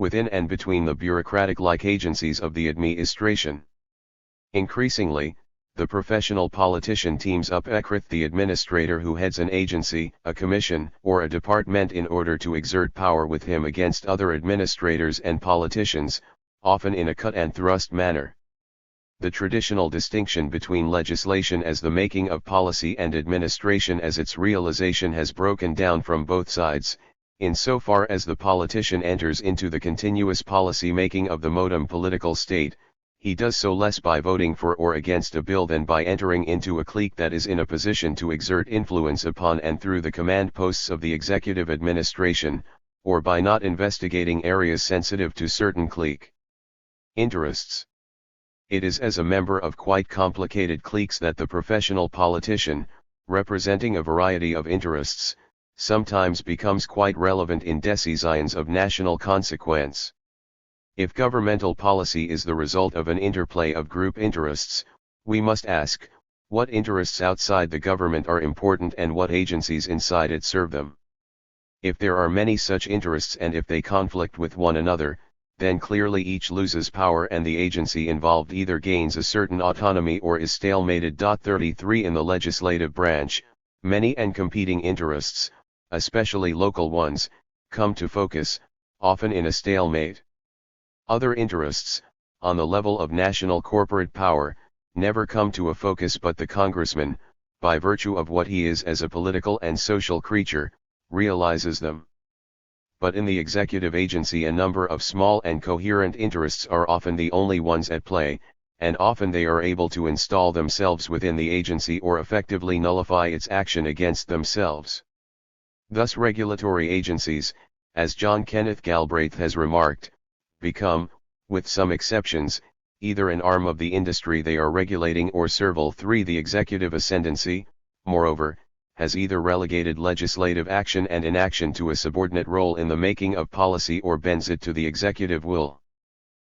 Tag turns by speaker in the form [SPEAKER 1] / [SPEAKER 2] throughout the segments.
[SPEAKER 1] within and between the bureaucratic-like agencies of the administration. Increasingly, the professional politician teams up with the administrator who heads an agency, a commission, or a department in order to exert power with him against other administrators and politicians, often in a cut-and-thrust manner. The traditional distinction between legislation as the making of policy and administration as its realization has broken down from both sides, insofar as the politician enters into the continuous policy-making of the modem political state. He does so less by voting for or against a bill than by entering into a clique that is in a position to exert influence upon and through the command posts of the executive administration, or by not investigating areas sensitive to certain clique interests. It is as a member of quite complicated cliques that the professional politician, representing a variety of interests, sometimes becomes quite relevant in decisions of national consequence. If governmental policy is the result of an interplay of group interests, we must ask, what interests outside the government are important and what agencies inside it serve them? If there are many such interests and if they conflict with one another, then clearly each loses power and the agency involved either gains a certain autonomy or is stalemated. 33 In the legislative branch, many and competing interests, especially local ones, come to focus, often in a stalemate. Other interests, on the level of national corporate power, never come to a focus, but the congressman, by virtue of what he is as a political and social creature, realizes them. But in the executive agency a number of small and coherent interests are often the only ones at play, and often they are able to install themselves within the agency or effectively nullify its action against themselves. Thus regulatory agencies, as John Kenneth Galbraith has remarked, become, with some exceptions, either an arm of the industry they are regulating or servile. 3 The executive ascendancy, moreover, has either relegated legislative action and inaction to a subordinate role in the making of policy or bends it to the executive will.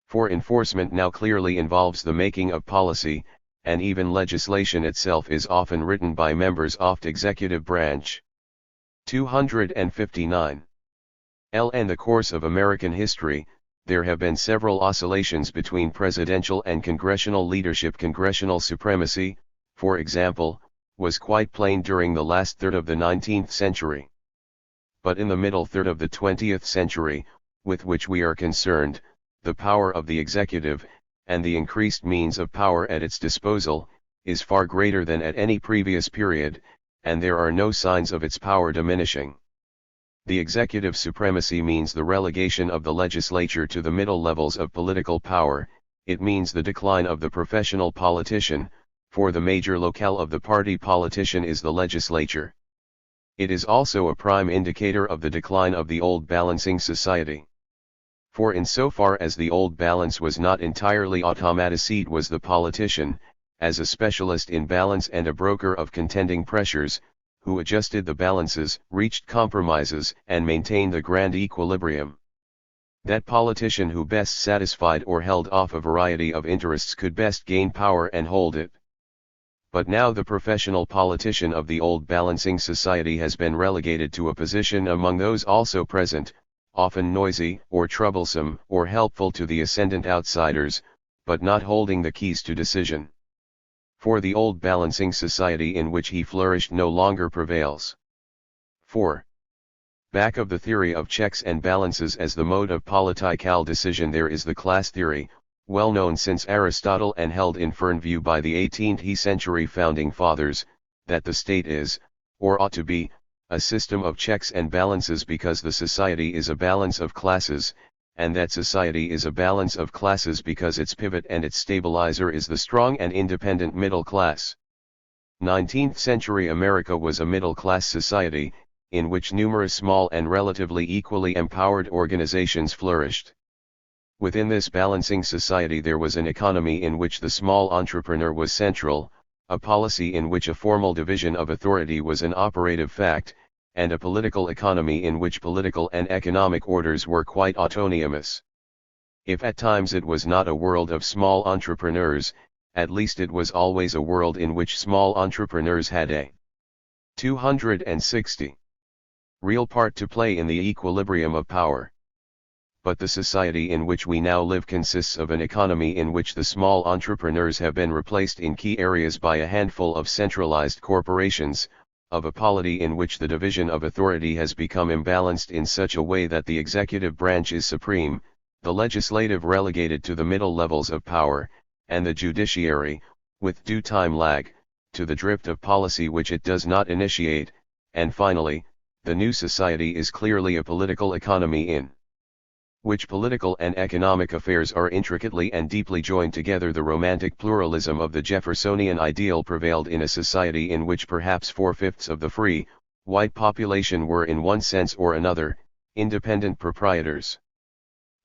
[SPEAKER 1] For enforcement now clearly involves the making of policy, and even legislation itself is often written by members of the executive branch. 259. In the course of American history, there have been several oscillations between presidential and congressional leadership. Congressional supremacy, for example, was quite plain during the last third of the 19th century. But in the middle third of the 20th century, with which we are concerned, the power of the executive, and the increased means of power at its disposal, is far greater than at any previous period, and there are no signs of its power diminishing. The executive supremacy means the relegation of the legislature to the middle levels of political power. It means the decline of the professional politician, for the major locale of the party politician is the legislature. It is also a prime indicator of the decline of the old balancing society. For insofar as the old balance was not entirely automaticide, was the politician, as a specialist in balance and a broker of contending pressures, who adjusted the balances, reached compromises, and maintained the grand equilibrium. That politician who best satisfied or held off a variety of interests could best gain power and hold it. But now the professional politician of the old balancing society has been relegated to a position among those also present, often noisy, or troublesome, or helpful to the ascendant outsiders, but not holding the keys to decision. For the old balancing society in which he flourished no longer prevails. 4. Back of the theory of checks and balances as the mode of political decision there is the class theory, well known since Aristotle and held in firm view by the 18th century founding fathers, that the state is, or ought to be, a system of checks and balances because the society is a balance of classes, and that society is a balance of classes because its pivot and its stabilizer is the strong and independent middle class. 19th century America was a middle-class society, in which numerous small and relatively equally empowered organizations flourished. Within this balancing society there was an economy in which the small entrepreneur was central, a policy in which a formal division of authority was an operative fact, and a political economy in which political and economic orders were quite autonomous. If at times it was not a world of small entrepreneurs, at least it was always a world in which small entrepreneurs had a 260 real part to play in the equilibrium of power. but the society in which we now live consists of an economy in which the small entrepreneurs have been replaced in key areas by a handful of centralized corporations, of a polity in which the division of authority has become imbalanced in such a way that the executive branch is supreme, the legislative relegated to the middle levels of power, and the judiciary, with due time lag, to the drift of policy which it does not initiate, and finally, the new society is clearly a political economy in which political and economic affairs are intricately and deeply joined together. The romantic pluralism of the Jeffersonian ideal prevailed in a society in which perhaps 4/5 of the free, white population were in one sense or another, independent proprietors.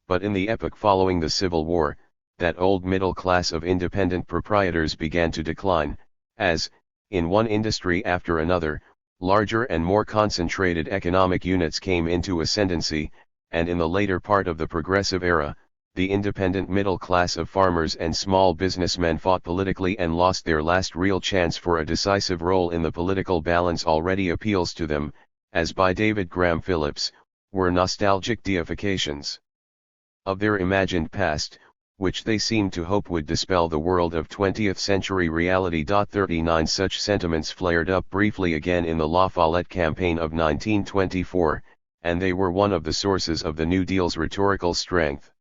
[SPEAKER 1] But in the epoch following the Civil War, that old middle class of independent proprietors began to decline, as, in one industry after another, larger and more concentrated economic units came into ascendancy, and in the later part of the Progressive Era, the independent middle class of farmers and small businessmen fought politically and lost their last real chance for a decisive role in the political balance. Already appeals to them, as by David Graham Phillips, were nostalgic deifications of their imagined past, which they seemed to hope would dispel the world of 20th century reality. 39 Such sentiments flared up briefly again in the La Follette campaign of 1924, and they were one of the sources of the New Deal's rhetorical strength.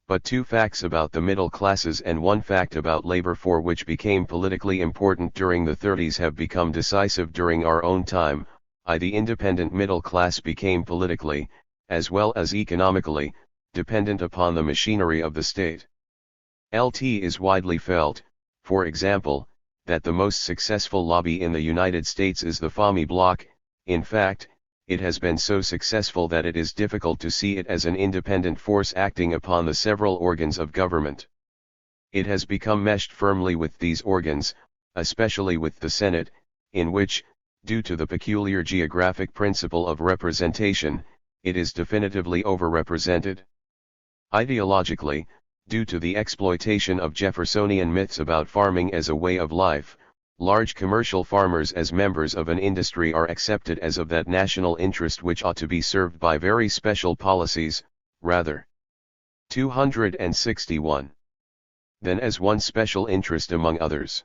[SPEAKER 1] But two facts about the middle classes and one fact about labor, for which became politically important during the 30s, have become decisive during our own time. The independent middle class became politically, as well as economically, dependent upon the machinery of the state. It is widely felt, for example, that the most successful lobby in the United States is the Fami bloc. In fact, it has been so successful that it is difficult to see it as an independent force acting upon the several organs of government. It has become meshed firmly with these organs, especially with the Senate, in which, due to the peculiar geographic principle of representation, it is definitively overrepresented. Ideologically, due to the exploitation of Jeffersonian myths about farming as a way of life, large commercial farmers as members of an industry are accepted as of that national interest which ought to be served by very special policies, rather. 261. Than as one special interest among others.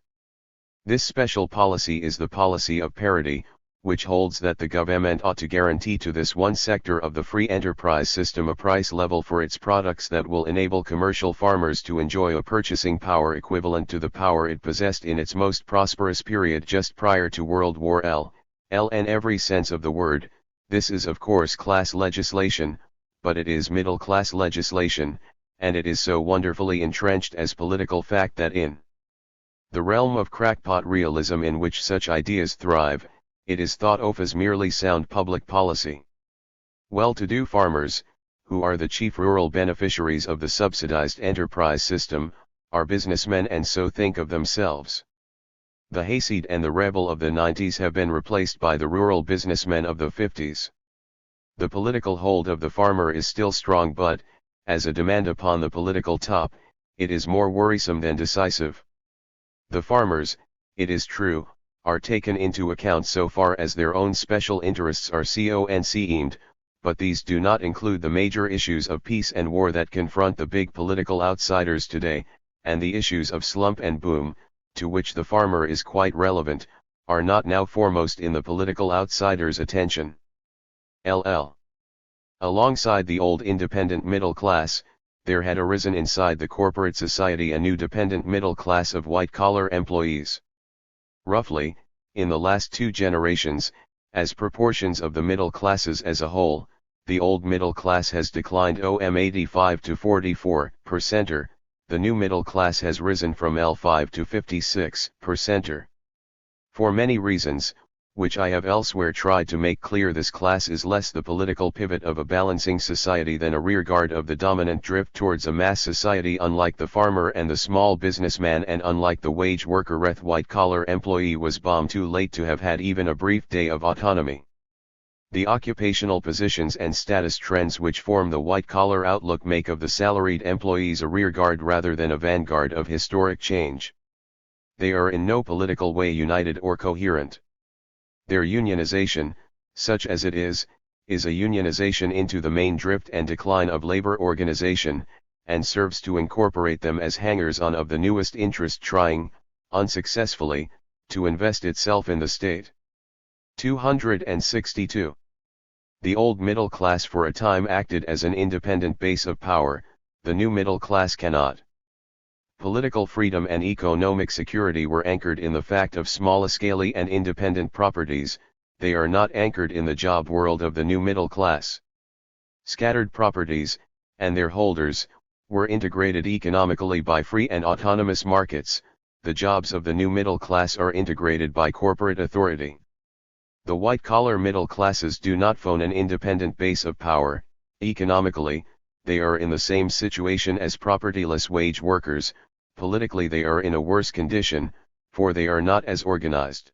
[SPEAKER 1] This special policy is the policy of parity, which holds that the government ought to guarantee to this one sector of the free enterprise system a price level for its products that will enable commercial farmers to enjoy a purchasing power equivalent to the power it possessed in its most prosperous period just prior to World War L in every sense of the word. This is of course class legislation, but it is middle-class legislation, and it is so wonderfully entrenched as political fact that in the realm of crackpot realism in which such ideas thrive, it is thought of as merely sound public policy. Well-to-do farmers, who are the chief rural beneficiaries of the subsidized enterprise system, are businessmen and so think of themselves. The hayseed and the rebel of the 90s have been replaced by the rural businessmen of the 50s. The political hold of the farmer is still strong, but, as a demand upon the political top, it is more worrisome than decisive. The farmers, it is true, are taken into account so far as their own special interests are conceived, but these do not include the major issues of peace and war that confront the big political outsiders today, and the issues of slump and boom, to which the farmer is quite relevant, are not now foremost in the political outsiders' attention. Alongside the old independent middle class, there had arisen inside the corporate society a new dependent middle class of white-collar employees. Roughly, in the last two generations, as proportions of the middle classes as a whole, the old middle class has declined from 85 to 44%, the new middle class has risen from 5 to 56%. For many reasons, which I have elsewhere tried to make clear, this class is less the political pivot of a balancing society than a rearguard of the dominant drift towards a mass society. Unlike the farmer and the small businessman, and unlike the wage worker, the white-collar employee was bombed too late to have had even a brief day of autonomy. The occupational positions and status trends which form the white-collar outlook make of the salaried employees a rearguard rather than a vanguard of historic change. They are in no political way united or coherent. Their unionization, such as it is is a unionization into the main drift and decline of labor organization, and serves to incorporate them as hangers-on of the newest interest trying, unsuccessfully, to invest itself in the state. 262. The old middle class for a time acted as an independent base of power, the new middle class cannot. Political freedom and economic security were anchored in the fact of small-scale and independent properties, they are not anchored in the job world of the new middle class. Scattered properties, and their holders, were integrated economically by free and autonomous markets, the jobs of the new middle class are integrated by corporate authority. The white-collar middle classes do not form an independent base of power, economically, they are in the same situation as propertyless wage workers, politically they are in a worse condition, for they are not as organized.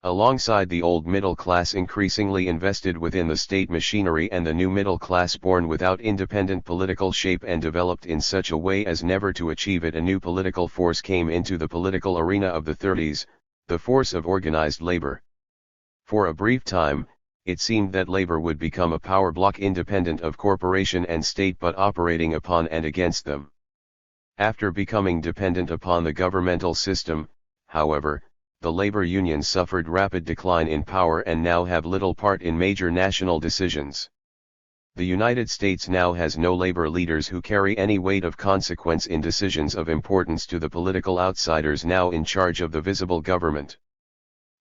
[SPEAKER 1] Alongside the old middle class increasingly invested within the state machinery and the new middle class born without independent political shape and developed in such a way as never to achieve it, a new political force came into the political arena of the 30s, the force of organized labor. For a brief time, it seemed that labor would become a power block independent of corporation and state but operating upon and against them. After becoming dependent upon the governmental system, however, the labor unions suffered rapid decline in power and now have little part in major national decisions. The United States now has no labor leaders who carry any weight of consequence in decisions of importance to the political outsiders now in charge of the visible government.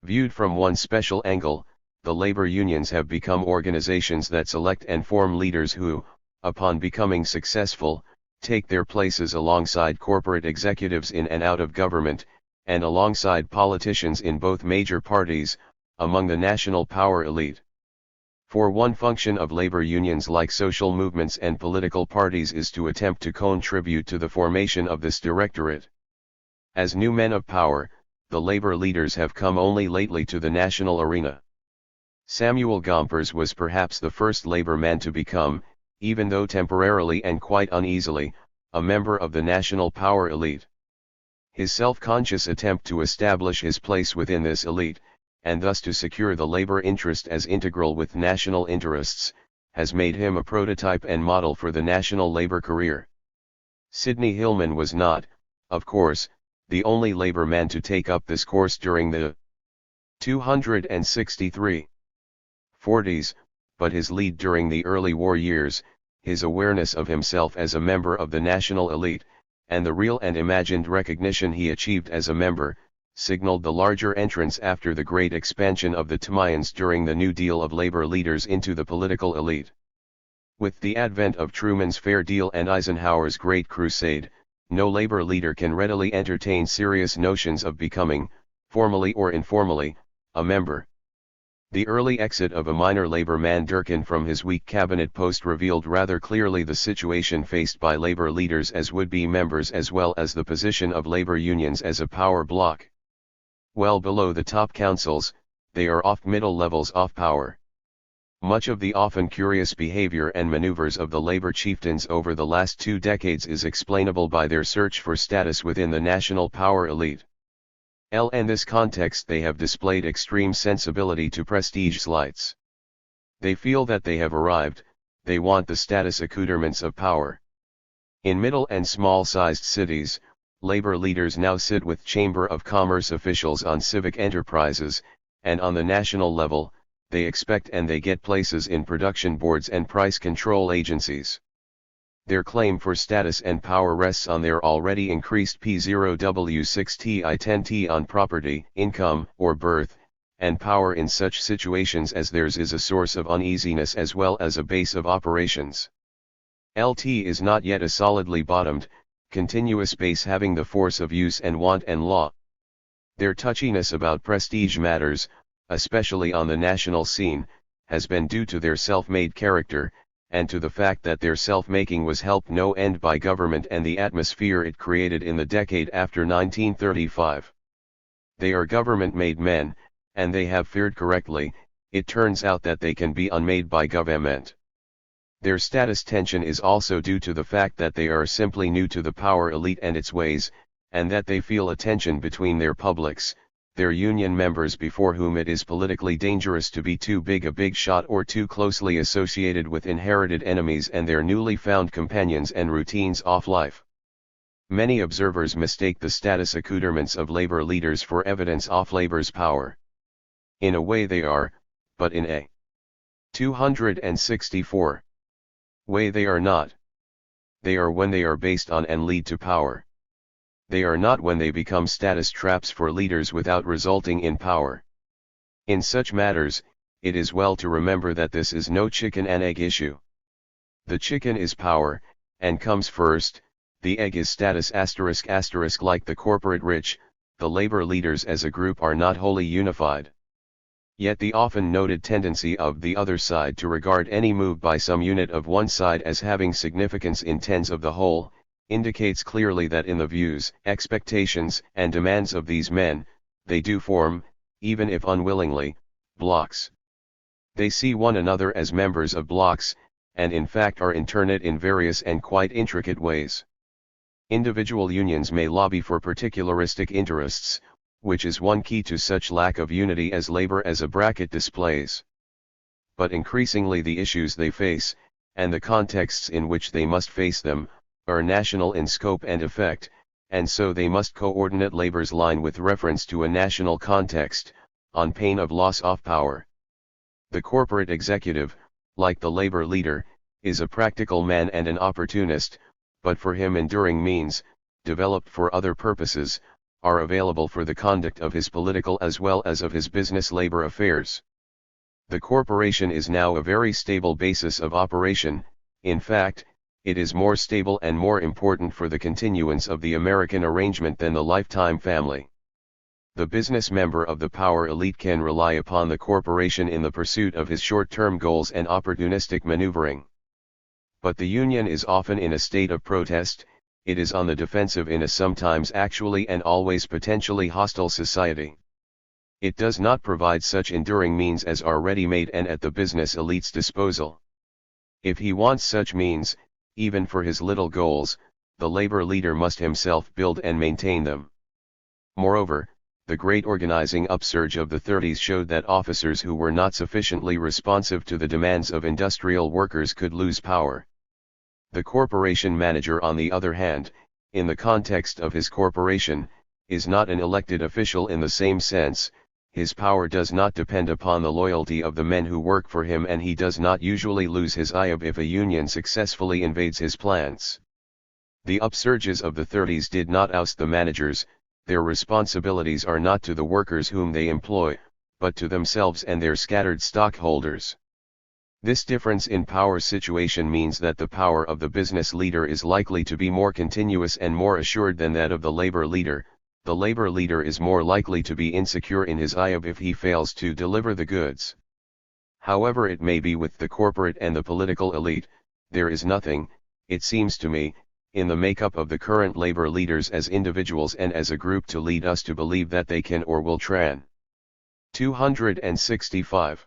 [SPEAKER 1] Viewed from one special angle, the labor unions have become organizations that select and form leaders who, upon becoming successful, take their places alongside corporate executives in and out of government, and alongside politicians in both major parties, among the national power elite. For one function of labor unions like social movements and political parties is to attempt to contribute to the formation of this directorate. As new men of power, the labor leaders have come only lately to the national arena. Samuel Gompers was perhaps the first labor man to become, even though temporarily and quite uneasily, a member of the national power elite. His self-conscious attempt to establish his place within this elite, and thus to secure the labor interest as integral with national interests, has made him a prototype and model for the national labor career. Sidney Hillman was not, of course, the only labor man to take up this course during the 263 40s, but his lead during the early war years, his awareness of himself as a member of the national elite, and the real and imagined recognition he achieved as a member, signaled the larger entrance after the great expansion of the Timayans during the New Deal of labor leaders into the political elite. With the advent of Truman's Fair Deal and Eisenhower's Great Crusade, no labor leader can readily entertain serious notions of becoming, formally or informally, a member. The early exit of a minor labor man Durkin from his weak cabinet post revealed rather clearly the situation faced by labor leaders as would-be members as well as the position of labor unions as a power bloc. Well below the top councils, they are oft middle levels of power. Much of the often curious behavior and maneuvers of the labor chieftains over the last 2 decades is explainable by their search for status within the national power elite. In this context they have displayed extreme sensibility to prestige slights. They feel that they have arrived, they want the status accoutrements of power. In middle and small-sized cities, labor leaders now sit with Chamber of Commerce officials on civic enterprises, and on the national level, they expect and they get places in production boards and price control agencies. Their claim for status and power rests on their already increased P0W6Ti10T on property, income, or birth, and power in such situations as theirs is a source of uneasiness as well as a base of operations. LT is not yet a solidly bottomed, continuous base having the force of use and want and law. Their touchiness about prestige matters, especially on the national scene, has been due to their self-made character, and to the fact that their self-making was helped no end by government and the atmosphere it created in the decade after 1935. They are government-made men, and they have feared correctly, it turns out that they can be unmade by government. Their status tension is also due to the fact that they are simply new to the power elite and its ways, and that they feel a tension between their publics, their union members before whom it is politically dangerous to be too big a big shot or too closely associated with inherited enemies and their newly found companions and routines off life. Many observers mistake the status accoutrements of labor leaders for evidence of labor's power. In a way they are, but in a 264 way they are not. They are when they are based on and lead to power. They are not when they become status traps for leaders without resulting in power. In such matters, it is well to remember that this is no chicken and egg issue. The chicken is power, and comes first, the egg is status ***. Like the corporate rich, the labor leaders as a group are not wholly unified. Yet the often noted tendency of the other side to regard any move by some unit of one side as having significance in tens of the whole, indicates clearly that in the views, expectations, and demands of these men, they do form, even if unwillingly, blocks. They see one another as members of blocks, and in fact are interknit in various and quite intricate ways. Individual unions may lobby for particularistic interests, which is one key to such lack of unity as labor as a bracket displays. But increasingly the issues they face, and the contexts in which they must face them, are national in scope and effect, and so they must coordinate labor's line with reference to a national context, on pain of loss of power. The corporate executive, like the labor leader, is a practical man and an opportunist, but for him enduring means, developed for other purposes, are available for the conduct of his political as well as of his business labor affairs. The corporation is now a very stable basis of operation. In fact, it is more stable and more important for the continuance of the American arrangement than the lifetime family. The business member of the power elite can rely upon the corporation in the pursuit of his short-term goals and opportunistic maneuvering. But the union is often in a state of protest, it is on the defensive in a sometimes actually and always potentially hostile society. It does not provide such enduring means as are ready-made and at the business elite's disposal. If he wants such means, even for his little goals, the labor leader must himself build and maintain them. Moreover, the great organizing upsurge of the 30s showed that officers who were not sufficiently responsive to the demands of industrial workers could lose power. The corporation manager, on the other hand, in the context of his corporation, is not an elected official in the same sense. His power does not depend upon the loyalty of the men who work for him, and he does not usually lose his eye if a union successfully invades his plants. The upsurges of the 30s did not oust the managers. Their responsibilities are not to the workers whom they employ, but to themselves and their scattered stockholders. This difference in power situation means that the power of the business leader is likely to be more continuous and more assured than that of the labor leader. The labor leader is more likely to be insecure in his eye if he fails to deliver the goods. However it may be with the corporate and the political elite, there is nothing, it seems to me, in the makeup of the current labor leaders as individuals and as a group to lead us to believe that they can or will tran. 265.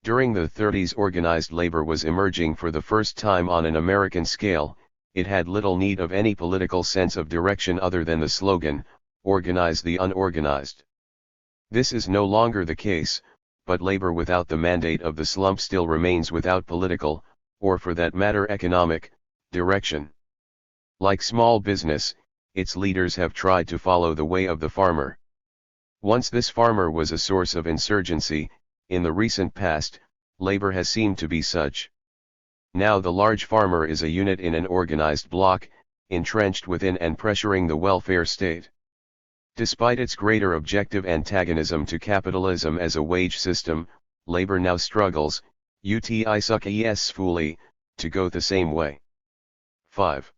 [SPEAKER 1] During the 30s, organized labor was emerging for the first time on an American scale. It had little need of any political sense of direction other than the slogan, "Organize the unorganized." This is no longer the case, but labor without the mandate of the slump still remains without political, or for that matter economic, direction. Like small business, its leaders have tried to follow the way of the farmer. Once this farmer was a source of insurgency. In the recent past, labor has seemed to be such. Now the large farmer is a unit in an organized bloc, entrenched within and pressuring the welfare state. Despite its greater objective antagonism to capitalism as a wage system, labor now struggles, fully, to go the same way. 5.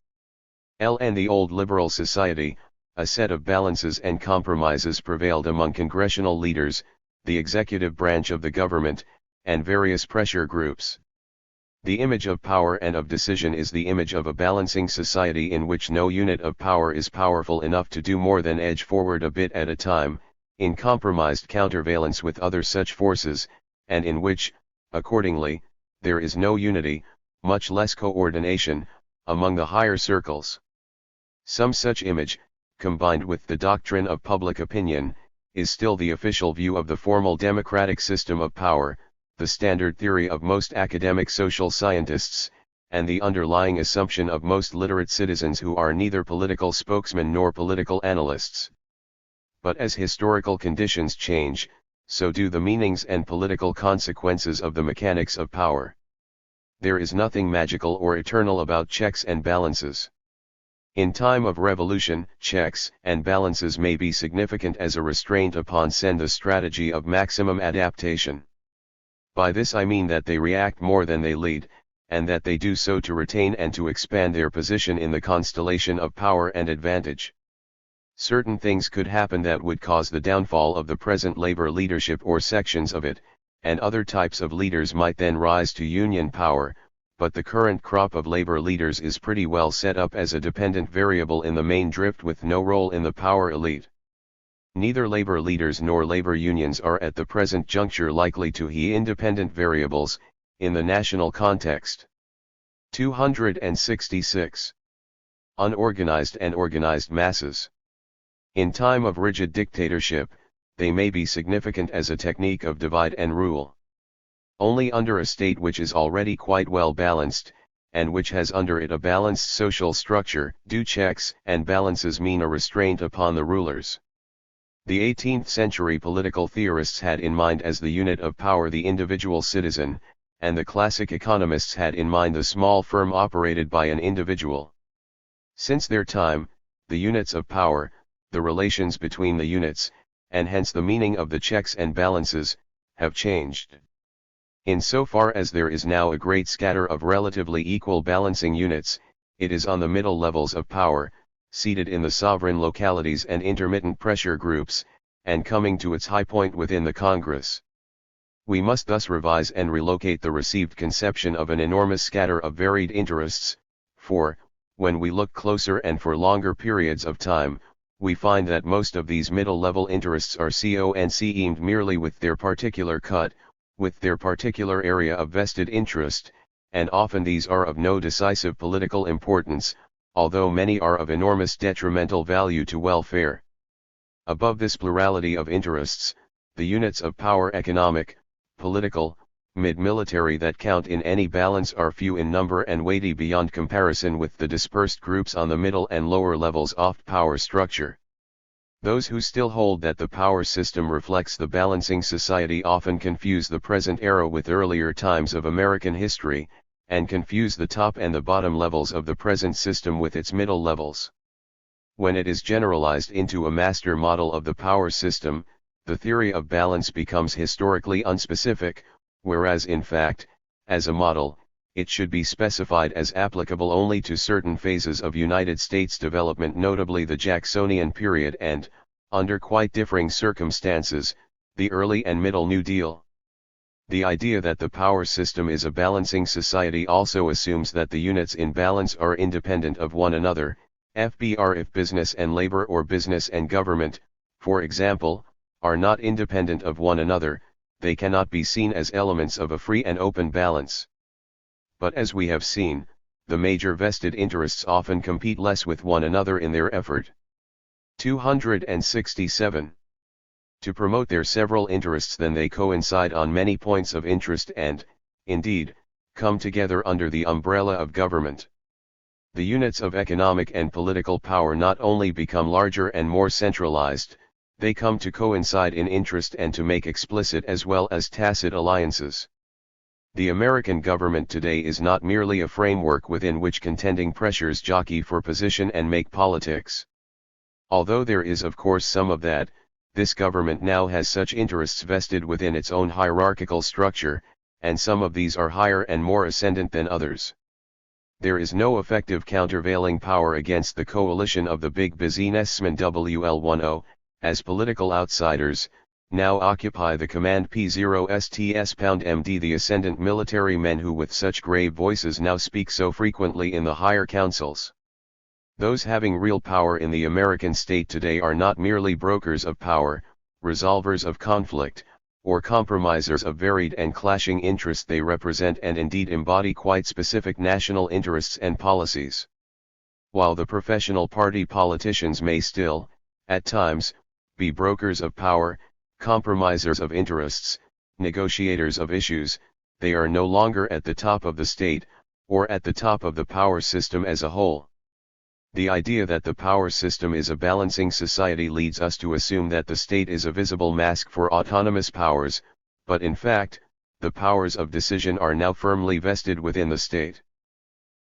[SPEAKER 1] In the old liberal society, a set of balances and compromises prevailed among congressional leaders, the executive branch of the government, and various pressure groups. The image of power and of decision is the image of a balancing society in which no unit of power is powerful enough to do more than edge forward a bit at a time, in compromised countervalence with other such forces, and in which, accordingly, there is no unity, much less coordination, among the higher circles. Some such image, combined with the doctrine of public opinion, is still the official view of the formal democratic system of power, the standard theory of most academic social scientists, and the underlying assumption of most literate citizens who are neither political spokesmen nor political analysts. But as historical conditions change, so do the meanings and political consequences of the mechanics of power. There is nothing magical or eternal about checks and balances. In time of revolution, checks and balances may be significant as a restraint upon the strategy of maximum adaptation. By this I mean that they react more than they lead, and that they do so to retain and to expand their position in the constellation of power and advantage. Certain things could happen that would cause the downfall of the present labor leadership or sections of it, and other types of leaders might then rise to union power, but the current crop of labor leaders is pretty well set up as a dependent variable in the main drift with no role in the power elite. Neither labor leaders nor labor unions are at the present juncture likely to be independent variables, in the national context. 266. Unorganized and organized masses. In time of rigid dictatorship, they may be significant as a technique of divide and rule. Only under a state which is already quite well balanced, and which has under it a balanced social structure, do checks and balances mean a restraint upon the rulers. The 18th century political theorists had in mind as the unit of power the individual citizen, and the classic economists had in mind the small firm operated by an individual. Since their time, the units of power, the relations between the units, and hence the meaning of the checks and balances, have changed. In so far as there is now a great scatter of relatively equal balancing units, it is on the middle levels of power, seated in the sovereign localities and intermittent pressure groups, and coming to its high point within the Congress. We must thus revise and relocate the received conception of an enormous scatter of varied interests, for, when we look closer and for longer periods of time, we find that most of these middle-level interests are conceived merely with their particular cut, with their particular area of vested interest, and often these are of no decisive political importance, although many are of enormous detrimental value to welfare. Above this plurality of interests, the units of power economic, political, mid-military that count in any balance are few in number and weighty beyond comparison with the dispersed groups on the middle and lower levels of power structure. Those who still hold that the power system reflects the balancing society often confuse the present era with earlier times of American history, and confuse the top and the bottom levels of the present system with its middle levels. When it is generalized into a master model of the power system, the theory of balance becomes historically unspecific, whereas in fact, as a model, it should be specified as applicable only to certain phases of United States development, notably the Jacksonian period and, under quite differing circumstances, the early and middle New Deal. The idea that the power system is a balancing society also assumes that the units in balance are independent of one another, FBR if business and labor or business and government, for example, are not independent of one another, they cannot be seen as elements of a free and open balance. But as we have seen, the major vested interests often compete less with one another in their effort. 267. To promote their several interests than they coincide on many points of interest and, indeed, come together under the umbrella of government. The units of economic and political power not only become larger and more centralized, they come to coincide in interest and to make explicit as well as tacit alliances. The American government today is not merely a framework within which contending pressures jockey for position and make politics. Although there is of course some of that, this government now has such interests vested within its own hierarchical structure, and some of these are higher and more ascendant than others. There is no effective countervailing power against the coalition of the big businessmen WL10, as political outsiders, now occupy the command P0STS#MD, the ascendant military men who with such grave voices now speak so frequently in the higher councils. Those having real power in the American state today are not merely brokers of power, resolvers of conflict, or compromisers of varied and clashing interests. They represent and indeed embody quite specific national interests and policies. While the professional party politicians may still, at times, be brokers of power, compromisers of interests, negotiators of issues. They are no longer at the top of the state, or at the top of the power system as a whole. The idea that the power system is a balancing society leads us to assume that the state is a visible mask for autonomous powers, but in fact, the powers of decision are now firmly vested within the state.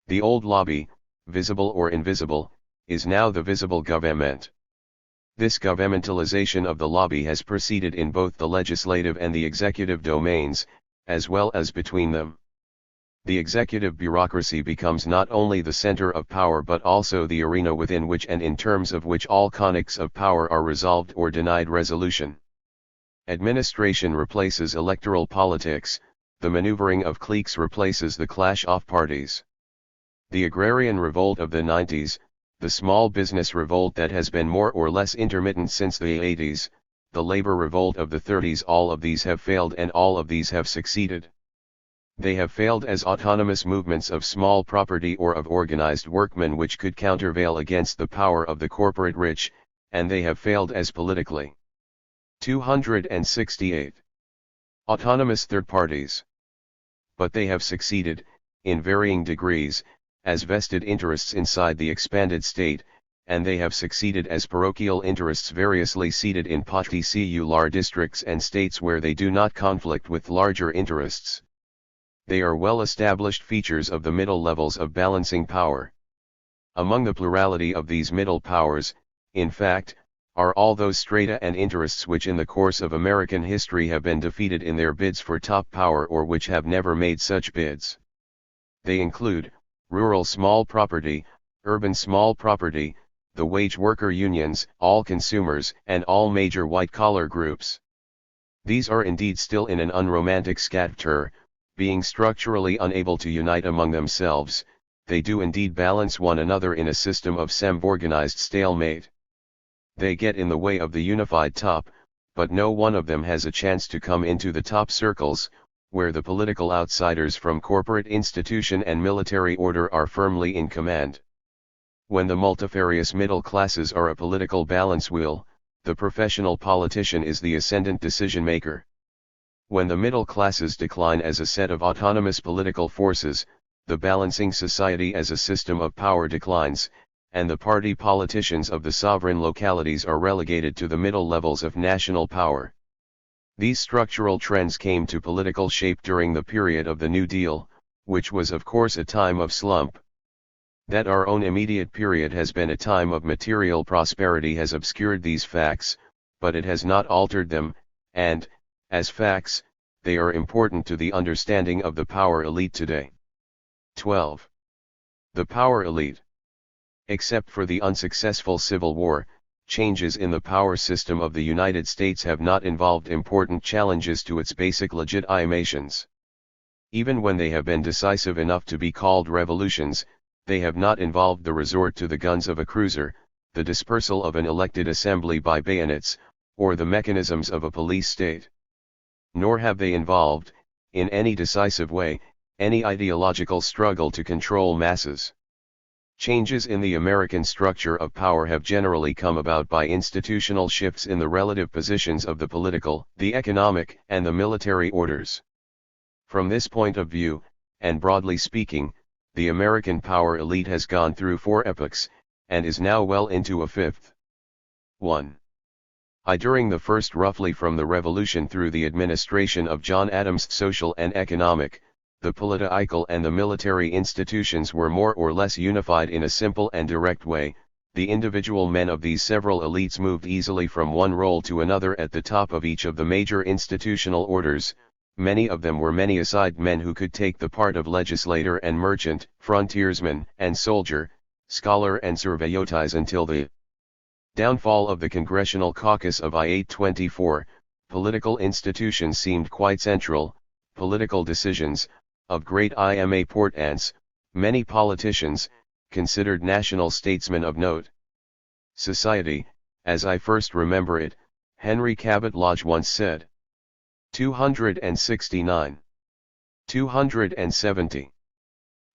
[SPEAKER 1] The old lobby, visible or invisible, is now the visible government. This governmentalization of the lobby has proceeded in both the legislative and the executive domains, as well as between them. The executive bureaucracy becomes not only the center of power but also the arena within which and in terms of which all conflicts of power are resolved or denied resolution. Administration replaces electoral politics, the maneuvering of cliques replaces the clash of parties. The agrarian revolt of the 90s, the small business revolt that has been more or less intermittent since the 80s, the labor revolt of the 30s, all of these have failed and all of these have succeeded. They have failed as autonomous movements of small property or of organized workmen which could countervail against the power of the corporate rich, and they have failed as politically. 268. Autonomous third parties. But they have succeeded, in varying degrees, as vested interests inside the expanded state, and they have succeeded as parochial interests variously seated in particular districts and states where they do not conflict with larger interests. They are well-established features of the middle levels of balancing power. Among the plurality of these middle powers, in fact, are all those strata and interests which in the course of American history have been defeated in their bids for top power or which have never made such bids. They include rural small property, urban small property, the wage worker unions, all consumers, and all major white-collar groups. These are indeed still in an unromantic scatter, being structurally unable to unite among themselves. They do indeed balance one another in a system of semi-organized stalemate. They get in the way of the unified top, but no one of them has a chance to come into the top circles, where the political outsiders from corporate institution and military order are firmly in command. When the multifarious middle classes are a political balance wheel, the professional politician is the ascendant decision maker. When the middle classes decline as a set of autonomous political forces, the balancing society as a system of power declines, and the party politicians of the sovereign localities are relegated to the middle levels of national power. These structural trends came to political shape during the period of the New Deal, which was of course a time of slump. That our own immediate period has been a time of material prosperity has obscured these facts, but it has not altered them, and, as facts, they are important to the understanding of the power elite today. 12. The power elite. Except for the unsuccessful Civil War, changes in the power system of the United States have not involved important challenges to its basic legitimations. Even when they have been decisive enough to be called revolutions, they have not involved the resort to the guns of a cruiser, the dispersal of an elected assembly by bayonets, or the mechanisms of a police state. Nor have they involved, in any decisive way, any ideological struggle to control masses. Changes in the American structure of power have generally come about by institutional shifts in the relative positions of the political, the economic, and the military orders. From this point of view, and broadly speaking, the American power elite has gone through 4 epochs, and is now well into a 5th. 1. During the first, roughly from the Revolution through the administration of John Adams, social and economic, the political and the military institutions were more or less unified in a simple and direct way. The individual men of these several elites moved easily from one role to another at the top of each of the major institutional orders. Many of them were many-a-side men who could take the part of legislator and merchant, frontiersman and soldier, scholar and surveyor until the downfall of the Congressional Caucus of I-824. Political institutions seemed quite central, political decisions, of great importance, many politicians, considered national statesmen of note. Society, as I first remember it, Henry Cabot Lodge once said. 269. 270.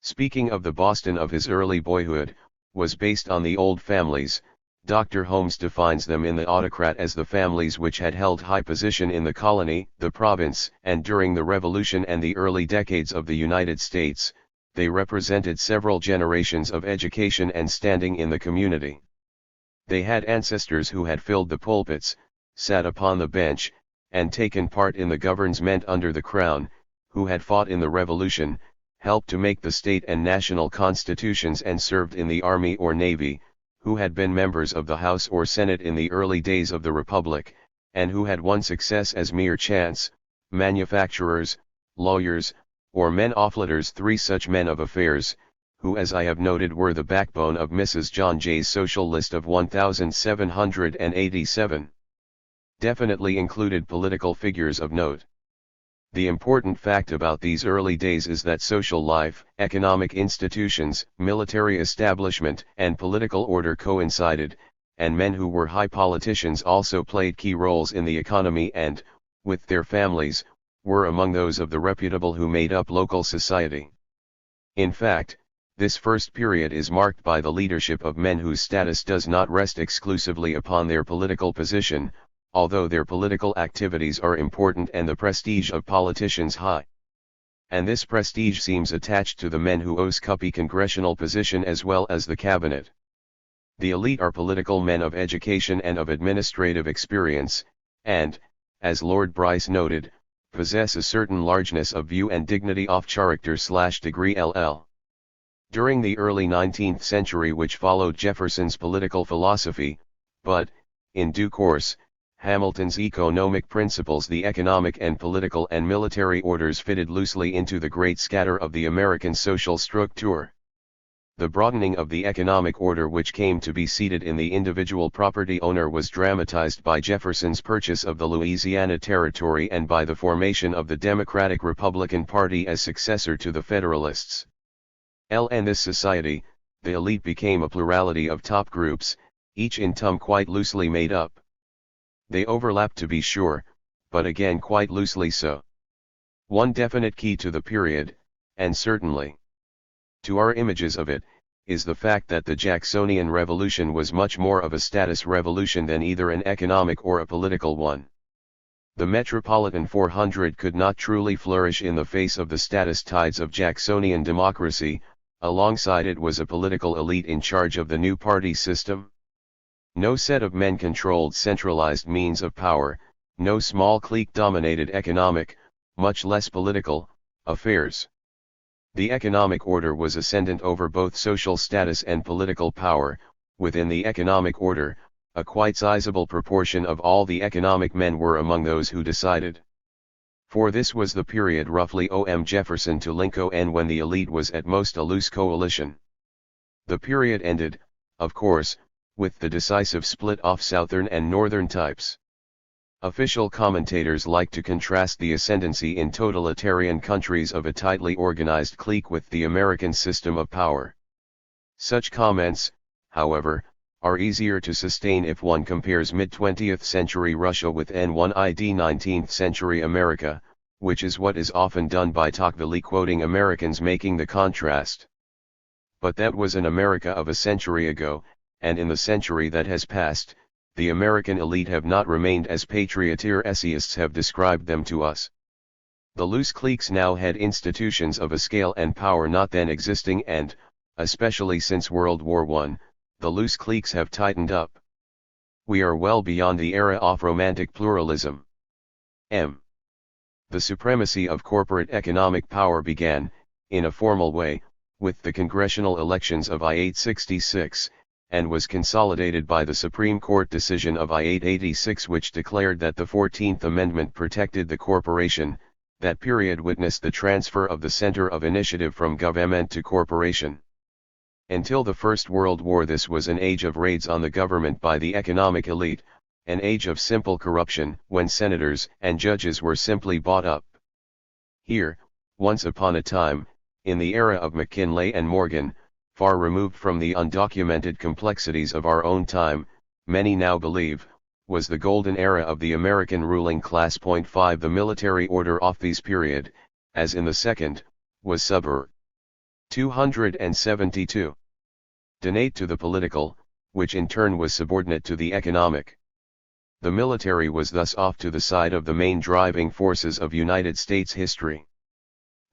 [SPEAKER 1] Speaking of the Boston of his early boyhood, was based on the old families, Dr. Holmes defines them in The Autocrat as the families which had held high position in the colony, the province, and during the Revolution and the early decades of the United States, they represented several generations of education and standing in the community. They had ancestors who had filled the pulpits, sat upon the bench, and taken part in the government under the crown, who had fought in the Revolution, helped to make the state and national constitutions and served in the army or navy, who had been members of the House or Senate in the early days of the Republic, and who had won success as mere chance, manufacturers, lawyers, or men of letters. Three such men of affairs, who as I have noted were the backbone of Mrs. John Jay's social list of 1787, definitely included political figures of note. The important fact about these early days is that social life, economic institutions, military establishment, and political order coincided, and men who were high politicians also played key roles in the economy and, with their families, were among those of the reputable who made up local society. In fact, this first period is marked by the leadership of men whose status does not rest exclusively upon their political position, although their political activities are important and the prestige of politicians high. And this prestige seems attached to the men who occupy congressional position as well as the cabinet. The elite are political men of education and of administrative experience, and, as Lord Bryce noted, possess a certain largeness of view and dignity of character/degree LL. During the early 19th century which followed Jefferson's political philosophy, but, in due course, Hamilton's economic principles, the economic and political and military orders fitted loosely into the great scatter of the American social structure. The broadening of the economic order which came to be seated in the individual property owner was dramatized by Jefferson's purchase of the Louisiana Territory and by the formation of the Democratic Republican Party as successor to the Federalists. In this society, the elite became a plurality of top groups, each in turn quite loosely made up. They overlap to be sure, but again quite loosely so. One definite key to the period, and certainly to our images of it, is the fact that the Jacksonian Revolution was much more of a status revolution than either an economic or a political one. The Metropolitan 400 could not truly flourish in the face of the status tides of Jacksonian democracy. Alongside it was a political elite in charge of the new party system. No set of men controlled centralized means of power, no small clique dominated economic, much less political, affairs. The economic order was ascendant over both social status and political power. Within the economic order, a quite sizable proportion of all the economic men were among those who decided. For this was the period roughly from Jefferson to Lincoln when the elite was at most a loose coalition. The period ended, of course, with the decisive split off Southern and Northern types. Official commentators like to contrast the ascendancy in totalitarian countries of a tightly organized clique with the American system of power. Such comments, however, are easier to sustain if one compares mid-20th century Russia with NID 19th century America, which is what is often done by Tocqueville quoting Americans making the contrast. But that was an America of a century ago, and in the century that has passed, the American elite have not remained as patrioteer essayists have described them to us. The loose cliques now had institutions of a scale and power not then existing and, especially since World War I, the loose cliques have tightened up. We are well beyond the era of romantic pluralism. The supremacy of corporate economic power began, in a formal way, with the congressional elections of I-866, and was consolidated by the Supreme Court decision of I-886 which declared that the 14th Amendment protected the corporation. That period witnessed the transfer of the center of initiative from government to corporation. Until the First World War this was an age of raids on the government by the economic elite, an age of simple corruption when senators and judges were simply bought up. Here, once upon a time, in the era of McKinley and Morgan, far removed from the undocumented complexities of our own time, many now believe, was the golden era of the American ruling class. 5 The military order of this period, as in the second, was subver. 272. Donate to the political, which in turn was subordinate to the economic. The military was thus off to the side of the main driving forces of United States history.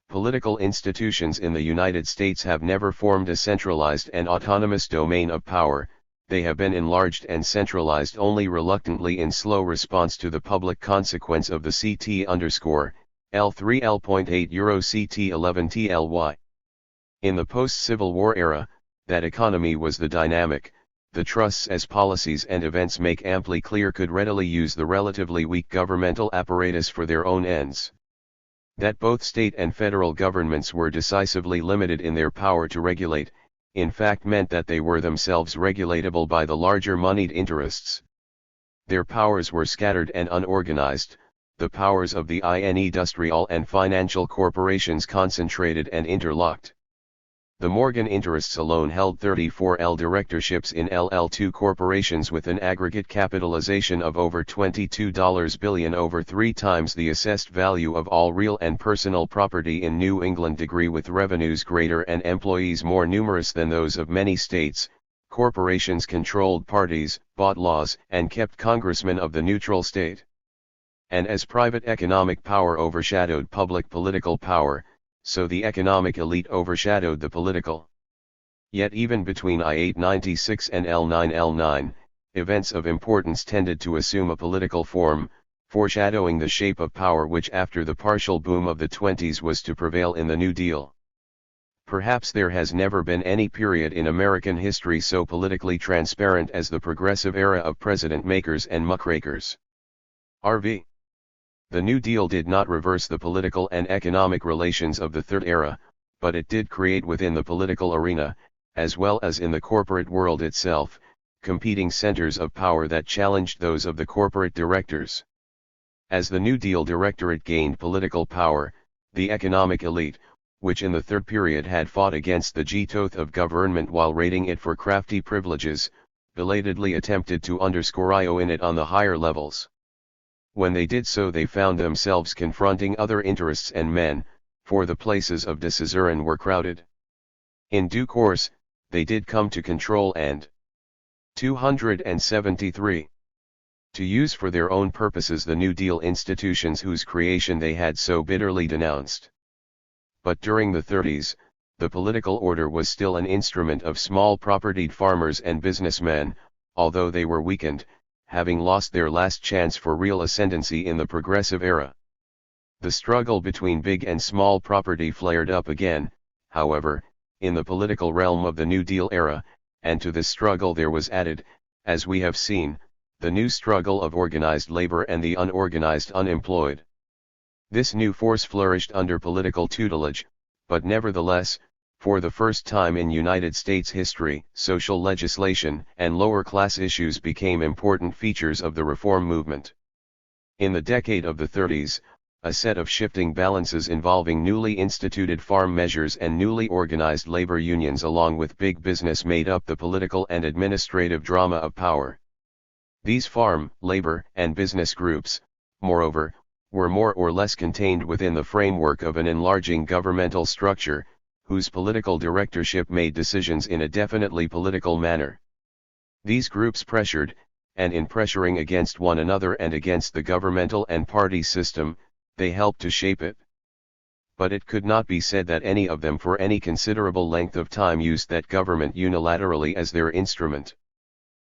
[SPEAKER 1] Political institutions in the United States have never formed a centralized and autonomous domain of power. They have been enlarged and centralized only reluctantly in slow response to the public consequence of the CT_L3L.8 Euro CT11 TLY. In the post-Civil War era, that economy was the dynamic, the trusts as policies and events make amply clear could readily use the relatively weak governmental apparatus for their own ends. That both state and federal governments were decisively limited in their power to regulate, in fact meant that they were themselves regulatable by the larger moneyed interests. Their powers were scattered and unorganized, the powers of the industrial and financial corporations concentrated and interlocked. The Morgan interests alone held 34 directorships in LL2 corporations with an aggregate capitalization of over $22 billion, over 3 times the assessed value of all real and personal property in New England, with revenues greater and employees more numerous than those of many states. Corporations controlled parties, bought laws, and kept congressmen of the neutral state. And as private economic power overshadowed public political power, so the economic elite overshadowed the political. Yet even between I-896 and L9, events of importance tended to assume a political form, foreshadowing the shape of power which after the partial boom of the 20s was to prevail in the New Deal. Perhaps there has never been any period in American history so politically transparent as the progressive era of president-makers and muckrakers. RV. The New Deal did not reverse the political and economic relations of the Third Era, but it did create within the political arena, as well as in the corporate world itself, competing centers of power that challenged those of the corporate directors. As the New Deal directorate gained political power, the economic elite, which in the third period had fought against the G-toth of government while rating it for crafty privileges, belatedly attempted to underscore it on the higher levels. When they did so, they found themselves confronting other interests and men, for the places of decision were crowded. In due course, they did come to control and 273. To use for their own purposes the New Deal institutions whose creation they had so bitterly denounced. But during the 30s, the political order was still an instrument of small propertied farmers and businessmen, although they were weakened, having lost their last chance for real ascendancy in the progressive era. The struggle between big and small property flared up again, however, in the political realm of the New Deal era, and to this struggle there was added, as we have seen, the new struggle of organized labor and the unorganized unemployed. This new force flourished under political tutelage, but nevertheless, for the first time in United States history, social legislation and lower-class issues became important features of the reform movement. In the decade of the 30s, a set of shifting balances involving newly instituted farm measures and newly organized labor unions along with big business made up the political and administrative drama of power. These farm, labor, and business groups, moreover, were more or less contained within the framework of an enlarging governmental structure, whose political directorship made decisions in a definitely political manner. These groups pressured, and in pressuring against one another and against the governmental and party system, they helped to shape it. But it could not be said that any of them for any considerable length of time used that government unilaterally as their instrument.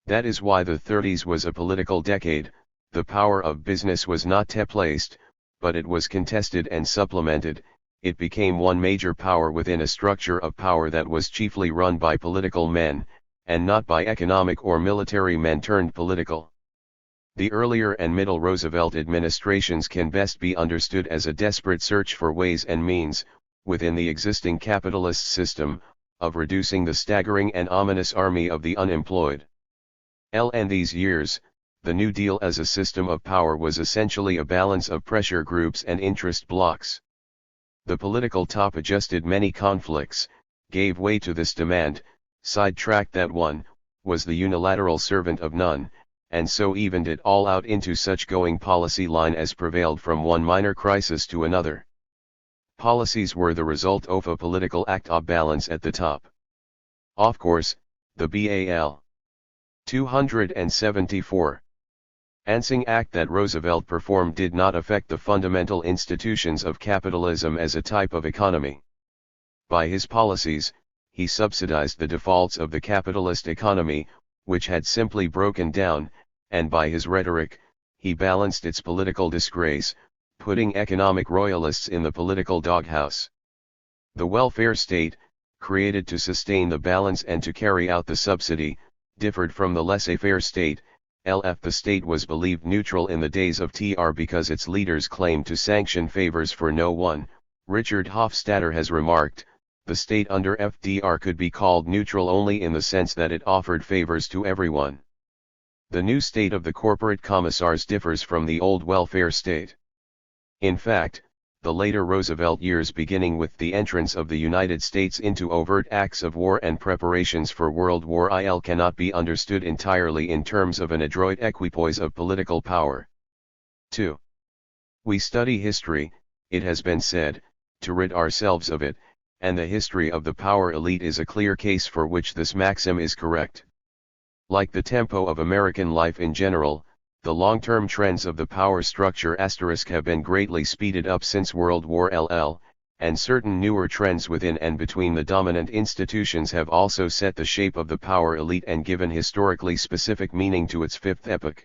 [SPEAKER 1] That is why the 30s was a political decade. The power of business was not placed, but it was contested and supplemented. It became one major power within a structure of power that was chiefly run by political men, and not by economic or military men turned political. The earlier and middle Roosevelt administrations can best be understood as a desperate search for ways and means, within the existing capitalist system, of reducing the staggering and ominous army of the unemployed. In these years, the New Deal as a system of power was essentially a balance of pressure groups and interest blocks. The political top adjusted many conflicts, gave way to this demand, sidetracked that one, was the unilateral servant of none, and so evened it all out into such going policy line as prevailed from one minor crisis to another. Policies were the result of a political act of balance at the top. Of course, the BAL. 274. Ansing Act that Roosevelt performed did not affect the fundamental institutions of capitalism as a type of economy. By his policies, he subsidized the defaults of the capitalist economy, which had simply broken down, and by his rhetoric, he balanced its political disgrace, putting economic royalists in the political doghouse. The welfare state, created to sustain the balance and to carry out the subsidy, differed from the laissez-faire state. The state was believed neutral in the days of TR because its leaders claimed to sanction favors for no one. Richard Hofstadter has remarked, the state under FDR could be called neutral only in the sense that it offered favors to everyone. The new state of the corporate commissars differs from the old welfare state. In fact, the later Roosevelt years, beginning with the entrance of the United States into overt acts of war and preparations for World War I, cannot be understood entirely in terms of an adroit equipoise of political power. 2. We study history, it has been said, to rid ourselves of it, and the history of the power elite is a clear case for which this maxim is correct. Like the tempo of American life in general, the long-term trends of the power structure * have been greatly speeded up since World War LL, and certain newer trends within and between the dominant institutions have also set the shape of the power elite and given historically specific meaning to its fifth epoch.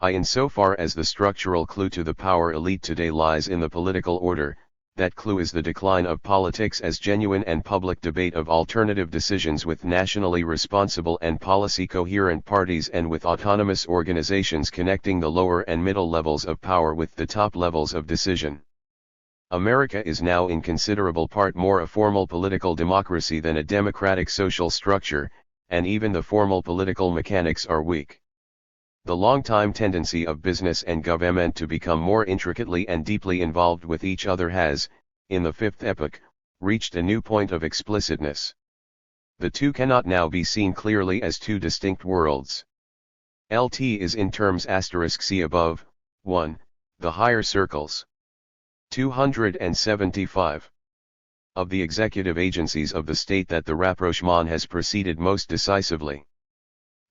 [SPEAKER 1] Insofar as the structural clue to the power elite today lies in the political order, that clue is the decline of politics as genuine and public debate of alternative decisions with nationally responsible and policy-coherent parties and with autonomous organizations connecting the lower and middle levels of power with the top levels of decision. America is now in considerable part more a formal political democracy than a democratic social structure, and even the formal political mechanics are weak. The long-time tendency of business and government to become more intricately and deeply involved with each other has, in the fifth epoch, reached a new point of explicitness. The two cannot now be seen clearly as two distinct worlds. LT is in terms *c above, 1, the higher circles. 275. Of the executive agencies of the state that the rapprochement has proceeded most decisively.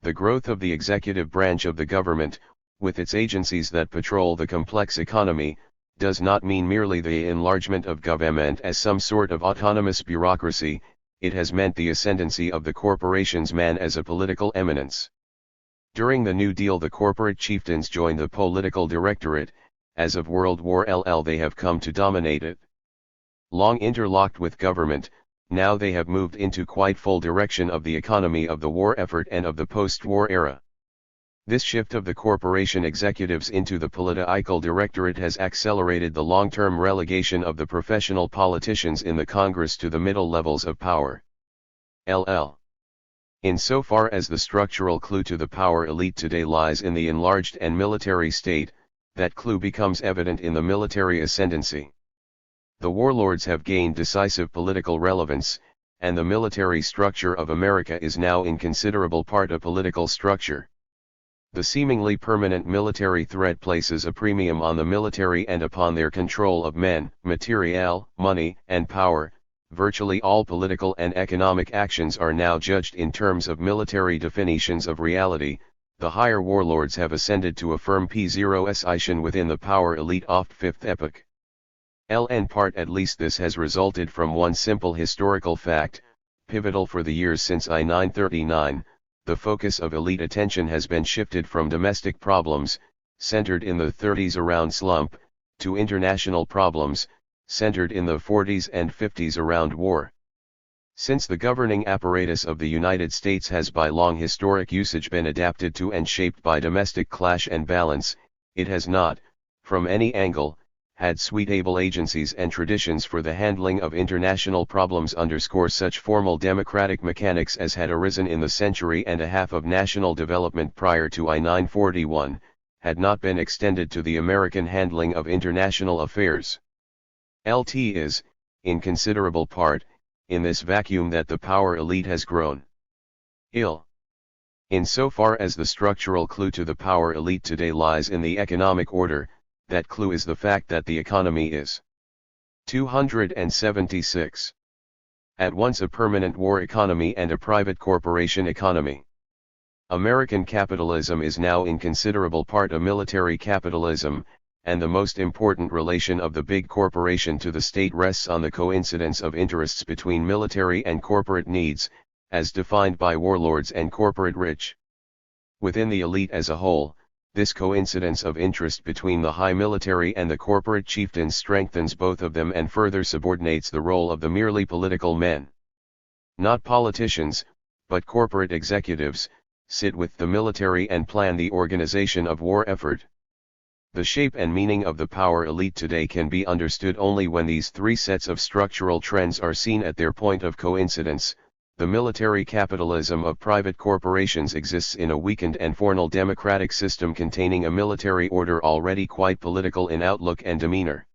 [SPEAKER 1] The growth of the executive branch of the government, with its agencies that patrol the complex economy, does not mean merely the enlargement of government as some sort of autonomous bureaucracy, it has meant the ascendancy of the corporation's man as a political eminence. During the New Deal the corporate chieftains joined the political directorate, as of World War LL they have come to dominate it. Long interlocked with government, now they have moved into quite full direction of the economy of the war effort and of the post-war era. This shift of the corporation executives into the political directorate has accelerated the long-term relegation of the professional politicians in the Congress to the middle levels of power. Insofar as the structural clue to the power elite today lies in the enlarged and military state, that clue becomes evident in the military ascendancy. The warlords have gained decisive political relevance, and the military structure of America is now in considerable part a political structure. The seemingly permanent military threat places a premium on the military and upon their control of men, material, money, and power. Virtually all political and economic actions are now judged in terms of military definitions of reality. The higher warlords have ascended to a firm position within the power elite of fifth epoch. In part at least this has resulted from one simple historical fact, pivotal for the years since I-939, the focus of elite attention has been shifted from domestic problems, centered in the 30s around slump, to international problems, centered in the 40s and 50s around war. Since the governing apparatus of the United States has by long historic usage been adapted to and shaped by domestic clash and balance, it has not, from any angle, had suitable agencies and traditions for the handling of international problems _ such formal democratic mechanics as had arisen in the century and a half of national development prior to I-941, had not been extended to the American handling of international affairs. LT is, in considerable part, in this vacuum that the power elite has grown. Insofar as the structural clue to the power elite today lies in the economic order, that clue is the fact that the economy is 276. At once a permanent war economy and a private corporation economy. American capitalism is now in considerable part a military capitalism, and the most important relation of the big corporation to the state rests on the coincidence of interests between military and corporate needs, as defined by warlords and corporate rich. Within the elite as a whole, this coincidence of interest between the high military and the corporate chieftains strengthens both of them and further subordinates the role of the merely political men. Not politicians, but corporate executives, sit with the military and plan the organization of war effort. The shape and meaning of the power elite today can be understood only when these three sets of structural trends are seen at their point of coincidence. The military capitalism of private corporations exists in a weakened and formal democratic system containing a military order already quite political in outlook and demeanor.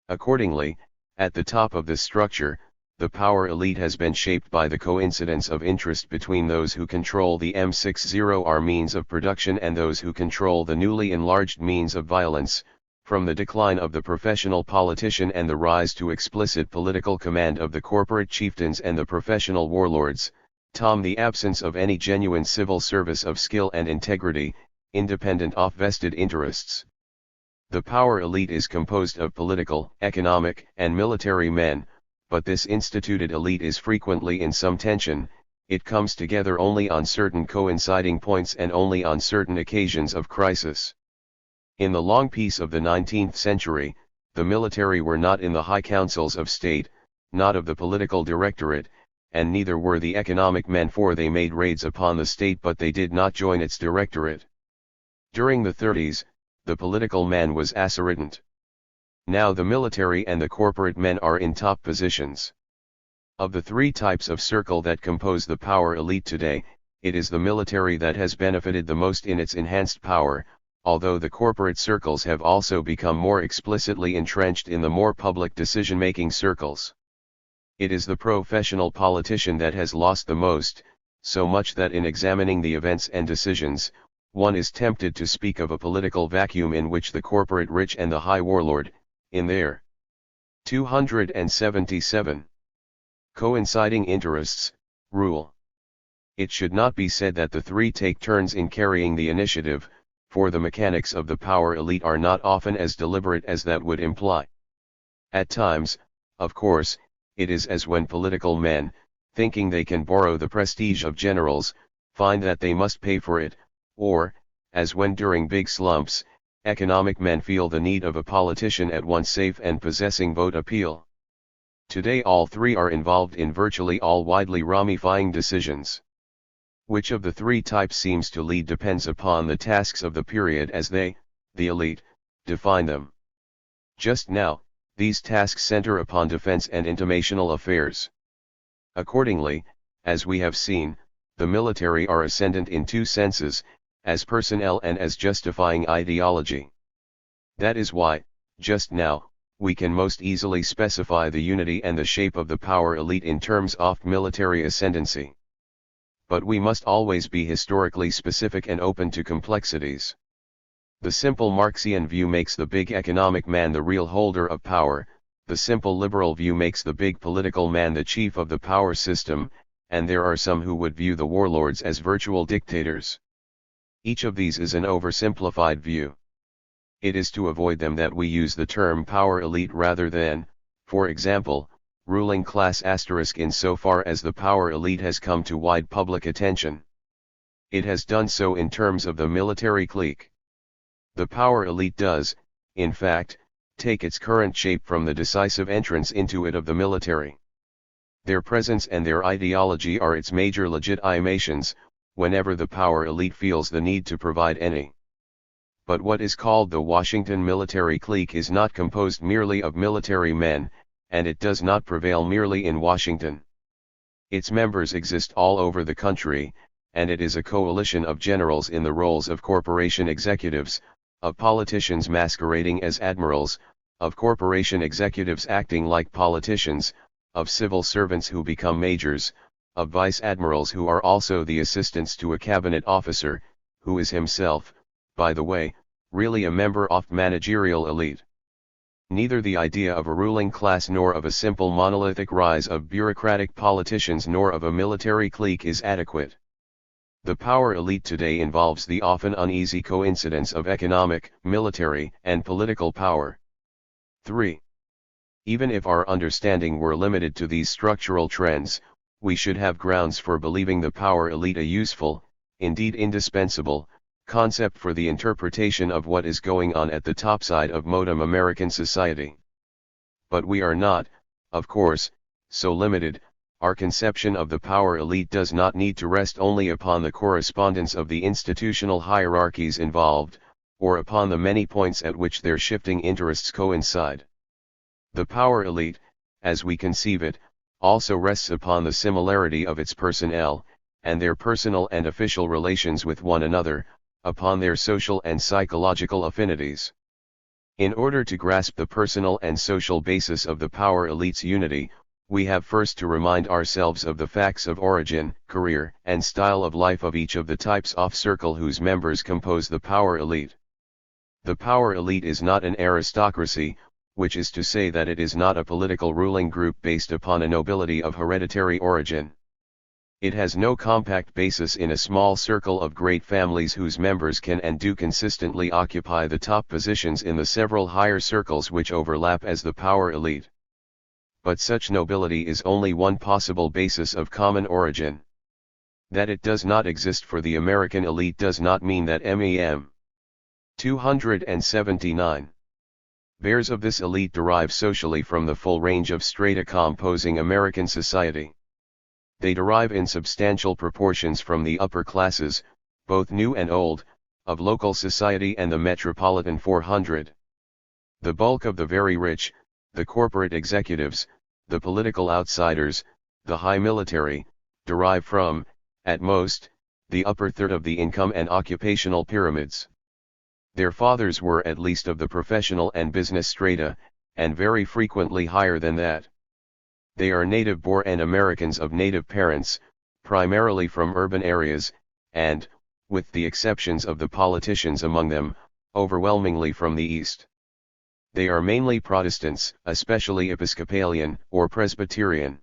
[SPEAKER 1] Accordingly, at the top of this structure, the power elite has been shaped by the coincidence of interest between those who control the M60R means of production and those who control the newly enlarged means of violence, from the decline of the professional politician and the rise to explicit political command of the corporate chieftains and the professional warlords, the absence of any genuine civil service of skill and integrity, independent of vested interests. The power elite is composed of political, economic, and military men, but this instituted elite is frequently in some tension. It comes together only on certain coinciding points and only on certain occasions of crisis. In the long peace of the 19th century, the military were not in the high councils of state, not of the political directorate, and neither were the economic men, for they made raids upon the state but they did not join its directorate. During the 30s, the political man was ascertant. Now the military and the corporate men are in top positions. Of the three types of circle that compose the power elite today, it is the military that has benefited the most in its enhanced power, although the corporate circles have also become more explicitly entrenched in the more public decision-making circles. It is the professional politician that has lost the most, so much that in examining the events and decisions, one is tempted to speak of a political vacuum in which the corporate rich and the high warlord, in their 277 coinciding interests, rule. It should not be said that the three take turns in carrying the initiative, for the mechanics of the power elite are not often as deliberate as that would imply. At times, of course, it is as when political men, thinking they can borrow the prestige of generals, find that they must pay for it, or, as when during big slumps, economic men feel the need of a politician at once safe and possessing vote appeal. Today all three are involved in virtually all widely ramifying decisions. Which of the three types seems to lead depends upon the tasks of the period as they, the elite, define them. Just now, these tasks center upon defense and intimational affairs. Accordingly, as we have seen, the military are ascendant in two senses, as personnel and as justifying ideology. That is why, just now, we can most easily specify the unity and the shape of the power elite in terms of military ascendancy. But we must always be historically specific and open to complexities. The simple Marxian view makes the big economic man the real holder of power, the simple liberal view makes the big political man the chief of the power system, and there are some who would view the warlords as virtual dictators. Each of these is an oversimplified view. It is to avoid them that we use the term power elite rather than, for example, ruling class insofar as the power elite has come to wide public attention. It has done so in terms of the military clique. The power elite does, in fact, take its current shape from the decisive entrance into it of the military. Their presence and their ideology are its major legitimations, whenever the power elite feels the need to provide any. But what is called the Washington military clique is not composed merely of military men, and it does not prevail merely in Washington. Its members exist all over the country, and it is a coalition of generals in the roles of corporation executives, of politicians masquerading as admirals, of corporation executives acting like politicians, of civil servants who become majors, of vice admirals who are also the assistants to a cabinet officer, who is himself, by the way, really a member of managerial elite. Neither the idea of a ruling class nor of a simple monolithic rise of bureaucratic politicians nor of a military clique is adequate. The power elite today involves the often uneasy coincidence of economic, military, and political power. 3. Even if our understanding were limited to these structural trends, we should have grounds for believing the power elite a useful, indeed indispensable, concept for the interpretation of what is going on at the topside of modern American society. But we are not, of course, so limited. Our conception of the power elite does not need to rest only upon the correspondence of the institutional hierarchies involved, or upon the many points at which their shifting interests coincide. The power elite, as we conceive it, also rests upon the similarity of its personnel, and their personal and official relations with one another, upon their social and psychological affinities. In order to grasp the personal and social basis of the power elite's unity, we have first to remind ourselves of the facts of origin, career, and style of life of each of the types of circle whose members compose the power elite. The power elite is not an aristocracy, which is to say that it is not a political ruling group based upon a nobility of hereditary origin. It has no compact basis in a small circle of great families whose members can and do consistently occupy the top positions in the several higher circles which overlap as the power elite. But such nobility is only one possible basis of common origin. That it does not exist for the American elite does not mean that MEM 279 bears of this elite derive socially from the full range of strata composing American society. They derive in substantial proportions from the upper classes, both new and old, of local society and the metropolitan 400. The bulk of the very rich, the corporate executives, the political outsiders, the high military, derive from, at most, the upper third of the income and occupational pyramids. Their fathers were at least of the professional and business strata, and very frequently higher than that. They are native-born Americans of native parents, primarily from urban areas, and, with the exceptions of the politicians among them, overwhelmingly from the East. They are mainly Protestants, especially Episcopalian, or Presbyterian.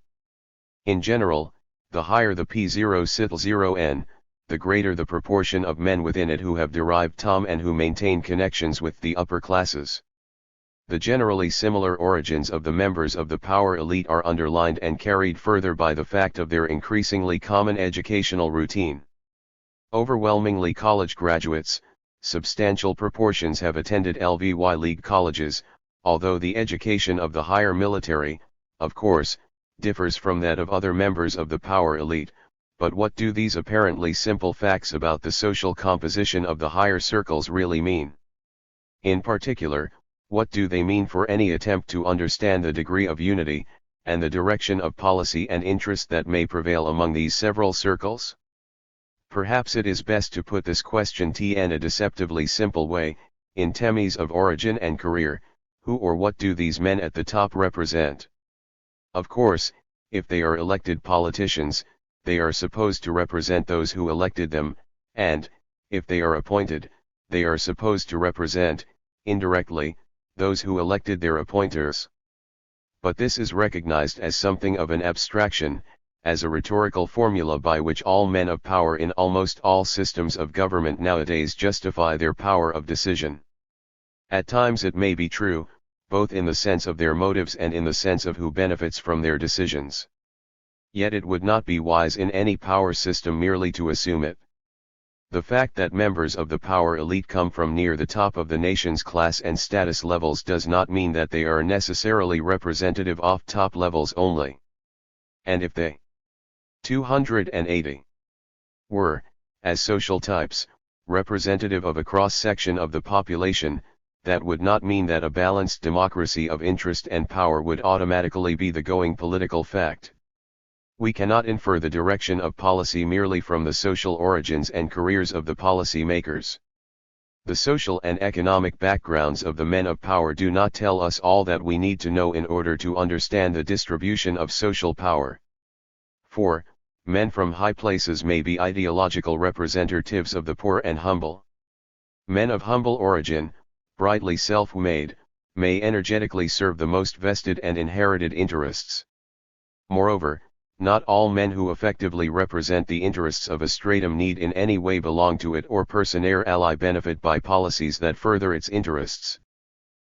[SPEAKER 1] In general, the higher the P0/0N, the greater the proportion of men within it who have derived TOM and who maintain connections with the upper classes. The generally similar origins of the members of the power elite are underlined and carried further by the fact of their increasingly common educational routine. Overwhelmingly college graduates, substantial proportions have attended LVY League colleges, although the education of the higher military, of course, differs from that of other members of the power elite. But what do these apparently simple facts about the social composition of the higher circles really mean? In particular, what do they mean for any attempt to understand the degree of unity, and the direction of policy and interest that may prevail among these several circles? Perhaps it is best to put this question in a deceptively simple way, in terms of origin and career: who or what do these men at the top represent? Of course, if they are elected politicians, they are supposed to represent those who elected them, and, if they are appointed, they are supposed to represent, indirectly, those who elected their appointers. But this is recognized as something of an abstraction, as a rhetorical formula by which all men of power in almost all systems of government nowadays justify their power of decision. At times it may be true, both in the sense of their motives and in the sense of who benefits from their decisions. Yet it would not be wise in any power system merely to assume it. The fact that members of the power elite come from near the top of the nation's class and status levels does not mean that they are necessarily representative of top levels only. And if they 280 were, as social types, representative of a cross-section of the population, that would not mean that a balanced democracy of interest and power would automatically be the going political fact. We cannot infer the direction of policy merely from the social origins and careers of the policy makers. The social and economic backgrounds of the men of power do not tell us all that we need to know in order to understand the distribution of social power. 4. Men from high places may be ideological representatives of the poor and humble. Men of humble origin, brightly self-made, may energetically serve the most vested and inherited interests. Moreover, not all men who effectively represent the interests of a stratum need in any way belong to it or personae ally benefit by policies that further its interests.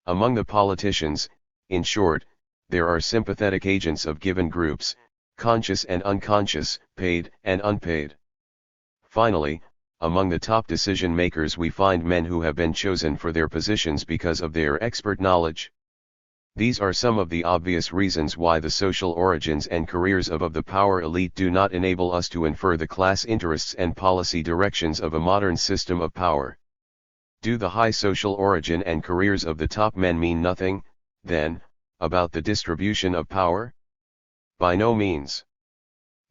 [SPEAKER 1] Among the politicians, in short, there are sympathetic agents of given groups, conscious and unconscious, paid and unpaid. Finally, among the top decision makers we find men who have been chosen for their positions because of their expert knowledge. These are some of the obvious reasons why the social origins and careers of the power elite do not enable us to infer the class interests and policy directions of a modern system of power. Do the high social origin and careers of the top men mean nothing, then, about the distribution of power? By no means.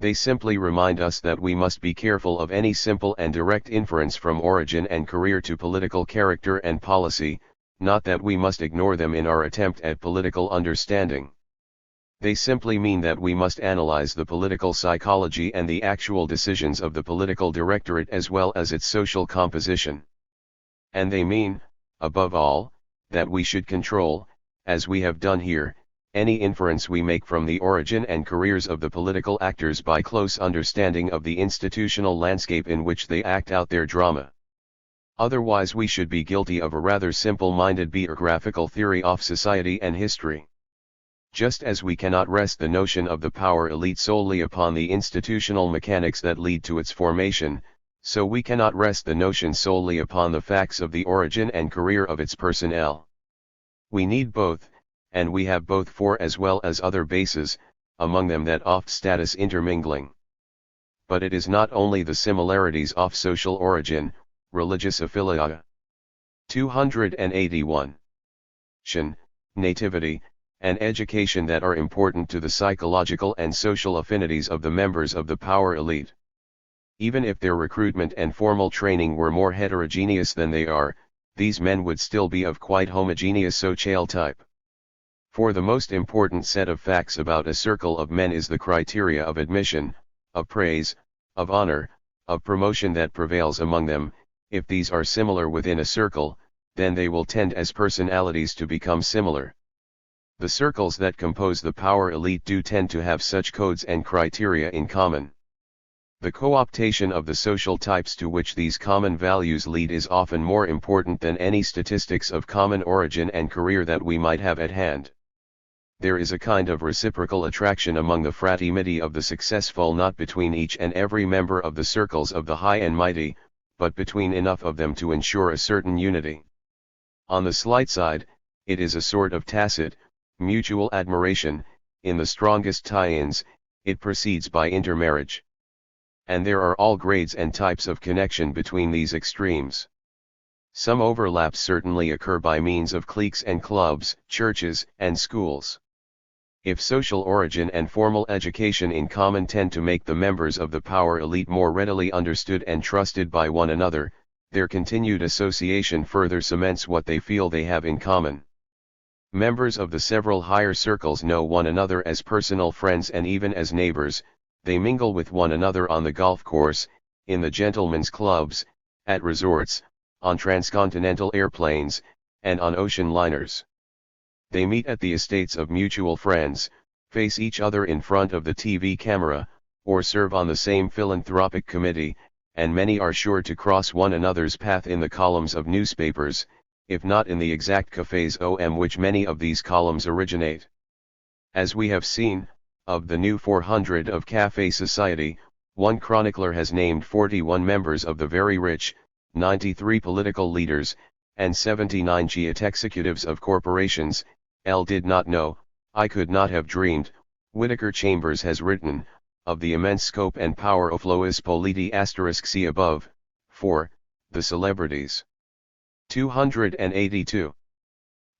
[SPEAKER 1] They simply remind us that we must be careful of any simple and direct inference from origin and career to political character and policy, not that we must ignore them in our attempt at political understanding. They simply mean that we must analyze the political psychology and the actual decisions of the political directorate as well as its social composition. And they mean, above all, that we should control, as we have done here, any inference we make from the origin and careers of the political actors by close understanding of the institutional landscape in which they act out their drama. Otherwise we should be guilty of a rather simple-minded biographical theory of society and history. Just as we cannot rest the notion of the power elite solely upon the institutional mechanics that lead to its formation, so we cannot rest the notion solely upon the facts of the origin and career of its personnel. We need both, and we have both for as well as other bases, among them that oft status intermingling. But it is not only the similarities of social origin, religious affiliation, 281, nativity, and education that are important to the psychological and social affinities of the members of the power elite. Even if their recruitment and formal training were more heterogeneous than they are, these men would still be of quite homogeneous social type. For the most important set of facts about a circle of men is the criteria of admission, of praise, of honor, of promotion that prevails among them. If these are similar within a circle, then they will tend as personalities to become similar. The circles that compose the power elite do tend to have such codes and criteria in common. The co-optation of the social types to which these common values lead is often more important than any statistics of common origin and career that we might have at hand. There is a kind of reciprocal attraction among the fraternity of the successful, not between each and every member of the circles of the high and mighty, but between enough of them to ensure a certain unity. On the slight side, it is a sort of tacit, mutual admiration. In the strongest tie-ins, it proceeds by intermarriage. And there are all grades and types of connection between these extremes. Some overlaps certainly occur by means of cliques and clubs, churches, and schools. If social origin and formal education in common tend to make the members of the power elite more readily understood and trusted by one another, their continued association further cements what they feel they have in common. Members of the several higher circles know one another as personal friends and even as neighbors. They mingle with one another on the golf course, in the gentlemen's clubs, at resorts, on transcontinental airplanes, and on ocean liners. They meet at the estates of mutual friends, face each other in front of the TV camera, or serve on the same philanthropic committee, and many are sure to cross one another's path in the columns of newspapers, if not in the exact cafes om which many of these columns originate. As we have seen, of the new 400 of Café Society, one chronicler has named 41 members of the very rich, 93 political leaders, and 79 chief executives of corporations. L did not know, I could not have dreamed, Whittaker Chambers has written, of the immense scope and power of Lois Politi *. See above. 4. The celebrities. 282.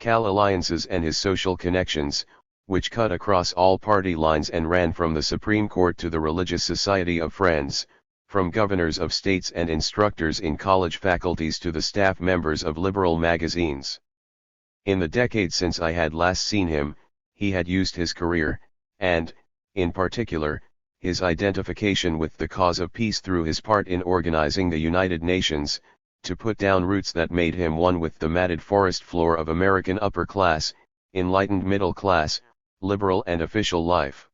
[SPEAKER 1] Cal alliances and his social connections, which cut across all party lines and ran from the Supreme Court to the Religious Society of Friends, from governors of states and instructors in college faculties to the staff members of liberal magazines. In the decade since I had last seen him, he had used his career, and, in particular, his identification with the cause of peace through his part in organizing the United Nations, to put down roots that made him one with the matted forest floor of American upper class, enlightened middle class, liberal and official life.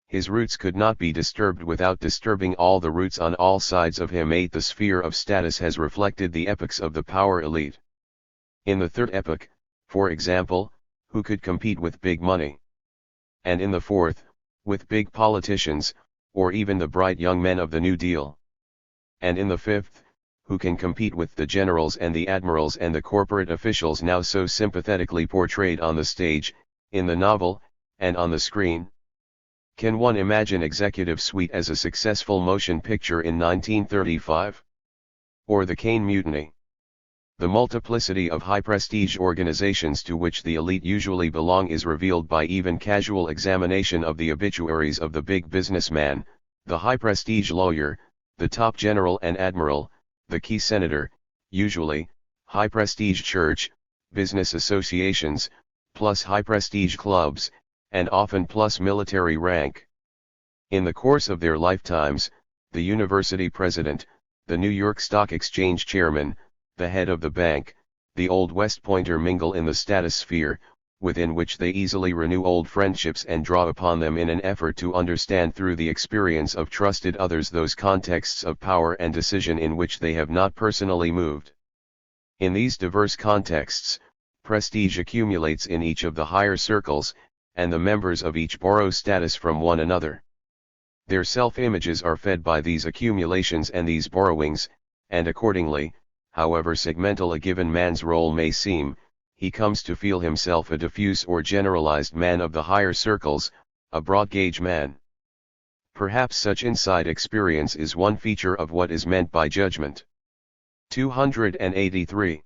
[SPEAKER 1] His roots could not be disturbed without disturbing all the roots on all sides of him. 8. The sphere of status has reflected the epochs of the power elite. In the third epoch, for example, who could compete with big money? And in the fourth, with big politicians, or even the bright young men of the New Deal. And in the fifth, who can compete with the generals and the admirals and the corporate officials now so sympathetically portrayed on the stage, in the novel, and on the screen? Can one imagine Executive Suite as a successful motion picture in 1935? Or the Caine Mutiny? The multiplicity of high-prestige organizations to which the elite usually belong is revealed by even casual examination of the obituaries of the big businessman, the high-prestige lawyer, the top general and admiral, the key senator, usually, high-prestige church, business associations, plus high-prestige clubs, and often plus military rank. In the course of their lifetimes, the university president, the New York Stock Exchange chairman, the head of the bank, the old West Pointer mingle in the status sphere, within which they easily renew old friendships and draw upon them in an effort to understand through the experience of trusted others those contexts of power and decision in which they have not personally moved. In these diverse contexts, prestige accumulates in each of the higher circles, and the members of each borrow status from one another. Their self-images are fed by these accumulations and these borrowings, and accordingly, however segmental a given man's role may seem, he comes to feel himself a diffuse or generalized man of the higher circles, a broad-gauge man. Perhaps such inside experience is one feature of what is meant by judgment. 283.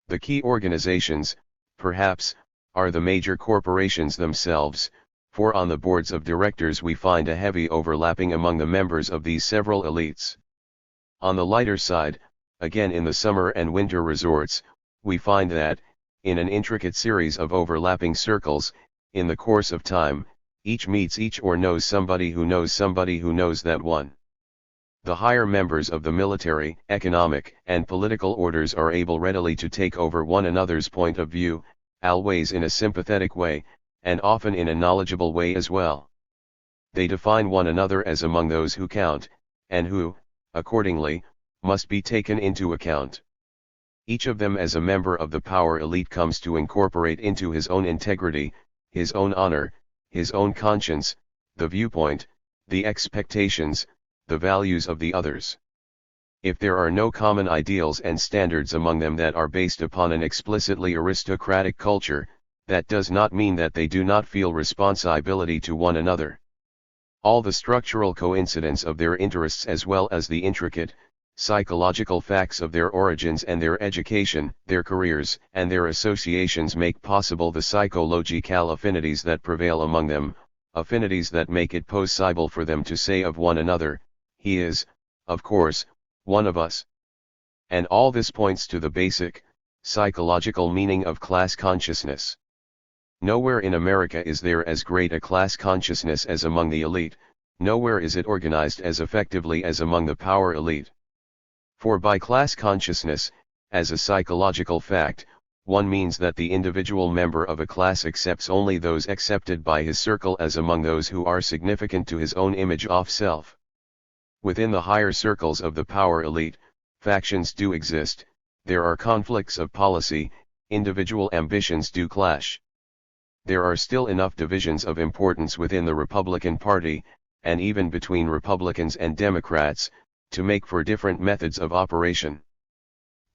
[SPEAKER 1] The key organizations, perhaps, are the major corporations themselves, for on the boards of directors we find a heavy overlapping among the members of these several elites. On the lighter side, again in the summer and winter resorts, we find that, in an intricate series of overlapping circles, in the course of time, each meets each or knows somebody who knows somebody who knows that one. The higher members of the military, economic, and political orders are able readily to take over one another's point of view, always in a sympathetic way, and often in a knowledgeable way as well. They define one another as among those who count, and who, accordingly, must be taken into account. Each of them as a member of the power elite comes to incorporate into his own integrity, his own honor, his own conscience, the viewpoint, the expectations, the values of the others. If there are no common ideals and standards among them that are based upon an explicitly aristocratic culture, that does not mean that they do not feel responsibility to one another. All the structural coincidence of their interests as well as the intricate, psychological facts of their origins and their education, their careers, and their associations make possible the psychological affinities that prevail among them, affinities that make it possible for them to say of one another, he is, of course, one of us. And all this points to the basic, psychological meaning of class consciousness. Nowhere in America is there as great a class consciousness as among the elite, nowhere is it organized as effectively as among the power elite. For by class consciousness, as a psychological fact, one means that the individual member of a class accepts only those accepted by his circle as among those who are significant to his own image of self. Within the higher circles of the power elite, factions do exist, there are conflicts of policy, individual ambitions do clash. There are still enough divisions of importance within the Republican Party, and even between Republicans and Democrats, to make for different methods of operation.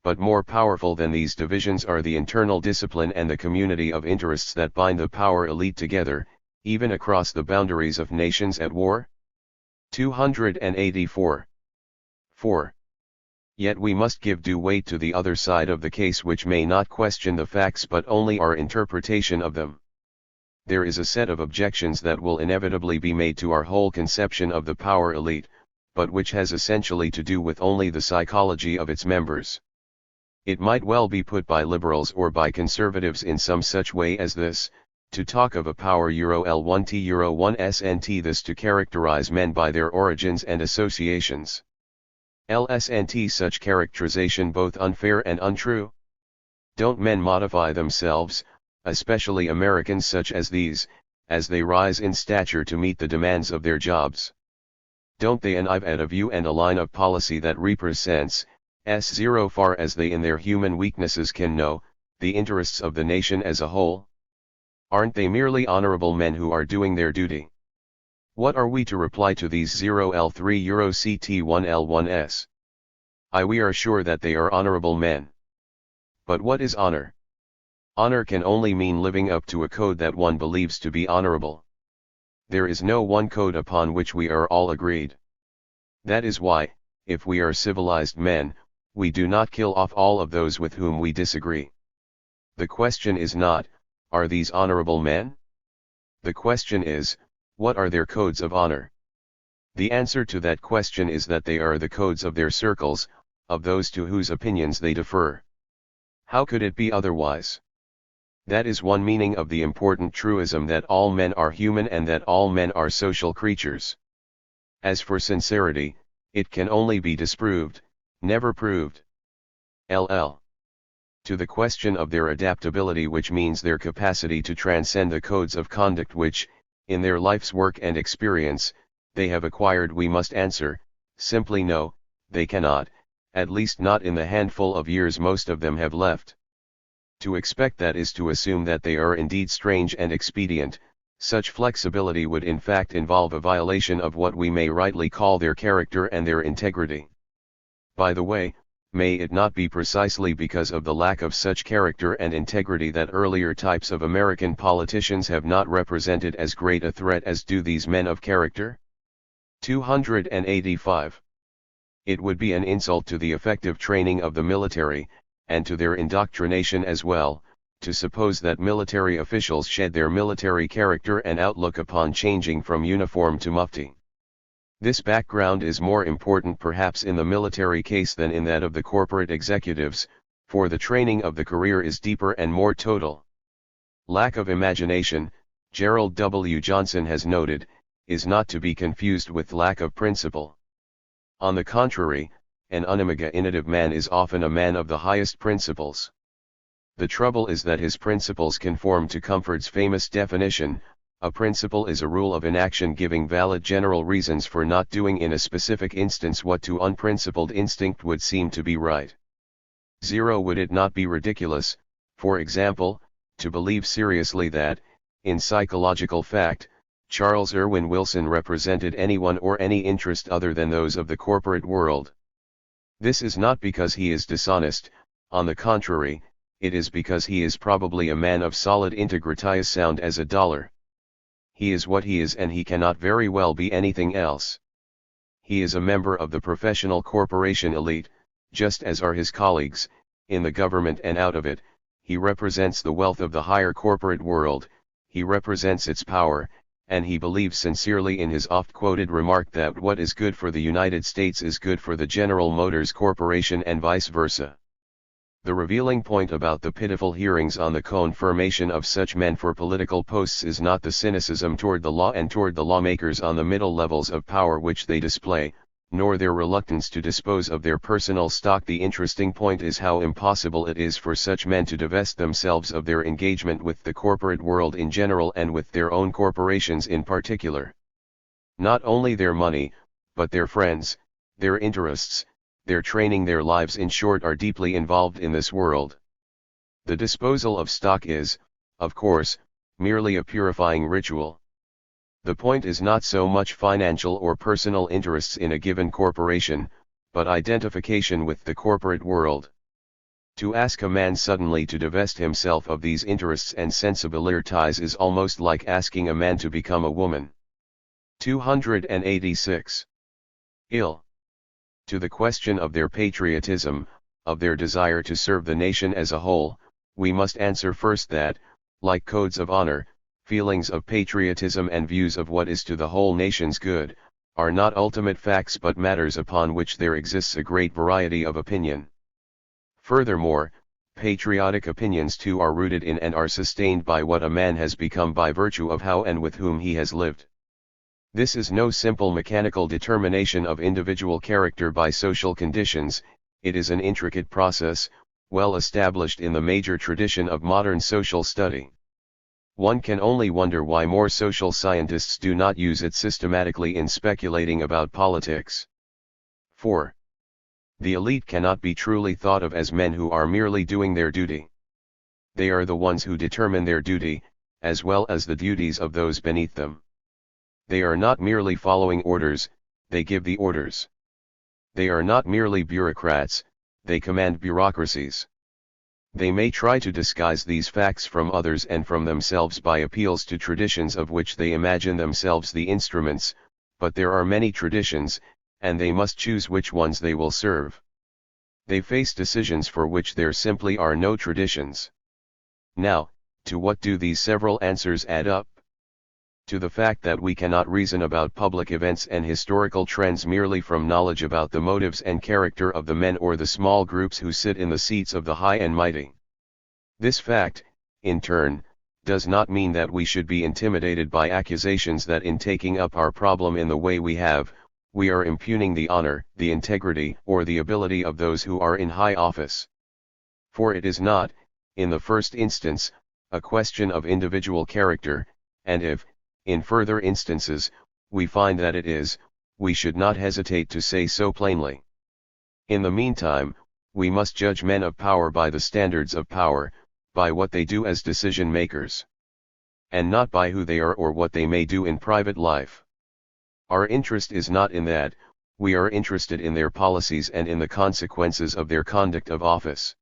[SPEAKER 1] But more powerful than these divisions are the internal discipline and the community of interests that bind the power elite together, even across the boundaries of nations at war. 284. 4. Yet we must give due weight to the other side of the case, which may not question the facts but only our interpretation of them. There is a set of objections that will inevitably be made to our whole conception of the power elite, but which has essentially to do with only the psychology of its members. It might well be put by liberals or by conservatives in some such way as this: to talk of a power L1T Euro1 SNT, this to characterize men by their origins and associations. LSNT, such characterization both unfair and untrue? Don't men modify themselves, especially Americans such as these, as they rise in stature to meet the demands of their jobs. Don't they arrive at a view and a line of policy that represents, so far as they in their human weaknesses can know, the interests of the nation as a whole? Aren't they merely honorable men who are doing their duty? What are we to reply to these 0L3 Euro CT1L1s? We are sure that they are honorable men. But what is honor? Honor can only mean living up to a code that one believes to be honorable. There is no one code upon which we are all agreed. That is why, if we are civilized men, we do not kill off all of those with whom we disagree. The question is not, are these honorable men? The question is, what are their codes of honor? The answer to that question is that they are the codes of their circles, of those to whose opinions they defer. How could it be otherwise? That is one meaning of the important truism that all men are human and that all men are social creatures. As for sincerity, it can only be disproved, never proved. LL. To the question of their adaptability, which means their capacity to transcend the codes of conduct which, in their life's work and experience, they have acquired, we must answer, simply no, they cannot, at least not in the handful of years most of them have left. To expect that is to assume that they are indeed strange and expedient. Such flexibility would in fact involve a violation of what we may rightly call their character and their integrity. By the way, may it not be precisely because of the lack of such character and integrity that earlier types of American politicians have not represented as great a threat as do these men of character? 285. It would be an insult to the effective training of the military, and to their indoctrination as well, to suppose that military officials shed their military character and outlook upon changing from uniform to mufti. This background is more important perhaps in the military case than in that of the corporate executives, for the training of the career is deeper and more total. Lack of imagination, Gerald W. Johnson has noted, is not to be confused with lack of principle. On the contrary, an unimaginative man is often a man of the highest principles. The trouble is that his principles conform to Comfort's famous definition: a principle is a rule of inaction giving valid general reasons for not doing in a specific instance what to unprincipled instinct would seem to be right. 0. Would it not be ridiculous, for example, to believe seriously that, in psychological fact, Charles Irwin Wilson represented anyone or any interest other than those of the corporate world? This is not because he is dishonest, on the contrary, it is because he is probably a man of solid integrity as sound as a dollar. He is what he is and he cannot very well be anything else. He is a member of the professional corporation elite, just as are his colleagues, in the government and out of it. He represents the wealth of the higher corporate world, he represents its power, and he believes sincerely in his oft-quoted remark that what is good for the United States is good for the General Motors Corporation and vice versa. The revealing point about the pitiful hearings on the confirmation of such men for political posts is not the cynicism toward the law and toward the lawmakers on the middle levels of power which they display, nor their reluctance to dispose of their personal stock. The interesting point is how impossible it is for such men to divest themselves of their engagement with the corporate world in general and with their own corporations in particular. Not only their money, but their friends, their interests, their training, their lives in short are deeply involved in this world. The disposal of stock is, of course, merely a purifying ritual. The point is not so much financial or personal interests in a given corporation, but identification with the corporate world. To ask a man suddenly to divest himself of these interests and sensibilities is almost like asking a man to become a woman. 286. Ill. To the question of their patriotism, of their desire to serve the nation as a whole, we must answer first that, like codes of honor, feelings of patriotism and views of what is to the whole nation's good, are not ultimate facts but matters upon which there exists a great variety of opinion. Furthermore, patriotic opinions too are rooted in and are sustained by what a man has become by virtue of how and with whom he has lived. This is no simple mechanical determination of individual character by social conditions, it is an intricate process, well established in the major tradition of modern social study. One can only wonder why more social scientists do not use it systematically in speculating about politics. 4. The elite cannot be truly thought of as men who are merely doing their duty. They are the ones who determine their duty, as well as the duties of those beneath them. They are not merely following orders, they give the orders. They are not merely bureaucrats, they command bureaucracies. They may try to disguise these facts from others and from themselves by appeals to traditions of which they imagine themselves the instruments, but there are many traditions, and they must choose which ones they will serve. They face decisions for which there simply are no traditions. Now, to what do these several answers add up? To the fact that we cannot reason about public events and historical trends merely from knowledge about the motives and character of the men or the small groups who sit in the seats of the high and mighty. This fact, in turn, does not mean that we should be intimidated by accusations that in taking up our problem in the way we have, we are impugning the honor, the integrity, or the ability of those who are in high office. For it is not, in the first instance, a question of individual character, and if, in further instances, we find that it is, we should not hesitate to say so plainly. In the meantime, we must judge men of power by the standards of power, by what they do as decision makers, and not by who they are or what they may do in private life. Our interest is not in that, we are interested in their policies and in the consequences of their conduct of office.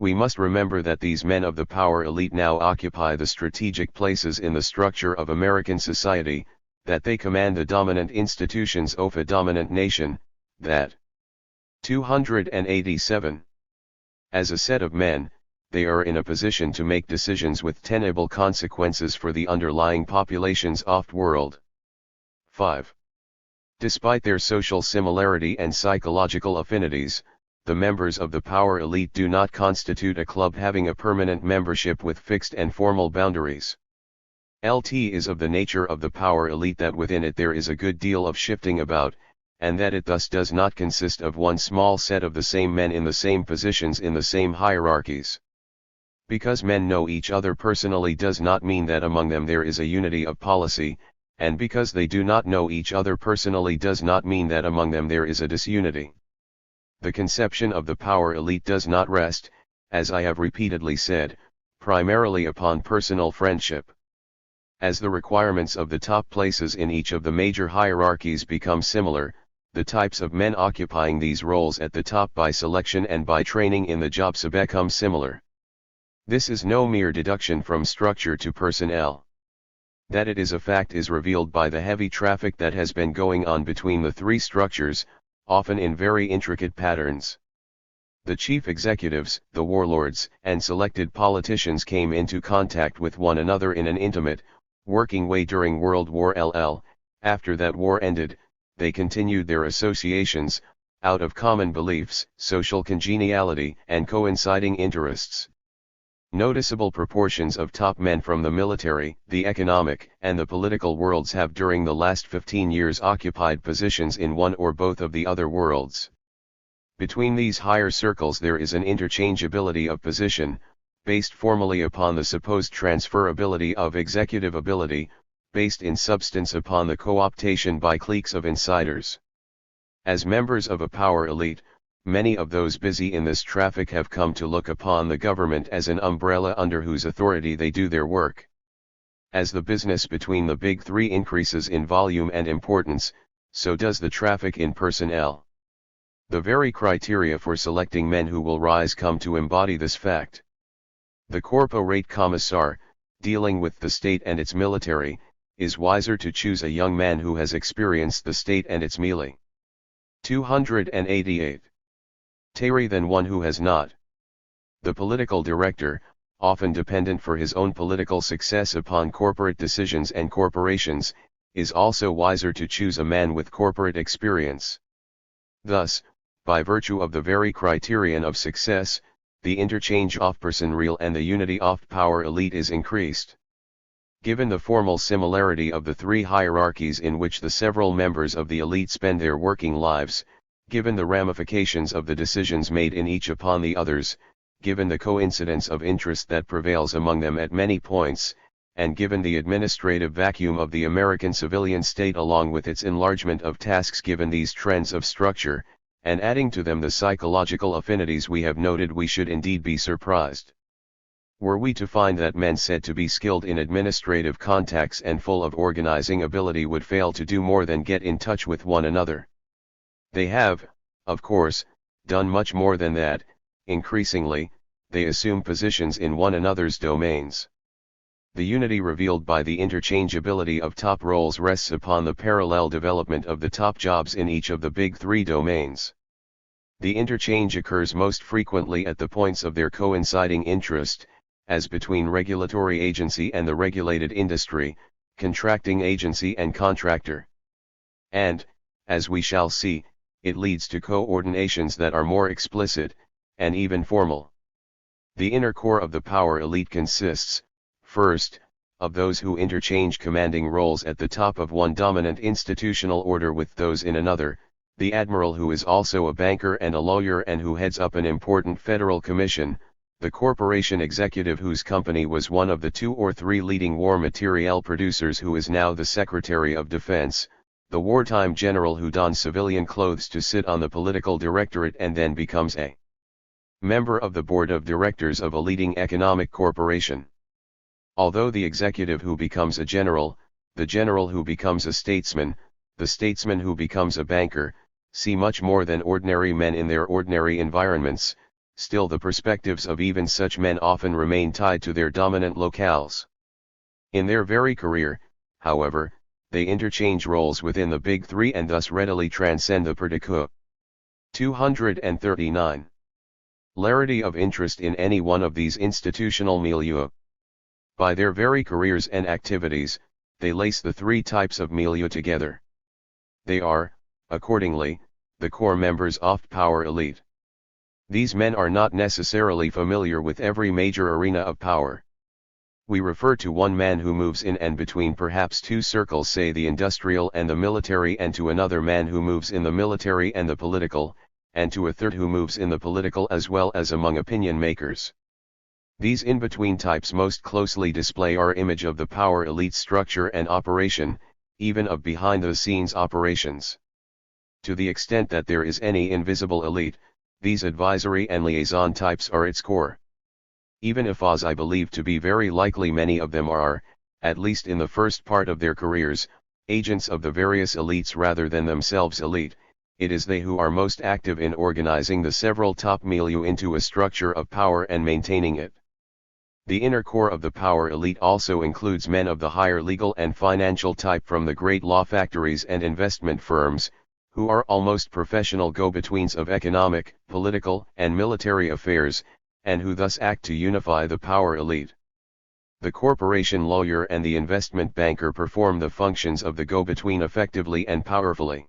[SPEAKER 1] We must remember that these men of the power elite now occupy the strategic places in the structure of American society, that they command the dominant institutions of a dominant nation, that 287. As a set of men, they are in a position to make decisions with tenable consequences for the underlying populations of the world. 5. Despite their social similarity and psychological affinities, the members of the power elite do not constitute a club having a permanent membership with fixed and formal boundaries. LT is of the nature of the power elite that within it there is a good deal of shifting about, and that it thus does not consist of one small set of the same men in the same positions in the same hierarchies. Because men know each other personally does not mean that among them there is a unity of policy, and because they do not know each other personally does not mean that among them there is a disunity. The conception of the power elite does not rest, as I have repeatedly said, primarily upon personal friendship. As the requirements of the top places in each of the major hierarchies become similar, the types of men occupying these roles at the top by selection and by training in the jobs become similar. This is no mere deduction from structure to personnel. That it is a fact is revealed by the heavy traffic that has been going on between the three structures, often in very intricate patterns. The chief executives, the warlords, and selected politicians came into contact with one another in an intimate, working way during World War LL. After that war ended, they continued their associations, out of common beliefs, social congeniality, and coinciding interests. Noticeable proportions of top men from the military, the economic, and the political worlds have during the last 15 years occupied positions in one or both of the other worlds. Between these higher circles there is an interchangeability of position, based formally upon the supposed transferability of executive ability, based in substance upon the co-optation by cliques of insiders. As members of a power elite, many of those busy in this traffic have come to look upon the government as an umbrella under whose authority they do their work. As the business between the big three increases in volume and importance, so does the traffic in personnel. The very criteria for selecting men who will rise come to embody this fact. The corporate commissar, dealing with the state and its military, is wiser to choose a young man who has experienced the state and its melee. 288. Terry than one who has not. The political director, often dependent for his own political success upon corporate decisions and corporations, is also wiser to choose a man with corporate experience. Thus, by virtue of the very criterion of success, the interchange of personnel and the unity of power elite is increased. Given the formal similarity of the three hierarchies in which the several members of the elite spend their working lives, given the ramifications of the decisions made in each upon the others, given the coincidence of interest that prevails among them at many points, and given the administrative vacuum of the American civilian state along with its enlargement of tasks, given these trends of structure, and adding to them the psychological affinities we have noted, we should indeed be surprised were we to find that men said to be skilled in administrative contacts and full of organizing ability would fail to do more than get in touch with one another. They have, of course, done much more than that. Increasingly, they assume positions in one another's domains. The unity revealed by the interchangeability of top roles rests upon the parallel development of the top jobs in each of the big three domains. The interchange occurs most frequently at the points of their coinciding interest, as between regulatory agency and the regulated industry, contracting agency and contractor. And, as we shall see, it leads to coordinations that are more explicit, and even formal. The inner core of the power elite consists, first, of those who interchange commanding roles at the top of one dominant institutional order with those in another, the admiral who is also a banker and a lawyer and who heads up an important federal commission, the corporation executive whose company was one of the 2 or 3 leading war material producers who is now the Secretary of Defense, the wartime general who dons civilian clothes to sit on the political directorate and then becomes a member of the board of directors of a leading economic corporation. Although the executive who becomes a general, the general who becomes a statesman, the statesman who becomes a banker, see much more than ordinary men in their ordinary environments, still the perspectives of even such men often remain tied to their dominant locales. In their very career, however, they interchange roles within the big three and thus readily transcend the particular. 239. Larity of interest in any one of these institutional milieux. By their very careers and activities, they lace the 3 types of milieu together. They are, accordingly, the core members of power elite. These men are not necessarily familiar with every major arena of power. We refer to one man who moves in and between perhaps 2 circles, say the industrial and the military, and to another man who moves in the military and the political, and to a third who moves in the political as well as among opinion makers. These in-between types most closely display our image of the power elite structure and operation, even of behind-the-scenes operations. To the extent that there is any invisible elite, these advisory and liaison types are its core. Even if, as I believe to be very likely, many of them are, at least in the first part of their careers, agents of the various elites rather than themselves elite, it is they who are most active in organizing the several top milieu into a structure of power and maintaining it. The inner core of the power elite also includes men of the higher legal and financial type from the great law factories and investment firms, who are almost professional go-betweens of economic, political, and military affairs, and who thus act to unify the power elite. The corporation lawyer and the investment banker perform the functions of the go-between effectively and powerfully.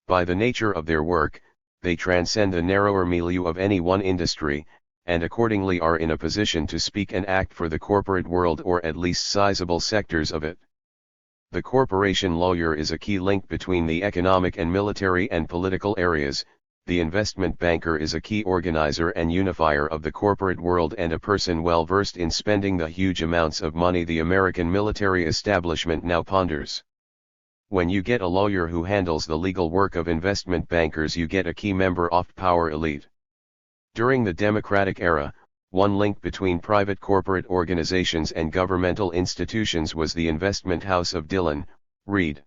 [SPEAKER 1] By the nature of their work, they transcend the narrower milieu of any one industry, and accordingly are in a position to speak and act for the corporate world or at least sizable sectors of it. The corporation lawyer is a key link between the economic and military and political areas, the investment banker is a key organizer and unifier of the corporate world and a person well versed in spending the huge amounts of money the American military establishment now ponders. When you get a lawyer who handles the legal work of investment bankers, you get a key member of power elite. During the Democratic era, one link between private corporate organizations and governmental institutions was the investment house of Dillon, Reed.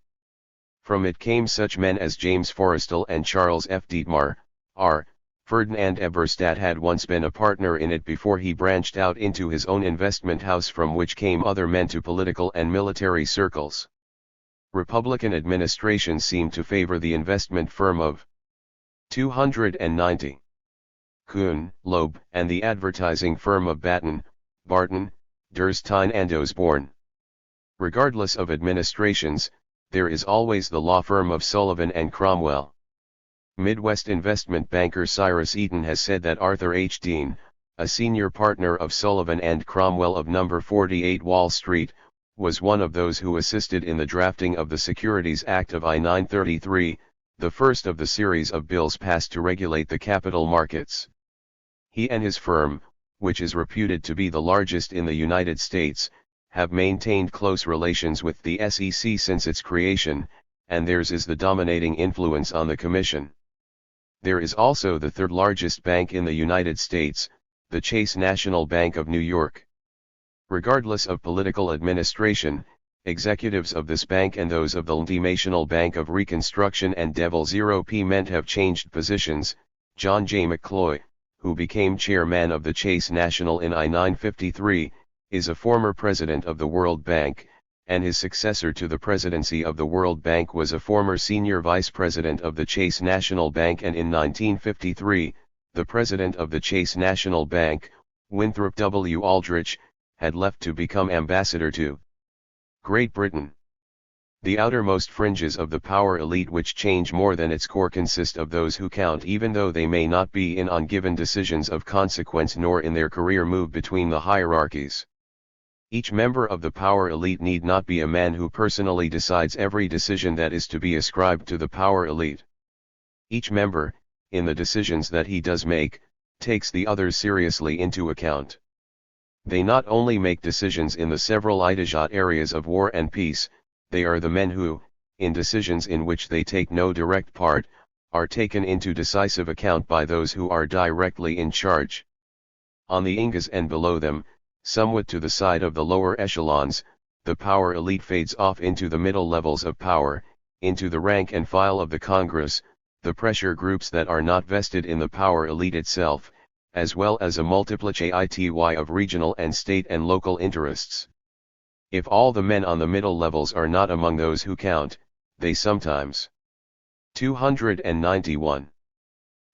[SPEAKER 1] From it came such men as James Forrestal and Charles F. Dietmar. R. Ferdinand Eberstadt had once been a partner in it before he branched out into his own investment house, from which came other men to political and military circles. Republican administrations seemed to favor the investment firm of 290. Kuhn, Loeb, and the advertising firm of Batten, Barton, Durstein and Osborne. Regardless of administrations, there is always the law firm of Sullivan and Cromwell. Midwest investment banker Cyrus Eaton has said that Arthur H. Dean, a senior partner of Sullivan and Cromwell of No. 48 Wall Street, was one of those who assisted in the drafting of the Securities Act of I-933, the first of the series of bills passed to regulate the capital markets. He and his firm, which is reputed to be the largest in the United States, have maintained close relations with the SEC since its creation, and theirs is the dominating influence on the Commission. There is also the third largest bank in the United States, the Chase National Bank of New York. Regardless of political administration, executives of this bank and those of the National Bank of Reconstruction and Devil Zero P. have changed positions. John J. McCloy, who became chairman of the Chase National in I-953, is a former president of the World Bank, and his successor to the presidency of the World Bank was a former senior vice president of the Chase National Bank, and in 1953, the president of the Chase National Bank, Winthrop W. Aldrich, had left to become ambassador to Great Britain. The outermost fringes of the power elite, which change more than its core, consist of those who count even though they may not be in on given decisions of consequence nor in their career move between the hierarchies. Each member of the power elite need not be a man who personally decides every decision that is to be ascribed to the power elite. Each member, in the decisions that he does make, takes the others seriously into account. They not only make decisions in the several idiot areas of war and peace, they are the men who, in decisions in which they take no direct part, are taken into decisive account by those who are directly in charge. On the ingas and below them, somewhat to the side of the lower echelons, the power elite fades off into the middle levels of power, into the rank and file of the Congress, the pressure groups that are not vested in the power elite itself, as well as a multiplicity of regional and state and local interests. If all the men on the middle levels are not among those who count, they sometimes 291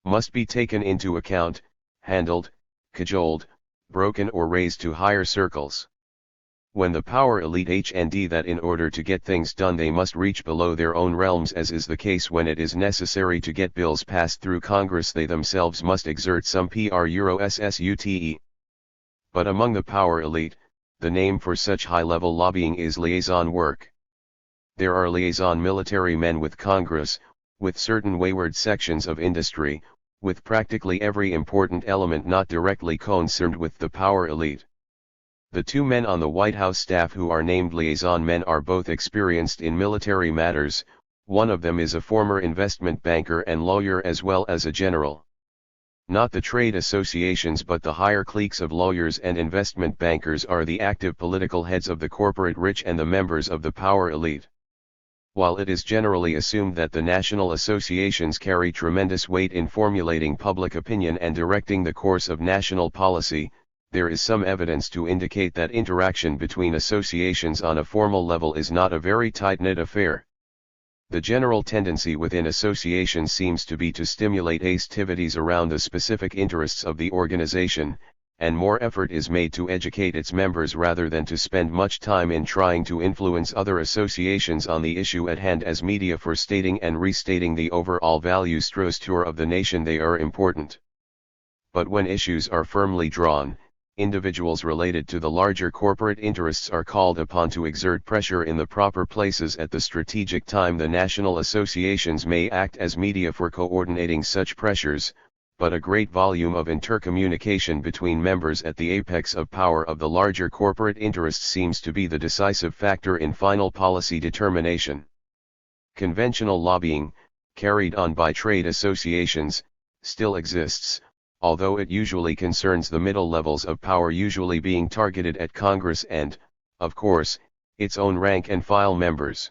[SPEAKER 1] must be taken into account, handled, cajoled, broken or raised to higher circles. When the power elite HND that in order to get things done they must reach below their own realms, as is the case when it is necessary to get bills passed through Congress, they themselves must exert some PRUSSUTE. But among the power elite, the name for such high-level lobbying is liaison work. There are liaison military men with Congress, with certain wayward sections of industry, with practically every important element not directly concerned with the power elite. The two men on the White House staff who are named liaison men are both experienced in military matters. One of them is a former investment banker and lawyer as well as a general. Not the trade associations but the higher cliques of lawyers and investment bankers are the active political heads of the corporate rich and the members of the power elite. While it is generally assumed that the national associations carry tremendous weight in formulating public opinion and directing the course of national policy, there is some evidence to indicate that interaction between associations on a formal level is not a very tight-knit affair. The general tendency within associations seems to be to stimulate activities around the specific interests of the organization, and more effort is made to educate its members rather than to spend much time in trying to influence other associations on the issue at hand as media for stating and restating the overall value structure of the nation. They are important. But when issues are firmly drawn, individuals related to the larger corporate interests are called upon to exert pressure in the proper places at the strategic time. The national associations may act as media for coordinating such pressures, but a great volume of intercommunication between members at the apex of power of the larger corporate interests seems to be the decisive factor in final policy determination. Conventional lobbying, carried on by trade associations, still exists, although it usually concerns the middle levels of power, usually being targeted at Congress and, of course, its own rank and file members.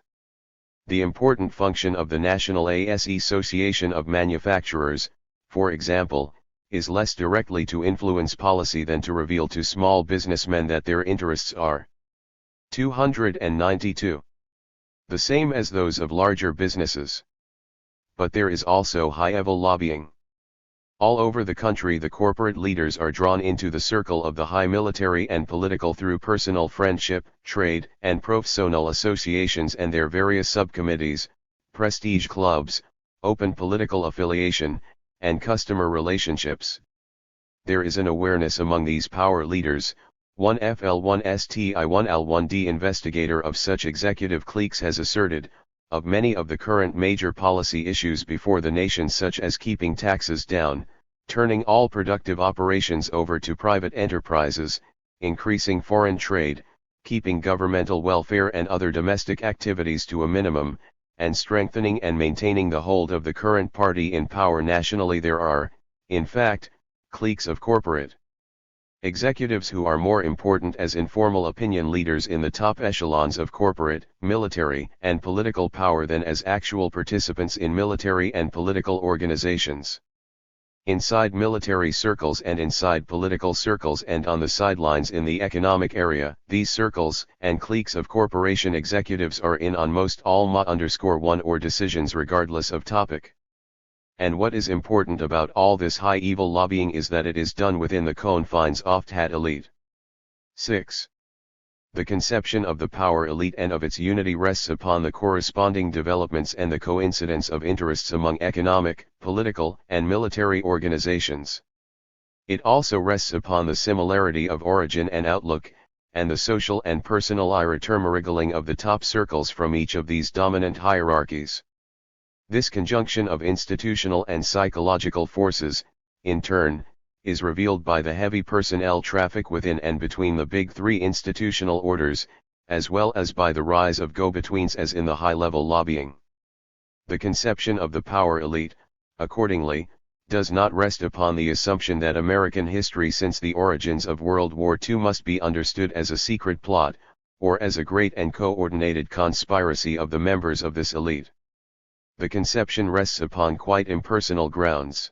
[SPEAKER 1] The important function of the National Association of Manufacturers, for example, is less directly to influence policy than to reveal to small businessmen that their interests are 292. The same as those of larger businesses. But there is also high-level lobbying. All over the country the corporate leaders are drawn into the circle of the high military and political through personal friendship, trade and professional associations and their various subcommittees, prestige clubs, open political affiliation, and customer relationships. There is an awareness among these power leaders. One FL1STI1L1D investigator of such executive cliques has asserted, of many of the current major policy issues before the nation, such as keeping taxes down, turning all productive operations over to private enterprises, increasing foreign trade, keeping governmental welfare and other domestic activities to a minimum, and strengthening and maintaining the hold of the current party in power nationally. There are, in fact, cliques of corporate executives who are more important as informal opinion leaders in the top echelons of corporate, military, and political power than as actual participants in military and political organizations. Inside military circles and inside political circles and on the sidelines in the economic area, these circles and cliques of corporation executives are in on most all ma_1 or decisions regardless of topic. And what is important about all this high evil lobbying is that it is done within the confines of that elite. 6. The conception of the power elite and of its unity rests upon the corresponding developments and the coincidence of interests among economic, political, and military organizations. It also rests upon the similarity of origin and outlook, and the social and personal intermingling of the top circles from each of these dominant hierarchies. This conjunction of institutional and psychological forces, in turn, is revealed by the heavy personnel traffic within and between the big three institutional orders, as well as by the rise of go-betweens as in the high-level lobbying. The conception of the power elite, accordingly, does not rest upon the assumption that American history since the origins of World War II must be understood as a secret plot, or as a great and coordinated conspiracy of the members of this elite. The conception rests upon quite impersonal grounds.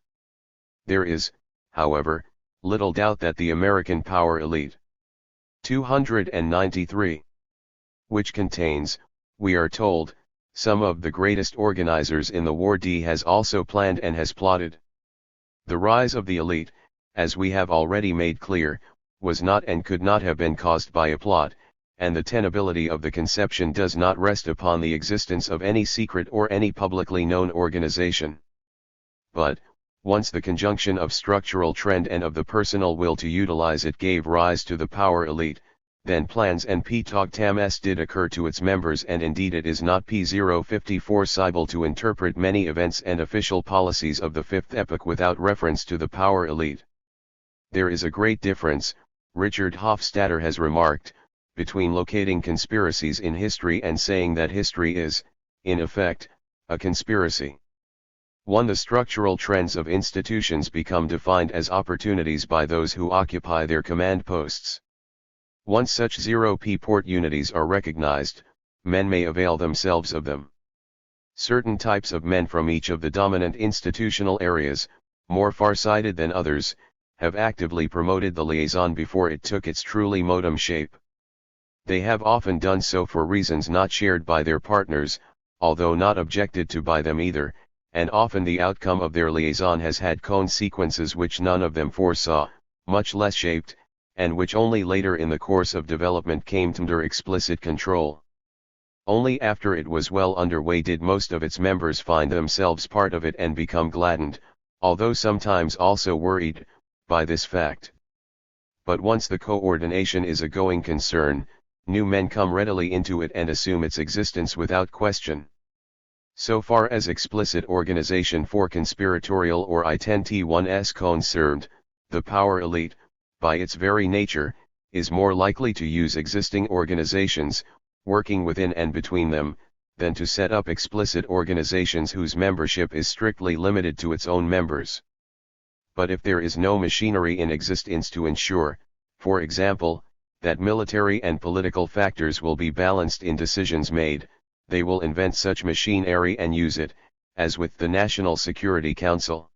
[SPEAKER 1] There is, however, little doubt that the American power elite 293, which contains, we are told, some of the greatest organizers in the war, has also planned and has plotted. The rise of the elite, as we have already made clear, was not and could not have been caused by a plot, and the tenability of the conception does not rest upon the existence of any secret or any publicly known organization. But, once the conjunction of structural trend and of the personal will to utilize it gave rise to the power elite, then plans and ptogtams did occur to its members, and indeed it is not P054 to interpret many events and official policies of the fifth epoch without reference to the power elite. There is a great difference, Richard Hofstadter has remarked, between locating conspiracies in history and saying that history is, in effect, a conspiracy. 1. The structural trends of institutions become defined as opportunities by those who occupy their command posts. Once such zero-p-port unities are recognized, men may avail themselves of them. Certain types of men from each of the dominant institutional areas, more far-sighted than others, have actively promoted the liaison before it took its truly modem shape. They have often done so for reasons not shared by their partners, although not objected to by them either, and often the outcome of their liaison has had consequences which none of them foresaw, much less shaped, and which only later in the course of development came under explicit control. Only after it was well underway did most of its members find themselves part of it and become gladdened, although sometimes also worried, by this fact. But once the coordination is a going concern, new men come readily into it and assume its existence without question. So far as explicit organization for conspiratorial or I-10T1s concerned, the power elite, by its very nature, is more likely to use existing organizations, working within and between them, than to set up explicit organizations whose membership is strictly limited to its own members. But if there is no machinery in existence to ensure, for example, that military and political factors will be balanced in decisions made, they will invent such machinery and use it, as with the National Security Council.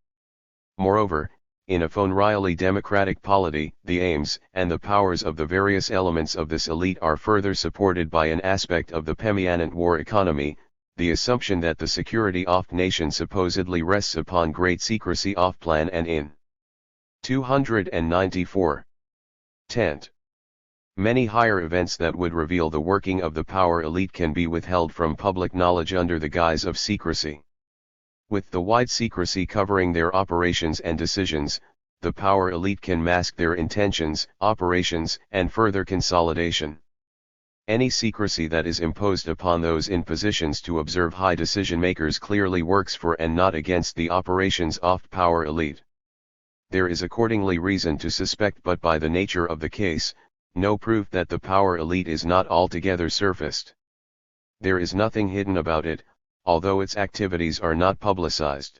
[SPEAKER 1] Moreover, in a fonerilely democratic polity, the aims and the powers of the various elements of this elite are further supported by an aspect of the permanent war economy, the assumption that the security of nation supposedly rests upon great secrecy of plan and in 294. Tent. Many higher events that would reveal the working of the power elite can be withheld from public knowledge under the guise of secrecy. With the wide secrecy covering their operations and decisions, the power elite can mask their intentions, operations, and further consolidation. Any secrecy that is imposed upon those in positions to observe high decision makers clearly works for and not against the operations of power elite. There is accordingly reason to suspect, but by the nature of the case, no proof that the power elite is not altogether surfaced. There is nothing hidden about it, although its activities are not publicized.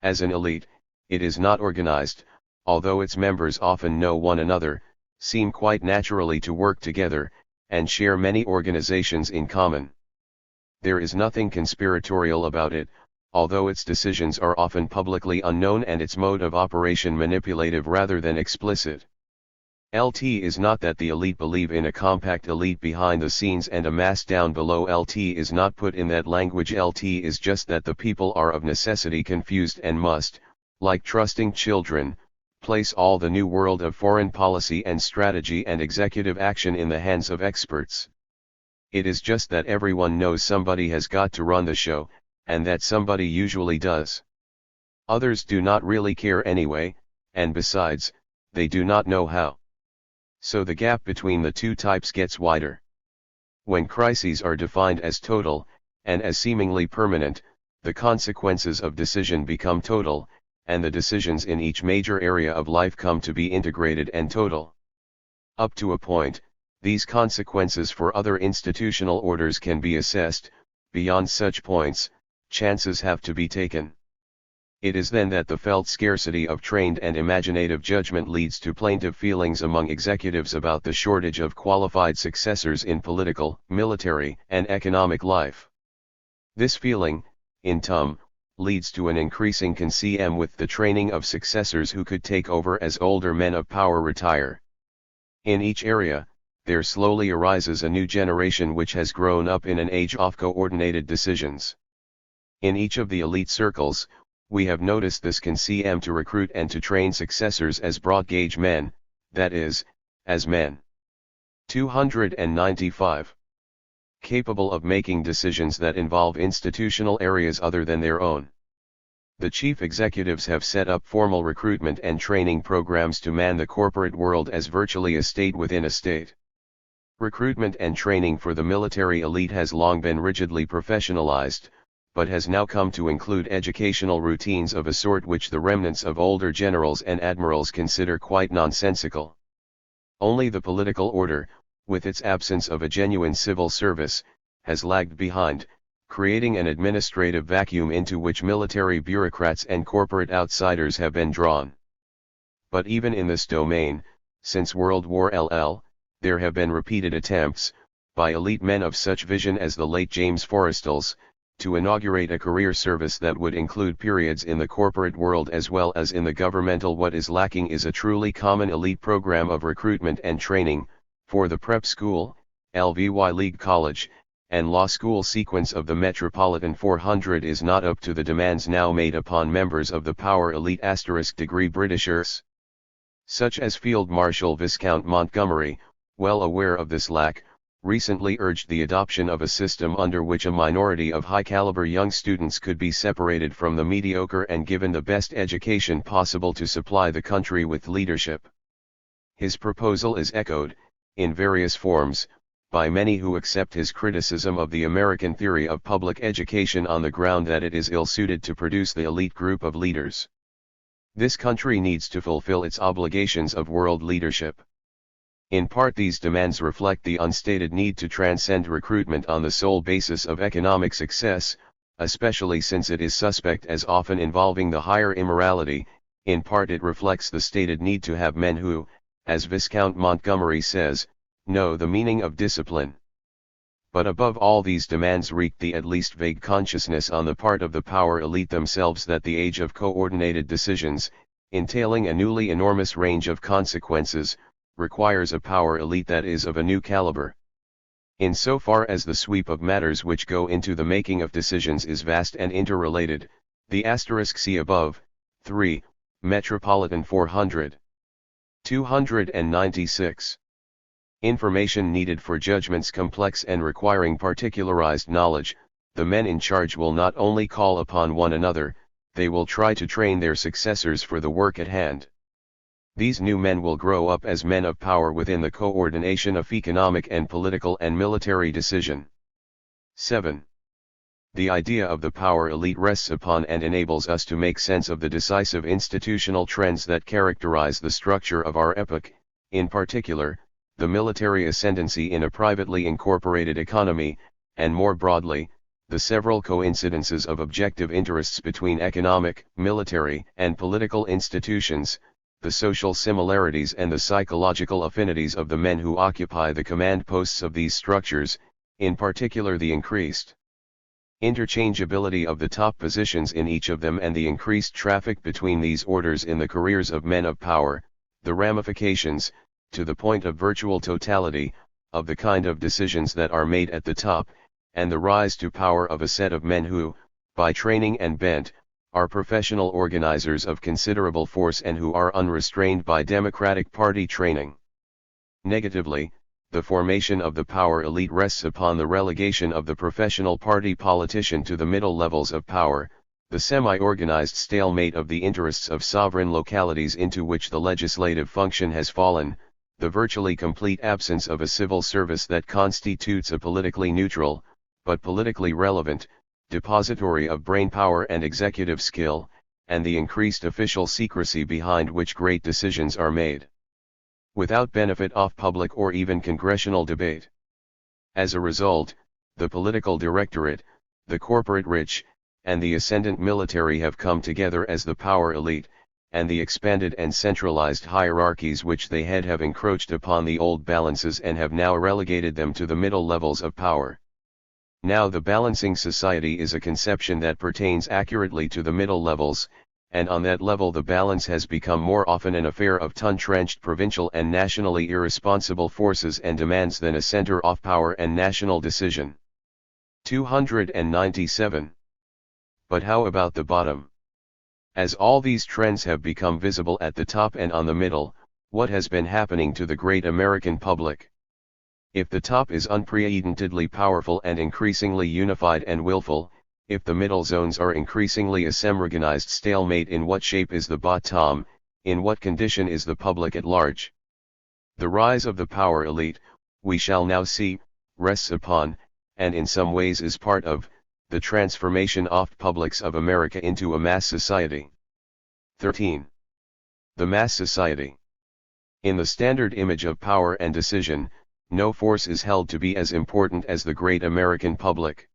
[SPEAKER 1] As an elite, it is not organized, although its members often know one another, seem quite naturally to work together, and share many organizations in common. There is nothing conspiratorial about it, although its decisions are often publicly unknown and its mode of operation manipulative rather than explicit. LT is not that the elite believe in a compact elite behind the scenes and a mass down below. LT is not put in that language. LT is just that the people are of necessity confused and must, like trusting children, place all the new world of foreign policy and strategy and executive action in the hands of experts. It is just that everyone knows somebody has got to run the show, and that somebody usually does. Others do not really care anyway, and besides, they do not know how. So the gap between the two types gets wider. When crises are defined as total, and as seemingly permanent, the consequences of decision become total, and the decisions in each major area of life come to be integrated and total. Up to a point, these consequences for other institutional orders can be assessed. Beyond such points, chances have to be taken. It is then that the felt scarcity of trained and imaginative judgment leads to plaintive feelings among executives about the shortage of qualified successors in political, military, and economic life. This feeling, in turn, leads to an increasing concern with the training of successors who could take over as older men of power retire. In each area, there slowly arises a new generation which has grown up in an age of coordinated decisions. In each of the elite circles, we have noticed this concern to recruit and to train successors as broad-gauge men, that is, as men. 295. Capable of making decisions that involve institutional areas other than their own. The chief executives have set up formal recruitment and training programs to man the corporate world as virtually a state within a state. Recruitment and training for the military elite has long been rigidly professionalized, but has now come to include educational routines of a sort which the remnants of older generals and admirals consider quite nonsensical. Only the political order, with its absence of a genuine civil service, has lagged behind, creating an administrative vacuum into which military bureaucrats and corporate outsiders have been drawn. But even in this domain, since World War II, there have been repeated attempts, by elite men of such vision as the late James Forrestal's, to inaugurate a career service that would include periods in the corporate world as well as in the governmental. What is lacking is a truly common elite program of recruitment and training, for the prep school, LVY League College, and law school sequence of the Metropolitan 400 is not up to the demands now made upon members of the power elite * degree Britishers. Such as Field Marshal Viscount Montgomery, well aware of this lack, recently urged the adoption of a system under which a minority of high-caliber young students could be separated from the mediocre and given the best education possible to supply the country with leadership. His proposal is echoed, in various forms, by many who accept his criticism of the American theory of public education on the ground that it is ill-suited to produce the elite group of leaders. This country needs to fulfill its obligations of world leadership. In part, these demands reflect the unstated need to transcend recruitment on the sole basis of economic success, especially since it is suspect as often involving the higher immorality. In part, it reflects the stated need to have men who, as Viscount Montgomery says, know the meaning of discipline. But above all these demands reek the at least vague consciousness on the part of the power elite themselves that the age of coordinated decisions, entailing a newly enormous range of consequences, requires a power elite that is of a new caliber. In so far as the sweep of matters which go into the making of decisions is vast and interrelated, the * see above, 3, Metropolitan 400. 296. Information needed for judgments complex and requiring particularized knowledge, the men in charge will not only call upon one another, they will try to train their successors for the work at hand. These new men will grow up as men of power within the coordination of economic and political and military decision. 7. The idea of the power elite rests upon and enables us to make sense of the decisive institutional trends that characterize the structure of our epoch, in particular, the military ascendancy in a privately incorporated economy, and more broadly, the several coincidences of objective interests between economic, military, and political institutions, the social similarities and the psychological affinities of the men who occupy the command posts of these structures, in particular the increased interchangeability of the top positions in each of them and the increased traffic between these orders in the careers of men of power, the ramifications, to the point of virtual totality, of the kind of decisions that are made at the top, and the rise to power of a set of men who, by training and bent, are professional organizers of considerable force and who are unrestrained by Democratic Party training. Negatively, the formation of the power elite rests upon the relegation of the professional party politician to the middle levels of power, the semi-organized stalemate of the interests of sovereign localities into which the legislative function has fallen, the virtually complete absence of a civil service that constitutes a politically neutral, but politically relevant, depository of brainpower and executive skill, and the increased official secrecy behind which great decisions are made, without benefit of public or even congressional debate. As a result, the political directorate, the corporate rich, and the ascendant military have come together as the power elite, and the expanded and centralized hierarchies which they had have encroached upon the old balances and have now relegated them to the middle levels of power. Now the balancing society is a conception that pertains accurately to the middle levels, and on that level the balance has become more often an affair of entrenched provincial and nationally irresponsible forces and demands than a center of power and national decision. 297. But how about the bottom? As all these trends have become visible at the top and on the middle, what has been happening to the great American public? If the top is unprecedentedly powerful and increasingly unified and willful, if the middle zones are increasingly a semi-organized stalemate, in what shape is the bottom, in what condition is the public at large? The rise of the power elite, we shall now see, rests upon, and in some ways is part of, the transformation of publics of America into a mass society. 13. The mass society. In the standard image of power and decision, no force is held to be as important as the great American public.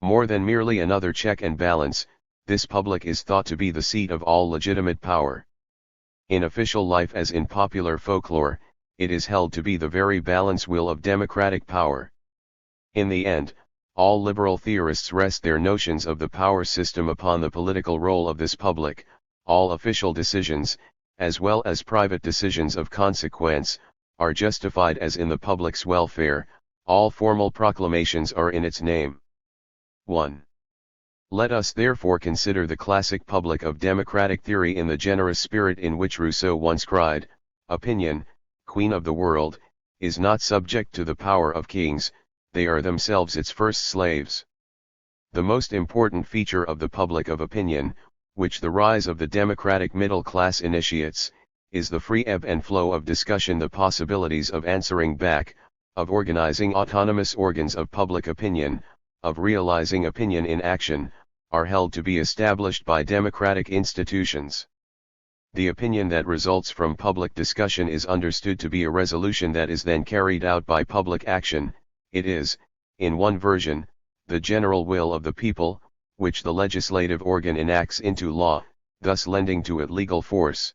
[SPEAKER 1] More than merely another check and balance, this public is thought to be the seat of all legitimate power. In official life as in popular folklore, it is held to be the very balance wheel of democratic power. In the end, all liberal theorists rest their notions of the power system upon the political role of this public. All official decisions, as well as private decisions of consequence, are justified as in the public's welfare. All formal proclamations are in its name. 1. Let us therefore consider the classic public of democratic theory in the generous spirit in which Rousseau once cried, "Opinion, queen of the world, is not subject to the power of kings, they are themselves its first slaves." The most important feature of the public of opinion, which the rise of the democratic middle class initiates, is the free ebb and flow of discussion. The possibilities of answering back, of organizing autonomous organs of public opinion, of realizing opinion in action, are held to be established by democratic institutions. The opinion that results from public discussion is understood to be a resolution that is then carried out by public action. It is, in one version, the general will of the people, which the legislative organ enacts into law, thus lending to it legal force.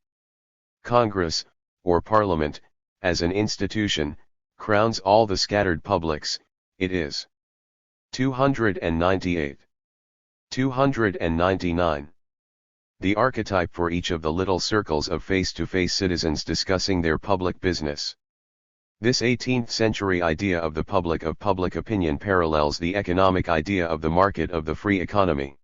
[SPEAKER 1] Congress, or Parliament, as an institution, crowns all the scattered publics. It is. 298. 299. The archetype for each of the little circles of face-to-face citizens discussing their public business. This 18th century idea of the public of public opinion parallels the economic idea of the market of the free economy.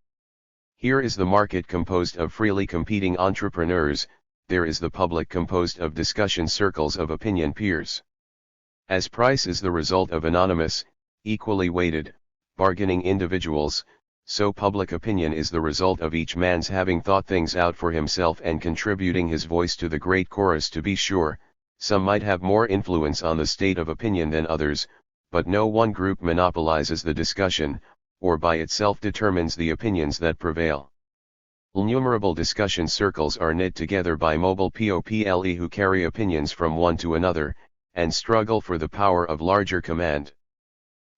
[SPEAKER 1] Here is the market composed of freely competing entrepreneurs, there is the public composed of discussion circles of opinion peers. As price is the result of anonymous, equally weighted, bargaining individuals, so public opinion is the result of each man's having thought things out for himself and contributing his voice to the great chorus. To be sure, some might have more influence on the state of opinion than others, but no one group monopolizes the discussion, or by itself determines the opinions that prevail. Innumerable discussion circles are knit together by mobile people who carry opinions from one to another, and struggle for the power of larger command.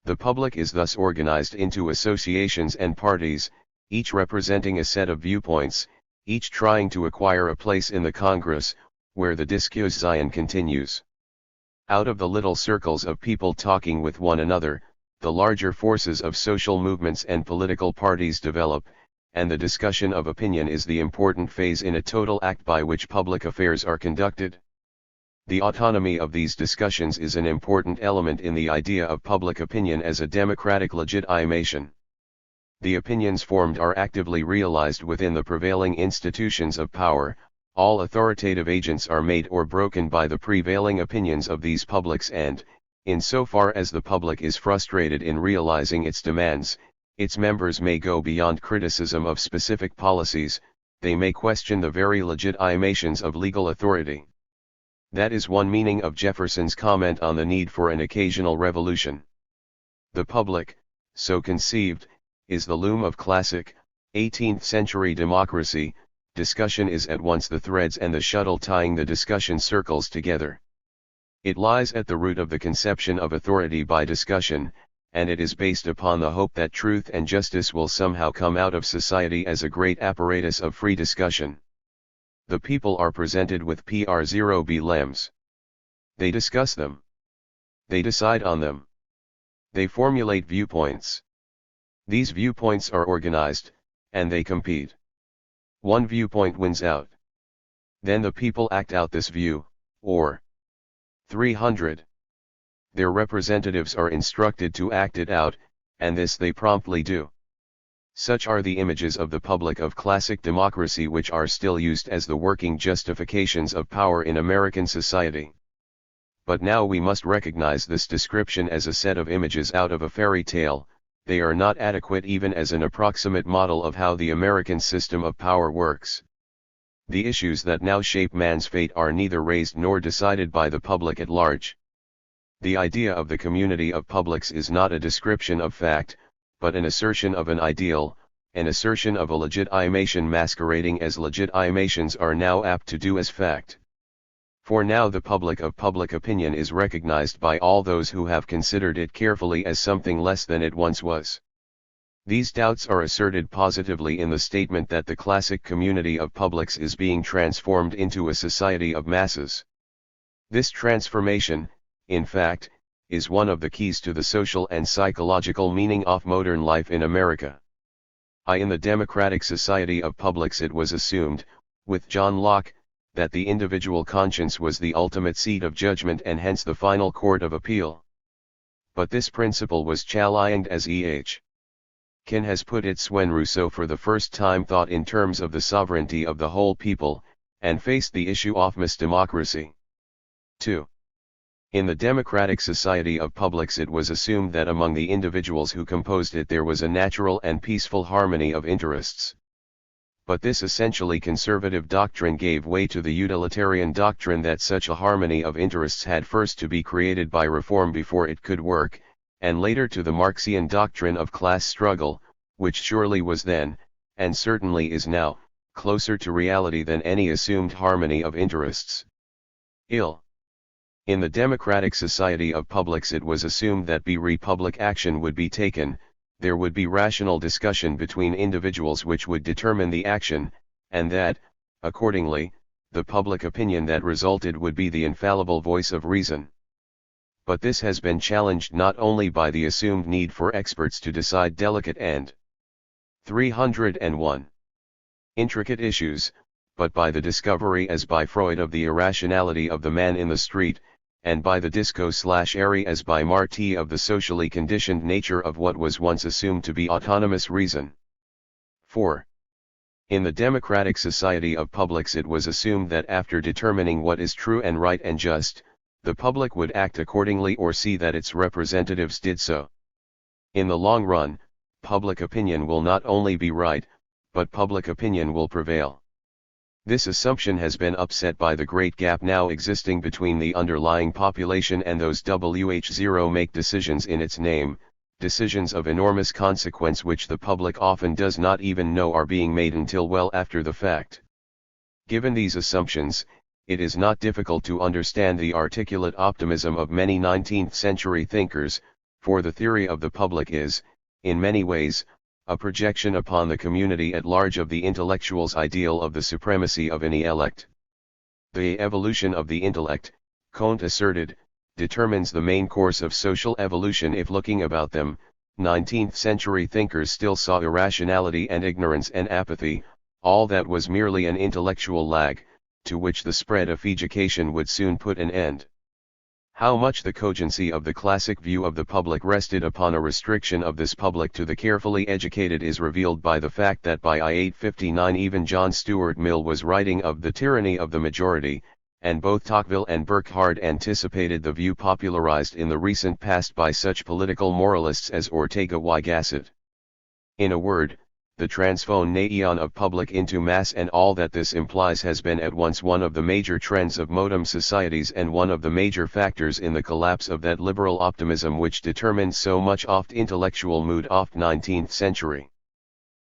[SPEAKER 1] The public is thus organized into associations and parties, each representing a set of viewpoints, each trying to acquire a place in the Congress, where the discussion continues. Out of the little circles of people talking with one another, the larger forces of social movements and political parties develop, and the discussion of opinion is the important phase in a total act by which public affairs are conducted. The autonomy of these discussions is an important element in the idea of public opinion as a democratic legitimation. The opinions formed are actively realized within the prevailing institutions of power. All authoritative agents are made or broken by the prevailing opinions of these publics and, insofar as the public is frustrated in realizing its demands, its members may go beyond criticism of specific policies, they may question the very legitimations of legal authority. That is one meaning of Jefferson's comment on the need for an occasional revolution. The public, so conceived, is the loom of classic, 18th-century democracy. Discussion is at once the threads and the shuttle tying the discussion circles together. It lies at the root of the conception of authority by discussion, and it is based upon the hope that truth and justice will somehow come out of society as a great apparatus of free discussion. The people are presented with PROBLEMs. They discuss them. They decide on them. They formulate viewpoints. These viewpoints are organized, and they compete. One viewpoint wins out. Then the people act out this view, or 300. Their representatives are instructed to act it out, and this they promptly do. Such are the images of the public of classic democracy which are still used as the working justifications of power in American society. But now we must recognize this description as a set of images out of a fairy tale. They are not adequate even as an approximate model of how the American system of power works. The issues that now shape man's fate are neither raised nor decided by the public at large. The idea of the community of publics is not a description of fact, but an assertion of an ideal, an assertion of a legitimation masquerading as legitimations are now apt to do as fact. For now the public of public opinion is recognized by all those who have considered it carefully as something less than it once was. These doubts are asserted positively in the statement that the classic community of publics is being transformed into a society of masses. This transformation, in fact, is one of the keys to the social and psychological meaning of modern life in America. In the democratic society of publics it was assumed, with John Locke, that the individual conscience was the ultimate seat of judgment and hence the final court of appeal. But this principle was challenged as E.H. Ken has put it when Rousseau for the first time thought in terms of the sovereignty of the whole people, and faced the issue of mass democracy. 2. In the democratic society of publics it was assumed that among the individuals who composed it there was a natural and peaceful harmony of interests. But this essentially conservative doctrine gave way to the utilitarian doctrine that such a harmony of interests had first to be created by reform before it could work, and later to the Marxian doctrine of class struggle, which surely was then, and certainly is now, closer to reality than any assumed harmony of interests. In the democratic society of publics it was assumed that public action would be taken, there would be rational discussion between individuals which would determine the action, and that, accordingly, the public opinion that resulted would be the infallible voice of reason. But this has been challenged not only by the assumed need for experts to decide delicate and 301 intricate issues, but by the discovery as by Freud of the irrationality of the man in the street, and by the disco/Airy as by Marti of the socially conditioned nature of what was once assumed to be autonomous reason. 4. In the democratic society of publics it was assumed that after determining what is true and right and just, the public would act accordingly or see that its representatives did so. In the long run, public opinion will not only be right, but public opinion will prevail. This assumption has been upset by the great gap now existing between the underlying population and those who make decisions in its name, decisions of enormous consequence which the public often does not even know are being made until well after the fact. Given these assumptions, it is not difficult to understand the articulate optimism of many 19th-century thinkers, for the theory of the public is, in many ways, a projection upon the community at large of the intellectual's ideal of the supremacy of an elect. The evolution of the intellect, Comte asserted, determines the main course of social evolution. If looking about them, 19th-century thinkers still saw irrationality and ignorance and apathy, all that was merely an intellectual lag, to which the spread of education would soon put an end. How much the cogency of the classic view of the public rested upon a restriction of this public to the carefully educated is revealed by the fact that by 859 even John Stuart Mill was writing of the tyranny of the majority, and both Tocqueville and Burckhardt anticipated the view popularized in the recent past by such political moralists as Ortega y Gasset. In a word, the transformation of public into mass and all that this implies has been at once one of the major trends of modern societies and one of the major factors in the collapse of that liberal optimism which determined so much of intellectual mood of 19th century.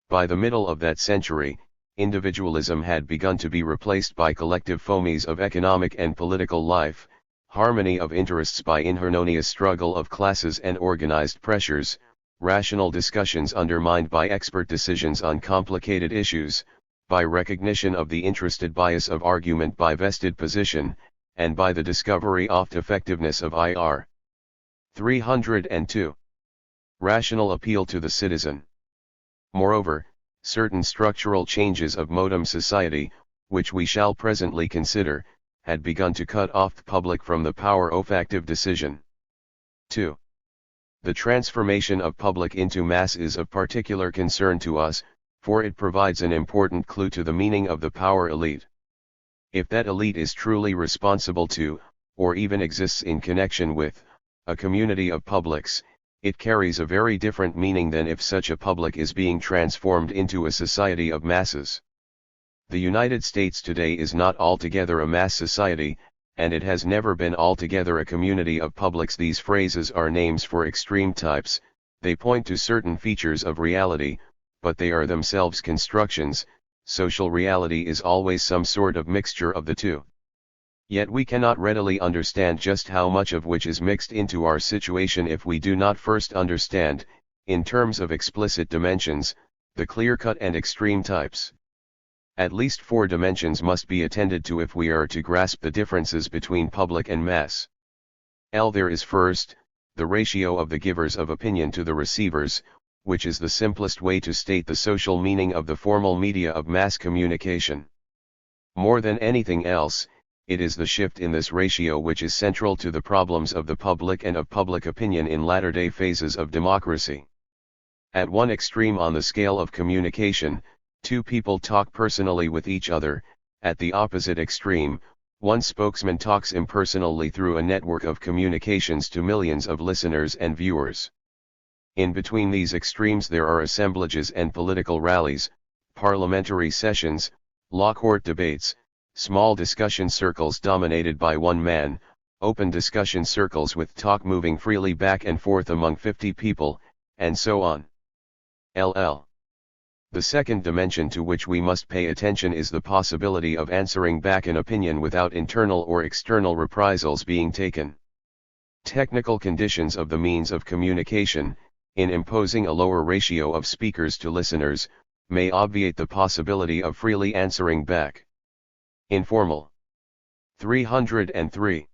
[SPEAKER 1] By the middle of that century, individualism had begun to be replaced by collective fomies of economic and political life, harmony of interests by inharmonious struggle of classes and organized pressures, rational discussions undermined by expert decisions on complicated issues, by recognition of the interested bias of argument by vested position, and by the discovery of effectiveness of IR. 302. Rational appeal to the citizen. Moreover, certain structural changes of modern society, which we shall presently consider, had begun to cut off the public from the power of active decision. 2. The transformation of public into mass is of particular concern to us, for it provides an important clue to the meaning of the power elite. If that elite is truly responsible to, or even exists in connection with, a community of publics, it carries a very different meaning than if such a public is being transformed into a society of masses. The United States today is not altogether a mass society, and it has never been altogether a community of publics. These phrases are names for extreme types, they point to certain features of reality, but they are themselves constructions. Social reality is always some sort of mixture of the two. Yet we cannot readily understand just how much of which is mixed into our situation if we do not first understand, in terms of explicit dimensions, the clear-cut and extreme types. At least 4 dimensions must be attended to if we are to grasp the differences between public and mass. There is first, the ratio of the givers of opinion to the receivers, which is the simplest way to state the social meaning of the formal media of mass communication. More than anything else, it is the shift in this ratio which is central to the problems of the public and of public opinion in latter-day phases of democracy. At one extreme on the scale of communication, 2 people talk personally with each other. At the opposite extreme, one spokesman talks impersonally through a network of communications to millions of listeners and viewers. In between these extremes there are assemblages and political rallies, parliamentary sessions, law court debates, small discussion circles dominated by one man, open discussion circles with talk moving freely back and forth among 50 people, and so on. The second dimension to which we must pay attention is the possibility of answering back an opinion without internal or external reprisals being taken. Technical conditions of the means of communication, in imposing a lower ratio of speakers to listeners, may obviate the possibility of freely answering back. Informal. 303.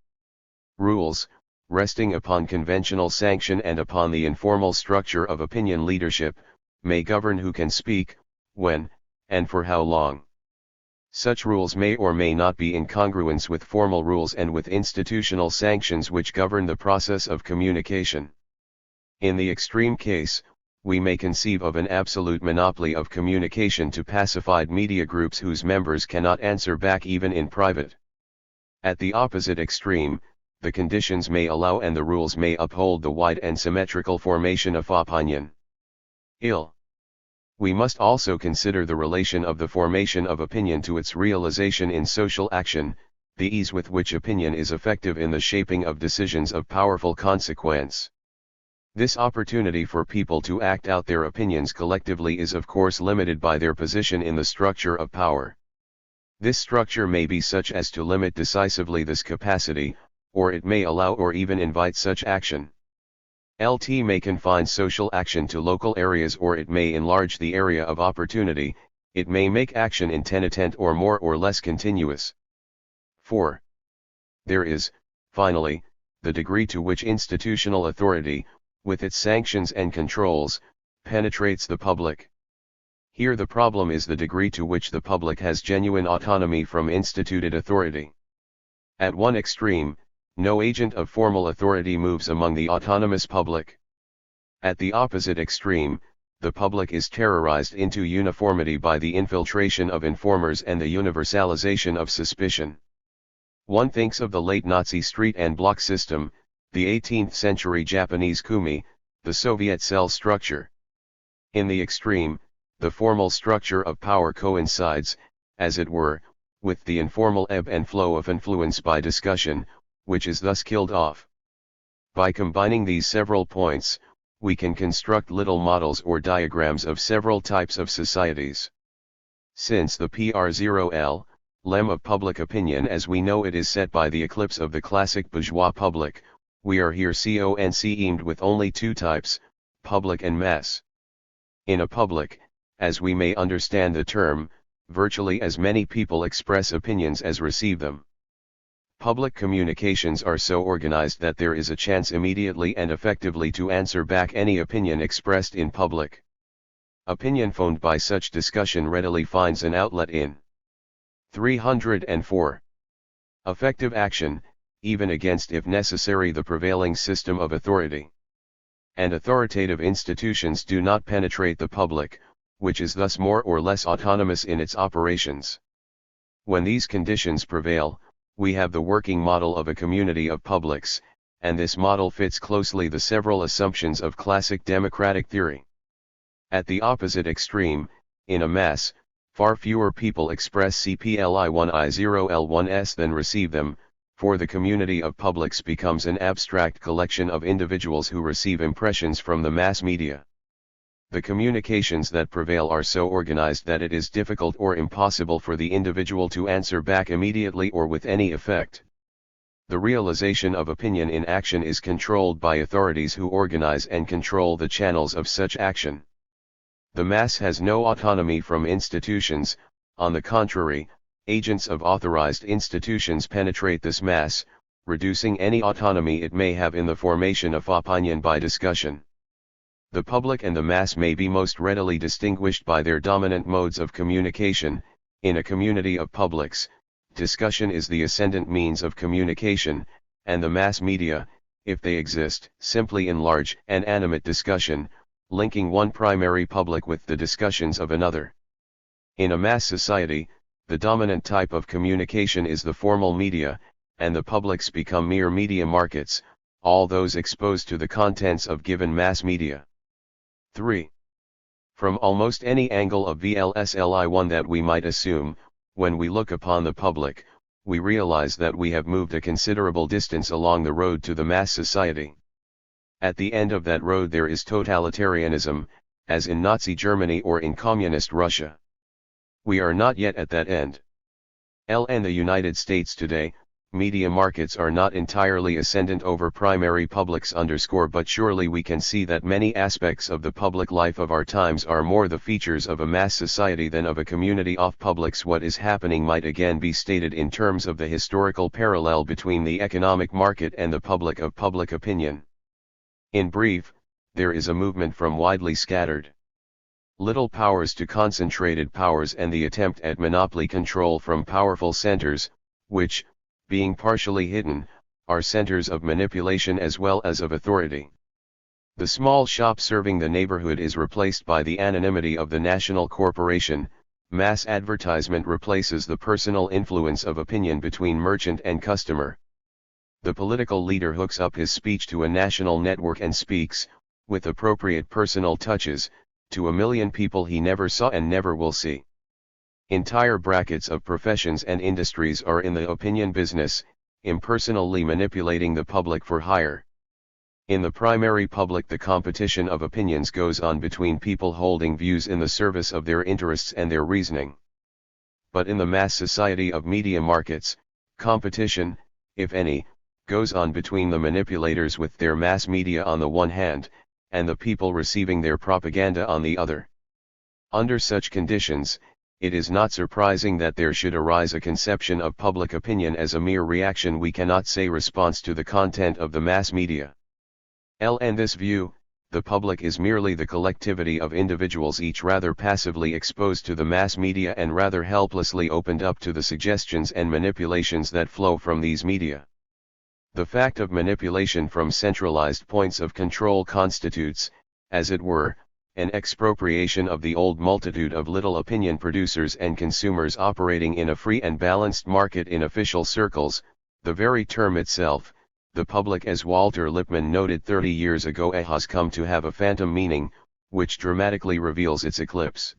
[SPEAKER 1] Rules, resting upon conventional sanction and upon the informal structure of opinion leadership, may govern who can speak, when, and for how long. Such rules may or may not be in congruence with formal rules and with institutional sanctions which govern the process of communication. In the extreme case, we may conceive of an absolute monopoly of communication to pacified media groups whose members cannot answer back even in private. At the opposite extreme, the conditions may allow and the rules may uphold the wide and symmetrical formation of opinion. We must also consider the relation of the formation of opinion to its realization in social action, the ease with which opinion is effective in the shaping of decisions of powerful consequence. This opportunity for people to act out their opinions collectively is of course limited by their position in the structure of power. This structure may be such as to limit decisively this capacity, or it may allow or even invite such action. LT may confine social action to local areas, or it may enlarge the area of opportunity. It may make action intermittent or more or less continuous. 4. There is, finally, the degree to which institutional authority, with its sanctions and controls, penetrates the public. Here the problem is the degree to which the public has genuine autonomy from instituted authority. At one extreme, no agent of formal authority moves among the autonomous public. At the opposite extreme, the public is terrorized into uniformity by the infiltration of informers and the universalization of suspicion. One thinks of the late Nazi street and block system, the 18th century Japanese kumi, the Soviet cell structure. In the extreme, the formal structure of power coincides, as it were, with the informal ebb and flow of influence by discussion, which is thus killed off. By combining these several points, we can construct little models or diagrams of several types of societies. Since the PR0L, lem of public opinion as we know it is set by the eclipse of the classic bourgeois public, we are here conceived with only two types, public and mass. In a public, as we may understand the term, virtually as many people express opinions as receive them. Public communications are so organized that there is a chance immediately and effectively to answer back any opinion expressed in public. Opinion phoned by such discussion readily finds an outlet in 304. Effective action, even against if necessary the prevailing system of authority. And authoritative institutions do not penetrate the public, which is thus more or less autonomous in its operations. When these conditions prevail, we have the working model of a community of publics, and this model fits closely the several assumptions of classic democratic theory. At the opposite extreme, in a mass, far fewer people express CPLI1I0L1S than receive them, for the community of publics becomes an abstract collection of individuals who receive impressions from the mass media. The communications that prevail are so organized that it is difficult or impossible for the individual to answer back immediately or with any effect. The realization of opinion in action is controlled by authorities who organize and control the channels of such action. The mass has no autonomy from institutions. On the contrary, agents of authorized institutions penetrate this mass, reducing any autonomy it may have in the formation of opinion by discussion. The public and the mass may be most readily distinguished by their dominant modes of communication. In a community of publics, discussion is the ascendant means of communication, and the mass media, if they exist, simply enlarge and animate discussion, linking one primary public with the discussions of another. In a mass society, the dominant type of communication is the formal media, and the publics become mere media markets, all those exposed to the contents of given mass media. 3. From almost any angle of VLSLI1 that we might assume, when we look upon the public, we realize that we have moved a considerable distance along the road to the mass society. At the end of that road there is totalitarianism, as in Nazi Germany or in communist Russia. We are not yet at that end. In the United States today, media markets are not entirely ascendant over primary publics but surely we can see that many aspects of the public life of our times are more the features of a mass society than of a community of publics. What is happening might again be stated in terms of the historical parallel between the economic market and the public of public opinion. In brief, there is a movement from widely scattered little powers to concentrated powers and the attempt at monopoly control from powerful centers, which, being partially hidden, are centers of manipulation as well as of authority. The small shop serving the neighborhood is replaced by the anonymity of the national corporation. Mass advertisement replaces the personal influence of opinion between merchant and customer. The political leader hooks up his speech to a national network and speaks, with appropriate personal touches, to a million people he never saw and never will see. Entire brackets of professions and industries are in the opinion business, impersonally manipulating the public for hire. In the primary public the competition of opinions goes on between people holding views in the service of their interests and their reasoning. but in the mass society of media markets, competition, if any, goes on between the manipulators with their mass media on the one hand, and the people receiving their propaganda on the other. Under such conditions, it is not surprising that there should arise a conception of public opinion as a mere reaction, we cannot say response, to the content of the mass media. In this view, the public is merely the collectivity of individuals, each rather passively exposed to the mass media and rather helplessly opened up to the suggestions and manipulations that flow from these media. The fact of manipulation from centralized points of control constitutes, as it were, an expropriation of the old multitude of little opinion producers and consumers operating in a free and balanced market in official circles. The very term itself, the public, as Walter Lippmann noted 30 years ago, has come to have a phantom meaning, which dramatically reveals its eclipse.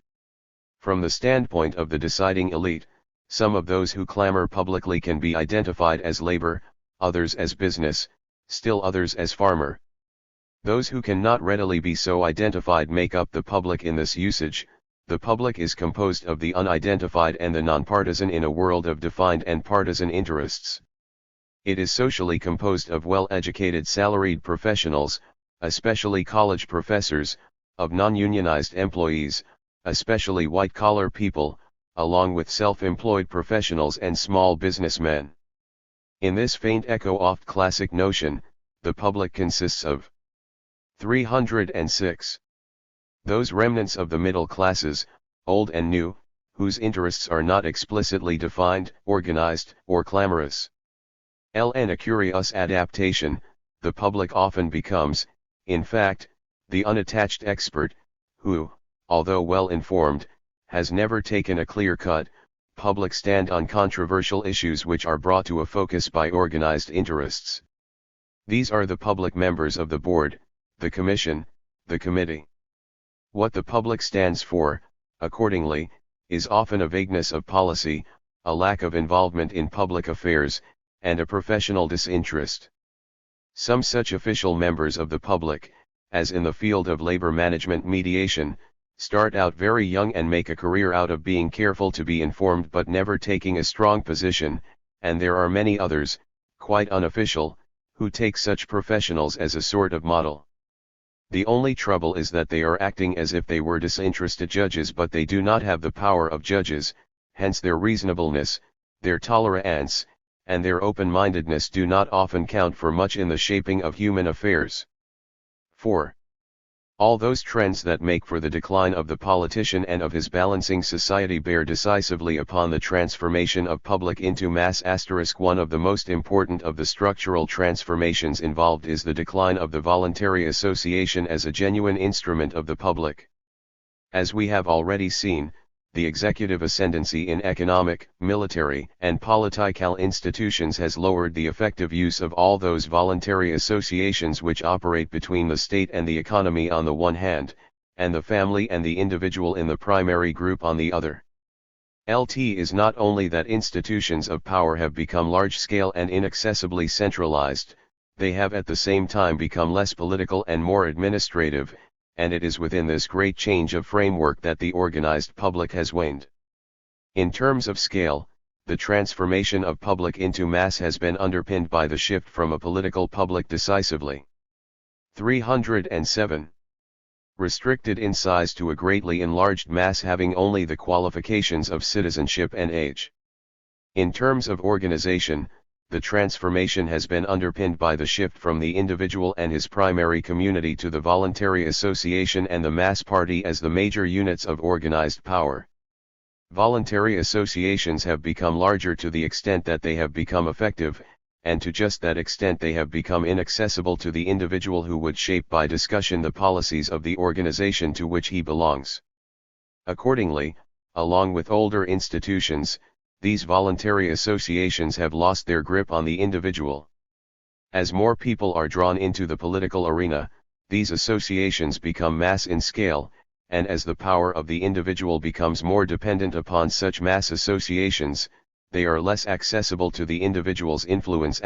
[SPEAKER 1] From the standpoint of the deciding elite, some of those who clamor publicly can be identified as labor, others as business, still others as farmer. Those who cannot readily be so identified make up the public in this usage. The public is composed of the unidentified and the nonpartisan in a world of defined and partisan interests. It is socially composed of well-educated salaried professionals, especially college professors, of non-unionized employees, especially white-collar people, along with self-employed professionals and small businessmen. In this faint echo oft classic notion, the public consists of 306. Those remnants of the middle classes, old and new, whose interests are not explicitly defined, organized, or clamorous. In a curious adaptation, the public often becomes, in fact, the unattached expert, who, although well informed, has never taken a clear-cut, public stand on controversial issues which are brought to a focus by organized interests. These are the public members of the board, the commission, the committee. What the public stands for, accordingly, is often a vagueness of policy, a lack of involvement in public affairs, and a professional disinterest. Some such official members of the public, as in the field of labor management mediation, start out very young and make a career out of being careful to be informed but never taking a strong position, and there are many others, quite unofficial, who take such professionals as a sort of model. The only trouble is that they are acting as if they were disinterested judges, but they do not have the power of judges, hence their reasonableness, their tolerance, and their open-mindedness do not often count for much in the shaping of human affairs. 4. All those trends that make for the decline of the politician and of his balancing society bear decisively upon the transformation of public into mass. One of the most important of the structural transformations involved is the decline of the voluntary association as a genuine instrument of the public. As we have already seen, the executive ascendancy in economic, military, and political institutions has lowered the effective use of all those voluntary associations which operate between the state and the economy on the one hand, and the family and the individual in the primary group on the other. It is not only that institutions of power have become large-scale and inaccessibly centralized, they have at the same time become less political and more administrative, and it is within this great change of framework that the organized public has waned. In terms of scale, the transformation of public into mass has been underpinned by the shift from a political public decisively 307. Restricted in size to a greatly enlarged mass having only the qualifications of citizenship and age. In terms of organization, the transformation has been underpinned by the shift from the individual and his primary community to the voluntary association and the mass party as the major units of organized power. Voluntary associations have become larger to the extent that they have become effective, and to just that extent they have become inaccessible to the individual who would shape by discussion the policies of the organization to which he belongs. Accordingly, along with older institutions, these voluntary associations have lost their grip on the individual. As more people are drawn into the political arena, these associations become mass in scale, and as the power of the individual becomes more dependent upon such mass associations, they are less accessible to the individual's influence.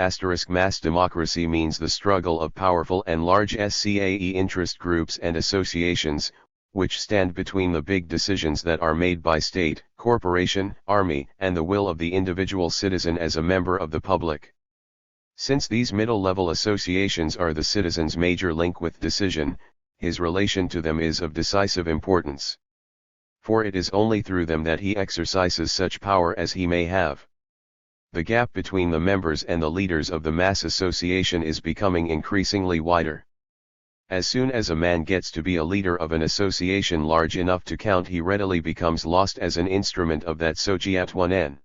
[SPEAKER 1] Mass democracy means the struggle of powerful and large SCAE interest groups and associations, which stand between the big decisions that are made by state, corporation, army, and the will of the individual citizen as a member of the public. Since these middle-level associations are the citizen's major link with decision, his relation to them is of decisive importance. For it is only through them that he exercises such power as he may have. The gap between the members and the leaders of the mass association is becoming increasingly wider. As soon as a man gets to be a leader of an association large enough to count, he readily becomes lost as an instrument of that société.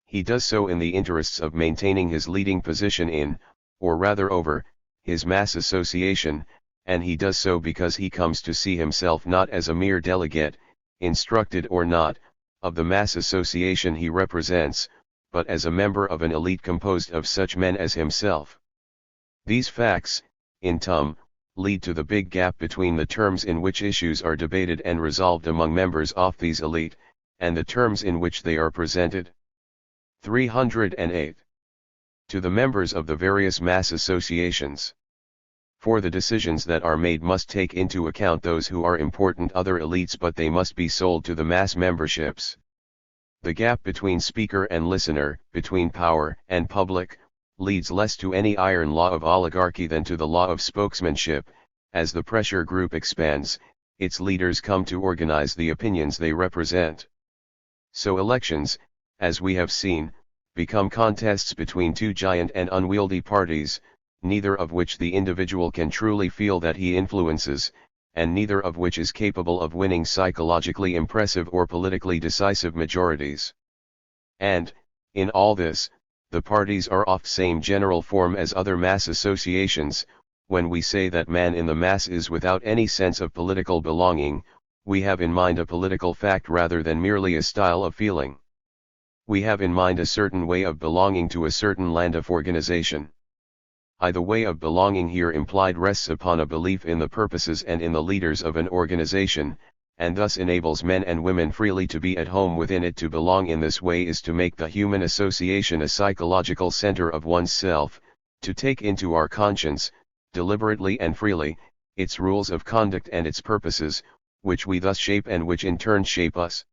[SPEAKER 1] He does so in the interests of maintaining his leading position in, or rather over, his mass association, and he does so because he comes to see himself not as a mere delegate, instructed or not, of the mass association he represents, but as a member of an elite composed of such men as himself. These facts, in sum, lead to the big gap between the terms in which issues are debated and resolved among members of these elite, and the terms in which they are presented. 308. To the members of the various mass associations. For the decisions that are made must take into account those who are important other elites, but they must be sold to the mass memberships. The gap between speaker and listener, between power and public, leads less to any iron law of oligarchy than to the law of spokesmanship. As the pressure group expands, its leaders come to organize the opinions they represent. So elections, as we have seen, become contests between two giant and unwieldy parties, neither of which the individual can truly feel that he influences, and neither of which is capable of winning psychologically impressive or politically decisive majorities. And, in all this, the parties are of same general form as other mass associations. When we say that man in the mass is without any sense of political belonging, we have in mind a political fact rather than merely a style of feeling. We have in mind a certain way of belonging to a certain land of organization. The way of belonging here implied rests upon a belief in the purposes and in the leaders of an organization, and thus enables men and women freely to be at home within it. To belong in this way is to make the human association a psychological center of one's self, to take into our conscience, deliberately and freely, its rules of conduct and its purposes, which we thus shape and which in turn shape us.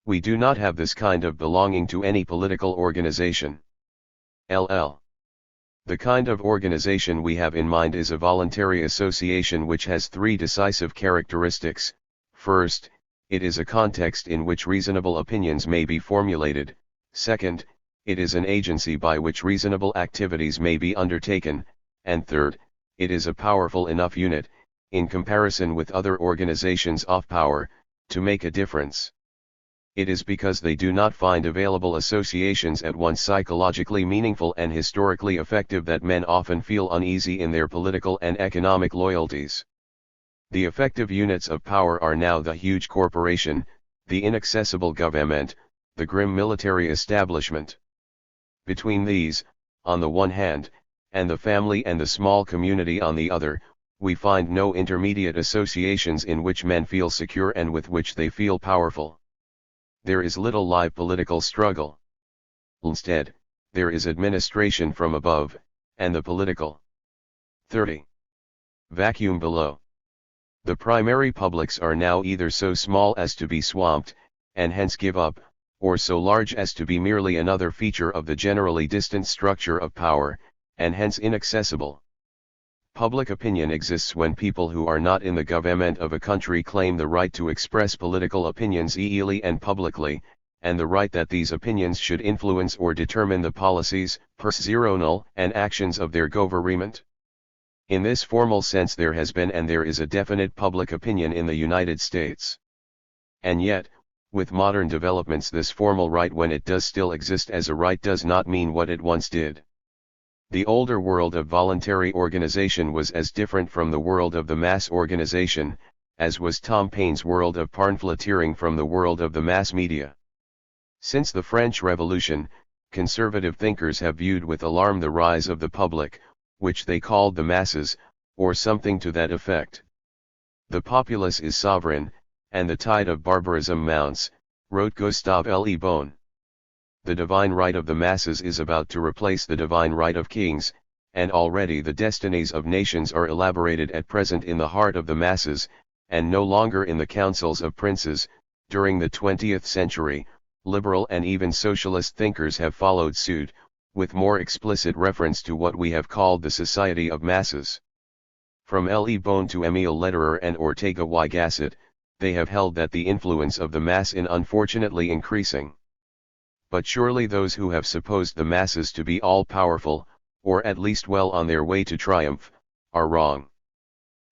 [SPEAKER 1] We do not have this kind of belonging to any political organization. LL. The kind of organization we have in mind is a voluntary association which has three decisive characteristics. First, it is a context in which reasonable opinions may be formulated. Second, it is an agency by which reasonable activities may be undertaken. And third, it is a powerful enough unit, in comparison with other organizations of power, to make a difference. It is because they do not find available associations at once psychologically meaningful and historically effective that men often feel uneasy in their political and economic loyalties. The effective units of power are now the huge corporation, the inaccessible government, the grim military establishment. Between these, on the one hand, and the family and the small community on the other, we find no intermediate associations in which men feel secure and with which they feel powerful. There is little live political struggle. Instead, there is administration from above, and the political 30. Vacuum below. The primary publics are now either so small as to be swamped, and hence give up, or so large as to be merely another feature of the generally distant structure of power, and hence inaccessible. Public opinion exists when people who are not in the government of a country claim the right to express political opinions easily and publicly, and the right that these opinions should influence or determine the policies, personnel, and actions of their government. In this formal sense there has been and there is a definite public opinion in the United States. And yet, with modern developments, this formal right, when it does still exist as a right, does not mean what it once did. The older world of voluntary organization was as different from the world of the mass organization, as was Tom Paine's world of pamphleteering from the world of the mass media. Since the French Revolution, conservative thinkers have viewed with alarm the rise of the public, which they called the masses, or something to that effect. The populace is sovereign, and the tide of barbarism mounts, wrote Gustave Le Bon. The divine right of the masses is about to replace the divine right of kings, and already the destinies of nations are elaborated at present in the heart of the masses, and no longer in the councils of princes, During the 20th century, liberal and even socialist thinkers have followed suit, with more explicit reference to what we have called the society of masses. From L. E. Bone to Emile Lederer and Ortega y Gasset, they have held that the influence of the mass is unfortunately increasing. But surely those who have supposed the masses to be all-powerful, or at least well on their way to triumph, are wrong.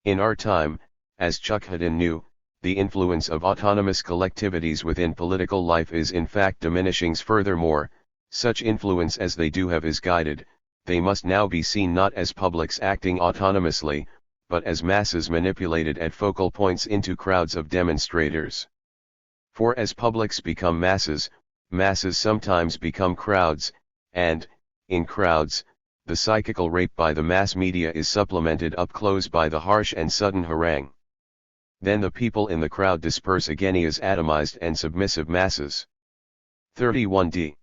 [SPEAKER 1] In our time, as Chuck Hudden knew, the influence of autonomous collectivities within political life is in fact diminishing. Furthermore, such influence as they do have is guided. They must now be seen not as publics acting autonomously, but as masses manipulated at focal points into crowds of demonstrators. For as publics become masses, masses sometimes become crowds, and, in crowds, the psychical rape by the mass media is supplemented up close by the harsh and sudden harangue. Then the people in the crowd disperse again as atomized and submissive masses. 31d.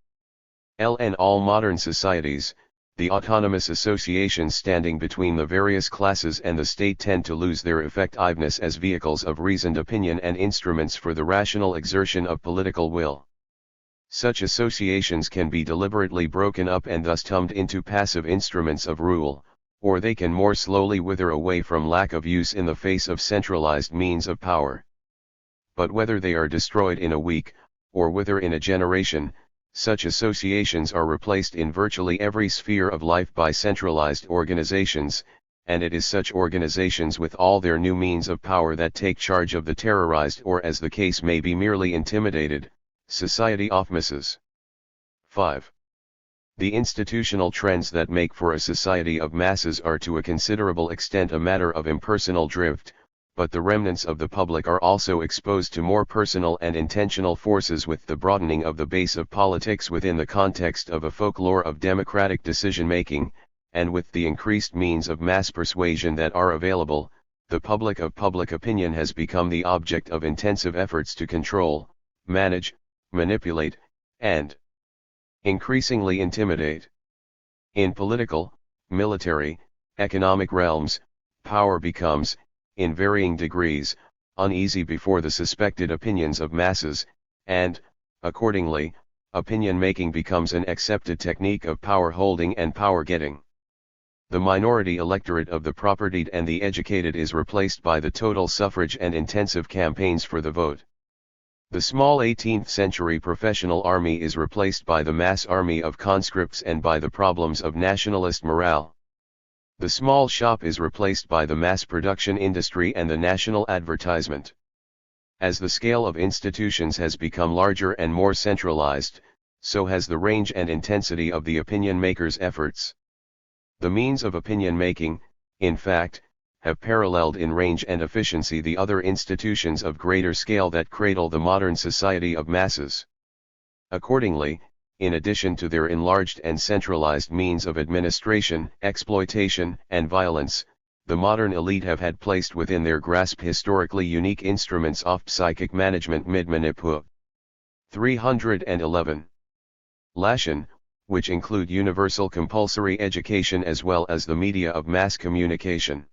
[SPEAKER 1] In all modern societies, the autonomous associations standing between the various classes and the state tend to lose their effectiveness as vehicles of reasoned opinion and instruments for the rational exertion of political will. Such associations can be deliberately broken up and thus turned into passive instruments of rule, or they can more slowly wither away from lack of use in the face of centralized means of power. But whether they are destroyed in a week, or wither in a generation, such associations are replaced in virtually every sphere of life by centralized organizations, and it is such organizations with all their new means of power that take charge of the terrorized, or as the case may be merely intimidated, society of masses. 5. The institutional trends that make for a society of masses are to a considerable extent a matter of impersonal drift, but the remnants of the public are also exposed to more personal and intentional forces with the broadening of the base of politics within the context of a folklore of democratic decision-making, and with the increased means of mass persuasion that are available, the public of public opinion has become the object of intensive efforts to control, manage, manipulate, and increasingly intimidate. In political, military, economic realms, power becomes, in varying degrees, uneasy before the suspected opinions of masses, and, accordingly, opinion-making becomes an accepted technique of power-holding and power-getting. The minority electorate of the propertied and the educated is replaced by the total suffrage and intensive campaigns for the vote. The small 18th-century professional army is replaced by the mass army of conscripts and by the problems of nationalist morale. The small shop is replaced by the mass production industry and the national advertisement. As the scale of institutions has become larger and more centralized, so has the range and intensity of the opinion makers' efforts. The means of opinion making, in fact, have paralleled in range and efficiency the other institutions of greater scale that cradle the modern society of masses. Accordingly, in addition to their enlarged and centralized means of administration, exploitation, and violence, the modern elite have had placed within their grasp historically unique instruments of psychic management mid-manipulation. 311. Lation, which include universal compulsory education as well as the media of mass communication.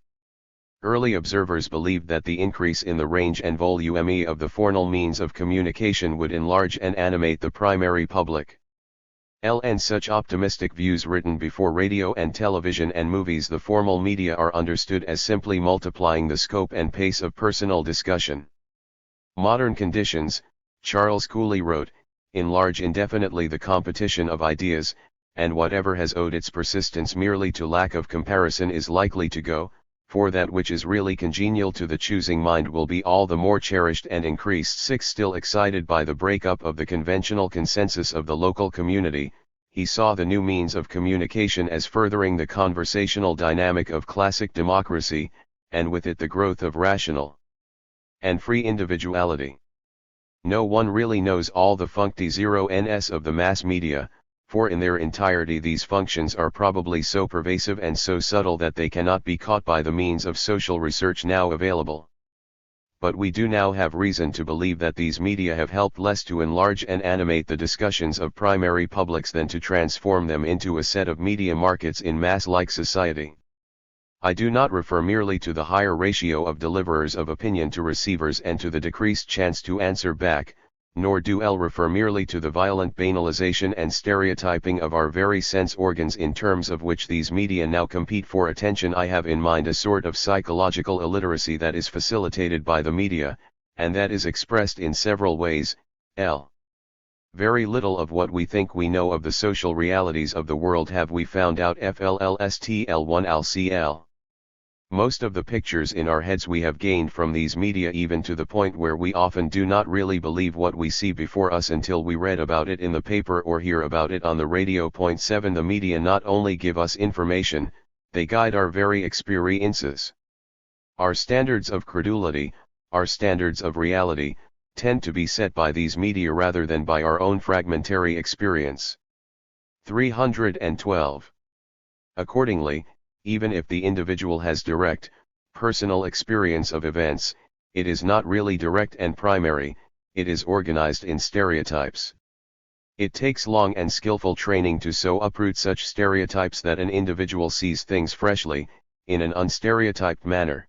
[SPEAKER 1] Early observers believed that the increase in the range and volume of the formal means of communication would enlarge and animate the primary public. And such optimistic views written before radio and television and movies, the formal media are understood as simply multiplying the scope and pace of personal discussion. Modern conditions, Charles Cooley wrote, enlarge indefinitely the competition of ideas, and whatever has owed its persistence merely to lack of comparison is likely to go, for that which is really congenial to the choosing mind will be all the more cherished and increased. 6. Still excited by the breakup of the conventional consensus of the local community, he saw the new means of communication as furthering the conversational dynamic of classic democracy, and with it the growth of rational and free individuality. No one really knows all the functions of the mass media, for in their entirety these functions are probably so pervasive and so subtle that they cannot be caught by the means of social research now available. But we do now have reason to believe that these media have helped less to enlarge and animate the discussions of primary publics than to transform them into a set of media markets in mass-like society. I do not refer merely to the higher ratio of deliverers of opinion to receivers and to the decreased chance to answer back, nor do I refer merely to the violent banalization and stereotyping of our very sense organs in terms of which these media now compete for attention. I have in mind a sort of psychological illiteracy that is facilitated by the media, and that is expressed in several ways. Very little of what we think we know of the social realities of the world have we found out. FLLSTL1LCL. Most of the pictures in our heads we have gained from these media, even to the point where we often do not really believe what we see before us until we read about it in the paper or hear about it on the radio. Point 7. The media not only give us information, they guide our very experiences. Our standards of credulity, our standards of reality, tend to be set by these media rather than by our own fragmentary experience. 312. Accordingly, even if the individual has direct, personal experience of events, it is not really direct and primary, it is organized in stereotypes. It takes long and skillful training to so uproot such stereotypes that an individual sees things freshly, in an unstereotyped manner.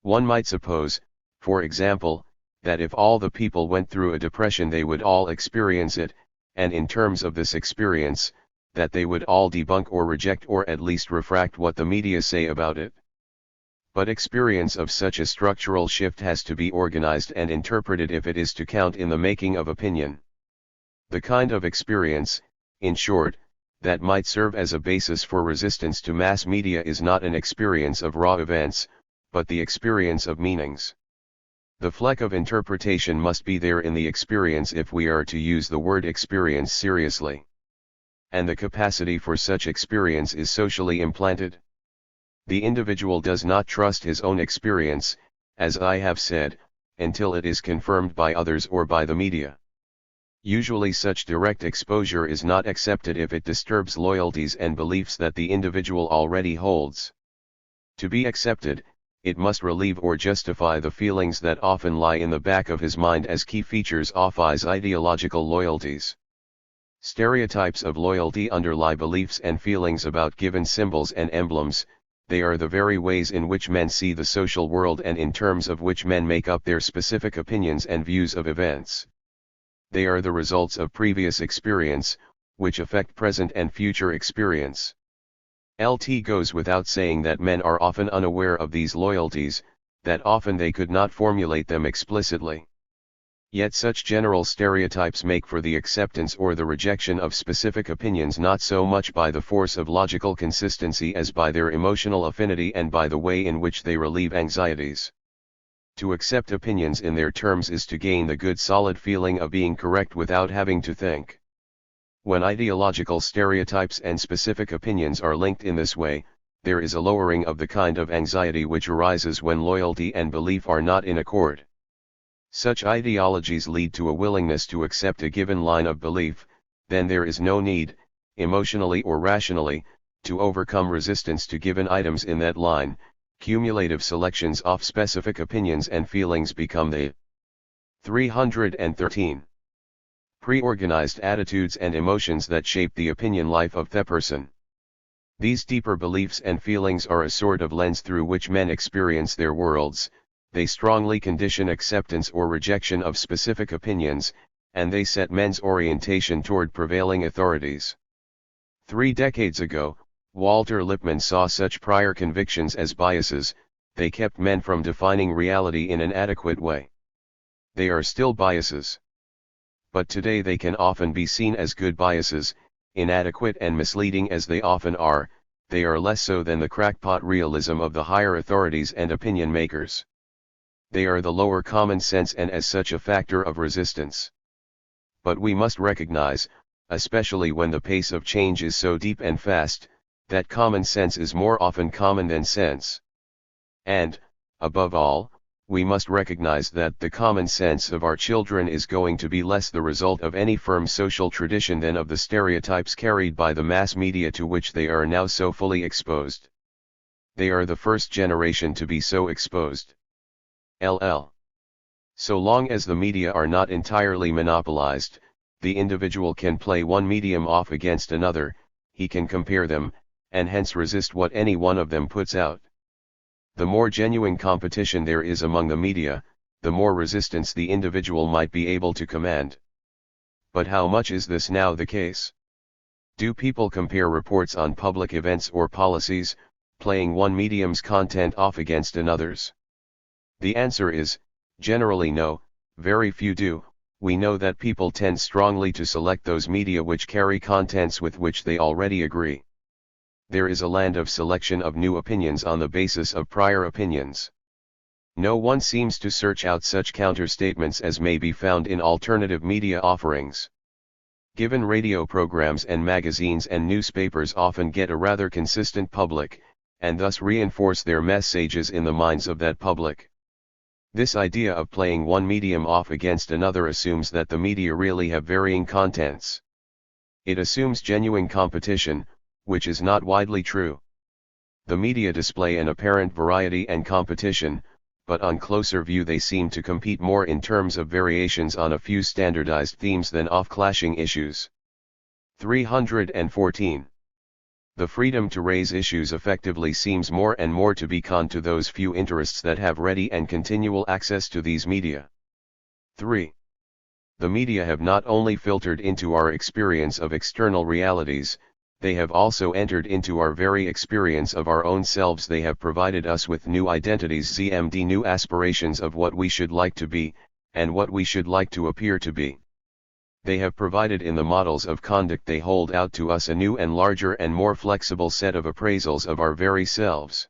[SPEAKER 1] One might suppose, for example, that if all the people went through a depression they would all experience it, and in terms of this experience, that they would all debunk or reject or at least refract what the media say about it. But experience of such a structural shift has to be organized and interpreted if it is to count in the making of opinion. The kind of experience, in short, that might serve as a basis for resistance to mass media is not an experience of raw events, but the experience of meanings. The fleck of interpretation must be there in the experience if we are to use the word experience seriously. And the capacity for such experience is socially implanted. The individual does not trust his own experience, as I have said, until it is confirmed by others or by the media. Usually such direct exposure is not accepted if it disturbs loyalties and beliefs that the individual already holds. To be accepted, it must relieve or justify the feelings that often lie in the back of his mind as key features of his ideological loyalties. Stereotypes of loyalty underlie beliefs and feelings about given symbols and emblems. They are the very ways in which men see the social world and in terms of which men make up their specific opinions and views of events. They are the results of previous experience, which affect present and future experience. It goes without saying that men are often unaware of these loyalties, that often they could not formulate them explicitly. Yet such general stereotypes make for the acceptance or the rejection of specific opinions not so much by the force of logical consistency as by their emotional affinity and by the way in which they relieve anxieties. To accept opinions in their terms is to gain the good solid feeling of being correct without having to think. When ideological stereotypes and specific opinions are linked in this way, there is a lowering of the kind of anxiety which arises when loyalty and belief are not in accord. Such ideologies lead to a willingness to accept a given line of belief, then there is no need, emotionally or rationally, to overcome resistance to given items in that line. Cumulative selections of specific opinions and feelings become the 313 pre-organized attitudes and emotions that shape the opinion life of the person. These deeper beliefs and feelings are a sort of lens through which men experience their worlds. They strongly condition acceptance or rejection of specific opinions, and they set men's orientation toward prevailing authorities. 3 decades ago, Walter Lippmann saw such prior convictions as biases. They kept men from defining reality in an adequate way. They are still biases. But today they can often be seen as good biases. Inadequate and misleading as they often are, they are less so than the crackpot realism of the higher authorities and opinion makers. They are the lower common sense and as such a factor of resistance. But we must recognize, especially when the pace of change is so deep and fast, that common sense is more often common than sense. And, above all, we must recognize that the common sense of our children is going to be less the result of any firm social tradition than of the stereotypes carried by the mass media to which they are now so fully exposed. They are the first generation to be so exposed. So long as the media are not entirely monopolized, the individual can play one medium off against another, he can compare them, and hence resist what any one of them puts out. The more genuine competition there is among the media, the more resistance the individual might be able to command. But how much is this now the case? Do people compare reports on public events or policies, playing one medium's content off against another's? The answer is, generally no, very few do. We know that people tend strongly to select those media which carry contents with which they already agree. There is a land of selection of new opinions on the basis of prior opinions. No one seems to search out such counter-statements as may be found in alternative media offerings. Given radio programs and magazines and newspapers often get a rather consistent public, and thus reinforce their messages in the minds of that public. This idea of playing one medium off against another assumes that the media really have varying contents. It assumes genuine competition, which is not widely true. The media display an apparent variety and competition, but on closer view they seem to compete more in terms of variations on a few standardized themes than off-clashing issues. 314. The freedom to raise issues effectively seems more and more to be con to those few interests that have ready and continual access to these media. 3. The media have not only filtered into our experience of external realities, they have also entered into our very experience of our own selves. They have provided us with new identities, CMD, new aspirations of what we should like to be, and what we should like to appear to be. They have provided in the models of conduct they hold out to us a new and larger and more flexible set of appraisals of our very selves.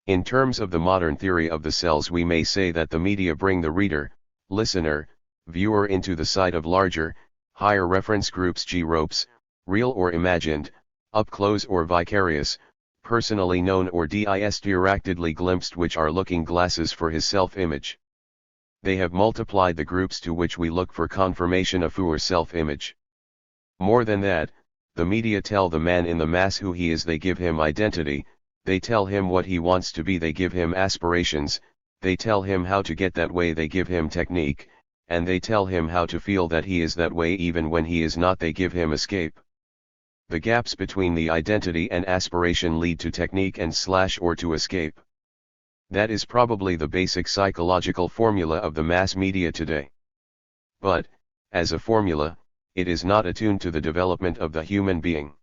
[SPEAKER 1] In terms of the modern theory of the selves, we may say that the media bring the reader, listener, viewer into the sight of larger, higher reference groups, ropes, real or imagined, up close or vicarious, personally known or distractedly glimpsed, which are looking glasses for his self-image. They have multiplied the groups to which we look for confirmation of our self-image. More than that, the media tell the man in the mass who he is. They give him identity, they tell him what he wants to be, they give him aspirations, they tell him how to get that way, they give him technique, and they tell him how to feel that he is that way even when he is not. They give him escape. The gaps between the identity and aspiration lead to technique and / or to escape. That is probably the basic psychological formula of the mass media today. But, as a formula, it is not attuned to the development of the human being.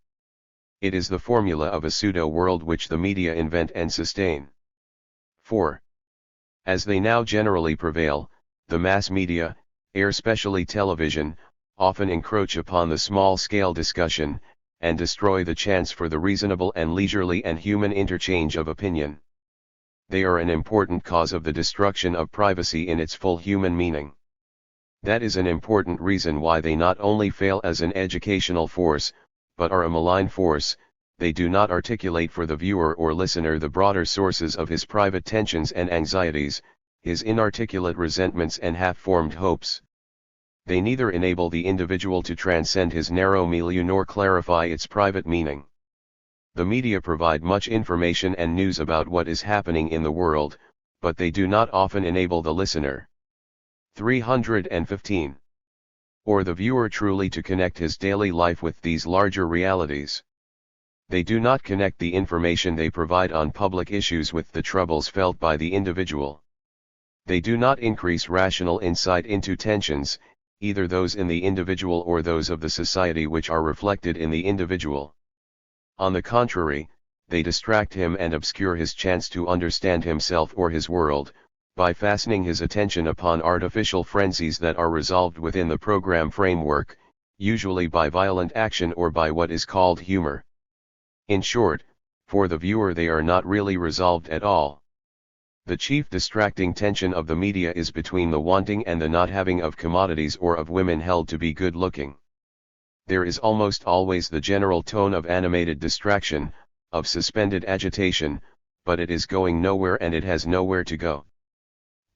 [SPEAKER 1] It is the formula of a pseudo-world which the media invent and sustain. 4. As they now generally prevail, the mass media, especially television, often encroach upon the small-scale discussion, and destroy the chance for the reasonable and leisurely and human interchange of opinion. They are an important cause of the destruction of privacy in its full human meaning. That is an important reason why they not only fail as an educational force, but are a malign force. They do not articulate for the viewer or listener the broader sources of his private tensions and anxieties, his inarticulate resentments and half-formed hopes. They neither enable the individual to transcend his narrow milieu nor clarify its private meaning. The media provide much information and news about what is happening in the world, but they do not often enable the listener. 315. Or the viewer truly to connect his daily life with these larger realities. They do not connect the information they provide on public issues with the troubles felt by the individual. They do not increase rational insight into tensions, either those in the individual or those of the society which are reflected in the individual. On the contrary, they distract him and obscure his chance to understand himself or his world, by fastening his attention upon artificial frenzies that are resolved within the program framework, usually by violent action or by what is called humor. In short, for the viewer they are not really resolved at all. The chief distracting tension of the media is between the wanting and the not having of commodities or of women held to be good-looking. There is almost always the general tone of animated distraction, of suspended agitation, but it is going nowhere and it has nowhere to go.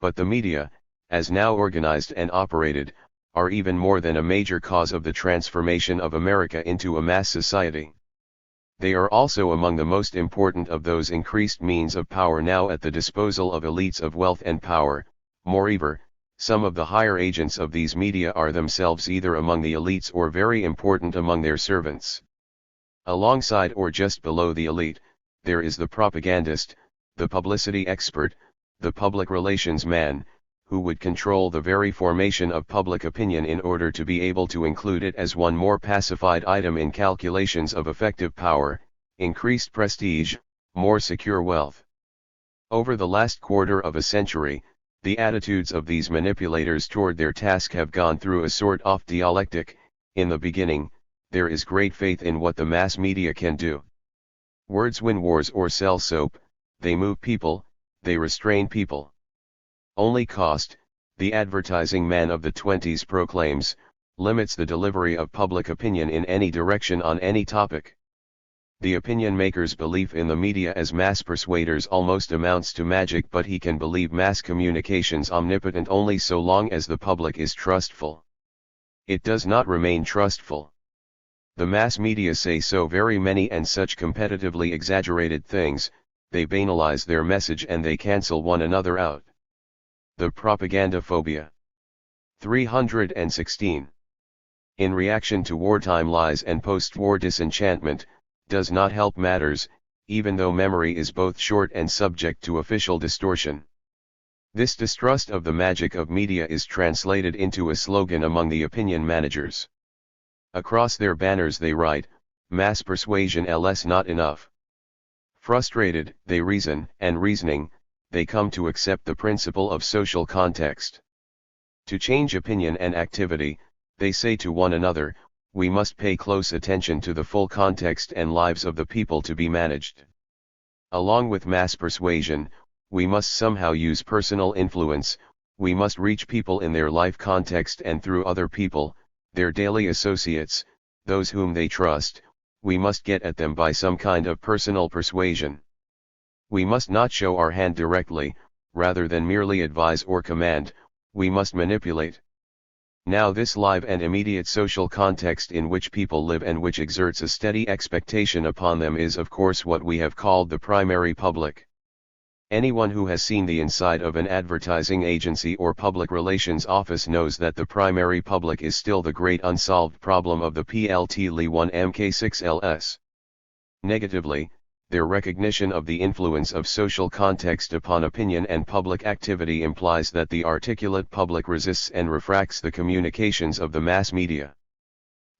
[SPEAKER 1] But the media, as now organized and operated, are even more than a major cause of the transformation of America into a mass society. They are also among the most important of those increased means of power now at the disposal of elites of wealth and power. Moreover, some of the higher agents of these media are themselves either among the elites or very important among their servants. Alongside or just below the elite, there is the propagandist, the publicity expert, the public relations man, who would control the very formation of public opinion in order to be able to include it as one more pacified item in calculations of effective power, increased prestige, more secure wealth. Over the last quarter of a century, the attitudes of these manipulators toward their task have gone through a sort of dialectic. In the beginning, there is great faith in what the mass media can do. Words win wars or sell soap, they move people, they restrain people. Only cost, the advertising man of the 20s proclaims, limits the delivery of public opinion in any direction on any topic. The opinion maker's belief in the media as mass persuaders almost amounts to magic, but he can believe mass communications omnipotent only so long as the public is trustful. It does not remain trustful. The mass media say so very many and such competitively exaggerated things, they banalize their message and they cancel one another out. The propaganda phobia. 316. In reaction to wartime lies and post-war disenchantment, does not help matters, even though memory is both short and subject to official distortion. This distrust of the magic of media is translated into a slogan among the opinion managers. Across their banners they write, "Mass persuasion ls not enough." Frustrated, they reason, and reasoning, they come to accept the principle of social context. To change opinion and activity, they say to one another, we must pay close attention to the full context and lives of the people to be managed. Along with mass persuasion, we must somehow use personal influence, we must reach people in their life context and through other people, their daily associates, those whom they trust, we must get at them by some kind of personal persuasion. We must not show our hand directly, rather than merely advise or command, we must manipulate. Now this live and immediate social context in which people live and which exerts a steady expectation upon them is of course what we have called the primary public. Anyone who has seen the inside of an advertising agency or public relations office knows that the primary public is still the great unsolved problem of the PLT Li1 MK6LS. Negatively, their recognition of the influence of social context upon opinion and public activity implies that the articulate public resists and refracts the communications of the mass media.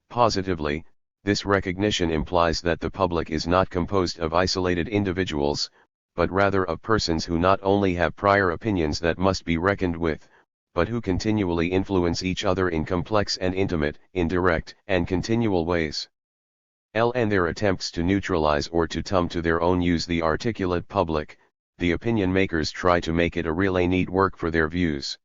[SPEAKER 1] Positively, this recognition implies that the public is not composed of isolated individuals, but rather of persons who not only have prior opinions that must be reckoned with, but who continually influence each other in complex and intimate, indirect, and continual ways. And their attempts to neutralize or to come to their own use the articulate public, the opinion makers try to make it a relay neat work for their views.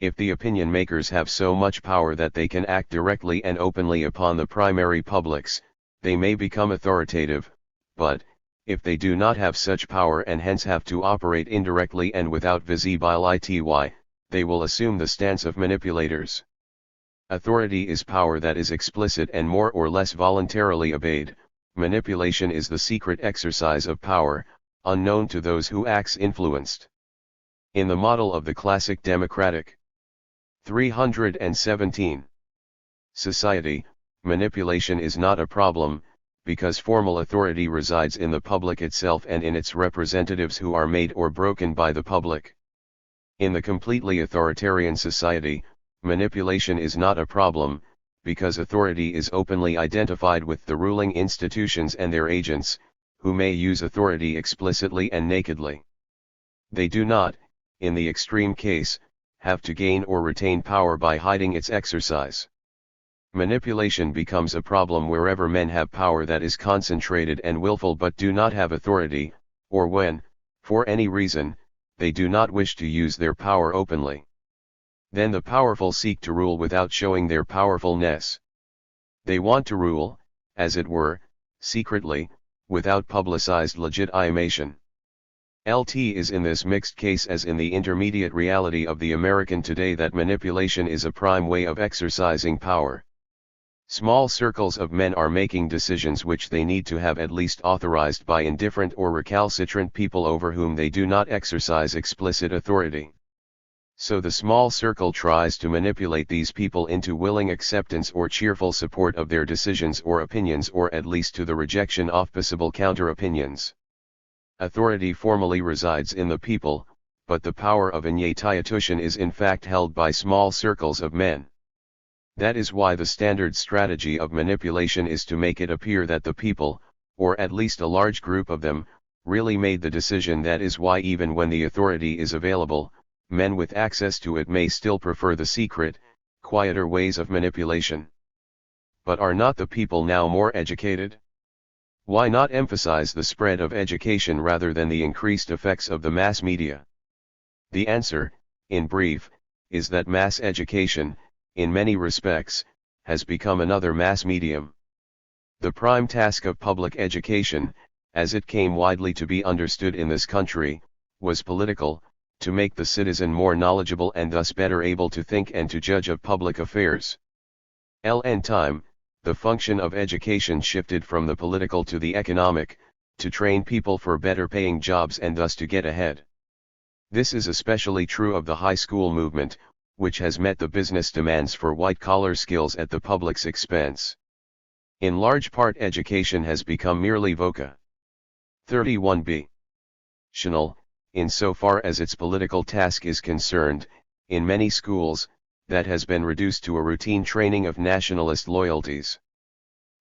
[SPEAKER 1] If the opinion makers have so much power that they can act directly and openly upon the primary publics, they may become authoritative, but, if they do not have such power and hence have to operate indirectly and without visibility, they will assume the stance of manipulators. Authority is power that is explicit and more or less voluntarily obeyed. Manipulation is the secret exercise of power, unknown to those who acts influenced. In the model of the classic democratic 317 society, manipulation is not a problem, because formal authority resides in the public itself and in its representatives who are made or broken by the public. In the completely authoritarian society, manipulation is not a problem, because authority is openly identified with the ruling institutions and their agents, who may use authority explicitly and nakedly. They do not, in the extreme case, have to gain or retain power by hiding its exercise. Manipulation becomes a problem wherever men have power that is concentrated and willful but do not have authority, or when, for any reason, they do not wish to use their power openly. Then the powerful seek to rule without showing their powerfulness. They want to rule, as it were, secretly, without publicized legitimation. LT is in this mixed case as in the intermediate reality of the American today that manipulation is a prime way of exercising power. Small circles of men are making decisions which they need to have at least authorized by indifferent or recalcitrant people over whom they do not exercise explicit authority. So the small circle tries to manipulate these people into willing acceptance or cheerful support of their decisions or opinions, or at least to the rejection of possible counter-opinions. Authority formally resides in the people, but the power of initiation is in fact held by small circles of men. That is why the standard strategy of manipulation is to make it appear that the people, or at least a large group of them, really made the decision. That is why even when the authority is available, men with access to it may still prefer the secret, quieter ways of manipulation. But are not the people now more educated? Why not emphasize the spread of education rather than the increased effects of the mass media? The answer, in brief, is that mass education, in many respects, has become another mass medium. The prime task of public education, as it came widely to be understood in this country, was political, to make the citizen more knowledgeable and thus better able to think and to judge of public affairs. In time, the function of education shifted from the political to the economic, to train people for better paying jobs and thus to get ahead. This is especially true of the high school movement, which has met the business demands for white-collar skills at the public's expense. In large part, education has become merely voca. 31b. Insofar as its political task is concerned, in many schools, that has been reduced to a routine training of nationalist loyalties.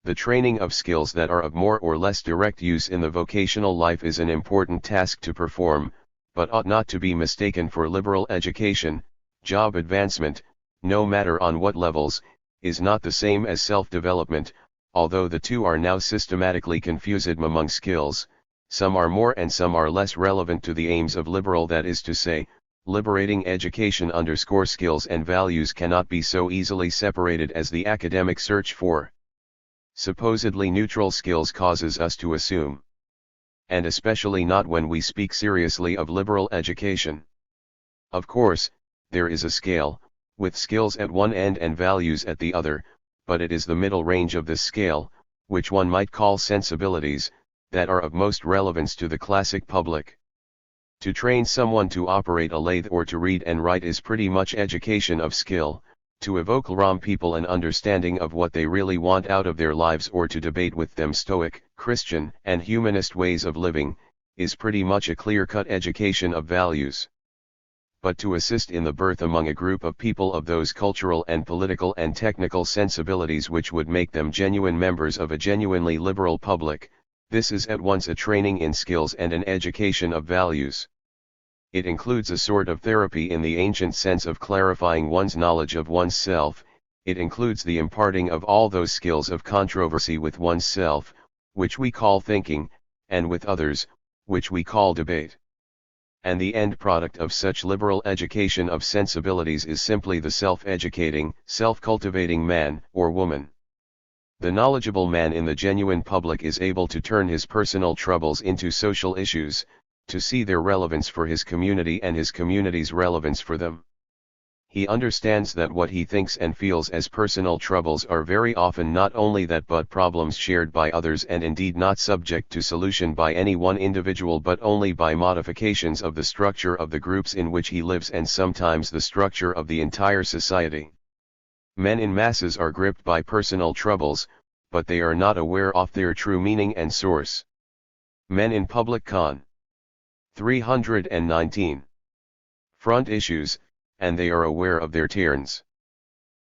[SPEAKER 1] The training of skills that are of more or less direct use in the vocational life is an important task to perform, but ought not to be mistaken for liberal education. Job advancement, no matter on what levels, is not the same as self-development, although the two are now systematically confused among skills. Some are more and some are less relevant to the aims of liberal, that is to say, liberating education. Skills and values cannot be so easily separated as the academic search for supposedly neutral skills causes us to assume. And especially not when we speak seriously of liberal education. Of course, there is a scale, with skills at one end and values at the other, but it is the middle range of this scale, which one might call sensibilities, that are of most relevance to the classic public. To train someone to operate a lathe or to read and write is pretty much education of skill. To evoke from people an understanding of what they really want out of their lives, or to debate with them Stoic, Christian, and humanist ways of living, is pretty much a clear-cut education of values. But to assist in the birth among a group of people of those cultural and political and technical sensibilities which would make them genuine members of a genuinely liberal public, this is at once a training in skills and an education of values. It includes a sort of therapy in the ancient sense of clarifying one's knowledge of oneself. It includes the imparting of all those skills of controversy with oneself, which we call thinking, and with others, which we call debate. And the end product of such liberal education of sensibilities is simply the self-educating, self-cultivating man or woman. The knowledgeable man in the genuine public is able to turn his personal troubles into social issues, to see their relevance for his community and his community's relevance for them. He understands that what he thinks and feels as personal troubles are very often not only that but problems shared by others, and indeed not subject to solution by any one individual but only by modifications of the structure of the groups in which he lives, and sometimes the structure of the entire society. Men in masses are gripped by personal troubles, but they are not aware of their true meaning and source. Men in public con. 319. Front issues, and they are aware of their turns.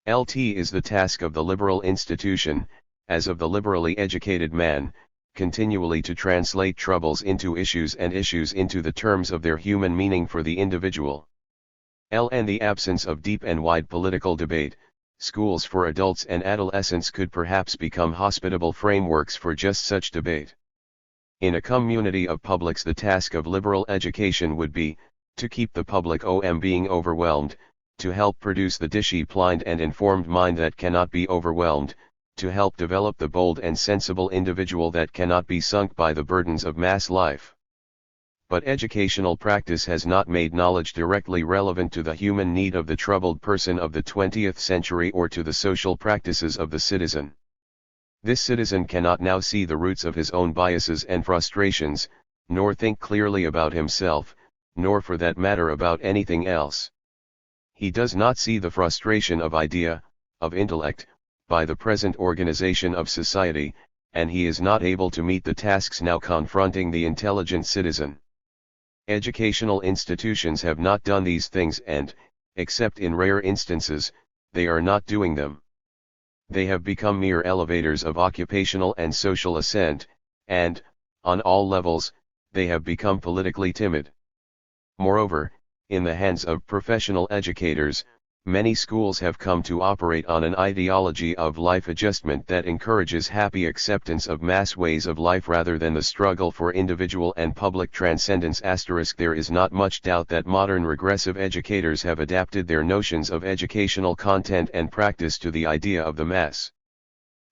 [SPEAKER 1] It is the task of the liberal institution, as of the liberally educated man, continually to translate troubles into issues and issues into the terms of their human meaning for the individual. In the absence of deep and wide political debate, schools for adults and adolescents could perhaps become hospitable frameworks for just such debate. In a community of publics, the task of liberal education would be, to keep the public from being overwhelmed, to help produce the disciplined and informed mind that cannot be overwhelmed, to help develop the bold and sensible individual that cannot be sunk by the burdens of mass life. But educational practice has not made knowledge directly relevant to the human need of the troubled person of the 20th century or to the social practices of the citizen. This citizen cannot now see the roots of his own biases and frustrations, nor think clearly about himself, nor for that matter about anything else. He does not see the frustration of idea, of intellect, by the present organization of society, and he is not able to meet the tasks now confronting the intelligent citizen. Educational institutions have not done these things and, except in rare instances, they are not doing them. They have become mere elevators of occupational and social ascent, and, on all levels, they have become politically timid. Moreover, in the hands of professional educators, many schools have come to operate on an ideology of life adjustment that encourages happy acceptance of mass ways of life rather than the struggle for individual and public transcendence. There is not much doubt that modern regressive educators have adapted their notions of educational content and practice to the idea of the mass.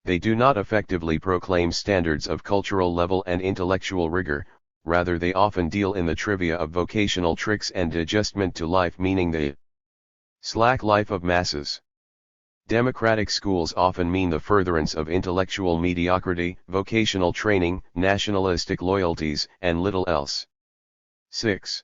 [SPEAKER 1] They do not effectively proclaim standards of cultural level and intellectual rigor, rather they often deal in the trivia of vocational tricks and adjustment to life, meaning the slack life of masses. Democratic schools often mean the furtherance of intellectual mediocrity, vocational training, nationalistic loyalties, and little else. 6.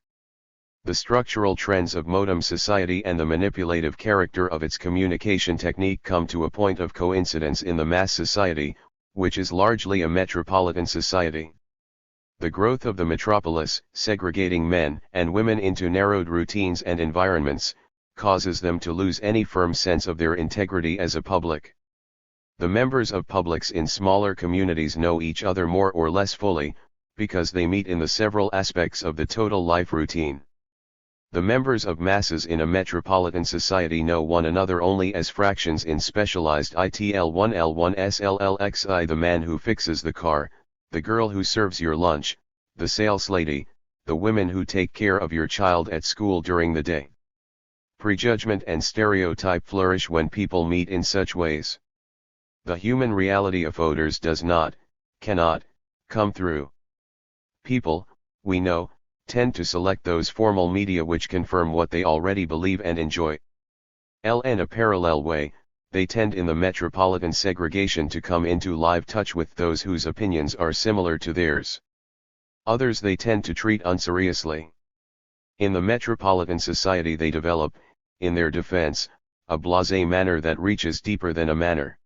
[SPEAKER 1] The structural trends of modern society and the manipulative character of its communication technique come to a point of coincidence in the mass society, which is largely a metropolitan society. The growth of the metropolis, segregating men and women into narrowed routines and environments, causes them to lose any firm sense of their integrity as a public. The members of publics in smaller communities know each other more or less fully, because they meet in the several aspects of the total life routine. The members of masses in a metropolitan society know one another only as fractions in specialized ITL1 L1 SLLXI, the man who fixes the car, the girl who serves your lunch, the sales lady, the women who take care of your child at school during the day. Prejudgment and stereotype flourish when people meet in such ways. The human reality of voters does not, cannot, come through. People, we know, tend to select those formal media which confirm what they already believe and enjoy. In a parallel way, they tend in the metropolitan segregation to come into live touch with those whose opinions are similar to theirs. Others they tend to treat unseriously. In the metropolitan society they develop, in their defense, a blasé manner that reaches deeper than a manner.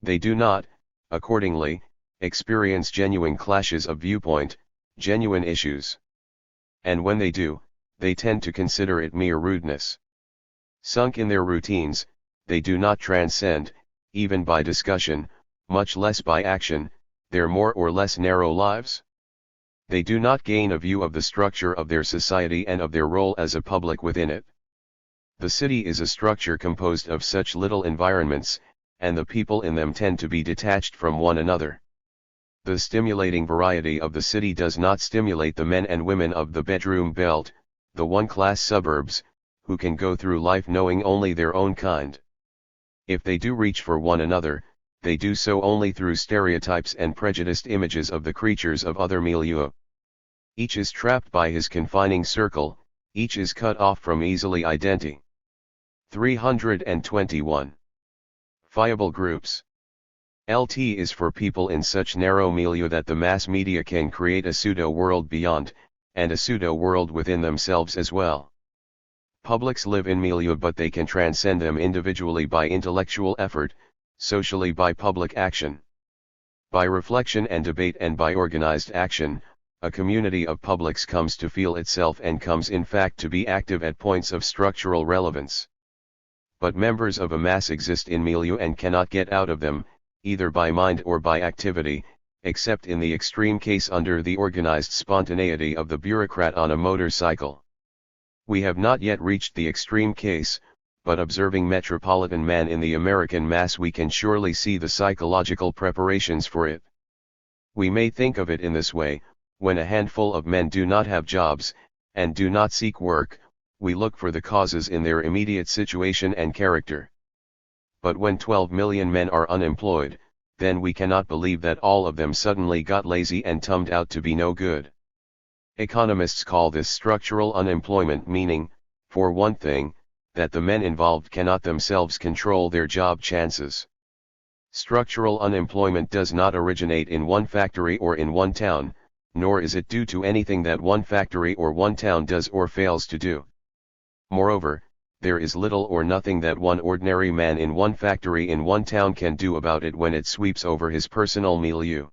[SPEAKER 1] They do not, accordingly, experience genuine clashes of viewpoint, genuine issues. And when they do, they tend to consider it mere rudeness. Sunk in their routines, they do not transcend, even by discussion, much less by action, their more or less narrow lives. They do not gain a view of the structure of their society and of their role as a public within it. The city is a structure composed of such little environments, and the people in them tend to be detached from one another. The stimulating variety of the city does not stimulate the men and women of the bedroom belt, the one-class suburbs, who can go through life knowing only their own kind. If they do reach for one another, they do so only through stereotypes and prejudiced images of the creatures of other milieux. Each is trapped by his confining circle, each is cut off from easily identity. 321. Viable groups. LT is for people in such narrow milieu that the mass media can create a pseudo-world beyond, and a pseudo-world within themselves as well. Publics live in milieu but they can transcend them individually by intellectual effort, socially by public action. By reflection and debate and by organized action, a community of publics comes to feel itself and comes in fact to be active at points of structural relevance. But members of a mass exist in milieu and cannot get out of them, either by mind or by activity, except in the extreme case under the organized spontaneity of the bureaucrat on a motorcycle. We have not yet reached the extreme case, but observing metropolitan man in the American mass we can surely see the psychological preparations for it. We may think of it in this way: when a handful of men do not have jobs, and do not seek work, we look for the causes in their immediate situation and character. But when 12 million men are unemployed, then we cannot believe that all of them suddenly got lazy and turned out to be no good. Economists call this structural unemployment, meaning, for one thing, that the men involved cannot themselves control their job chances. Structural unemployment does not originate in one factory or in one town, nor is it due to anything that one factory or one town does or fails to do. Moreover, there is little or nothing that one ordinary man in one factory in one town can do about it when it sweeps over his personal milieu.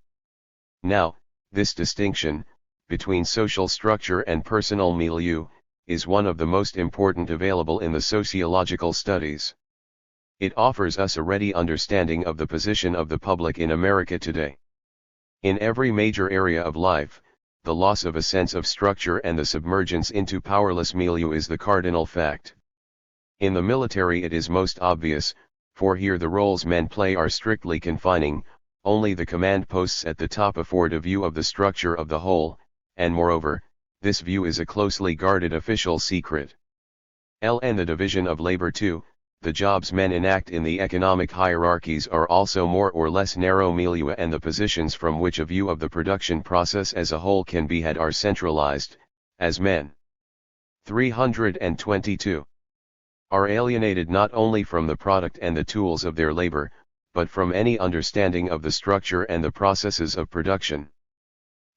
[SPEAKER 1] Now, this distinction, between social structure and personal milieu, is one of the most important available in the sociological studies. It offers us a ready understanding of the position of the public in America today. In every major area of life, the loss of a sense of structure and the submergence into powerless milieu is the cardinal fact. In the military it is most obvious, for here the roles men play are strictly confining, only the command posts at the top afford a view of the structure of the whole, and moreover, this view is a closely guarded official secret. And the division of labor too, the jobs men enact in the economic hierarchies are also more or less narrow milieu, and the positions from which a view of the production process as a whole can be had are centralized, as men 322 are alienated not only from the product and the tools of their labor, but from any understanding of the structure and the processes of production.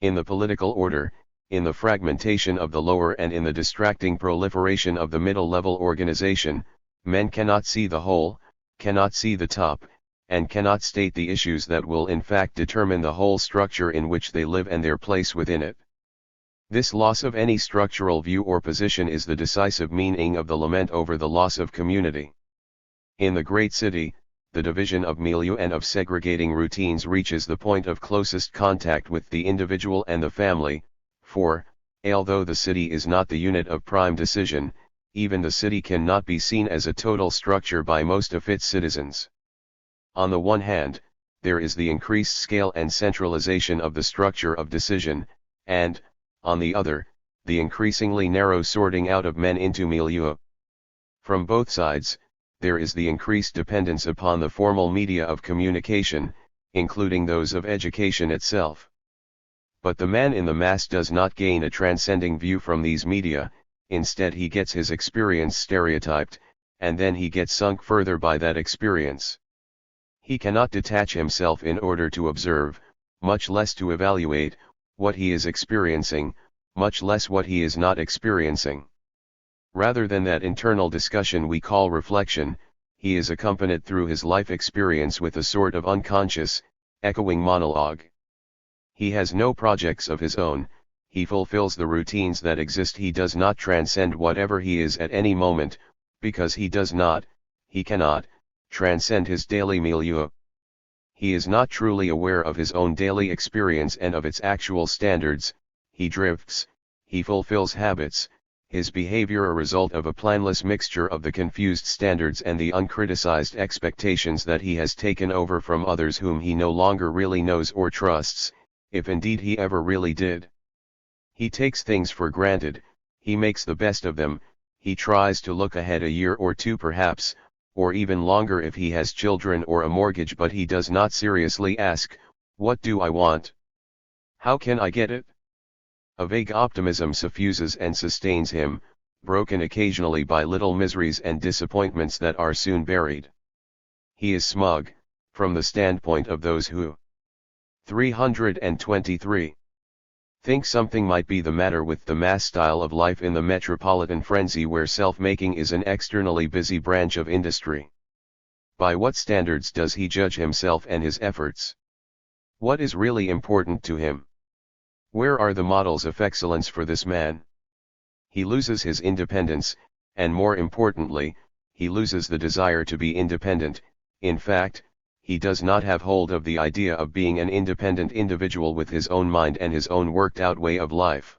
[SPEAKER 1] In the political order, in the fragmentation of the lower and in the distracting proliferation of the middle-level organization, men cannot see the whole, cannot see the top, and cannot state the issues that will in fact determine the whole structure in which they live and their place within it. This loss of any structural view or position is the decisive meaning of the lament over the loss of community. In the great city, the division of milieu and of segregating routines reaches the point of closest contact with the individual and the family, for, although the city is not the unit of prime decision, even the city cannot be seen as a total structure by most of its citizens. On the one hand, there is the increased scale and centralization of the structure of decision, and, on the other, the increasingly narrow sorting out of men into milieu. From both sides, there is the increased dependence upon the formal media of communication, including those of education itself. But the man in the mass does not gain a transcending view from these media, instead he gets his experience stereotyped, and then he gets sunk further by that experience. He cannot detach himself in order to observe, much less to evaluate, what he is experiencing, much less what he is not experiencing. Rather than that internal discussion we call reflection, he is accompanied through his life experience with a sort of unconscious, echoing monologue. He has no projects of his own, he fulfills the routines that exist, he does not transcend whatever he is at any moment, because he cannot, transcend his daily milieu. He is not truly aware of his own daily experience and of its actual standards, he drifts, he fulfills habits, his behavior a result of a planless mixture of the confused standards and the uncriticized expectations that he has taken over from others whom he no longer really knows or trusts, if indeed he ever really did. He takes things for granted, he makes the best of them, he tries to look ahead a year or two perhaps, or even longer if he has children or a mortgage, but he does not seriously ask, what do I want? How can I get it? A vague optimism suffuses and sustains him, broken occasionally by little miseries and disappointments that are soon buried. He is smug, from the standpoint of those who 323 think something might be the matter with the mass style of life in the metropolitan frenzy where self-making is an externally busy branch of industry. By what standards does he judge himself and his efforts? What is really important to him? Where are the models of excellence for this man? He loses his independence, and more importantly, he loses the desire to be independent. In fact, he does not have hold of the idea of being an independent individual with his own mind and his own worked-out way of life.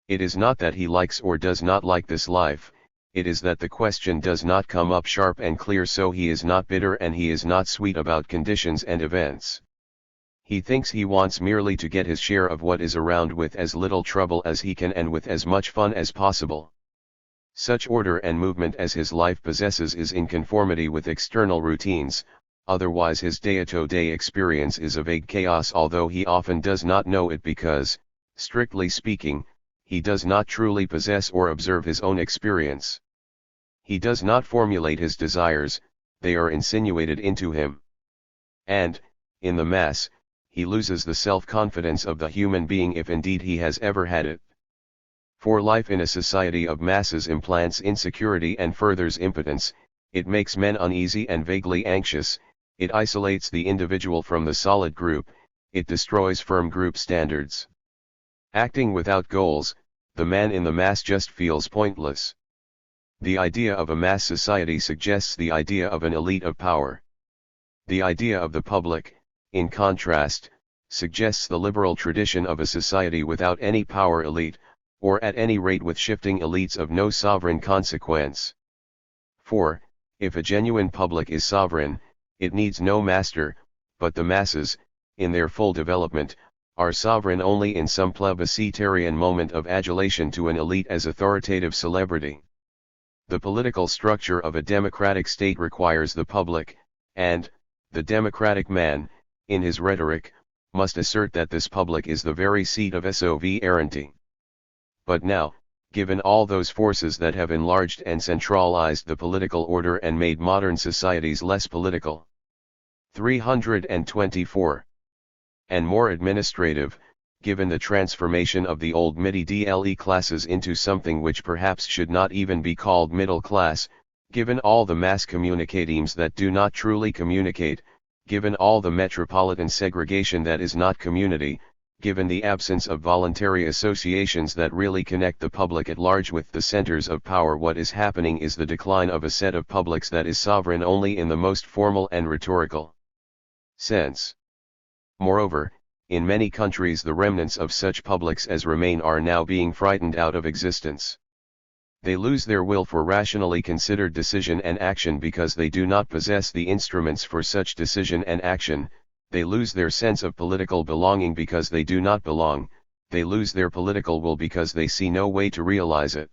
[SPEAKER 1] It is not that he likes or does not like this life, it is that the question does not come up sharp and clear, so he is not bitter and he is not sweet about conditions and events. He thinks he wants merely to get his share of what is around with as little trouble as he can and with as much fun as possible. Such order and movement as his life possesses is in conformity with external routines, otherwise his day-to-day experience is a vague chaos, although he often does not know it because, strictly speaking, he does not truly possess or observe his own experience. He does not formulate his desires, they are insinuated into him. And, in the mass, he loses the self-confidence of the human being if indeed he has ever had it. For life in a society of masses implants insecurity and furthers impotence, it makes men uneasy and vaguely anxious, it isolates the individual from the solid group, it destroys firm group standards. Acting without goals, the man in the mass just feels pointless. The idea of a mass society suggests the idea of an elite of power. The idea of the public, in contrast, suggests the liberal tradition of a society without any power elite, or at any rate with shifting elites of no sovereign consequence. For, if a genuine public is sovereign, it needs no master, but the masses, in their full development, are sovereign only in some plebiscitarian moment of adulation to an elite as authoritative celebrity. The political structure of a democratic state requires the public, and, the democratic man, in his rhetoric, must assert that this public is the very seat of sovereignty. But now, given all those forces that have enlarged and centralized the political order and made modern societies less political, 324, and more administrative, given the transformation of the old midi-DLE classes into something which perhaps should not even be called middle class, given all the mass communicatimes that do not truly communicate, given all the metropolitan segregation that is not community, given the absence of voluntary associations that really connect the public at large with the centers of power, what is happening is the decline of a set of publics that is sovereign only in the most formal and rhetorical sense. Moreover, in many countries the remnants of such publics as remain are now being frightened out of existence. They lose their will for rationally considered decision and action because they do not possess the instruments for such decision and action, they lose their sense of political belonging because they do not belong, they lose their political will because they see no way to realize it.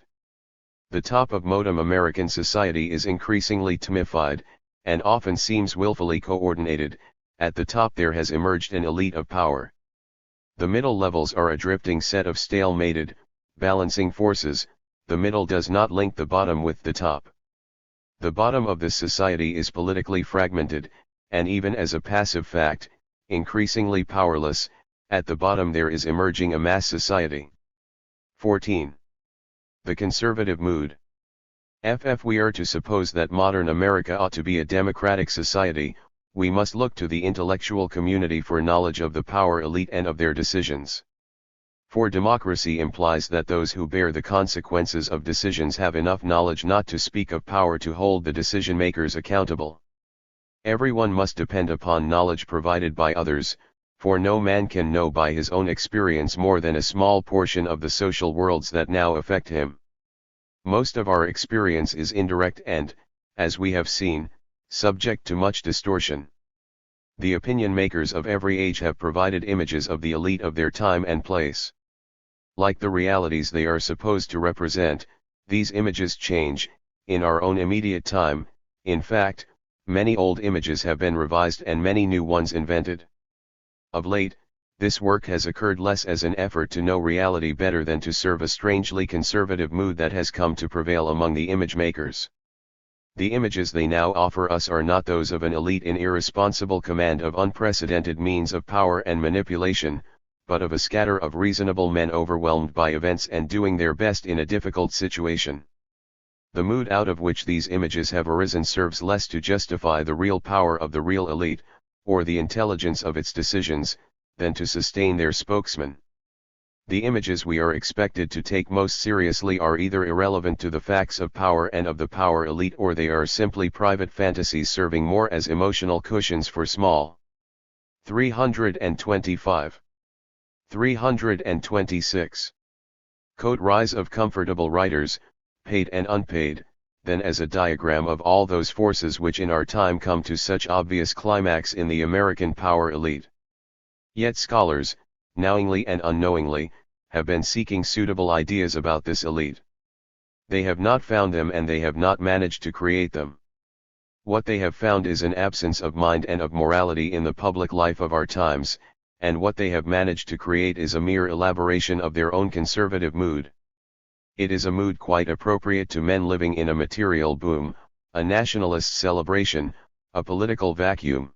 [SPEAKER 1] The top of modern American society is increasingly typified, and often seems willfully coordinated. At the top there has emerged an elite of power. The middle levels are a drifting set of stalemated, balancing forces, the middle does not link the bottom with the top. The bottom of this society is politically fragmented, and even as a passive fact, increasingly powerless, at the bottom there is emerging a mass society. 14. The conservative mood. If we are to suppose that modern America ought to be a democratic society, we must look to the intellectual community for knowledge of the power elite and of their decisions. For democracy implies that those who bear the consequences of decisions have enough knowledge not to speak of power to hold the decision makers accountable. Everyone must depend upon knowledge provided by others, for no man can know by his own experience more than a small portion of the social worlds that now affect him. Most of our experience is indirect and, as we have seen, subject to much distortion. The opinion makers of every age have provided images of the elite of their time and place. Like the realities they are supposed to represent, these images change, in our own immediate time. In fact, many old images have been revised and many new ones invented. Of late, this work has occurred less as an effort to know reality better than to serve a strangely conservative mood that has come to prevail among the image makers. The images they now offer us are not those of an elite in irresponsible command of unprecedented means of power and manipulation, but of a scatter of reasonable men overwhelmed by events and doing their best in a difficult situation. The mood out of which these images have arisen serves less to justify the real power of the real elite, or the intelligence of its decisions, than to sustain their spokesman. The images we are expected to take most seriously are either irrelevant to the facts of power and of the power elite, or they are simply private fantasies serving more as emotional cushions for small. 325. 326. Rise of comfortable writers, paid and unpaid, than as a diagram of all those forces which in our time come to such obvious climax in the American power elite. Yet scholars, knowingly and unknowingly, have been seeking suitable ideas about this elite. They have not found them and they have not managed to create them. What they have found is an absence of mind and of morality in the public life of our times, and what they have managed to create is a mere elaboration of their own conservative mood. It is a mood quite appropriate to men living in a material boom, a nationalist celebration, a political vacuum.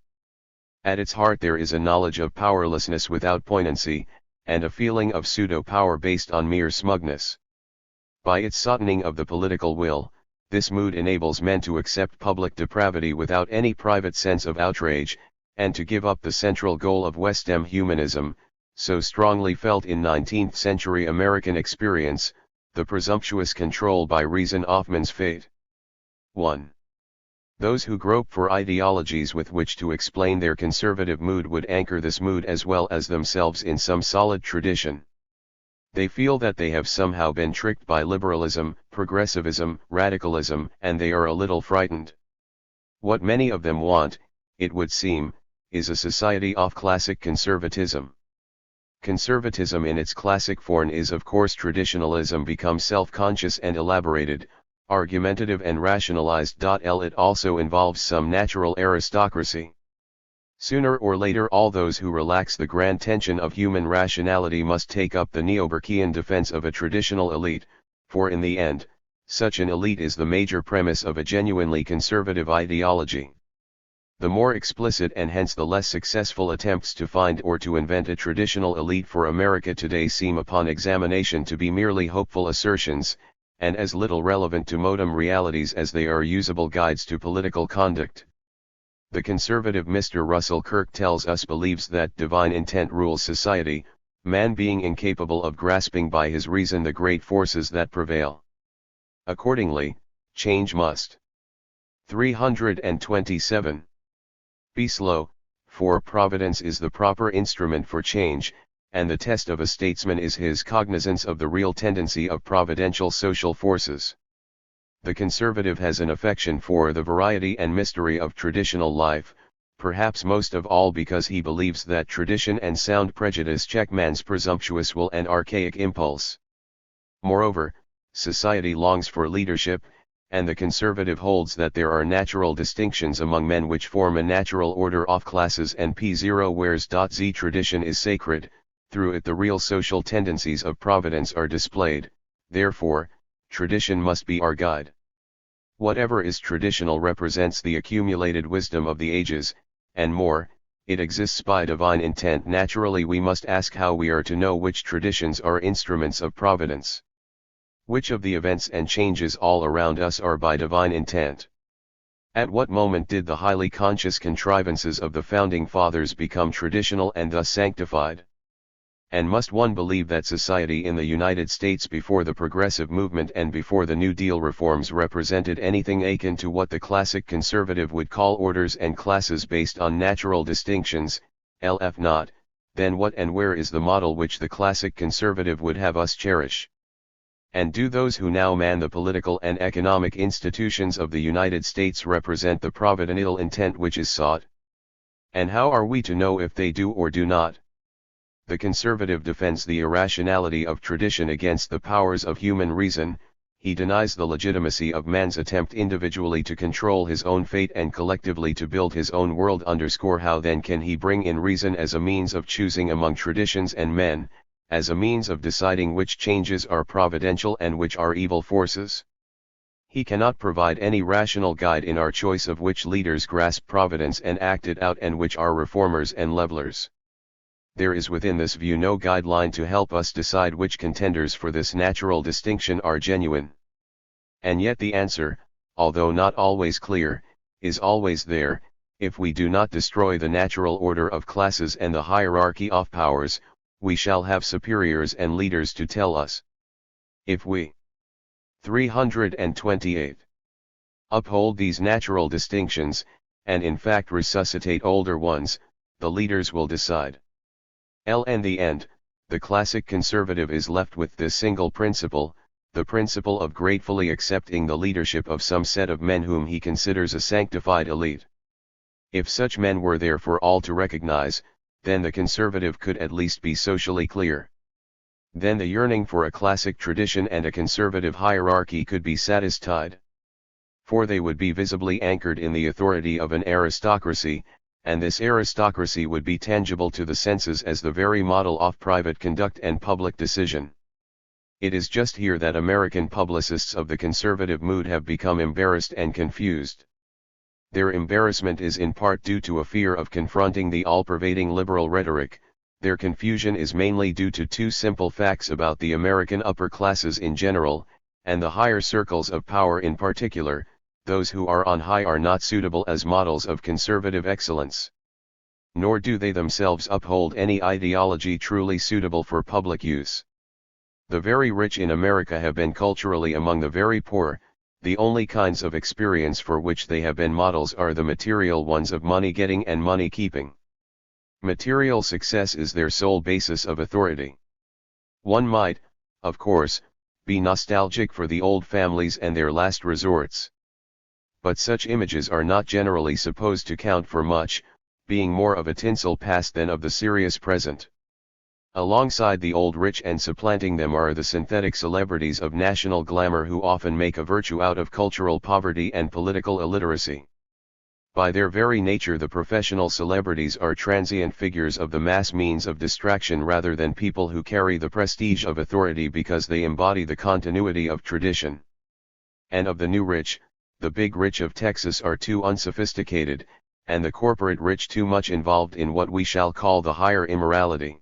[SPEAKER 1] At its heart there is a knowledge of powerlessness without poignancy, and a feeling of pseudo-power based on mere smugness. By its softening of the political will, this mood enables men to accept public depravity without any private sense of outrage, and to give up the central goal of Western humanism, so strongly felt in 19th-century American experience, the presumptuous control by reason of man's fate. 1. Those who grope for ideologies with which to explain their conservative mood would anchor this mood as well as themselves in some solid tradition. They feel that they have somehow been tricked by liberalism, progressivism, radicalism, and they are a little frightened. What many of them want, it would seem, is a society of classic conservatism. Conservatism in its classic form is of course traditionalism become self-conscious and elaborated, argumentative and rationalized. It also involves some natural aristocracy. Sooner or later all those who relax the grand tension of human rationality must take up the neo-Burkean defense of a traditional elite, for in the end, such an elite is the major premise of a genuinely conservative ideology. The more explicit and hence the less successful attempts to find or to invent a traditional elite for America today seem upon examination to be merely hopeful assertions, and as little relevant to modern realities as they are usable guides to political conduct. The conservative Mr. Russell Kirk tells us believes that divine intent rules society, man being incapable of grasping by his reason the great forces that prevail. Accordingly, change must. 327. Be slow, for providence is the proper instrument for change, and the test of a statesman is his cognizance of the real tendency of providential social forces. The conservative has an affection for the variety and mystery of traditional life, perhaps most of all because he believes that tradition and sound prejudice check man's presumptuous will and archaic impulse. Moreover, society longs for leadership, and the conservative holds that there are natural distinctions among men which form a natural order of classes and P0 whereas Z tradition is sacred, through it the real social tendencies of providence are displayed, therefore, tradition must be our guide. Whatever is traditional represents the accumulated wisdom of the ages, and more, it exists by divine intent. Naturally we must ask how we are to know which traditions are instruments of providence. Which of the events and changes all around us are by divine intent? At what moment did the highly conscious contrivances of the Founding Fathers become traditional and thus sanctified? And must one believe that society in the United States before the Progressive Movement and before the New Deal reforms represented anything akin to what the classic conservative would call orders and classes based on natural distinctions? If not, then what and where is the model which the classic conservative would have us cherish? And do those who now man the political and economic institutions of the United States represent the providential intent which is sought? And how are we to know if they do or do not? The conservative defends the irrationality of tradition against the powers of human reason. He denies the legitimacy of man's attempt individually to control his own fate and collectively to build his own world. How then can he bring in reason as a means of choosing among traditions and men, as a means of deciding which changes are providential and which are evil forces? He cannot provide any rational guide in our choice of which leaders grasp providence and act it out and which are reformers and levelers. There is within this view no guideline to help us decide which contenders for this natural distinction are genuine. And yet the answer, although not always clear, is always there. If we do not destroy the natural order of classes and the hierarchy of powers, we shall have superiors and leaders to tell us. If we 328 uphold these natural distinctions, and in fact resuscitate older ones, the leaders will decide. In the end, the classic conservative is left with this single principle, the principle of gratefully accepting the leadership of some set of men whom he considers a sanctified elite. If such men were there for all to recognize, then the conservative could at least be socially clear. Then the yearning for a classic tradition and a conservative hierarchy could be satisfied. For they would be visibly anchored in the authority of an aristocracy, and this aristocracy would be tangible to the senses as the very model of private conduct and public decision. It is just here that American publicists of the conservative mood have become embarrassed and confused. Their embarrassment is in part due to a fear of confronting the all-pervading liberal rhetoric. Their confusion is mainly due to two simple facts about the American upper classes in general, and the higher circles of power in particular, those who are on high are not suitable as models of conservative excellence. Nor do they themselves uphold any ideology truly suitable for public use. The very rich in America have been culturally among the very poor. The only kinds of experience for which they have been models are the material ones of money-getting and money-keeping. Material success is their sole basis of authority. One might, of course, be nostalgic for the old families and their last resorts. But such images are not generally supposed to count for much, being more of a tinsel past than of the serious present. Alongside the old rich and supplanting them are the synthetic celebrities of national glamour who often make a virtue out of cultural poverty and political illiteracy. By their very nature the professional celebrities are transient figures of the mass means of distraction rather than people who carry the prestige of authority because they embody the continuity of tradition. And of the new rich, the big rich of Texas are too unsophisticated, and the corporate rich too much involved in what we shall call the higher immorality.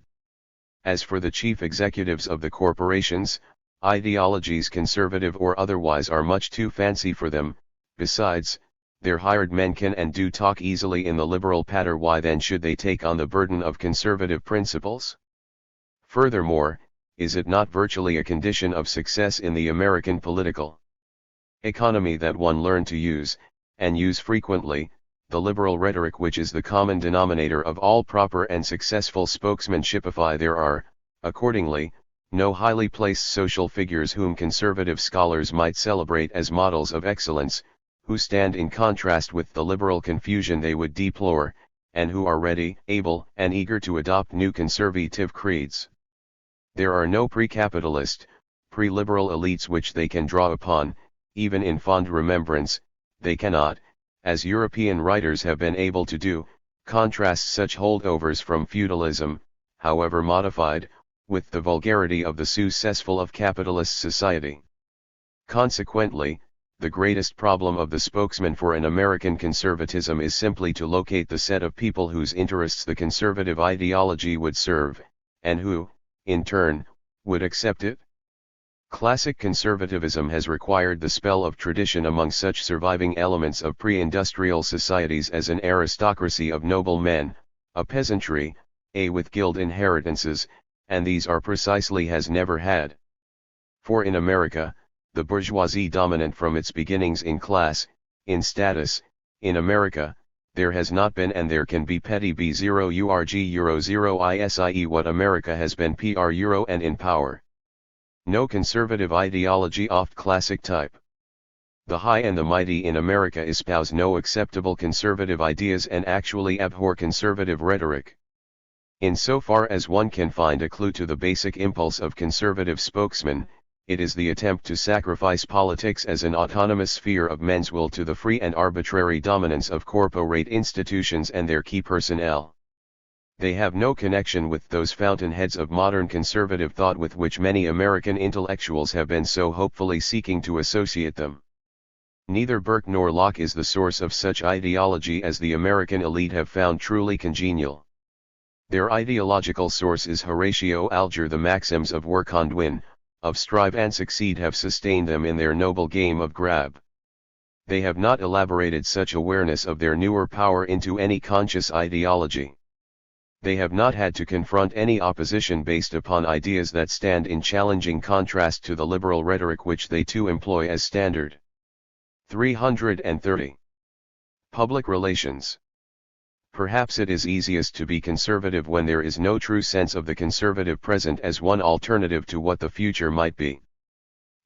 [SPEAKER 1] As for the chief executives of the corporations, ideologies conservative or otherwise are much too fancy for them. Besides, their hired men can and do talk easily in the liberal patter. Why then should they take on the burden of conservative principles? Furthermore, is it not virtually a condition of success in the American political economy that one learn to use, and use frequently, the liberal rhetoric which is the common denominator of all proper and successful spokesmanship? There are, accordingly, no highly placed social figures whom conservative scholars might celebrate as models of excellence, who stand in contrast with the liberal confusion they would deplore, and who are ready, able, and eager to adopt new conservative creeds. There are no pre-capitalist, pre-liberal elites which they can draw upon. Even in fond remembrance, they cannot, as European writers have been able to do, contrast such holdovers from feudalism, however modified, with the vulgarity of the successful of capitalist society. Consequently, the greatest problem of the spokesman for an American conservatism is simply to locate the set of people whose interests the conservative ideology would serve, and who, in turn, would accept it. Classic conservatism has required the spell of tradition among such surviving elements of pre-industrial societies as an aristocracy of noble men, a peasantry, with guild inheritances, and these are precisely has never had. For in America, the bourgeoisie dominant from its beginnings in class, in status, in America, there has not been and there can be petty B0 URG Euro 0 ISIE what America has been PR Euro and in power. No conservative ideology oft classic type. The high and the mighty in America espouse no acceptable conservative ideas and actually abhor conservative rhetoric. In so far as one can find a clue to the basic impulse of conservative spokesmen, it is the attempt to sacrifice politics as an autonomous sphere of men's will to the free and arbitrary dominance of corporate institutions and their key personnel. They have no connection with those fountainheads of modern conservative thought with which many American intellectuals have been so hopefully seeking to associate them. Neither Burke nor Locke is the source of such ideology as the American elite have found truly congenial. Their ideological source is Horatio Alger. The maxims of work and win, of strive and succeed have sustained them in their noble game of grab. They have not elaborated such awareness of their newer power into any conscious ideology. They have not had to confront any opposition based upon ideas that stand in challenging contrast to the liberal rhetoric which they too employ as standard. 330. Public relations. Perhaps it is easiest to be conservative when there is no true sense of the conservative present as one alternative to what the future might be.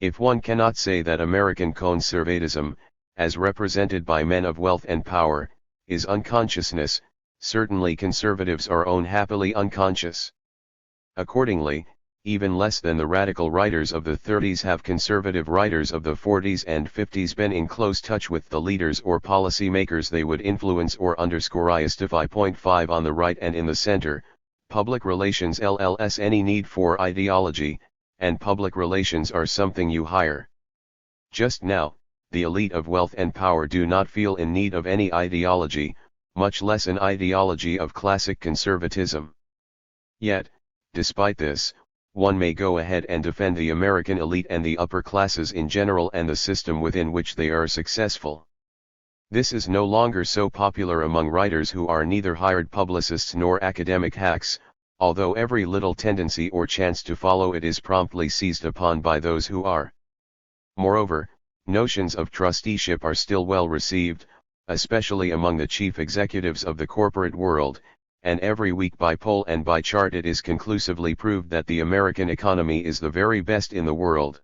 [SPEAKER 1] If one cannot say that American conservatism, as represented by men of wealth and power, is unconsciousness, certainly conservatives are unhappily unconscious. Accordingly, even less than the radical writers of the 30s have conservative writers of the 40s and 50s been in close touch with the leaders or policy makers they would influence or underscore. Point 5 on the right and in the center, public relations LLS. Any need for ideology, and public relations are something you hire. Just now, the elite of wealth and power do not feel in need of any ideology, much less an ideology of classic conservatism. Yet, despite this, one may go ahead and defend the American elite and the upper classes in general and the system within which they are successful. This is no longer so popular among writers who are neither hired publicists nor academic hacks, although every little tendency or chance to follow it is promptly seized upon by those who are. Moreover, notions of trusteeship are still well received, especially among the chief executives of the corporate world, and every week by poll and by chart it is conclusively proved that the American economy is the very best in the world.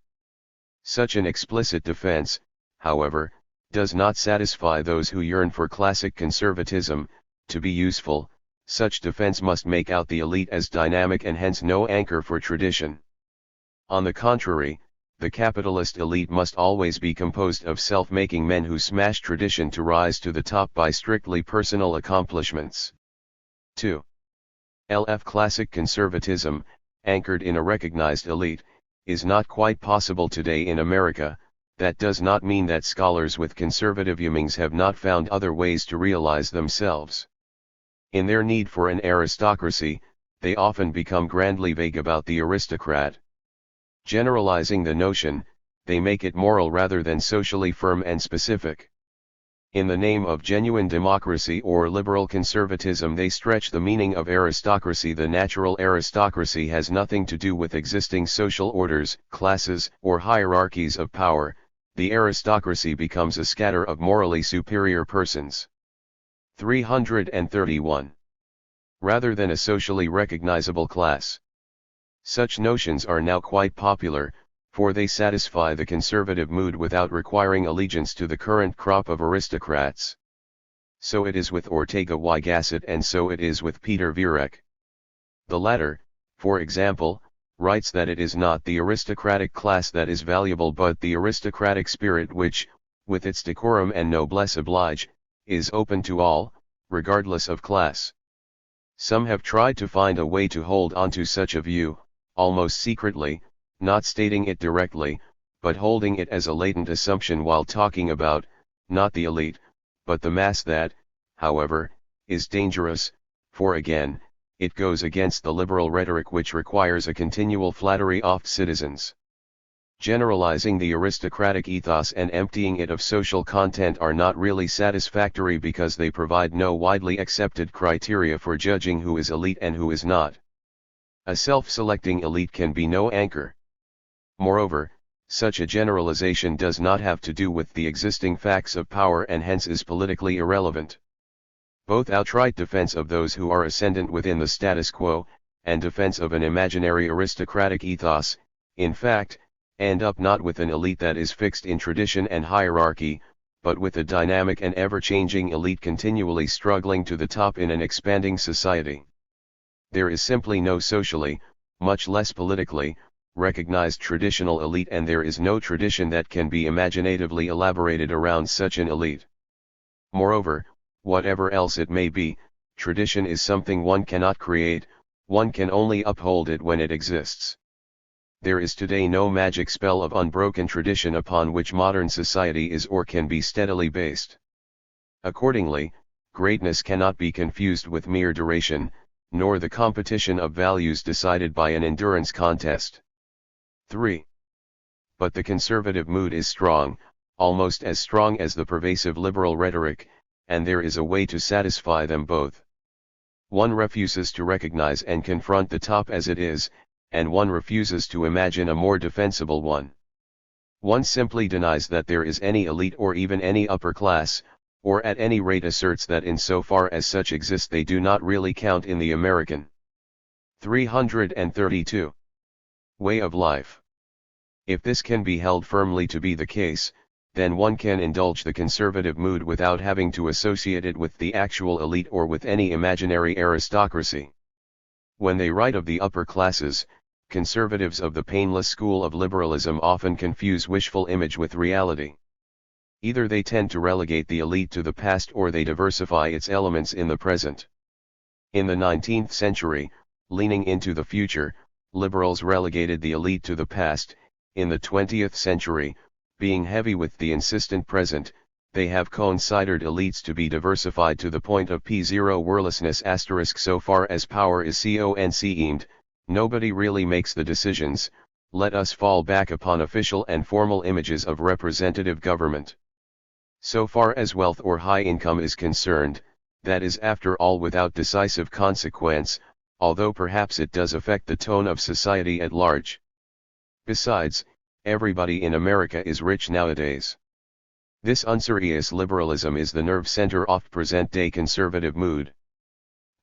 [SPEAKER 1] Such an explicit defense, however, does not satisfy those who yearn for classic conservatism. To be useful, such defense must make out the elite as dynamic and hence no anchor for tradition. On the contrary, the capitalist elite must always be composed of self-making men who smash tradition to rise to the top by strictly personal accomplishments. 2. LF classic conservatism, anchored in a recognized elite, is not quite possible today in America. That does not mean that scholars with conservative yearnings have not found other ways to realize themselves. In their need for an aristocracy, they often become grandly vague about the aristocrat. Generalizing the notion, they make it moral rather than socially firm and specific. In the name of genuine democracy or liberal conservatism they stretch the meaning of aristocracy. The natural aristocracy has nothing to do with existing social orders, classes, or hierarchies of power. The aristocracy becomes a scatter of morally superior persons. 331. Rather than a socially recognizable class. Such notions are now quite popular, for they satisfy the conservative mood without requiring allegiance to the current crop of aristocrats. So it is with Ortega y Gasset and so it is with Peter Viereck. The latter, for example, writes that it is not the aristocratic class that is valuable but the aristocratic spirit which, with its decorum and noblesse oblige, is open to all, regardless of class. Some have tried to find a way to hold on to such a view, almost secretly, not stating it directly, but holding it as a latent assumption while talking about, not the elite, but the mass. That, however, is dangerous, for again, it goes against the liberal rhetoric which requires a continual flattery of citizens. Generalizing the aristocratic ethos and emptying it of social content are not really satisfactory because they provide no widely accepted criteria for judging who is elite and who is not. A self-selecting elite can be no anchor. Moreover, such a generalization does not have to do with the existing facts of power and hence is politically irrelevant. Both outright defense of those who are ascendant within the status quo, and defense of an imaginary aristocratic ethos, in fact, end up not with an elite that is fixed in tradition and hierarchy, but with a dynamic and ever-changing elite continually struggling to the top in an expanding society. There is simply no socially, much less politically, recognized traditional elite and there is no tradition that can be imaginatively elaborated around such an elite. Moreover, whatever else it may be, tradition is something one cannot create, one can only uphold it when it exists. There is today no magic spell of unbroken tradition upon which modern society is or can be steadily based. Accordingly, greatness cannot be confused with mere duration, nor the competition of values decided by an endurance contest. 3. But the conservative mood is strong, almost as strong as the pervasive liberal rhetoric, and there is a way to satisfy them both. One refuses to recognize and confront the top as it is, and one refuses to imagine a more defensible one. One simply denies that there is any elite or even any upper class, or at any rate asserts that insofar as such exist they do not really count in the American 332 way of life. If this can be held firmly to be the case, then one can indulge the conservative mood without having to associate it with the actual elite or with any imaginary aristocracy. When they write of the upper classes, conservatives of the painless school of liberalism often confuse wishful image with reality. Either they tend to relegate the elite to the past or they diversify its elements in the present. In the 19th century, leaning into the future, liberals relegated the elite to the past. In the 20th century, being heavy with the insistent present, they have considered elites to be diversified to the point of P0 worlessness *. So far as power is conceived, Nobody really makes the decisions, let us fall back upon official and formal images of representative government. So far as wealth or high income is concerned, that is after all without decisive consequence, although perhaps it does affect the tone of society at large. Besides, everybody in America is rich nowadays. This unserious liberalism is the nerve center of present-day conservative mood.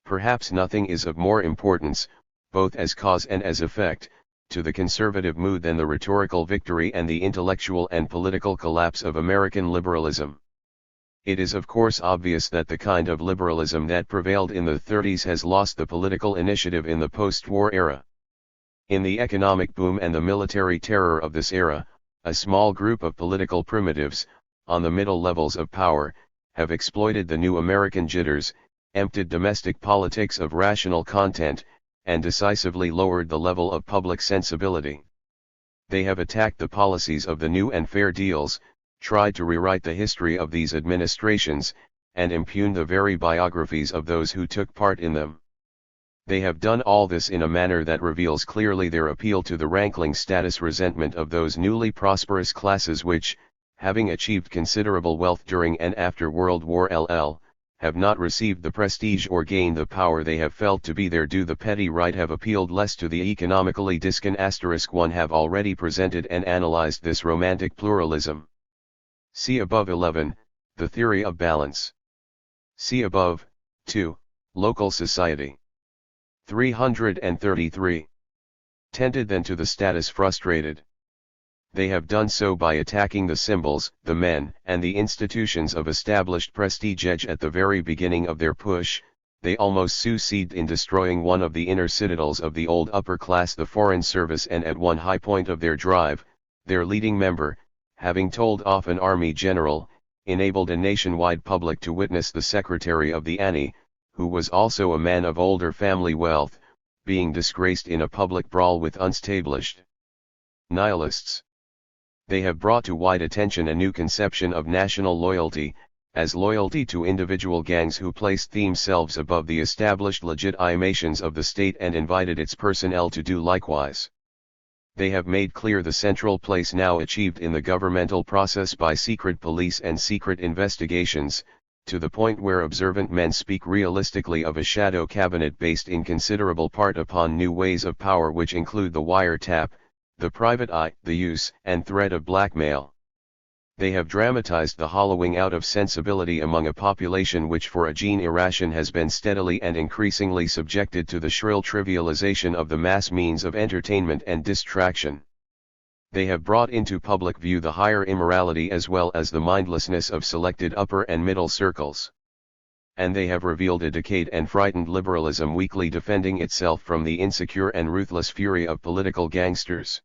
[SPEAKER 1] Perhaps nothing is of more importance, both as cause and as effect, to the conservative mood than the rhetorical victory and the intellectual and political collapse of American liberalism. It is of course obvious that the kind of liberalism that prevailed in the 30s has lost the political initiative in the post-war era. In the economic boom and the military terror of this era, a small group of political primitives, on the middle levels of power, have exploited the new American jitters, emptied domestic politics of rational content, and decisively lowered the level of public sensibility. They have attacked the policies of the new and fair deals, tried to rewrite the history of these administrations, and impugn the very biographies of those who took part in them. They have done all this in a manner that reveals clearly their appeal to the rankling status resentment of those newly prosperous classes which, having achieved considerable wealth during and after World War II, have not received the prestige or gained the power they have felt to be their due. The petty right have appealed less to the economically discon *1 have already presented and analyzed this romantic pluralism. See above 11, the theory of balance. See above, 2, local society. 333. Tended then to the status frustrated. They have done so by attacking the symbols, the men, and the institutions of established prestige. At the very beginning of their push, they almost succeed in destroying one of the inner citadels of the old upper class, the Foreign Service, and at one high point of their drive, their leading member, having told off an army general, enabled a nationwide public to witness the secretary of the Annie, who was also a man of older family wealth, being disgraced in a public brawl with unstablished nihilists. They have brought to wide attention a new conception of national loyalty, as loyalty to individual gangs who placed themselves above the established legitimations of the state and invited its personnel to do likewise. They have made clear the central place now achieved in the governmental process by secret police and secret investigations, to the point where observant men speak realistically of a shadow cabinet based in considerable part upon new ways of power which include the wiretap, the private eye, the use and threat of blackmail. They have dramatized the hollowing out of sensibility among a population which for a generation has been steadily and increasingly subjected to the shrill trivialization of the mass means of entertainment and distraction. They have brought into public view the higher immorality as well as the mindlessness of selected upper and middle circles. And they have revealed a decayed and frightened liberalism weakly defending itself from the insecure and ruthless fury of political gangsters.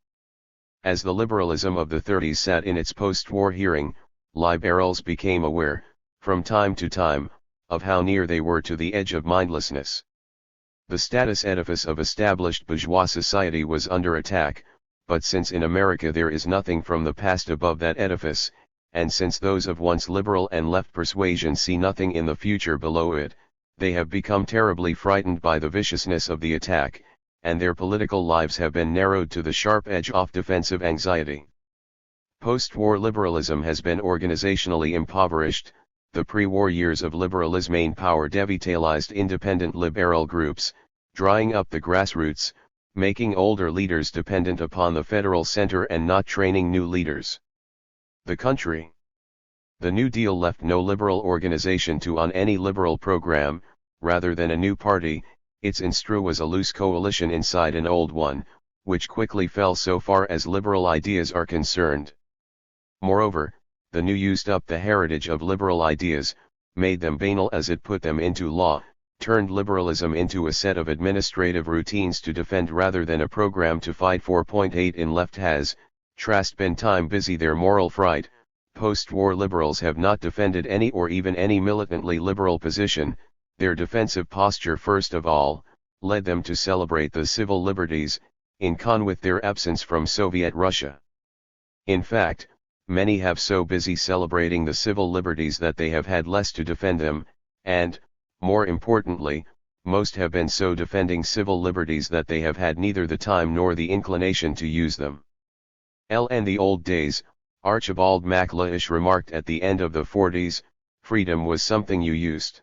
[SPEAKER 1] As the liberalism of the 30s sat in its post-war hearing, liberals became aware, from time to time, of how near they were to the edge of mindlessness. The status edifice of established bourgeois society was under attack, but since in America there is nothing from the past above that edifice, and since those of once liberal and left persuasion see nothing in the future below it, they have become terribly frightened by the viciousness of the attack, and their political lives have been narrowed to the sharp edge of defensive anxiety. Post-war liberalism has been organizationally impoverished. The pre-war years of liberalism main power devitalized independent liberal groups, drying up the grassroots, making older leaders dependent upon the federal center and not training new leaders. The country. The New Deal left no liberal organization to on any liberal program, rather than a new party. Its instru was a loose coalition inside an old one, which quickly fell so far as liberal ideas are concerned. Moreover, the new used up the heritage of liberal ideas, made them banal as it put them into law, turned liberalism into a set of administrative routines to defend rather than a program to fight for. 8 In left has, trast been time busy their moral fright. Post-war liberals have not defended any or even any militantly liberal position. Their defensive posture first of all, led them to celebrate the civil liberties, in con with their absence from Soviet Russia. In fact, many have so busy celebrating the civil liberties that they have had less to defend them, and, more importantly, most have been so defending civil liberties that they have had neither the time nor the inclination to use them. In the old days, Archibald MacLeish remarked at the end of the 40s, freedom was something you used.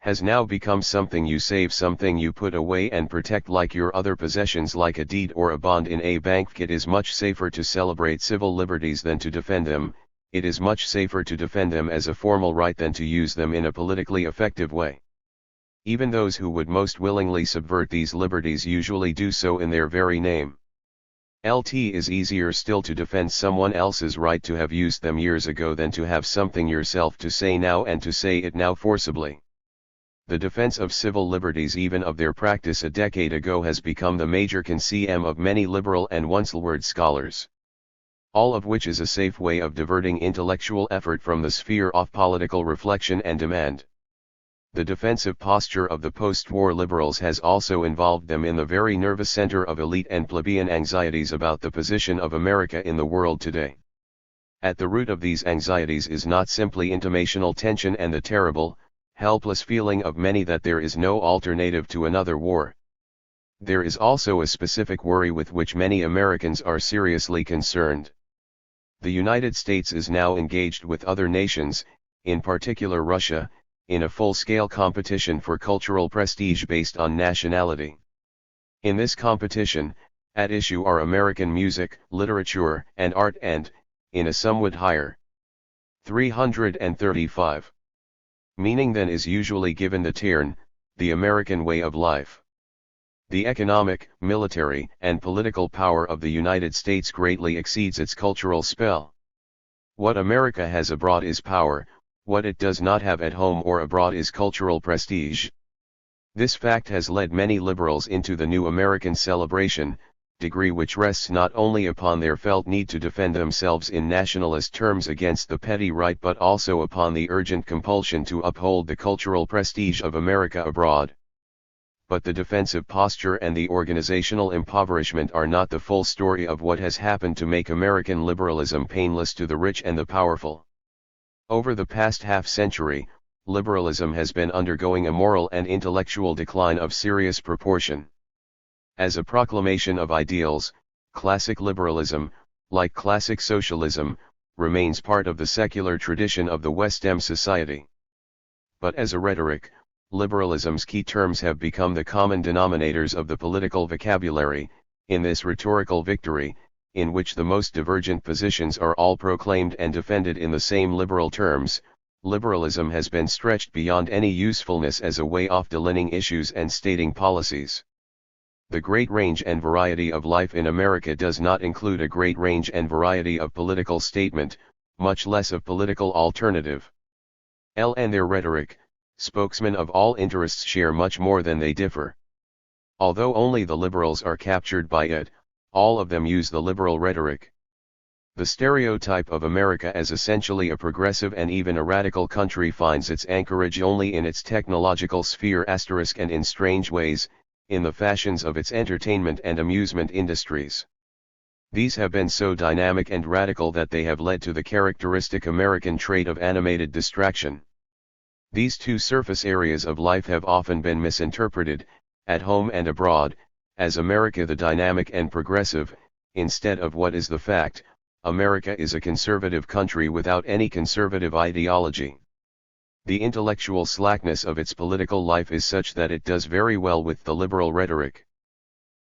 [SPEAKER 1] Has now become something you save, something you put away and protect like your other possessions, like a deed or a bond in a bank. It is much safer to celebrate civil liberties than to defend them. It is much safer to defend them as a formal right than to use them in a politically effective way. Even those who would most willingly subvert these liberties usually do so in their very name. It is easier still to defend someone else's right to have used them years ago than to have something yourself to say now and to say it now forcibly. The defense of civil liberties, even of their practice a decade ago, has become the major concern of many liberal and once-learned scholars. All of which is a safe way of diverting intellectual effort from the sphere of political reflection and demand. The defensive posture of the post-war liberals has also involved them in the very nervous center of elite and plebeian anxieties about the position of America in the world today. At the root of these anxieties is not simply intimational tension and the terrible, helpless feeling of many that there is no alternative to another war. There is also a specific worry with which many Americans are seriously concerned. The United States is now engaged with other nations, in particular Russia, in a full-scale competition for cultural prestige based on nationality. In this competition, at issue are American music, literature, and art, and, in a somewhat higher 335 meaning than is usually given the term, the American way of life. The economic, military, and political power of the United States greatly exceeds its cultural spell. What America has abroad is power, what it does not have at home or abroad is cultural prestige. This fact has led many liberals into the new American celebration, degree which rests not only upon their felt need to defend themselves in nationalist terms against the petty right, but also upon the urgent compulsion to uphold the cultural prestige of America abroad. But the defensive posture and the organizational impoverishment are not the full story of what has happened to make American liberalism painless to the rich and the powerful. Over the past half-century, liberalism has been undergoing a moral and intellectual decline of serious proportion. As a proclamation of ideals, classic liberalism, like classic socialism, remains part of the secular tradition of the West End society. But as a rhetoric, liberalism's key terms have become the common denominators of the political vocabulary. In this rhetorical victory, in which the most divergent positions are all proclaimed and defended in the same liberal terms, liberalism has been stretched beyond any usefulness as a way of delineating issues and stating policies. The great range and variety of life in America does not include a great range and variety of political statement, much less of political alternative. And their rhetoric, spokesmen of all interests, share much more than they differ. Although only the liberals are captured by it, all of them use the liberal rhetoric. The stereotype of America as essentially a progressive and even a radical country finds its anchorage only in its technological sphere * and in strange ways, in the fashions of its entertainment and amusement industries. These have been so dynamic and radical that they have led to the characteristic American trait of animated distraction. These two surface areas of life have often been misinterpreted, at home and abroad, as America the dynamic and progressive, instead of what is the fact, America is a conservative country without any conservative ideology. The intellectual slackness of its political life is such that it does very well with the liberal rhetoric.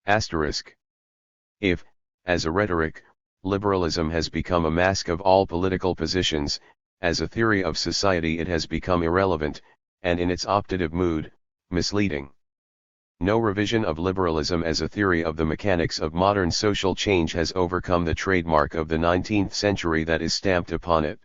[SPEAKER 1] If, as a rhetoric, liberalism has become a mask of all political positions, as a theory of society it has become irrelevant, and in its optative mood, misleading. No revision of liberalism as a theory of the mechanics of modern social change has overcome the trademark of the 19th century that is stamped upon it.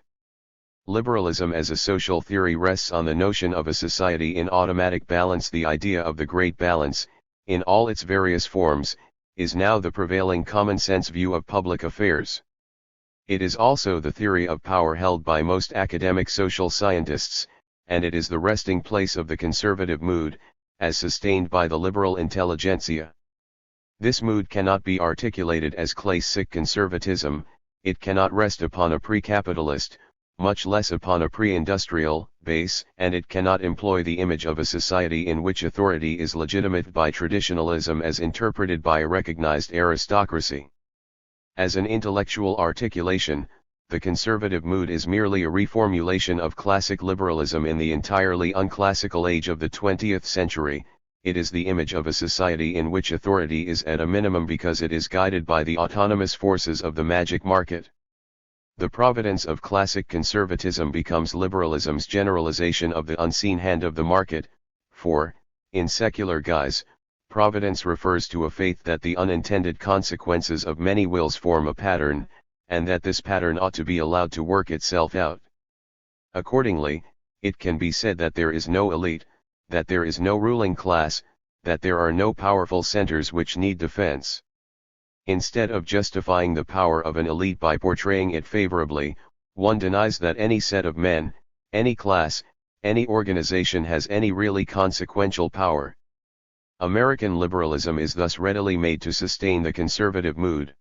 [SPEAKER 1] Liberalism as a social theory rests on the notion of a society in automatic balance. The idea of the Great Balance, in all its various forms, is now the prevailing common-sense view of public affairs. It is also the theory of power held by most academic social scientists, and it is the resting place of the conservative mood, as sustained by the liberal intelligentsia. This mood cannot be articulated as classic conservatism, it cannot rest upon a pre-capitalist, much less upon a pre-industrial base, and it cannot employ the image of a society in which authority is legitimate by traditionalism as interpreted by a recognized aristocracy. As an intellectual articulation, the conservative mood is merely a reformulation of classic liberalism in the entirely unclassical age of the 20th century. It is the image of a society in which authority is at a minimum because it is guided by the autonomous forces of the magic market. The providence of classic conservatism becomes liberalism's generalization of the unseen hand of the market, for, in secular guise, providence refers to a faith that the unintended consequences of many wills form a pattern, and that this pattern ought to be allowed to work itself out. Accordingly, it can be said that there is no elite, that there is no ruling class, that there are no powerful centers which need defense. Instead of justifying the power of an elite by portraying it favorably, one denies that any set of men, any class, any organization has any really consequential power. American liberalism is thus readily made to sustain the conservative mood.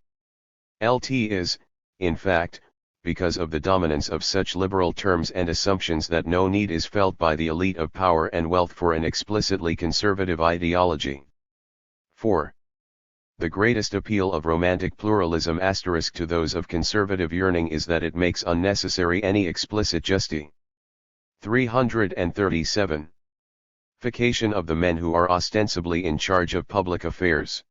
[SPEAKER 1] It is, in fact, because of the dominance of such liberal terms and assumptions that no need is felt by the elite of power and wealth for an explicitly conservative ideology. 4. The greatest appeal of romantic pluralism * to those of conservative yearning is that it makes unnecessary any explicit justification. 337. Fication of the men who are ostensibly in charge of public affairs.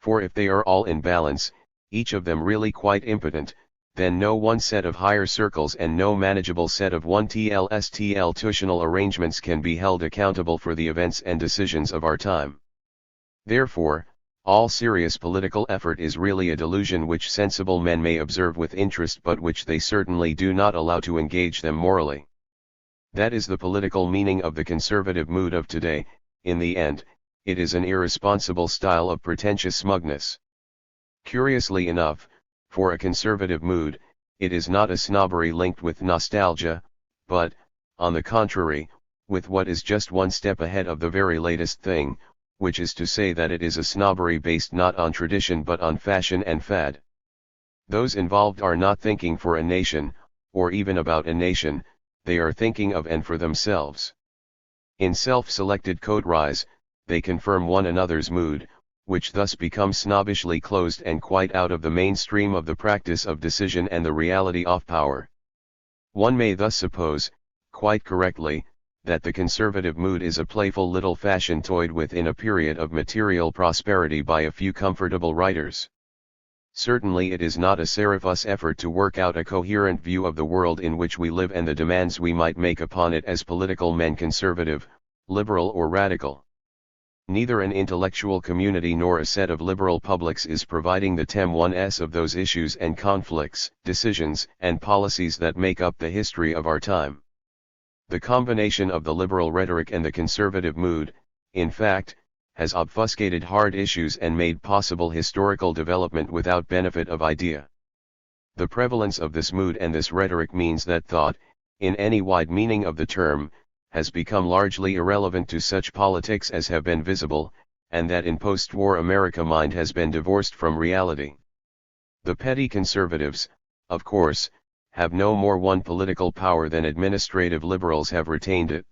[SPEAKER 1] For if they are all in balance, each of them really quite impotent, then no one set of higher circles and no manageable set of 1-TLS-TLTutional arrangements can be held accountable for the events and decisions of our time. Therefore, all serious political effort is really a delusion which sensible men may observe with interest but which they certainly do not allow to engage them morally. That is the political meaning of the conservative mood of today. In the end, it is an irresponsible style of pretentious smugness. Curiously enough, for a conservative mood, it is not a snobbery linked with nostalgia, but, on the contrary, with what is just one step ahead of the very latest thing, which is to say that it is a snobbery based not on tradition but on fashion and fad. Those involved are not thinking for a nation, or even about a nation, they are thinking of and for themselves. In self-selected coteries, they confirm one another's mood, which thus becomes snobbishly closed and quite out of the mainstream of the practice of decision and the reality of power. One may thus suppose, quite correctly, that the conservative mood is a playful little fashion toyed with in a period of material prosperity by a few comfortable writers. Certainly it is not a serifus effort to work out a coherent view of the world in which we live and the demands we might make upon it as political men, conservative, liberal or radical. Neither an intellectual community nor a set of liberal publics is providing the thème of those issues and conflicts, decisions and policies that make up the history of our time. The combination of the liberal rhetoric and the conservative mood, in fact, has obfuscated hard issues and made possible historical development without benefit of idea. The prevalence of this mood and this rhetoric means that thought, in any wide meaning of the term, has become largely irrelevant to such politics as have been visible, and that in post-war America mind has been divorced from reality. The petty conservatives, of course, have no more won political power than administrative liberals have retained it.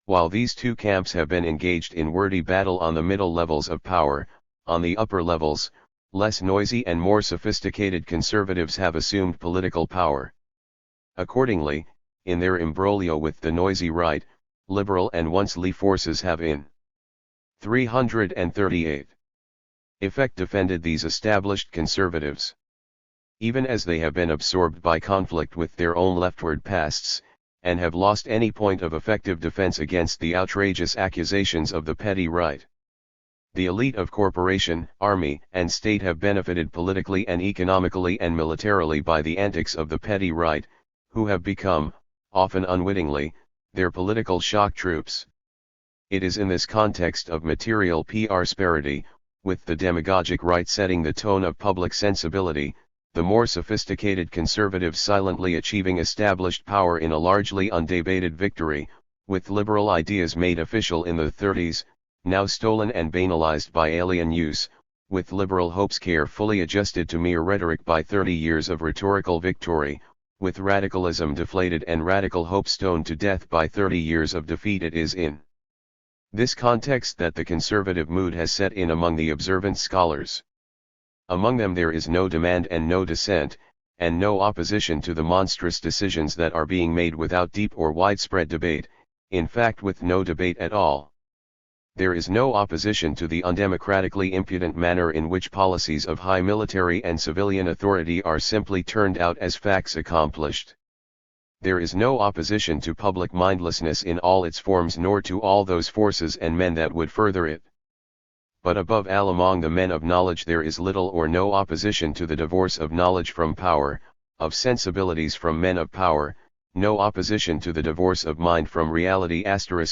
[SPEAKER 1] While these two camps have been engaged in wordy battle on the middle levels of power, on the upper levels, less noisy and more sophisticated conservatives have assumed political power. Accordingly, in their imbroglio with the noisy right, liberal and once-lee forces have in 338 effect defended these established conservatives. Even as they have been absorbed by conflict with their own leftward pasts, and have lost any point of effective defense against the outrageous accusations of the petty right. The elite of corporation, army, and state have benefited politically and economically and militarily by the antics of the petty right, who have become, often unwittingly, their political shock troops. It is in this context of material prosperity, with the demagogic right setting the tone of public sensibility, the more sophisticated conservatives silently achieving established power in a largely undebated victory, with liberal ideas made official in the 30s, now stolen and banalized by alien use, with liberal hopes carefully adjusted to mere rhetoric by 30 years of rhetorical victory, with radicalism deflated and radical hope stoned to death by 30 years of defeat. It is in this context that the conservative mood has set in among the observant scholars. Among them there is no demand and no dissent, and no opposition to the monstrous decisions that are being made without deep or widespread debate, in fact with no debate at all. There is no opposition to the undemocratically impudent manner in which policies of high military and civilian authority are simply turned out as facts accomplished. There is no opposition to public mindlessness in all its forms, nor to all those forces and men that would further it. But above all, among the men of knowledge there is little or no opposition to the divorce of knowledge from power, of sensibilities from men of power, no opposition to the divorce of mind from reality.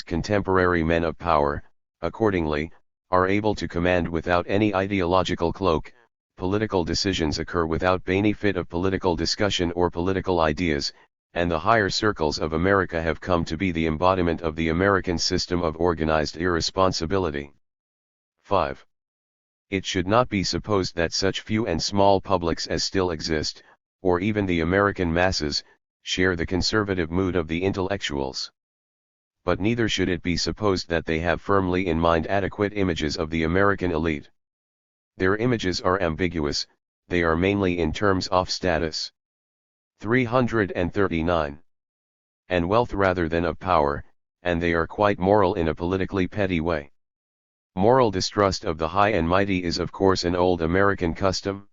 [SPEAKER 1] Contemporary men of power, accordingly, are able to command without any ideological cloak. Political decisions occur without benefit of political discussion or political ideas, and the higher circles of America have come to be the embodiment of the American system of organized irresponsibility. 5. It should not be supposed that such few and small publics as still exist, or even the American masses, share the conservative mood of the intellectuals. But neither should it be supposed that they have firmly in mind adequate images of the American elite. Their images are ambiguous, they are mainly in terms of status. 339. And wealth rather than of power, and they are quite moral in a politically petty way. Moral distrust of the high and mighty is of course an old American custom.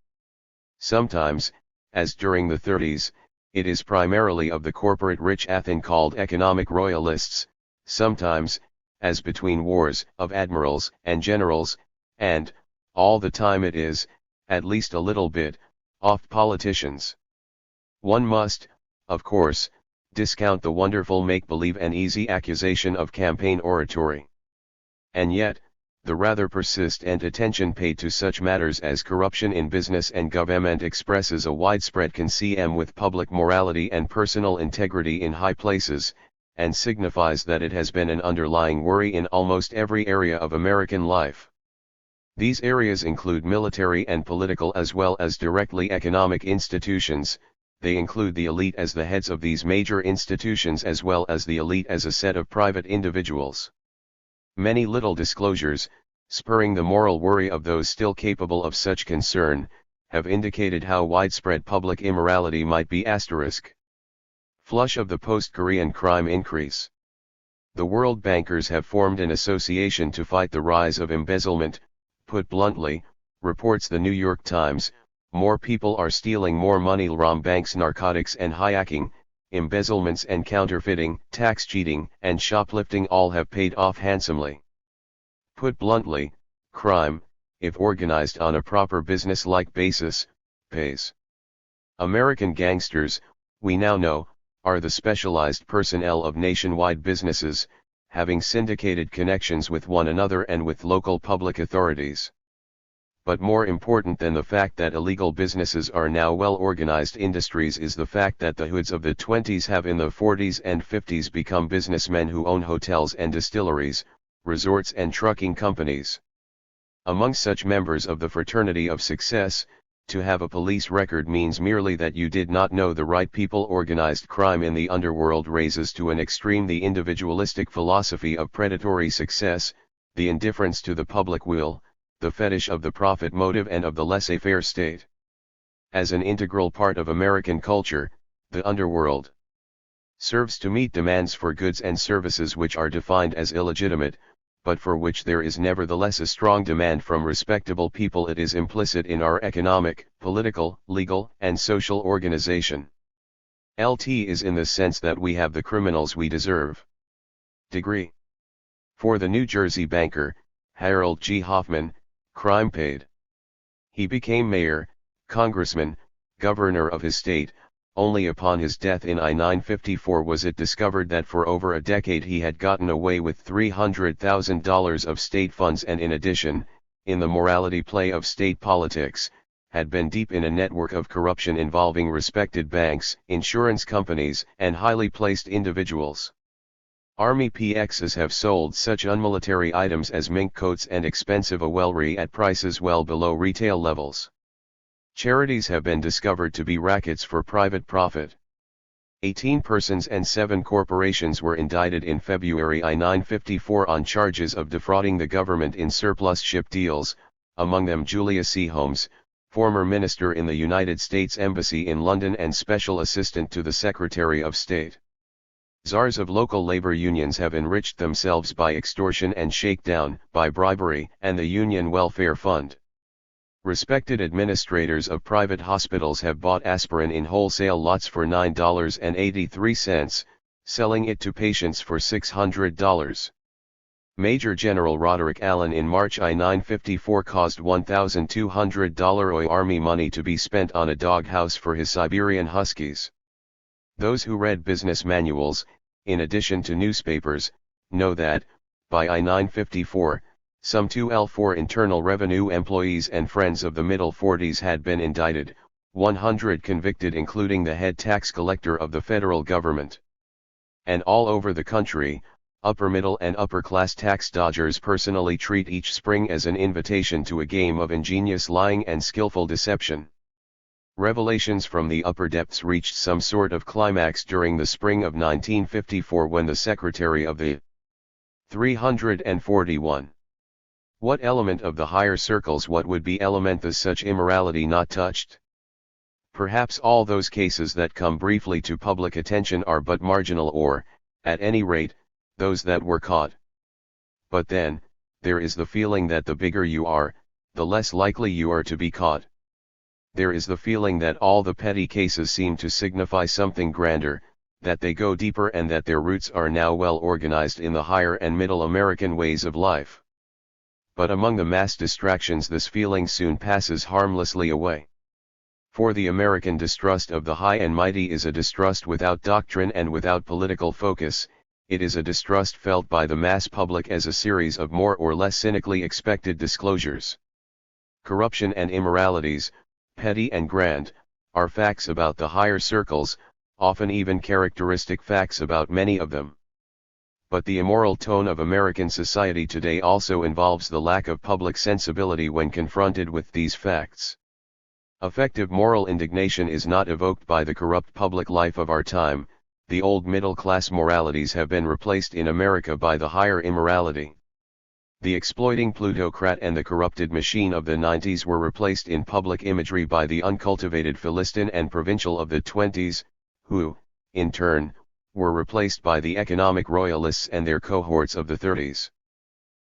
[SPEAKER 1] Sometimes, as during the 30s, it is primarily of the corporate rich Athen called economic royalists, sometimes, as between wars, of admirals and generals, and, all the time it is, at least a little bit, of politicians. One must, of course, discount the wonderful make-believe and easy accusation of campaign oratory. And yet, the rather persistent attention paid to such matters as corruption in business and government expresses a widespread concern with public morality and personal integrity in high places, and signifies that it has been an underlying worry in almost every area of American life. These areas include military and political as well as directly economic institutions. They include the elite as the heads of these major institutions as well as the elite as a set of private individuals. Many little disclosures, spurring the moral worry of those still capable of such concern, have indicated how widespread public immorality might be. Flush of the post-Korean crime increase. The world bankers have formed an association to fight the rise of embezzlement. Put bluntly, reports the New York Times, more people are stealing more money from banks. Narcotics and hijacking, embezzlements and counterfeiting, tax cheating and shoplifting all have paid off handsomely. Put bluntly, crime, if organized on a proper business-like basis, pays. American gangsters, we now know, are the specialized personnel of nationwide businesses, having syndicated connections with one another and with local public authorities. But more important than the fact that illegal businesses are now well-organized industries is the fact that the hoods of the 20s have in the 40s and 50s become businessmen who own hotels and distilleries, resorts and trucking companies. Among such members of the fraternity of success, to have a police record means merely that you did not know the right people. Organized crime in the underworld raises to an extreme the individualistic philosophy of predatory success, the indifference to the public will, the fetish of the profit motive and of the laissez-faire state. As an integral part of American culture, the underworld serves to meet demands for goods and services which are defined as illegitimate, but for which there is nevertheless a strong demand from respectable people. It is implicit in our economic, political, legal, and social organization. LT is in the sense that we have the criminals we deserve. Degree. For the New Jersey banker, Harold G. Hoffman, crime paid. He became mayor, congressman, governor of his state. Only upon his death in I-954 was it discovered that for over a decade he had gotten away with $300,000 of state funds and in addition, in the morality play of state politics, had been deep in a network of corruption involving respected banks, insurance companies, and highly placed individuals. Army PXs have sold such unmilitary items as mink coats and expensive jewelry at prices well below retail levels. Charities have been discovered to be rackets for private profit. 18 persons and 7 corporations were indicted in February I-954 on charges of defrauding the government in surplus ship deals, among them Julia C. Holmes, former minister in the United States Embassy in London and special assistant to the Secretary of State. Czars of local labor unions have enriched themselves by extortion and shakedown, by bribery, and the Union Welfare Fund. Respected administrators of private hospitals have bought aspirin in wholesale lots for $9.83, selling it to patients for $600. Major General Roderick Allen in March I-954 caused $1,200 Army money to be spent on a doghouse for his Siberian Huskies. Those who read business manuals, in addition to newspapers, know that, by I-954, some 2L4 Internal Revenue employees and friends of the middle 40s had been indicted, 100 convicted including the head tax collector of the federal government. And all over the country, upper middle and upper class tax dodgers personally treat each spring as an invitation to a game of ingenious lying and skillful deception. Revelations from the upper depths reached some sort of climax during the spring of 1954 when the secretary of the 341. What element of the higher circles what would be element the such immorality not touched? Perhaps all those cases that come briefly to public attention are but marginal or, at any rate, those that were caught. But then, there is the feeling that the bigger you are, the less likely you are to be caught. There is the feeling that all the petty cases seem to signify something grander, that they go deeper and that their roots are now well organized in the higher and middle American ways of life. But among the mass distractions this feeling soon passes harmlessly away. For the American distrust of the high and mighty is a distrust without doctrine and without political focus, it is a distrust felt by the mass public as a series of more or less cynically expected disclosures. Corruption and immoralities, petty and grand, are facts about the higher circles, often even characteristic facts about many of them. But the immoral tone of American society today also involves the lack of public sensibility when confronted with these facts. Effective moral indignation is not evoked by the corrupt public life of our time. The old middle-class moralities have been replaced in America by the higher immorality. The exploiting plutocrat and the corrupted machine of the 90s were replaced in public imagery by the uncultivated Philistine and provincial of the 20s, who, in turn, were replaced by the economic royalists and their cohorts of the 30s.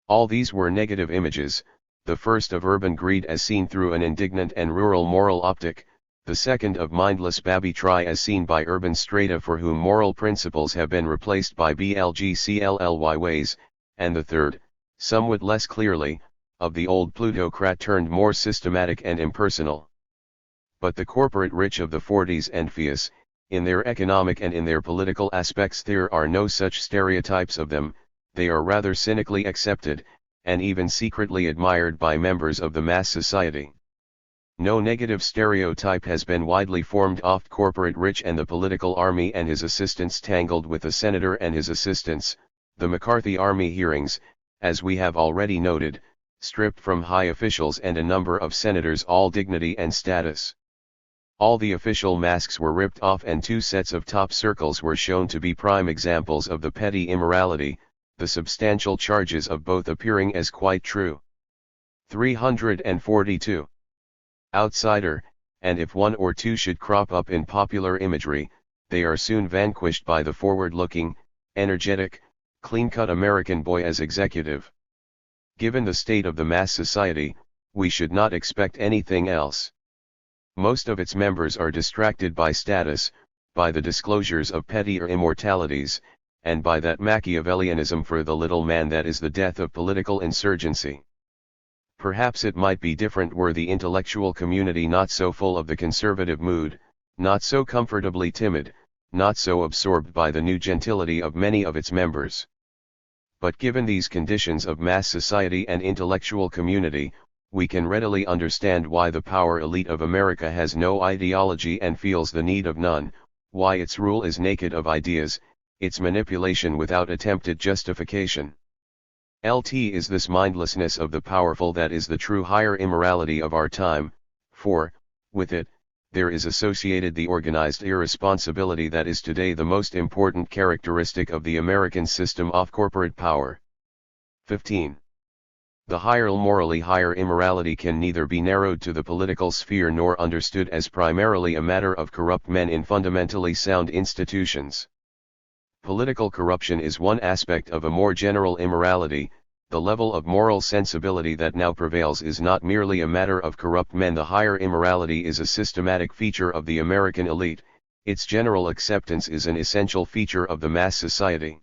[SPEAKER 1] All these were negative images, the first of urban greed as seen through an indignant and rural moral optic, the second of mindless baby-try as seen by urban strata for whom moral principles have been replaced by BLGCLLY ways, and the third, somewhat less clearly, of the old plutocrat turned more systematic and impersonal. But the corporate rich of the 40s and 50s, in their economic and in their political aspects there are no such stereotypes of them, they are rather cynically accepted, and even secretly admired by members of the mass society. No negative stereotype has been widely formed of corporate rich and the political army and his assistants tangled with the senator and his assistants, the McCarthy Army hearings, as we have already noted, stripped from high officials and a number of senators all dignity and status. All the official masks were ripped off and 2 sets of top circles were shown to be prime examples of the petty immorality, the substantial charges of both appearing as quite true. 342. Outsider, and if 1 or 2 should crop up in popular imagery, they are soon vanquished by the forward-looking, energetic, clean-cut American boy as executive. Given the state of the mass society, we should not expect anything else. Most of its members are distracted by status, by the disclosures of pettier immortalities, and by that Machiavellianism for the little man that is the death of political insurgency. Perhaps it might be different were the intellectual community not so full of the conservative mood, not so comfortably timid, not so absorbed by the new gentility of many of its members. But given these conditions of mass society and intellectual community, we can readily understand why the power elite of America has no ideology and feels the need of none, why its rule is naked of ideas, its manipulation without attempted justification. LT is this mindlessness of the powerful that is the true higher immorality of our time, for, with it, there is associated the organized irresponsibility that is today the most important characteristic of the American system of corporate power. 15. The morally higher immorality can neither be narrowed to the political sphere nor understood as primarily a matter of corrupt men in fundamentally sound institutions. Political corruption is one aspect of a more general immorality. The level of moral sensibility that now prevails is not merely a matter of corrupt men. The higher immorality is a systematic feature of the American elite. Its general acceptance is an essential feature of the mass society.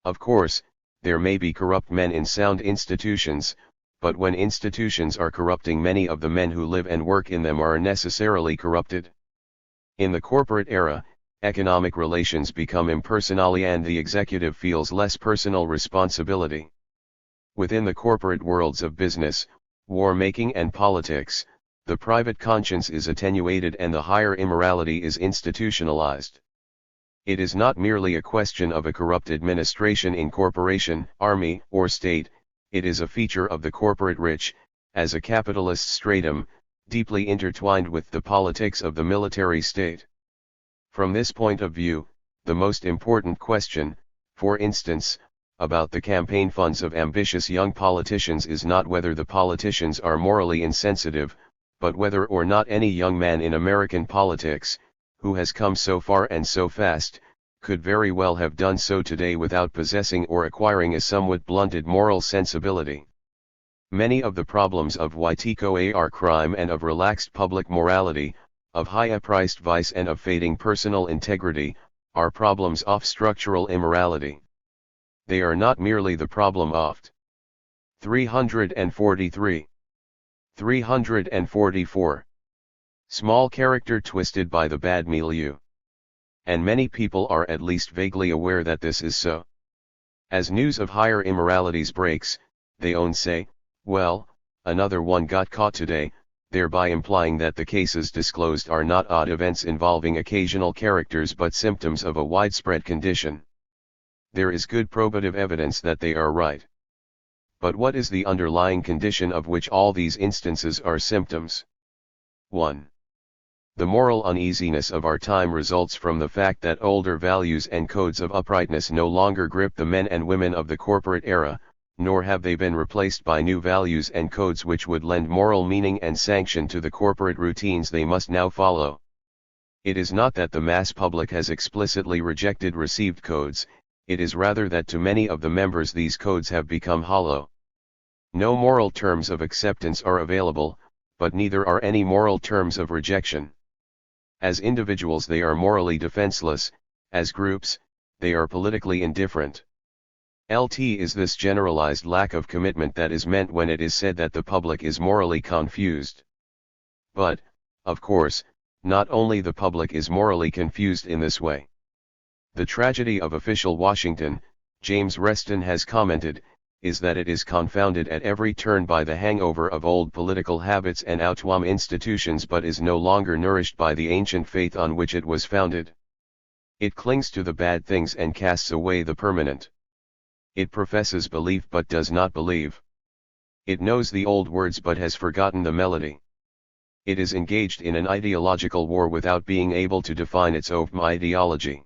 [SPEAKER 1] Of course, there may be corrupt men in sound institutions, but when institutions are corrupting, many of the men who live and work in them are necessarily corrupted. In the corporate era, economic relations become impersonal and the executive feels less personal responsibility. Within the corporate worlds of business, war-making and politics, the private conscience is attenuated and the higher immorality is institutionalized. It is not merely a question of a corrupt administration in corporation, army, or state, it is a feature of the corporate rich, as a capitalist stratum, deeply intertwined with the politics of the military state. From this point of view, the most important question, for instance, about the campaign funds of ambitious young politicians is not whether the politicians are morally insensitive, but whether or not any young man in American politics, who has come so far and so fast, could very well have done so today without possessing or acquiring a somewhat blunted moral sensibility. Many of the problems of white-collar crime and of relaxed public morality, of high-priced vice and of fading personal integrity, are problems of structural immorality. They are not merely the problem of 343. 344. Small character twisted by the bad milieu. And many people are at least vaguely aware that this is so. As news of higher immoralities breaks, they say, well, another one got caught today, thereby implying that the cases disclosed are not odd events involving occasional characters but symptoms of a widespread condition. There is good probative evidence that they are right. But what is the underlying condition of which all these instances are symptoms? 1. The moral uneasiness of our time results from the fact that older values and codes of uprightness no longer grip the men and women of the corporate era, nor have they been replaced by new values and codes which would lend moral meaning and sanction to the corporate routines they must now follow. It is not that the mass public has explicitly rejected received codes, it is rather that to many of the members these codes have become hollow. No moral terms of acceptance are available, but neither are any moral terms of rejection. As individuals they are morally defenseless, as groups, they are politically indifferent. Is this generalized lack of commitment that is meant when it is said that the public is morally confused. But, of course, not only the public is morally confused in this way. The tragedy of official Washington, James Reston has commented, is that it is confounded at every turn by the hangover of old political habits and outworn institutions but is no longer nourished by the ancient faith on which it was founded. It clings to the bad things and casts away the permanent. It professes belief but does not believe. It knows the old words but has forgotten the melody. It is engaged in an ideological war without being able to define its own ideology.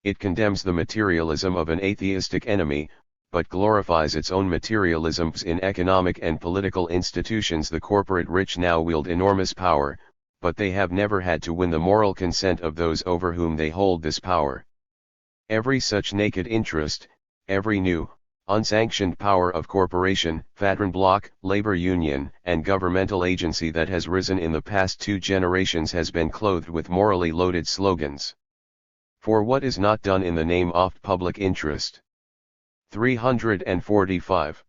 [SPEAKER 1] It condemns the materialism of an atheistic enemy, but glorifies its own materialisms in economic and political institutions. The corporate rich now wield enormous power, but they have never had to win the moral consent of those over whom they hold this power. Every such naked interest, every new, unsanctioned power of corporation, factory bloc, labor union, and governmental agency that has risen in the past 2 generations has been clothed with morally loaded slogans. For what is not done in the name of public interest? 345.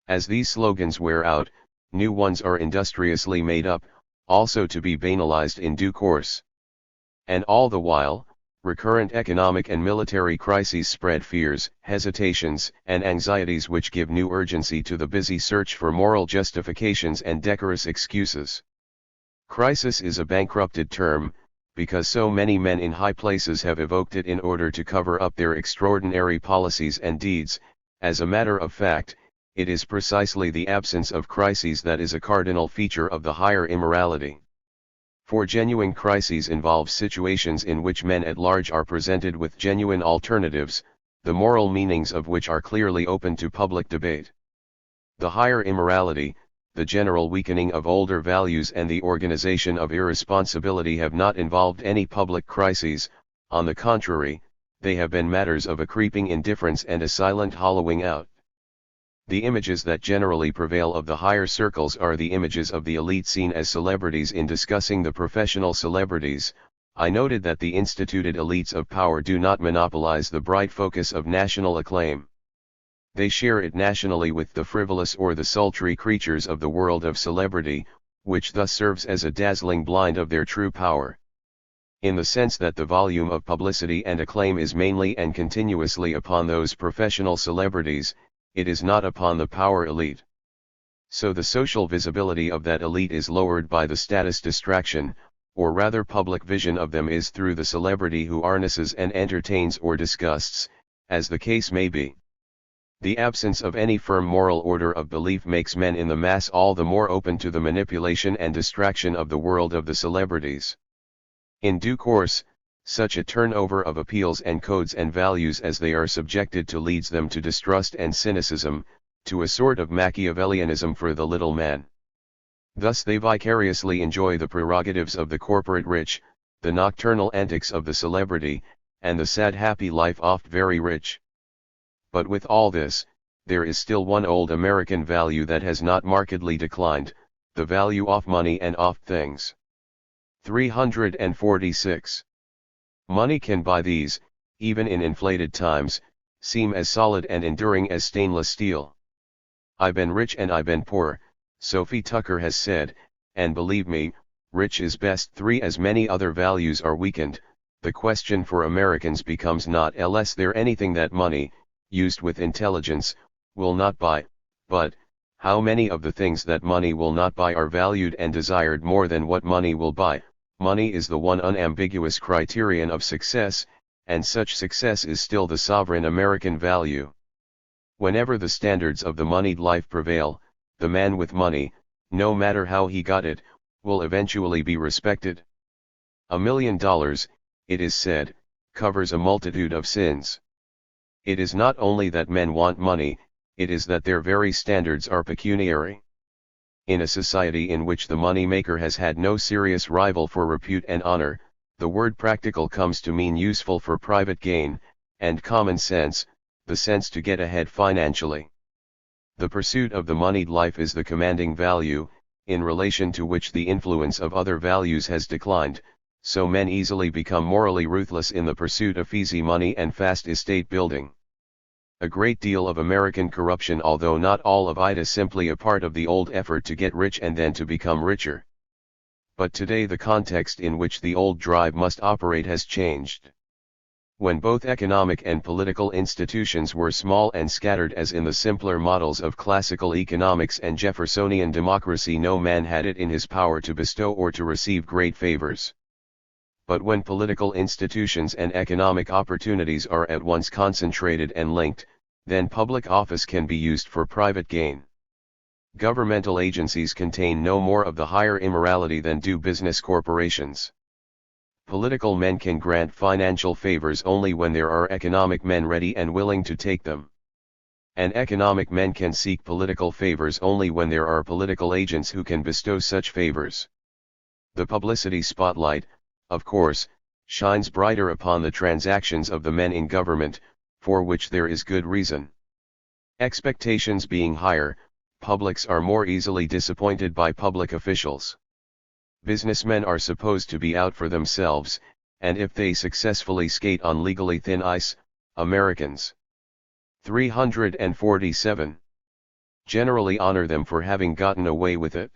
[SPEAKER 1] As these slogans wear out, new ones are industriously made up, also to be banalized in due course. And all the while, recurrent economic and military crises spread fears, hesitations, and anxieties which give new urgency to the busy search for moral justifications and decorous excuses. Crisis is a bankrupted term, because so many men in high places have evoked it in order to cover up their extraordinary policies and deeds. As a matter of fact, it is precisely the absence of crises that is a cardinal feature of the higher immorality. For genuine crises involve situations in which men at large are presented with genuine alternatives, the moral meanings of which are clearly open to public debate. The higher immorality, the general weakening of older values and the organization of irresponsibility have not involved any public crises. On the contrary, they have been matters of a creeping indifference and a silent hollowing out. The images that generally prevail of the higher circles are the images of the elite seen as celebrities. In discussing the professional celebrities, I noted that the instituted elites of power do not monopolize the bright focus of national acclaim. They share it nationally with the frivolous or the sultry creatures of the world of celebrity, which thus serves as a dazzling blind of their true power. In the sense that the volume of publicity and acclaim is mainly and continuously upon those professional celebrities, it is not upon the power elite. So the social visibility of that elite is lowered by the status distraction, or rather public vision of them is through the celebrity who harnesses and entertains or disgusts, as the case may be. The absence of any firm moral order of belief makes men in the mass all the more open to the manipulation and distraction of the world of the celebrities. In due course, such a turnover of appeals and codes and values as they are subjected to leads them to distrust and cynicism, to a sort of Machiavellianism for the little man. Thus they vicariously enjoy the prerogatives of the corporate rich, the nocturnal antics of the celebrity, and the sad happy life oft very rich. But with all this, there is still one old American value that has not markedly declined, the value of money and of things. 346. Money can buy these, even in inflated times, seem as solid and enduring as stainless steel. "I've been rich and I've been poor," Sophie Tucker has said, and believe me, rich is best. 3. As many other values are weakened, the question for Americans becomes not is there anything that money, used with intelligence, will not buy, but, how many of the things that money will not buy are valued and desired more than what money will buy. Money is the one unambiguous criterion of success, and such success is still the sovereign American value. Whenever the standards of the moneyed life prevail, the man with money, no matter how he got it, will eventually be respected. $1 million, it is said, covers a multitude of sins. It is not only that men want money, it is that their very standards are pecuniary. In a society in which the money maker has had no serious rival for repute and honor, the word practical comes to mean useful for private gain, and common sense, the sense to get ahead financially. The pursuit of the moneyed life is the commanding value, in relation to which the influence of other values has declined, so men easily become morally ruthless in the pursuit of easy money and fast estate building. A great deal of American corruption, although not all of it, is simply a part of the old effort to get rich and then to become richer. But today the context in which the old drive must operate has changed. When both economic and political institutions were small and scattered as in the simpler models of classical economics and Jeffersonian democracy, no man had it in his power to bestow or to receive great favors. But when political institutions and economic opportunities are at once concentrated and linked, then public office can be used for private gain. Governmental agencies contain no more of the higher immorality than do business corporations. Political men can grant financial favors only when there are economic men ready and willing to take them. And economic men can seek political favors only when there are political agents who can bestow such favors. The publicity spotlight, of course, shines brighter upon the transactions of the men in government, for which there is good reason. Expectations being higher, publics are more easily disappointed by public officials. Businessmen are supposed to be out for themselves, and if they successfully skate on legally thin ice, Americans 347 generally honor them for having gotten away with it.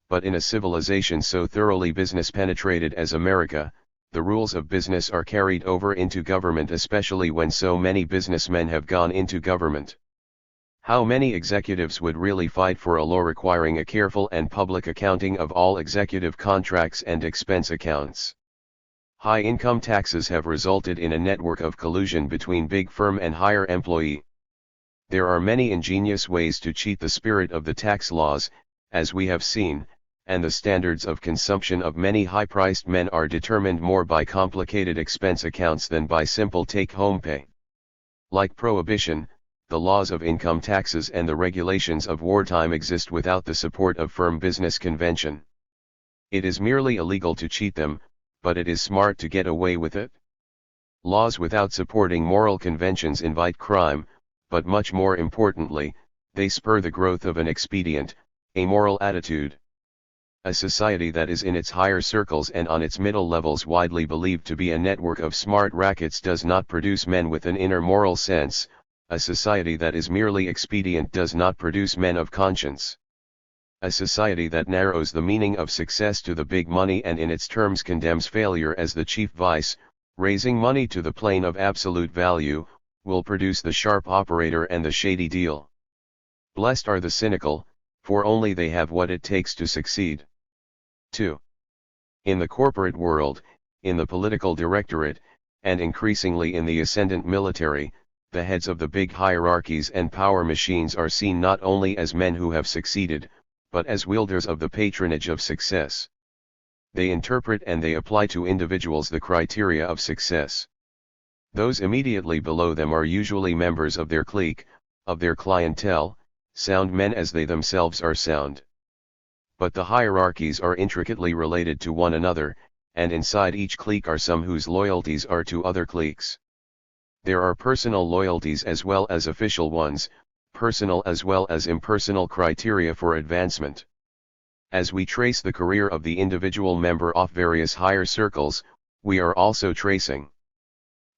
[SPEAKER 1] But in a civilization so thoroughly business penetrated as America, the rules of business are carried over into government, especially when so many businessmen have gone into government. How many executives would really fight for a law requiring a careful and public accounting of all executive contracts and expense accounts? High income taxes have resulted in a network of collusion between big firm and higher employee. There are many ingenious ways to cheat the spirit of the tax laws, as we have seen, and the standards of consumption of many high-priced men are determined more by complicated expense accounts than by simple take-home pay. Like prohibition, the laws of income taxes and the regulations of wartime exist without the support of firm business convention. It is merely illegal to cheat them, but it is smart to get away with it. Laws without supporting moral conventions invite crime, but much more importantly, they spur the growth of an expedient, amoral attitude. A society that is in its higher circles and on its middle levels widely believed to be a network of smart rackets does not produce men with an inner moral sense. A society that is merely expedient does not produce men of conscience. A society that narrows the meaning of success to the big money and in its terms condemns failure as the chief vice, raising money to the plane of absolute value, will produce the sharp operator and the shady deal. Blessed are the cynical, for only they have what it takes to succeed. 2. In the corporate world, in the political directorate, and increasingly in the ascendant military, the heads of the big hierarchies and power machines are seen not only as men who have succeeded, but as wielders of the patronage of success. They interpret and they apply to individuals the criteria of success. Those immediately below them are usually members of their clique, of their clientele, sound men as they themselves are sound. But the hierarchies are intricately related to one another, and inside each clique are some whose loyalties are to other cliques. There are personal loyalties as well as official ones, personal as well as impersonal criteria for advancement. As we trace the career of the individual member of various higher circles, we are also tracing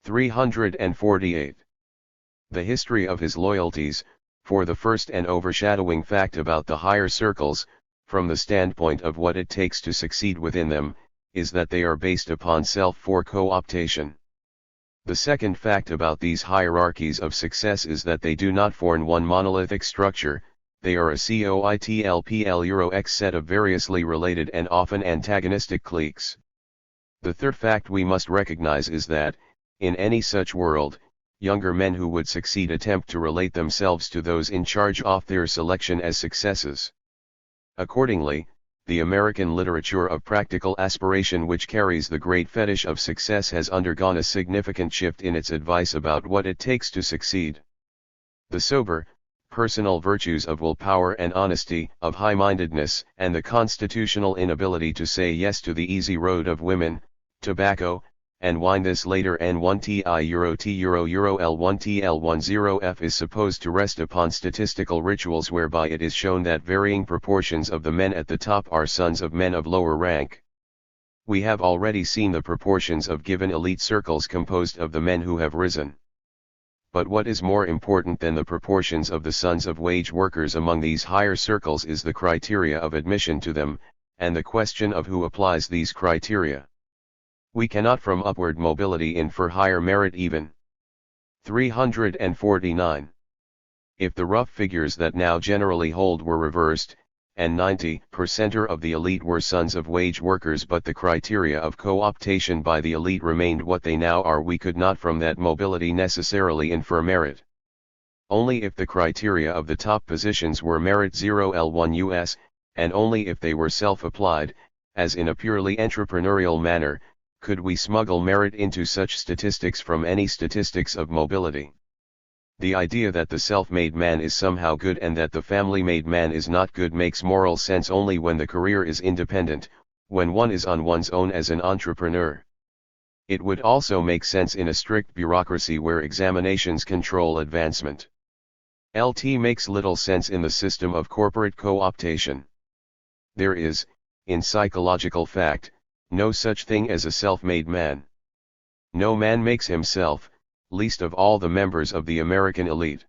[SPEAKER 1] 348. The history of his loyalties, for the first and overshadowing fact about the higher circles, from the standpoint of what it takes to succeed within them, is that they are based upon self-co-optation. The second fact about these hierarchies of success is that they do not form one monolithic structure, they are a COITLPL-X set of variously related and often antagonistic cliques. The third fact we must recognize is that, in any such world, younger men who would succeed attempt to relate themselves to those in charge of their selection as successes. Accordingly, the American literature of practical aspiration, which carries the great fetish of success, has undergone a significant shift in its advice about what it takes to succeed. The sober, personal virtues of willpower and honesty, of high-mindedness, and the constitutional inability to say yes to the easy road of women, tobacco, and wine. This later N1TI Euro T Euro Euro L1T L10F is supposed to rest upon statistical rituals whereby it is shown that varying proportions of the men at the top are sons of men of lower rank. We have already seen the proportions of given elite circles composed of the men who have risen. But what is more important than the proportions of the sons of wage workers among these higher circles is the criteria of admission to them, and the question of who applies these criteria. We cannot from upward mobility infer higher merit even. 349. If the rough figures that now generally hold were reversed, and 90% of the elite were sons of wage workers, but the criteria of co-optation by the elite remained what they now are, we could not from that mobility necessarily infer merit. Only if the criteria of the top positions were merit 0 L1 US, and only if they were self-applied, as in a purely entrepreneurial manner, could we smuggle merit into such statistics from any statistics of mobility. The idea that the self-made man is somehow good and that the family-made man is not good makes moral sense only when the career is independent, when one is on one's own as an entrepreneur. It would also make sense in a strict bureaucracy where examinations control advancement. LT makes little sense in the system of corporate co-optation. There is, in psychological fact, no such thing as a self-made man. No man makes himself, least of all the members of the American elite.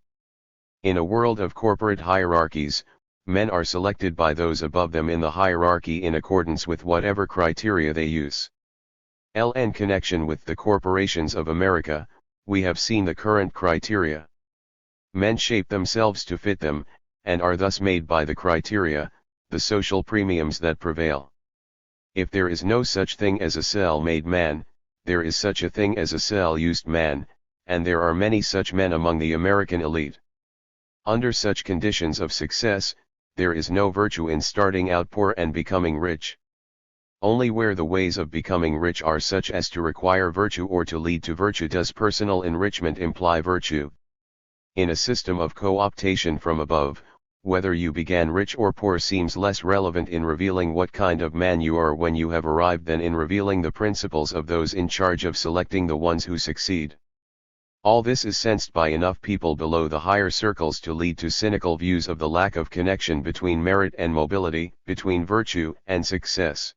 [SPEAKER 1] In a world of corporate hierarchies, men are selected by those above them in the hierarchy in accordance with whatever criteria they use. In connection with the corporations of America, we have seen the current criteria. Men shape themselves to fit them, and are thus made by the criteria, the social premiums that prevail. If there is no such thing as a cell-made man, there is such a thing as a cell-used man, and there are many such men among the American elite. Under such conditions of success, there is no virtue in starting out poor and becoming rich. Only where the ways of becoming rich are such as to require virtue or to lead to virtue does personal enrichment imply virtue. In a system of co-optation from above, whether you began rich or poor seems less relevant in revealing what kind of man you are when you have arrived than in revealing the principles of those in charge of selecting the ones who succeed. All this is sensed by enough people below the higher circles to lead to cynical views of the lack of connection between merit and mobility, between virtue and success.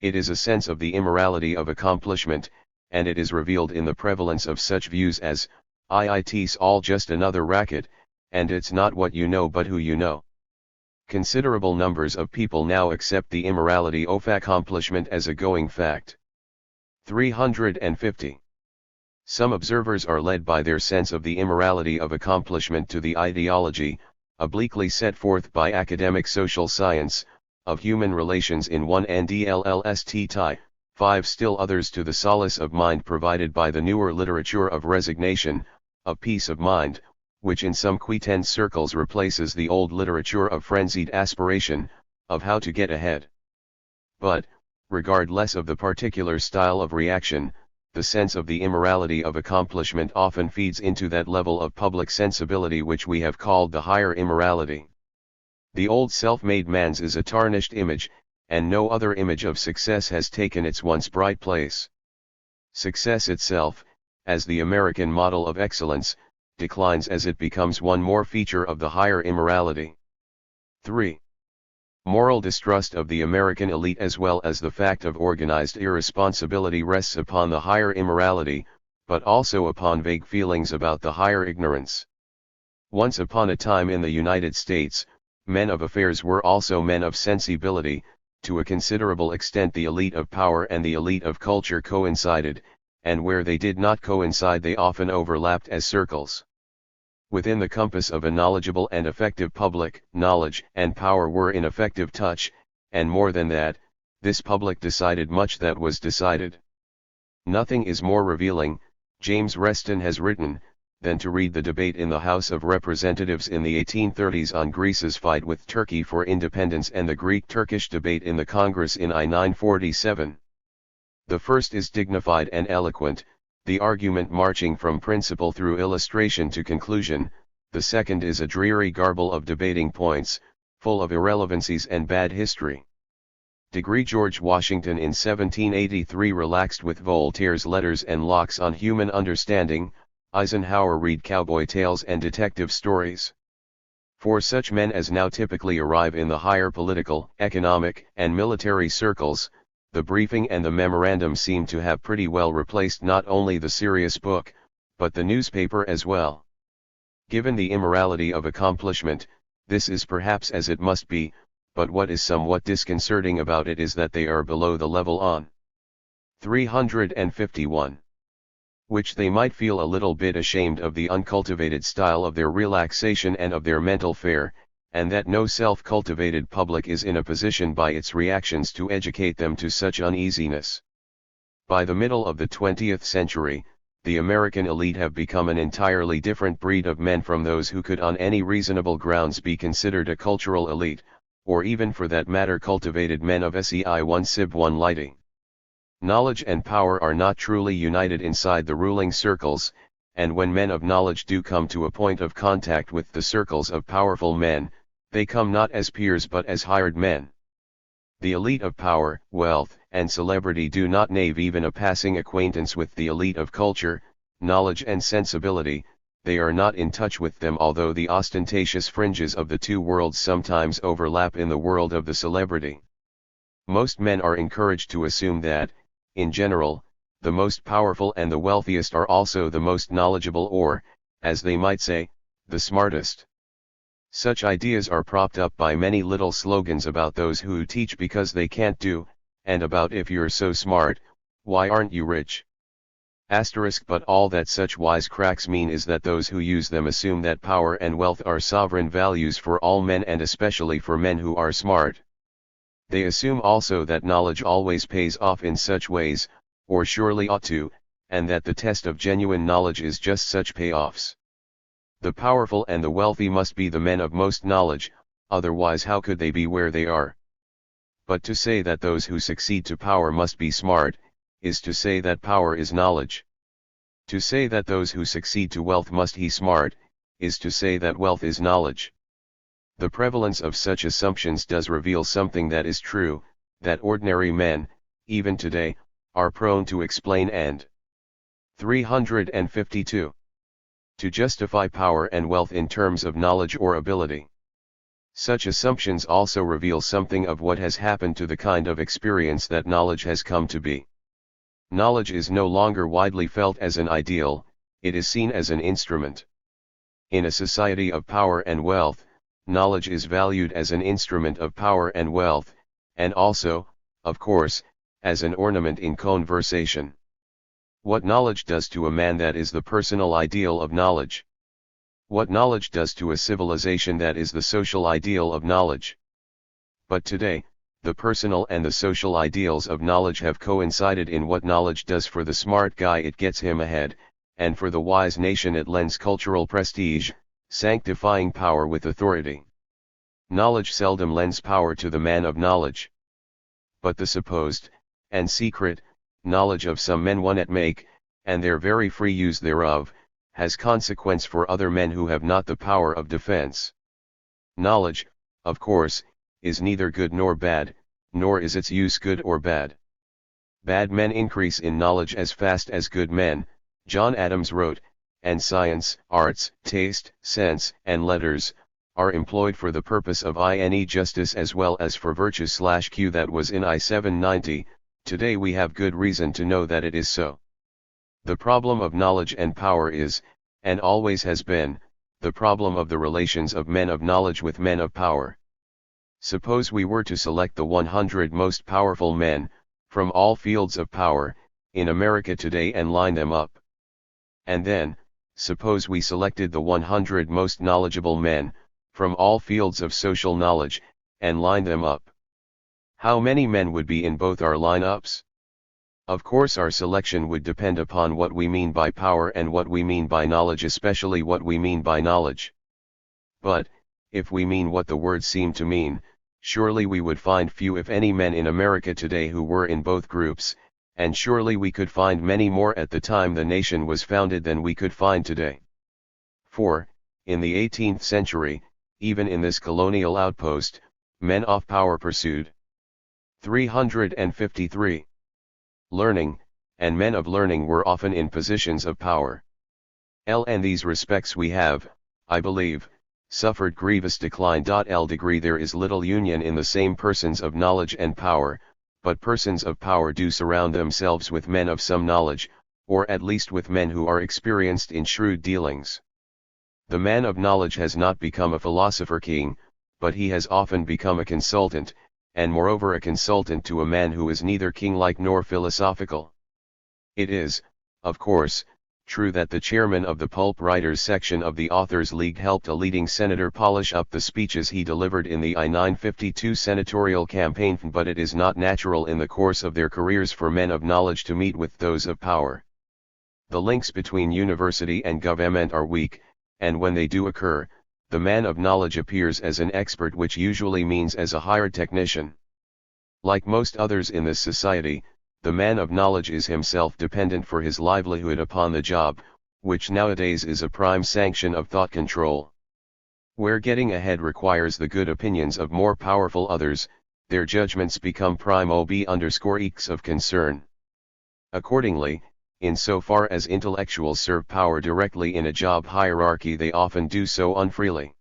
[SPEAKER 1] It is a sense of the immorality of accomplishment, and it is revealed in the prevalence of such views as, "It's all just another racket, and it's not what you know but who you know." Considerable numbers of people now accept the immorality of accomplishment as a going fact. 350. Some observers are led by their sense of the immorality of accomplishment to the ideology, obliquely set forth by academic social science, of human relations in 1 ndlst 5 still others to the solace of mind provided by the newer literature of resignation, of peace of mind, which in some quiescent circles replaces the old literature of frenzied aspiration, of how to get ahead. But, regardless of the particular style of reaction, the sense of the immorality of accomplishment often feeds into that level of public sensibility which we have called the higher immorality. The old self-made man's is a tarnished image, and no other image of success has taken its once bright place. Success itself, as the American model of excellence, declines as it becomes one more feature of the higher immorality. 3. Moral distrust of the American elite as well as the fact of organized irresponsibility rests upon the higher immorality, but also upon vague feelings about the higher ignorance. Once upon a time in the United States, men of affairs were also men of sensibility. To a considerable extent the elite of power and the elite of culture coincided, and where they did not coincide they often overlapped as circles. Within the compass of a knowledgeable and effective public, knowledge and power were in effective touch, and more than that, this public decided much that was decided. Nothing is more revealing, James Reston has written, than to read the debate in the House of Representatives in the 1830s on Greece's fight with Turkey for independence and the Greek-Turkish debate in the Congress in I-947. The first is dignified and eloquent, the argument marching from principle through illustration to conclusion; the second is a dreary garble of debating points, full of irrelevancies and bad history. George Washington in 1783 relaxed with Voltaire's letters and Locke's on human understanding. Eisenhower read cowboy tales and detective stories. For such men as now typically arrive in the higher political, economic, and military circles, the briefing and the memorandum seem to have pretty well replaced not only the serious book, but the newspaper as well. Given the immorality of accomplishment, this is perhaps as it must be, but what is somewhat disconcerting about it is that they are below the level on 351. Which they might feel a little bit ashamed of the uncultivated style of their relaxation and of their mental fare, and that no self-cultivated public is in a position by its reactions to educate them to such uneasiness. By the middle of the 20th century, the American elite have become an entirely different breed of men from those who could on any reasonable grounds be considered a cultural elite, or even for that matter cultivated men of SEI1 Sib1 lighting. Knowledge and power are not truly united inside the ruling circles, and when men of knowledge do come to a point of contact with the circles of powerful men, they come not as peers but as hired men. The elite of power, wealth, and celebrity do not nave even a passing acquaintance with the elite of culture, knowledge and sensibility. They are not in touch with them although the ostentatious fringes of the two worlds sometimes overlap in the world of the celebrity. Most men are encouraged to assume that, in general, the most powerful and the wealthiest are also the most knowledgeable or, as they might say, the smartest. Such ideas are propped up by many little slogans about those who teach because they can't do, and about if you're so smart, why aren't you rich? But all that such wisecracks mean is that those who use them assume that power and wealth are sovereign values for all men and especially for men who are smart. They assume also that knowledge always pays off in such ways, or surely ought to, and that the test of genuine knowledge is just such payoffs. The powerful and the wealthy must be the men of most knowledge, otherwise how could they be where they are? But to say that those who succeed to power must be smart, is to say that power is knowledge. To say that those who succeed to wealth must be smart, is to say that wealth is knowledge. The prevalence of such assumptions does reveal something that is true, that ordinary men, even today, are prone to explain and 352. To justify power and wealth in terms of knowledge or ability. Such assumptions also reveal something of what has happened to the kind of experience that knowledge has come to be. Knowledge is no longer widely felt as an ideal, it is seen as an instrument. In a society of power and wealth, knowledge is valued as an instrument of power and wealth, and also, of course, as an ornament in conversation. What knowledge does to a man, that is the personal ideal of knowledge. What knowledge does to a civilization, that is the social ideal of knowledge. But today, the personal and the social ideals of knowledge have coincided in what knowledge does for the smart guy: it gets him ahead, and for the wise nation it lends cultural prestige, sanctifying power with authority. Knowledge seldom lends power to the man of knowledge. But the supposed, and secret, knowledge of some men one at make, and their very free use thereof, has consequence for other men who have not the power of defense. Knowledge, of course, is neither good nor bad, nor is its use good or bad. Bad men increase in knowledge as fast as good men, John Adams wrote, and science, arts, taste, sense, and letters, are employed for the purpose of justice as well as for virtue/q. That was in I-790, today we have good reason to know that it is so. The problem of knowledge and power is, and always has been, the problem of the relations of men of knowledge with men of power. Suppose we were to select the 100 most powerful men, from all fields of power, in America today and line them up. And then, suppose we selected the 100 most knowledgeable men, from all fields of social knowledge, and lined them up. How many men would be in both our lineups? Of course our selection would depend upon what we mean by power and what we mean by knowledge, especially what we mean by knowledge. But, if we mean what the words seem to mean, surely we would find few if any men in America today who were in both groups, and surely we could find many more at the time the nation was founded than we could find today. For, in the 18th century, even in this colonial outpost, men of power pursued 353. Learning, and men of learning were often in positions of power. In these respects we have, I believe, suffered grievous decline. Degree there is little union in the same persons of knowledge and power, but persons of power do surround themselves with men of some knowledge, or at least with men who are experienced in shrewd dealings. The man of knowledge has not become a philosopher king, but he has often become a consultant, and moreover a consultant to a man who is neither king-like nor philosophical. It is, of course, true that the chairman of the pulp writers section of the Authors League helped a leading senator polish up the speeches he delivered in the I-952 senatorial campaign, but it is not natural in the course of their careers for men of knowledge to meet with those of power. The links between university and government are weak, and when they do occur, the man of knowledge appears as an expert, which usually means as a hired technician. Like most others in this society, the man of knowledge is himself dependent for his livelihood upon the job, which nowadays is a prime sanction of thought control. Where getting ahead requires the good opinions of more powerful others, their judgments become prime ob_ex of concern. Accordingly, in so far as intellectuals serve power directly in a job hierarchy, they often do so unfreely.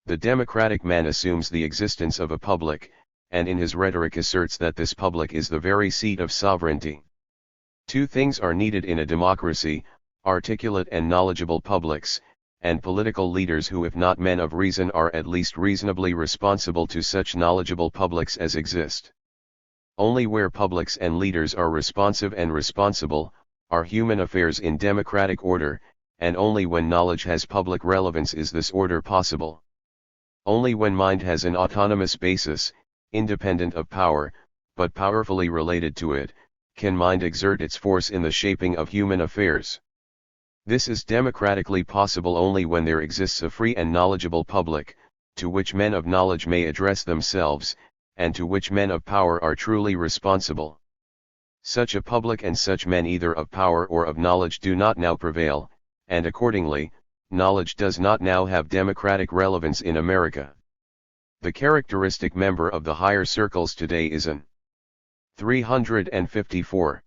[SPEAKER 1] The democratic man assumes the existence of a public, and in his rhetoric asserts that this public is the very seat of sovereignty. Two things are needed in a democracy: articulate and knowledgeable publics, and political leaders who, if not men of reason, are at least reasonably responsible to such knowledgeable publics as exist. Only where publics and leaders are responsive and responsible, are human affairs in democratic order, and only when knowledge has public relevance is this order possible. Only when mind has an autonomous basis, independent of power, but powerfully related to it, can mind exert its force in the shaping of human affairs. This is democratically possible only when there exists a free and knowledgeable public, to which men of knowledge may address themselves, and to which men of power are truly responsible. Such a public and such men either of power or of knowledge do not now prevail, and accordingly, knowledge does not now have democratic relevance in America. The characteristic member of the higher circles today is an 354.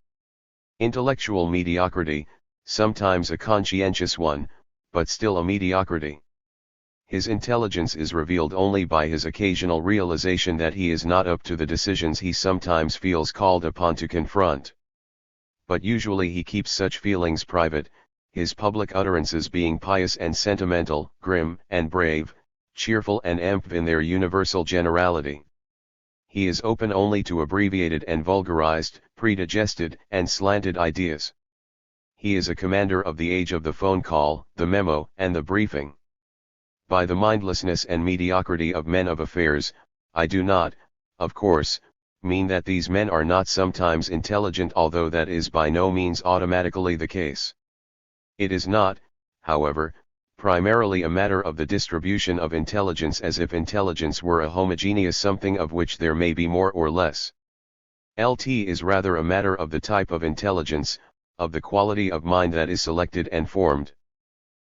[SPEAKER 1] Intellectual mediocrity, sometimes a conscientious one, but still a mediocrity. His intelligence is revealed only by his occasional realization that he is not up to the decisions he sometimes feels called upon to confront. But usually he keeps such feelings private, his public utterances being pious and sentimental, grim and brave, cheerful and emph in their universal generality. He is open only to abbreviated and vulgarized, predigested and slanted ideas. He is a commander of the age of the phone call, the memo, and the briefing. By the mindlessness and mediocrity of men of affairs, I do not, of course, mean that these men are not sometimes intelligent, although that is by no means automatically the case. It is not, however, primarily a matter of the distribution of intelligence, as if intelligence were a homogeneous something of which there may be more or less. It is rather a matter of the type of intelligence, of the quality of mind that is selected and formed.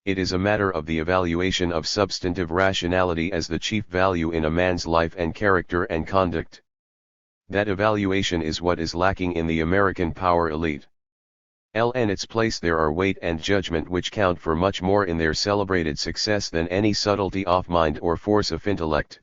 [SPEAKER 1] It is a matter of the evaluation of substantive rationality as the chief value in a man's life and character and conduct. That evaluation is what is lacking in the American power elite. In its place there are weight and judgment which count for much more in their celebrated success than any subtlety of mind or force of intellect.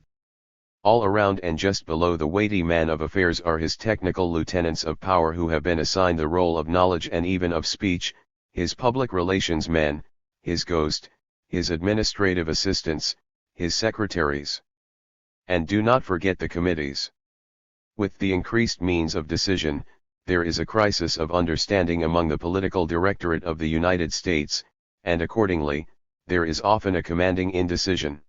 [SPEAKER 1] All around and just below the weighty man of affairs are his technical lieutenants of power who have been assigned the role of knowledge and even of speech, his public relations men, his ghost, his administrative assistants, his secretaries. And do not forget the committees. With the increased means of decision, there is a crisis of understanding among the political directorate of the United States, and accordingly, there is often a commanding indecision.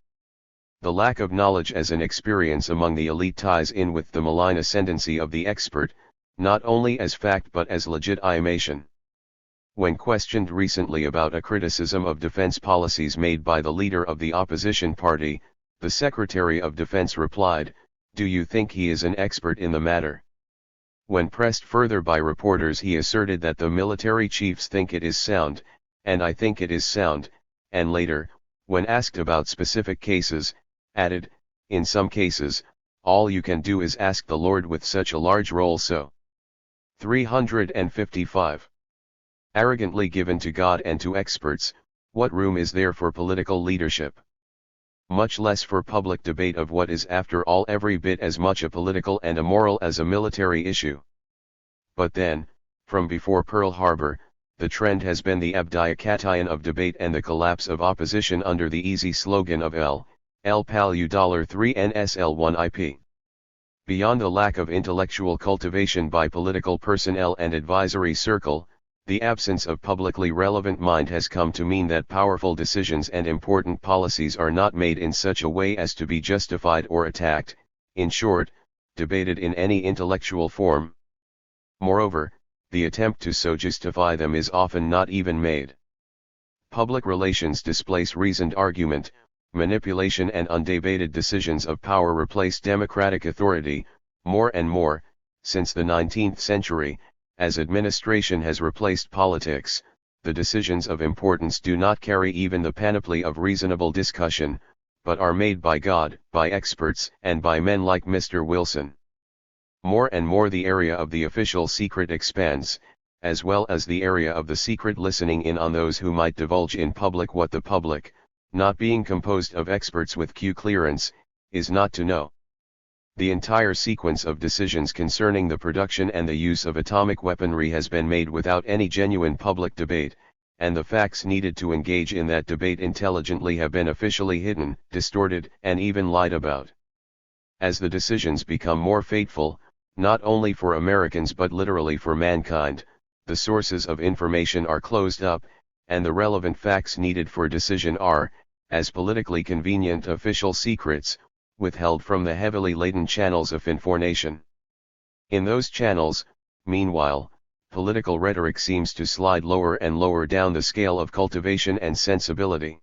[SPEAKER 1] The lack of knowledge as an experience among the elite ties in with the malign ascendancy of the expert, not only as fact but as legitimation. When questioned recently about a criticism of defense policies made by the leader of the opposition party, the Secretary of Defense replied, "Do you think he is an expert in the matter?" When pressed further by reporters, he asserted that the military chiefs think it is sound, and I think it is sound, and later, when asked about specific cases, added, "In some cases, all you can do is ask the Lord with such a large roll." So 355. Arrogantly given to God and to experts, what room is there for political leadership? Much less for public debate of what is after all every bit as much a political and a moral as a military issue. But then, from before Pearl Harbor, the trend has been the abdication of debate and the collapse of opposition under the easy slogan of L palu $3NSL1IP. Beyond the lack of intellectual cultivation by political personnel and advisory circle, the absence of publicly relevant mind has come to mean that powerful decisions and important policies are not made in such a way as to be justified or attacked, in short, debated in any intellectual form. Moreover, the attempt to so justify them is often not even made. Public relations displace reasoned argument, manipulation and undebated decisions of power replace democratic authority, more and more, since the 19th century. As administration has replaced politics, the decisions of importance do not carry even the panoply of reasonable discussion, but are made by God, by experts, and by men like Mr. Wilson. More and more the area of the official secret expands, as well as the area of the secret listening in on those who might divulge in public what the public, not being composed of experts with Q clearance, is not to know. The entire sequence of decisions concerning the production and the use of atomic weaponry has been made without any genuine public debate, and the facts needed to engage in that debate intelligently have been officially hidden, distorted, and even lied about. As the decisions become more fateful, not only for Americans but literally for mankind, the sources of information are closed up, and the relevant facts needed for decision are, as politically convenient official secrets, withheld from the heavily laden channels of information. In those channels, meanwhile, political rhetoric seems to slide lower and lower down the scale of cultivation and sensibility.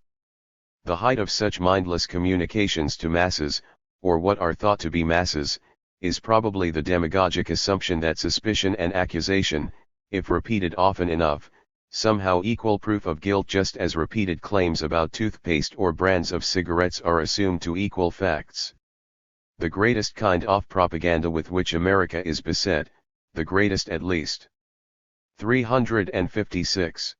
[SPEAKER 1] The height of such mindless communications to masses, or what are thought to be masses, is probably the demagogic assumption that suspicion and accusation, if repeated often enough, somehow equal proof of guilt, just as repeated claims about toothpaste or brands of cigarettes are assumed to equal facts. The greatest kind of propaganda with which America is beset, the greatest at least. 356.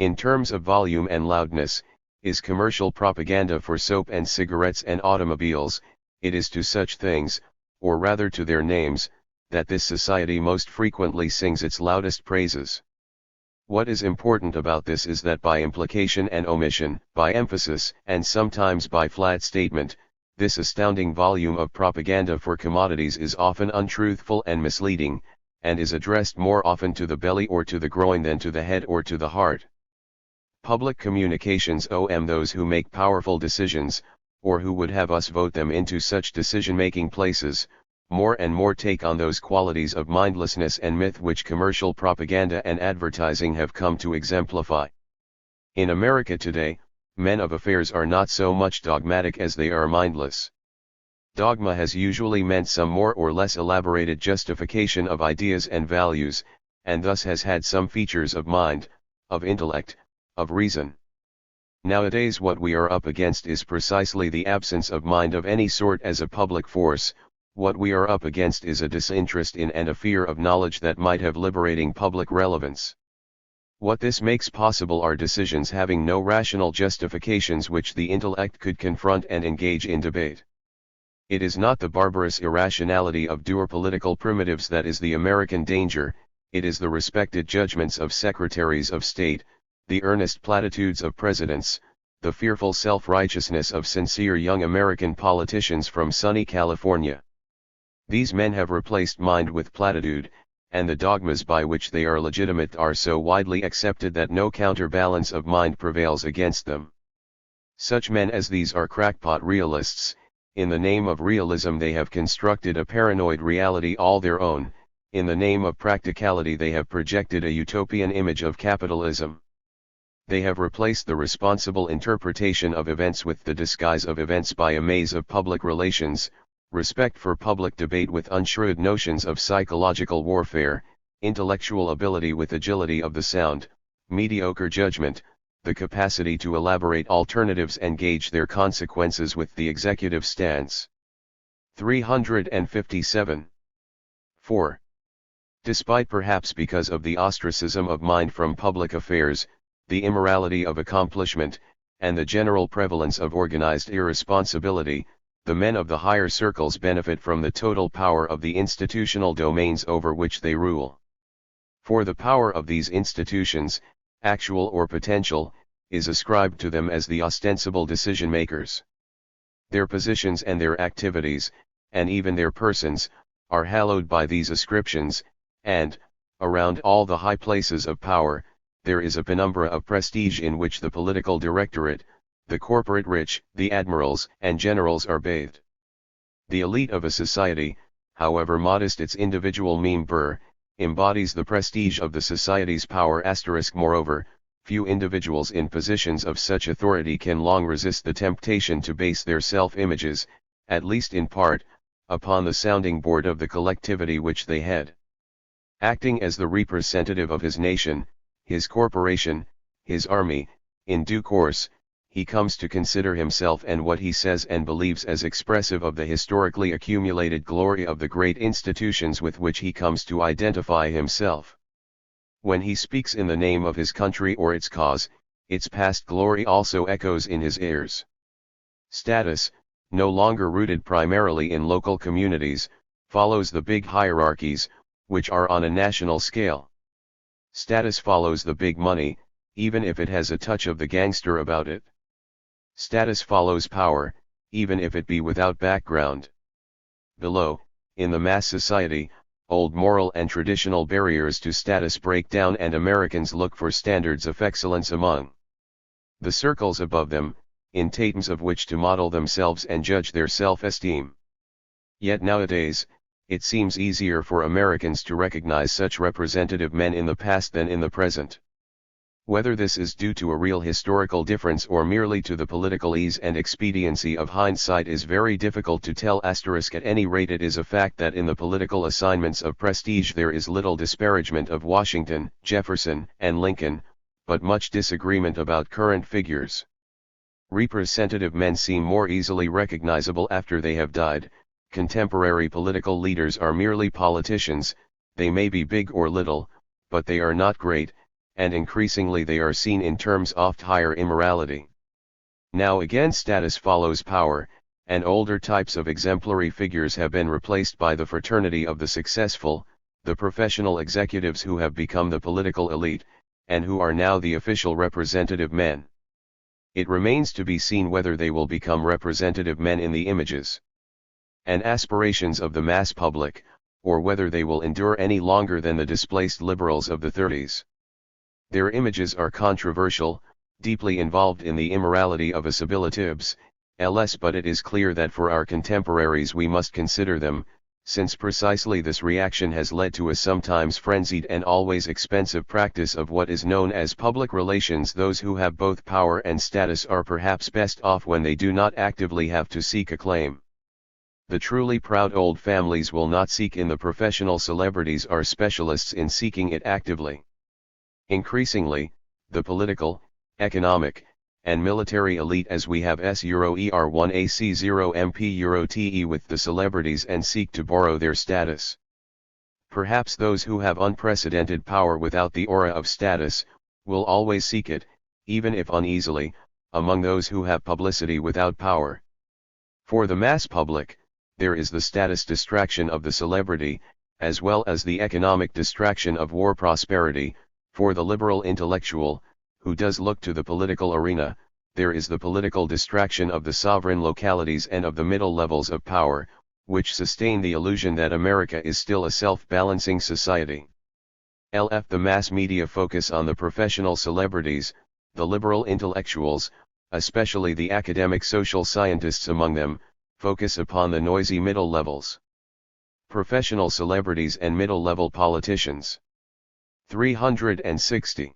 [SPEAKER 1] In terms of volume and loudness, is commercial propaganda for soap and cigarettes and automobiles. It is to such things, or rather to their names, that this society most frequently sings its loudest praises. What is important about this is that by implication and omission, by emphasis and sometimes by flat statement, this astounding volume of propaganda for commodities is often untruthful and misleading, and is addressed more often to the belly or to the groin than to the head or to the heart. Public communications those who make powerful decisions, or who would have us vote them into such decision-making places, more and more take on those qualities of mindlessness and myth which commercial propaganda and advertising have come to exemplify. In America today, men of affairs are not so much dogmatic as they are mindless. Dogma has usually meant some more or less elaborated justification of ideas and values, and thus has had some features of mind, of intellect, of reason. Nowadays what we are up against is precisely the absence of mind of any sort as a public force. What we are up against is a disinterest in and a fear of knowledge that might have liberating public relevance. What this makes possible are decisions having no rational justifications which the intellect could confront and engage in debate. It is not the barbarous irrationality of dour political primitives that is the American danger, it is the respected judgments of secretaries of state, the earnest platitudes of presidents, the fearful self-righteousness of sincere young American politicians from sunny California. These men have replaced mind with platitude, and the dogmas by which they are legitimate are so widely accepted that no counterbalance of mind prevails against them. Such men as these are crackpot realists. In the name of realism they have constructed a paranoid reality all their own, in the name of practicality they have projected a utopian image of capitalism. They have replaced the responsible interpretation of events with the disguise of events by a maze of public relations, respect for public debate with unshrewd notions of psychological warfare, intellectual ability with agility of the sound, mediocre judgment, the capacity to elaborate alternatives and gauge their consequences with the executive stance. 357. 4. Despite perhaps because of the ostracism of mind from public affairs, the immorality of accomplishment, and the general prevalence of organized irresponsibility, the men of the higher circles benefit from the total power of the institutional domains over which they rule. For the power of these institutions, actual or potential, is ascribed to them as the ostensible decision-makers. Their positions and their activities, and even their persons, are hallowed by these ascriptions, and, around all the high places of power, there is a penumbra of prestige in which the political directorate, the corporate rich, the admirals and generals are bathed. The elite of a society, however modest its individual member, embodies the prestige of the society's power. Moreover, few individuals in positions of such authority can long resist the temptation to base their self-images, at least in part, upon the sounding board of the collectivity which they head. Acting as the representative of his nation, his corporation, his army, in due course, he comes to consider himself and what he says and believes as expressive of the historically accumulated glory of the great institutions with which he comes to identify himself. When he speaks in the name of his country or its cause, its past glory also echoes in his ears. Status, no longer rooted primarily in local communities, follows the big hierarchies, which are on a national scale. Status follows the big money, even if it has a touch of the gangster about it. Status follows power, even if it be without background. Below, in the mass society, old moral and traditional barriers to status break down and Americans look for standards of excellence among the circles above them, in tatums of which to model themselves and judge their self-esteem. Yet nowadays, it seems easier for Americans to recognize such representative men in the past than in the present. Whether this is due to a real historical difference or merely to the political ease and expediency of hindsight is very difficult to tell. At any rate, it is a fact that in the political assignments of prestige there is little disparagement of Washington, Jefferson, and Lincoln, but much disagreement about current figures. Representative men seem more easily recognizable after they have died. Contemporary political leaders are merely politicians, they may be big or little, but they are not great, and increasingly they are seen in terms oft higher immorality. Now again status follows power, and older types of exemplary figures have been replaced by the fraternity of the successful, the professional executives who have become the political elite, and who are now the official representative men. It remains to be seen whether they will become representative men in the images and aspirations of the mass public, or whether they will endure any longer than the displaced liberals of the 30s. Their images are controversial, deeply involved in the immorality of assimilatives, ls, but it is clear that for our contemporaries we must consider them, since precisely this reaction has led to a sometimes frenzied and always expensive practice of what is known as public relations. Those who have both power and status are perhaps best off when they do not actively have to seek acclaim. The truly proud old families will not seek in the professional celebrities, are specialists in seeking it actively. Increasingly, the political, economic, and military elite, as we have S-ER1AC0MP-TE with the celebrities, and seek to borrow their status. Perhaps those who have unprecedented power without the aura of status, will always seek it, even if uneasily, among those who have publicity without power. For the mass public, there is the status distraction of the celebrity, as well as the economic distraction of war prosperity. For the liberal intellectual, who does look to the political arena, there is the political distraction of the sovereign localities and of the middle levels of power, which sustain the illusion that America is still a self-balancing society. The mass media focus on the professional celebrities, the liberal intellectuals, especially the academic social scientists among them, focus upon the noisy middle levels. Professional celebrities and middle-level politicians. 360.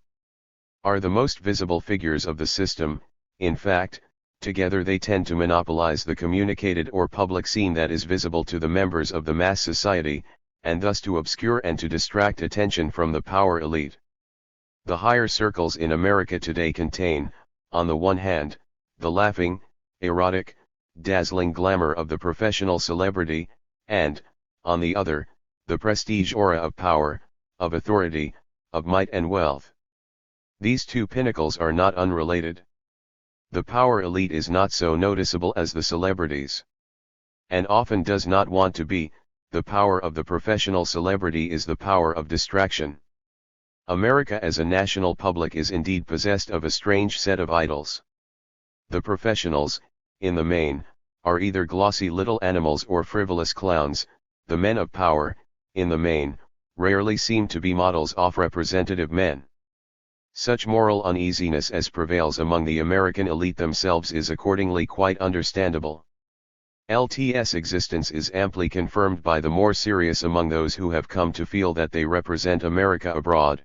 [SPEAKER 1] Are the most visible figures of the system. In fact, together they tend to monopolize the communicated or public scene that is visible to the members of the mass society, and thus to obscure and to distract attention from the power elite. The higher circles in America today contain, on the one hand, the laughing, erotic, dazzling glamour of the professional celebrity, and, on the other, the prestige aura of power, of authority, of might and wealth. These two pinnacles are not unrelated. The power elite is not so noticeable as the celebrities, and often does not want to be. The power of the professional celebrity is the power of distraction. America as a national public is indeed possessed of a strange set of idols. The professionals, in the main, are either glossy little animals or frivolous clowns. The men of power, in the main, rarely seem to be models of representative men. Such moral uneasiness as prevails among the American elite themselves is accordingly quite understandable. LT's existence is amply confirmed by the more serious among those who have come to feel that they represent America abroad.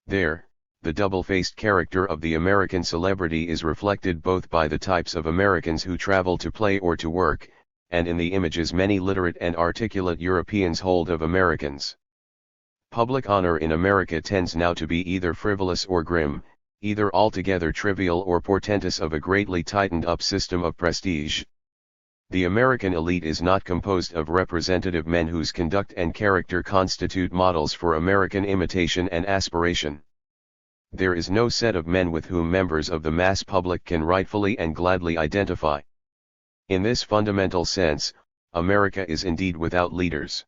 [SPEAKER 1] There, the double-faced character of the American celebrity is reflected both by the types of Americans who travel to play or to work, and in the images many literate and articulate Europeans hold of Americans. Public honor in America tends now to be either frivolous or grim, either altogether trivial or portentous of a greatly tightened-up system of prestige. The American elite is not composed of representative men whose conduct and character constitute models for American imitation and aspiration. There is no set of men with whom members of the mass public can rightfully and gladly identify. In this fundamental sense, America is indeed without leaders.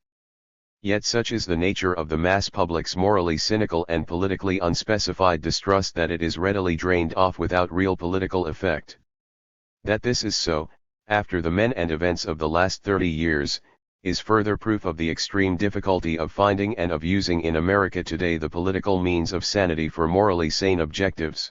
[SPEAKER 1] Yet such is the nature of the mass public's morally cynical and politically unspecified distrust that it is readily drained off without real political effect. That this is so, after the men and events of the last 30 years, is further proof of the extreme difficulty of finding and of using in America today the political means of sanity for morally sane objectives.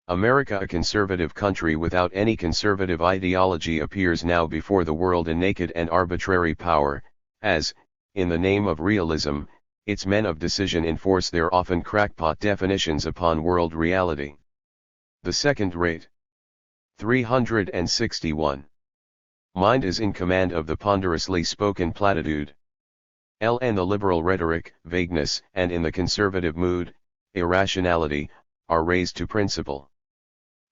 [SPEAKER 1] America, a conservative country without any conservative ideology, appears now before the world a naked and arbitrary power, as, in the name of realism, Its men of decision enforce their often crackpot definitions upon world reality. The second rate. 361. Mind is in command of the ponderously spoken platitude. L. and the liberal rhetoric, vagueness, and in the conservative mood, irrationality, are raised to principle.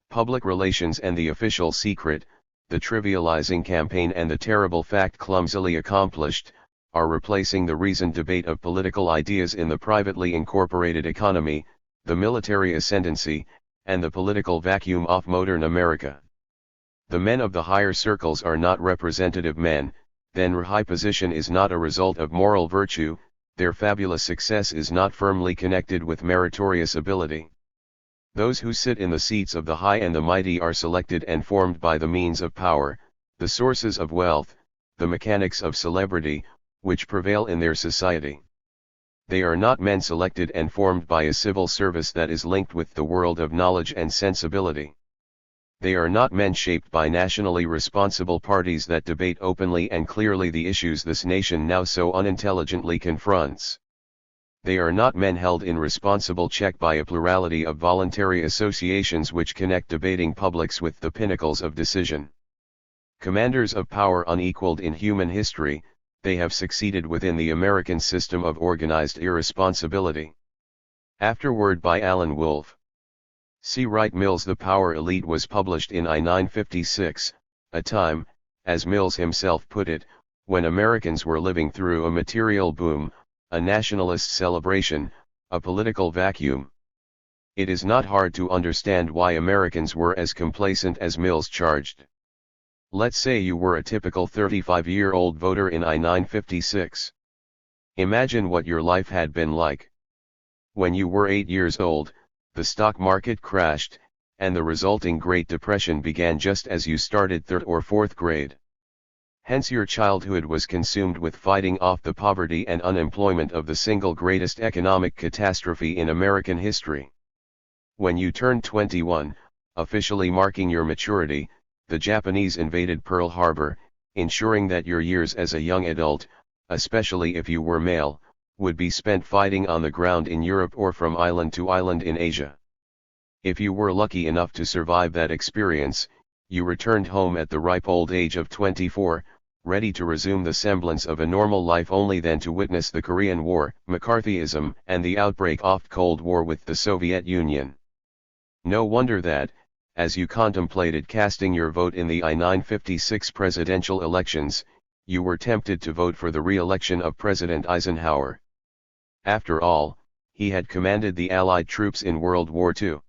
[SPEAKER 1] Public relations and the official secret, the trivializing campaign and the terrible fact clumsily accomplished, are replacing the reasoned debate of political ideas in the privately incorporated economy, the military ascendancy, and the political vacuum of modern America. The men of the higher circles are not representative men, their high position is not a result of moral virtue, their fabulous success is not firmly connected with meritorious ability. Those who sit in the seats of the high and the mighty are selected and formed by the means of power, the sources of wealth, the mechanics of celebrity, which prevail in their society. They are not men selected and formed by a civil service that is linked with the world of knowledge and sensibility. They are not men shaped by nationally responsible parties that debate openly and clearly the issues this nation now so unintelligently confronts. They are not men held in responsible check by a plurality of voluntary associations which connect debating publics with the pinnacles of decision. Commanders of power unequaled in human history, they have succeeded within the American system of organized irresponsibility. Afterword by Alan Wolfe. C. Wright Mills. The Power Elite was published in I-956, a time, as Mills himself put it, when Americans were living through a material boom, a nationalist celebration, a political vacuum. It is not hard to understand why Americans were as complacent as Mills charged. Let's say you were a typical 35-year-old voter in I-956. Imagine what your life had been like. When you were 8 years old, the stock market crashed, and the resulting Great Depression began just as you started 3rd or 4th grade. Hence your childhood was consumed with fighting off the poverty and unemployment of the single greatest economic catastrophe in American history. When you turned 21, officially marking your maturity, the Japanese invaded Pearl Harbor, ensuring that your years as a young adult, especially if you were male, would be spent fighting on the ground in Europe or from island to island in Asia. If you were lucky enough to survive that experience, you returned home at the ripe old age of 24, ready to resume the semblance of a normal life only then to witness the Korean War, McCarthyism, and the outbreak of Cold War with the Soviet Union. No wonder that, as you contemplated casting your vote in the I-956 presidential elections, you were tempted to vote for the re-election of President Eisenhower. After all, he had commanded the Allied troops in World War II.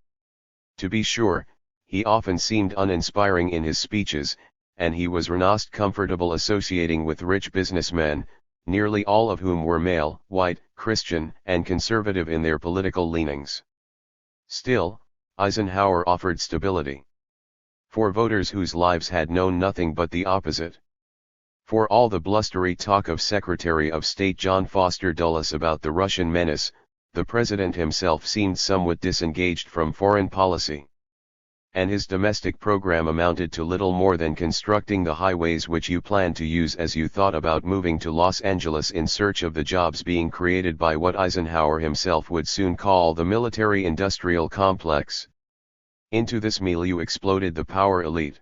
[SPEAKER 1] To be sure, he often seemed uninspiring in his speeches, and he was not comfortable associating with rich businessmen, nearly all of whom were male, white, Christian, and conservative in their political leanings. Still, Eisenhower offered stability. For voters whose lives had known nothing but the opposite. For all the blustery talk of Secretary of State John Foster Dulles about the Russian menace, the president himself seemed somewhat disengaged from foreign policy. And his domestic program amounted to little more than constructing the highways which you planned to use as you thought about moving to Los Angeles in search of the jobs being created by what Eisenhower himself would soon call the military-industrial complex. Into this milieu exploded the power elite.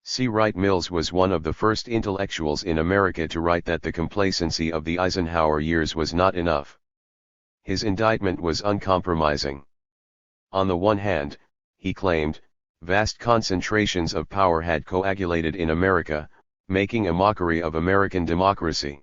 [SPEAKER 1] C. Wright Mills was one of the first intellectuals in America to write that the complacency of the Eisenhower years was not enough. His indictment was uncompromising. On the one hand, he claimed, vast concentrations of power had coagulated in America, making a mockery of American democracy.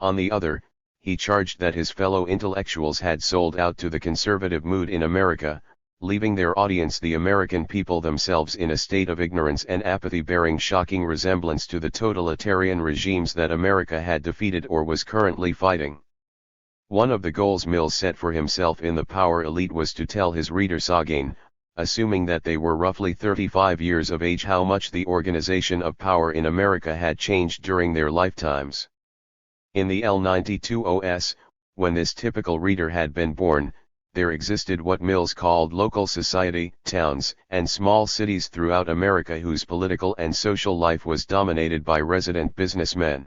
[SPEAKER 1] On the other, he charged that his fellow intellectuals had sold out to the conservative mood in America, leaving their audience the American people themselves in a state of ignorance and apathy bearing shocking resemblance to the totalitarian regimes that America had defeated or was currently fighting. One of the goals Mills set for himself in the power elite was to tell his readers again, assuming that they were roughly 35 years of age, how much the organization of power in America had changed during their lifetimes. In the L92OS, when this typical reader had been born, there existed what Mills called local society, towns, and small cities throughout America whose political and social life was dominated by resident businessmen.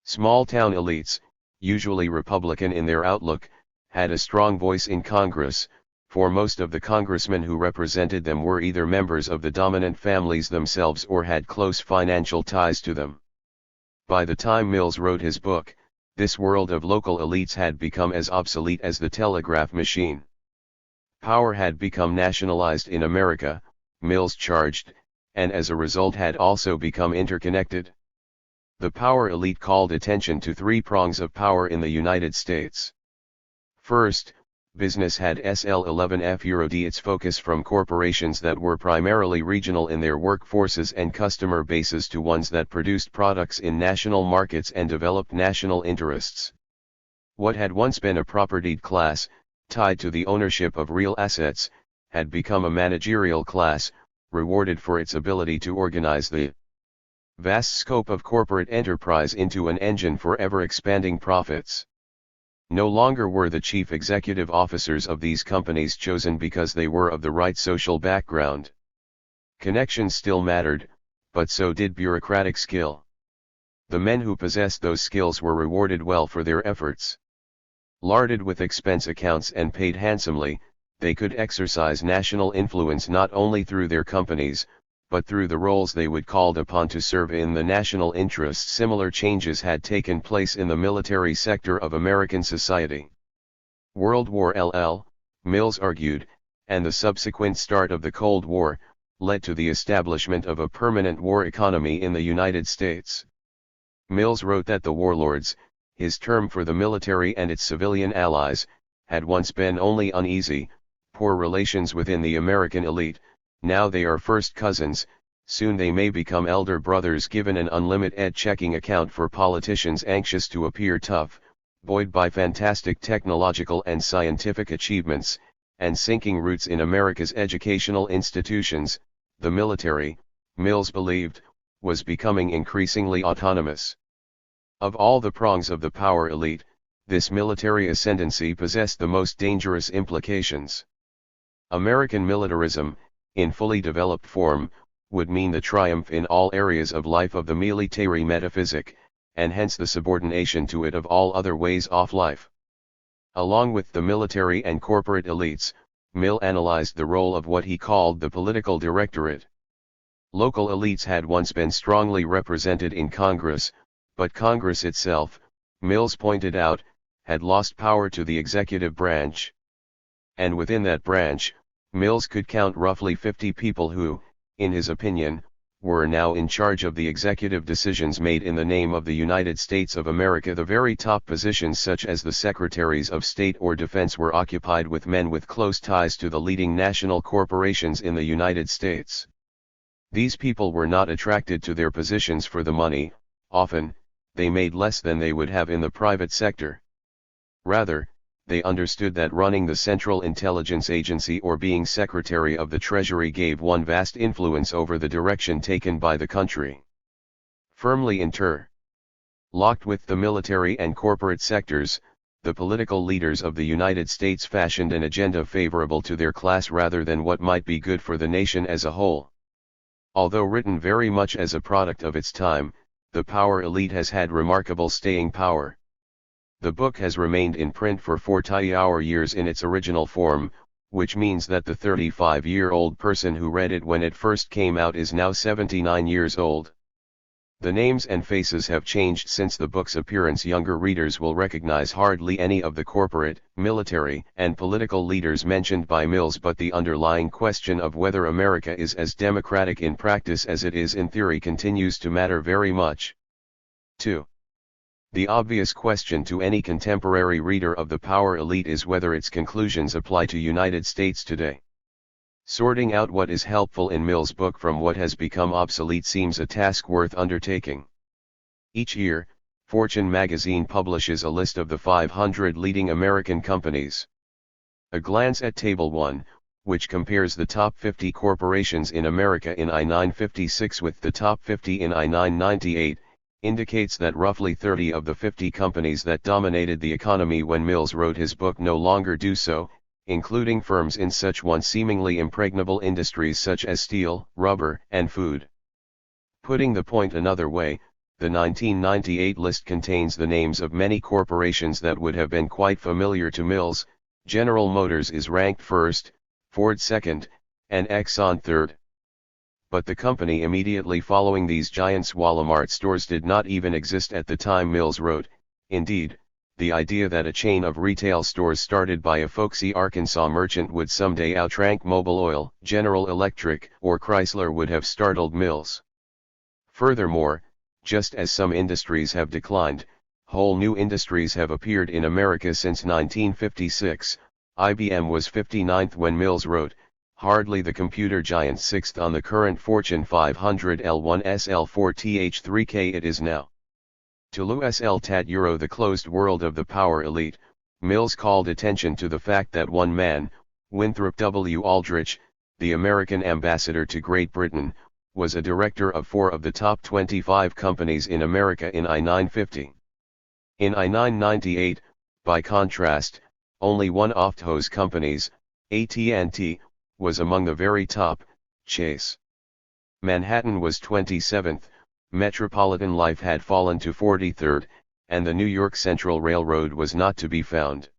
[SPEAKER 1] Small town elites, usually Republican in their outlook, had a strong voice in Congress, for most of the congressmen who represented them were either members of the dominant families themselves or had close financial ties to them. By the time Mills wrote his book, this world of local elites had become as obsolete as the telegraph machine. Power had become nationalized in America, Mills charged, and as a result had also become interconnected. The power elite called attention to three prongs of power in the United States. First, business had SL11F Eurod its focus from corporations that were primarily regional in their workforces and customer bases to ones that produced products in national markets and developed national interests. What had once been a propertied class, tied to the ownership of real assets, had become a managerial class, rewarded for its ability to organize the vast scope of corporate enterprise into an engine for ever-expanding profits. No longer were the chief executive officers of these companies chosen because they were of the right social background. Connections still mattered, but so did bureaucratic skill. The men who possessed those skills were rewarded well for their efforts. Larded with expense accounts and paid handsomely, they could exercise national influence not only through their companies, but through the roles they would called upon to serve in the national interest. Similar changes had taken place in the military sector of American society. World War LL, Mills argued, and the subsequent start of the Cold War, led to the establishment of a permanent war economy in the United States. Mills wrote that the warlords, his term for the military and its civilian allies, had once been only uneasy, poor relations within the American elite. Now they are first cousins, soon they may become elder brothers given an unlimited checking account for politicians anxious to appear tough, buoyed by fantastic technological and scientific achievements, and sinking roots in America's educational institutions. The military, Mills believed, was becoming increasingly autonomous. Of all the prongs of the power elite, this military ascendancy possessed the most dangerous implications. American militarism, in fully developed form, would mean the triumph in all areas of life of the military metaphysic, and hence the subordination to it of all other ways of life. Along with the military and corporate elites, Mill analyzed the role of what he called the political directorate. Local elites had once been strongly represented in Congress, but Congress itself, Mills pointed out, had lost power to the executive branch. And within that branch, Mills could count roughly 50 people who, in his opinion, were now in charge of the executive decisions made in the name of the United States of America. The very top positions such as the Secretaries of State or Defense were occupied with men with close ties to the leading national corporations in the United States. These people were not attracted to their positions for the money. Often, they made less than they would have in the private sector. Rather, they understood that running the Central Intelligence Agency or being Secretary of the Treasury gave one vast influence over the direction taken by the country. Firmly interlocked with the military and corporate sectors, the political leaders of the United States fashioned an agenda favorable to their class rather than what might be good for the nation as a whole. Although written very much as a product of its time, the power elite has had remarkable staying power. The book has remained in print for 40 years in its original form, which means that the 35-year-old person who read it when it first came out is now 79 years old. The names and faces have changed since the book's appearance. Younger readers will recognize hardly any of the corporate, military, and political leaders mentioned by Mills, but the underlying question of whether America is as democratic in practice as it is in theory continues to matter very much. 2. The obvious question to any contemporary reader of the power elite is whether its conclusions apply to United States today. Sorting out what is helpful in Mills' book from what has become obsolete seems a task worth undertaking. Each year, Fortune magazine publishes a list of the 500 leading American companies. A glance at Table 1, which compares the top 50 corporations in America in I-956 with the top 50 in I-998, indicates that roughly 30 of the 50 companies that dominated the economy when Mills wrote his book no longer do so, including firms in such once seemingly impregnable industries such as steel, rubber, and food. Putting the point another way, The 1998 list contains the names of many corporations that would have been quite familiar to Mills. General Motors is ranked first, Ford second, and Exxon third. But the company immediately following these giants, Walmart stores, did not even exist at the time Mills wrote. Indeed, the idea that a chain of retail stores started by a folksy Arkansas merchant would someday outrank Mobil Oil, General Electric, or Chrysler would have startled Mills. Furthermore, just as some industries have declined, whole new industries have appeared in America since 1956. IBM was 59th when Mills wrote, hardly the computer giant 6th on the current Fortune 500 L1 SL4 TH3K it is now. To SL Tat Euro the closed world of the power elite, Mills called attention to the fact that one man, Winthrop W. Aldrich, the American ambassador to Great Britain, was a director of 4 of the top 25 companies in America in I-950. In I-998, by contrast, only one of those companies, AT&T, was among the very top. Chase Manhattan was 27th, Metropolitan Life had fallen to 43rd, and the New York Central Railroad was not to be found.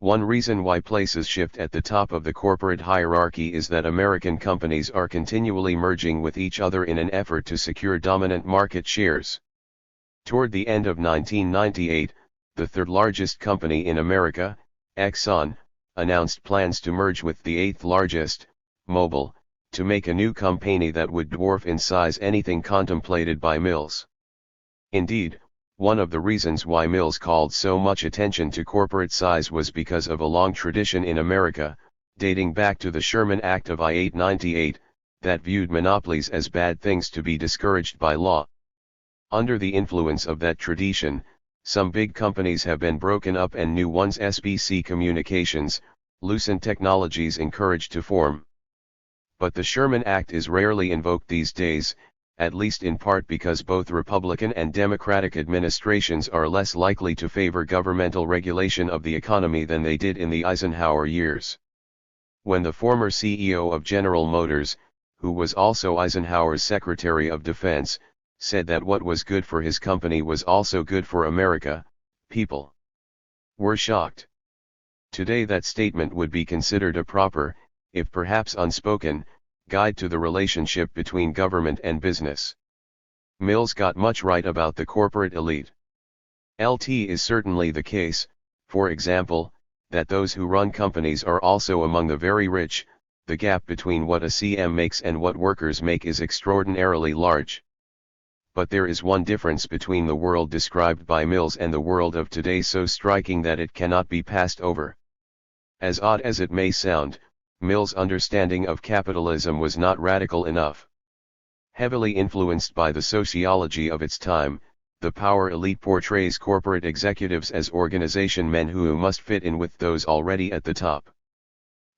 [SPEAKER 1] One reason why places shift at the top of the corporate hierarchy is that American companies are continually merging with each other in an effort to secure dominant market shares. Toward the end of 1998, the third largest company in America, Exxon, announced plans to merge with the eighth largest, Mobil, to make a new company that would dwarf in size anything contemplated by Mills. Indeed, one of the reasons why Mills called so much attention to corporate size was because of a long tradition in America, dating back to the Sherman Act of I-898, that viewed monopolies as bad things to be discouraged by law. Under the influence of that tradition, some big companies have been broken up and new ones, SBC Communications, Lucent Technologies, encouraged to form. But the Sherman Act is rarely invoked these days, at least in part because both Republican and Democratic administrations are less likely to favor governmental regulation of the economy than they did in the Eisenhower years. When the former CEO of General Motors, who was also Eisenhower's Secretary of Defense, said that what was good for his company was also good for America, people were shocked. Today that statement would be considered a proper, if perhaps unspoken, guide to the relationship between government and business. Mills got much right about the corporate elite. It is certainly the case, for example, that those who run companies are also among the very rich. The gap between what a CM makes and what workers make is extraordinarily large. But there is one difference between the world described by Mills and the world of today so striking that it cannot be passed over. As odd as it may sound, Mills' understanding of capitalism was not radical enough. Heavily influenced by the sociology of its time, the power elite portrays corporate executives as organization men who must fit in with those already at the top.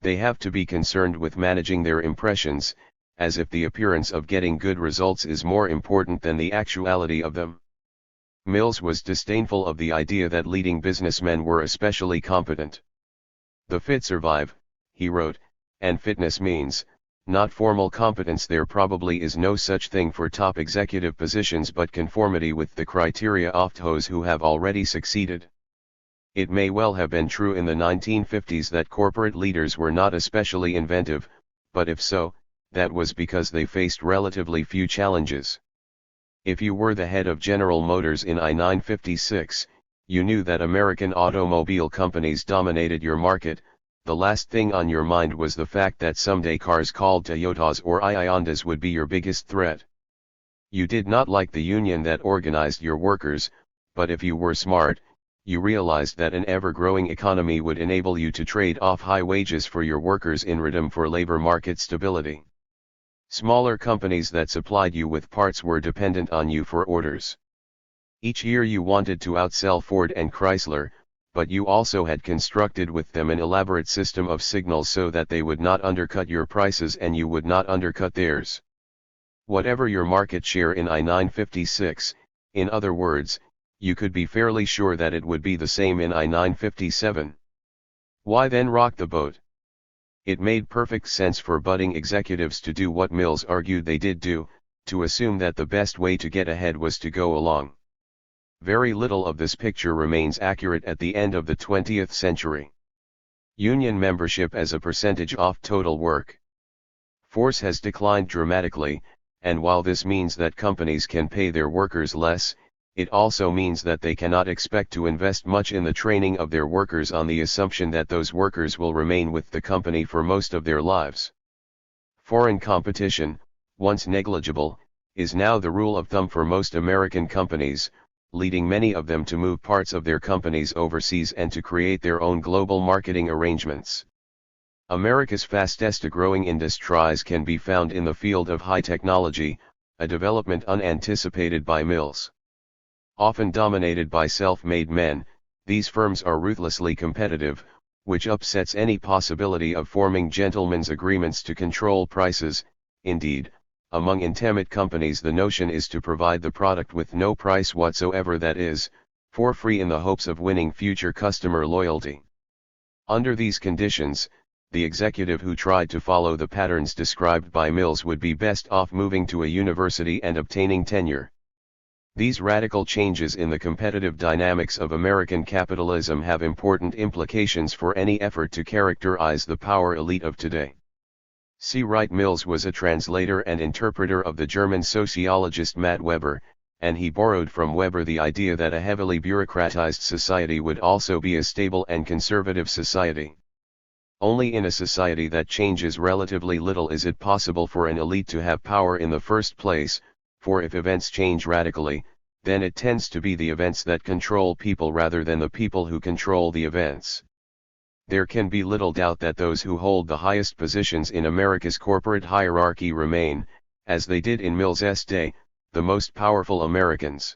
[SPEAKER 1] They have to be concerned with managing their impressions, as if the appearance of getting good results is more important than the actuality of them. Mills was disdainful of the idea that leading businessmen were especially competent. The fit survive, he wrote, and fitness means, not formal competence. There probably is no such thing for top executive positions but conformity with the criteria of those who have already succeeded. It may well have been true in the 1950s that corporate leaders were not especially inventive, but if so, that was because they faced relatively few challenges. If you were the head of General Motors in I-956, you knew that American automobile companies dominated your market. The last thing on your mind was the fact that someday cars called Toyotas or Hyundais would be your biggest threat. You did not like the union that organized your workers, but if you were smart, you realized that an ever-growing economy would enable you to trade off high wages for your workers in return for labor market stability. Smaller companies that supplied you with parts were dependent on you for orders. Each year you wanted to outsell Ford and Chrysler, but you also had constructed with them an elaborate system of signals so that they would not undercut your prices and you would not undercut theirs. Whatever your market share in I-956, in other words, you could be fairly sure that it would be the same in I-957. Why then rock the boat? It made perfect sense for budding executives to do what Mills argued they did do, to assume that the best way to get ahead was to go along. Very little of this picture remains accurate at the end of the 20th century. Union membership as a percentage of total work force has declined dramatically, and while this means that companies can pay their workers less, it also means that they cannot expect to invest much in the training of their workers on the assumption that those workers will remain with the company for most of their lives. Foreign competition, once negligible, is now the rule of thumb for most American companies, leading many of them to move parts of their companies overseas and to create their own global marketing arrangements. America's fastest growing industries can be found in the field of high technology, a development unanticipated by Mills. Often dominated by self-made men, these firms are ruthlessly competitive, which upsets any possibility of forming gentlemen's agreements to control prices. Indeed, among intimate companies the notion is to provide the product with no price whatsoever, that is, for free, in the hopes of winning future customer loyalty. Under these conditions, the executive who tried to follow the patterns described by Mills would be best off moving to a university and obtaining tenure. These radical changes in the competitive dynamics of American capitalism have important implications for any effort to characterize the power elite of today. C. Wright Mills was a translator and interpreter of the German sociologist Max Weber, and he borrowed from Weber the idea that a heavily bureaucratized society would also be a stable and conservative society. Only in a society that changes relatively little is it possible for an elite to have power in the first place, for if events change radically, then it tends to be the events that control people rather than the people who control the events. There can be little doubt that those who hold the highest positions in America's corporate hierarchy remain, as they did in Mills's day, the most powerful Americans.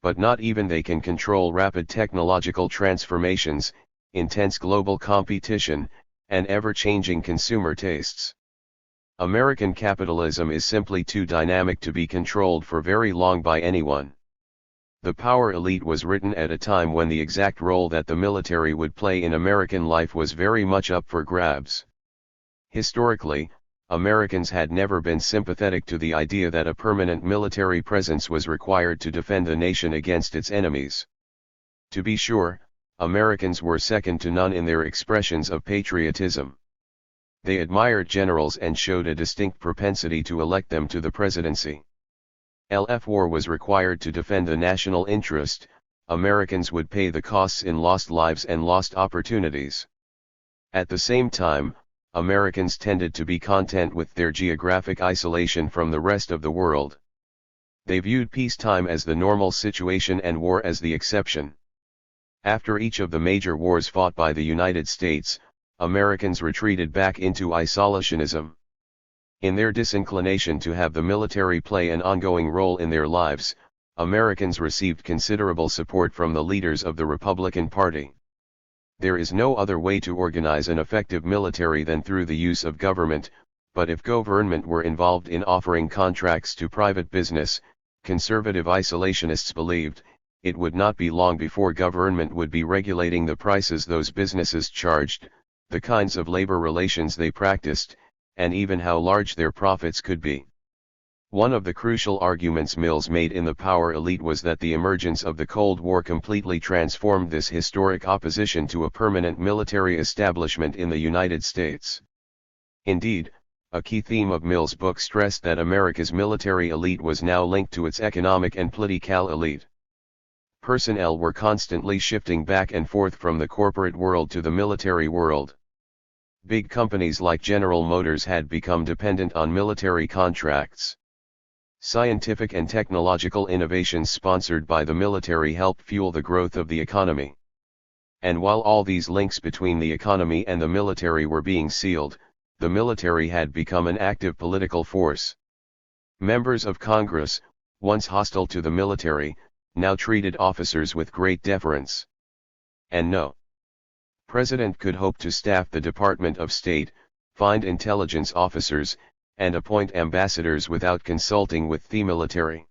[SPEAKER 1] But not even they can control rapid technological transformations, intense global competition, and ever-changing consumer tastes. American capitalism is simply too dynamic to be controlled for very long by anyone. The Power Elite was written at a time when the exact role that the military would play in American life was very much up for grabs. Historically, Americans had never been sympathetic to the idea that a permanent military presence was required to defend the nation against its enemies. To be sure, Americans were second to none in their expressions of patriotism. They admired generals and showed a distinct propensity to elect them to the presidency. If war was required to defend the national interest, Americans would pay the costs in lost lives and lost opportunities. At the same time, Americans tended to be content with their geographic isolation from the rest of the world. They viewed peacetime as the normal situation and war as the exception. After each of the major wars fought by the United States, Americans retreated back into isolationism. In their disinclination to have the military play an ongoing role in their lives, Americans received considerable support from the leaders of the Republican Party. There is no other way to organize an effective military than through the use of government, but if government were involved in offering contracts to private business, conservative isolationists believed, it would not be long before government would be regulating the prices those businesses charged, the kinds of labor relations they practiced, and even how large their profits could be. One of the crucial arguments Mills made in The Power Elite was that the emergence of the Cold War completely transformed this historic opposition to a permanent military establishment in the United States. Indeed, a key theme of Mills' book stressed that America's military elite was now linked to its economic and political elite. Personnel were constantly shifting back and forth from the corporate world to the military world. Big companies like General Motors had become dependent on military contracts. Scientific and technological innovations sponsored by the military helped fuel the growth of the economy. And while all these links between the economy and the military were being sealed, the military had become an active political force. Members of Congress, once hostile to the military, now treated officers with great deference. And no president could hope to staff the Department of State, find intelligence officers, and appoint ambassadors without consulting with the military.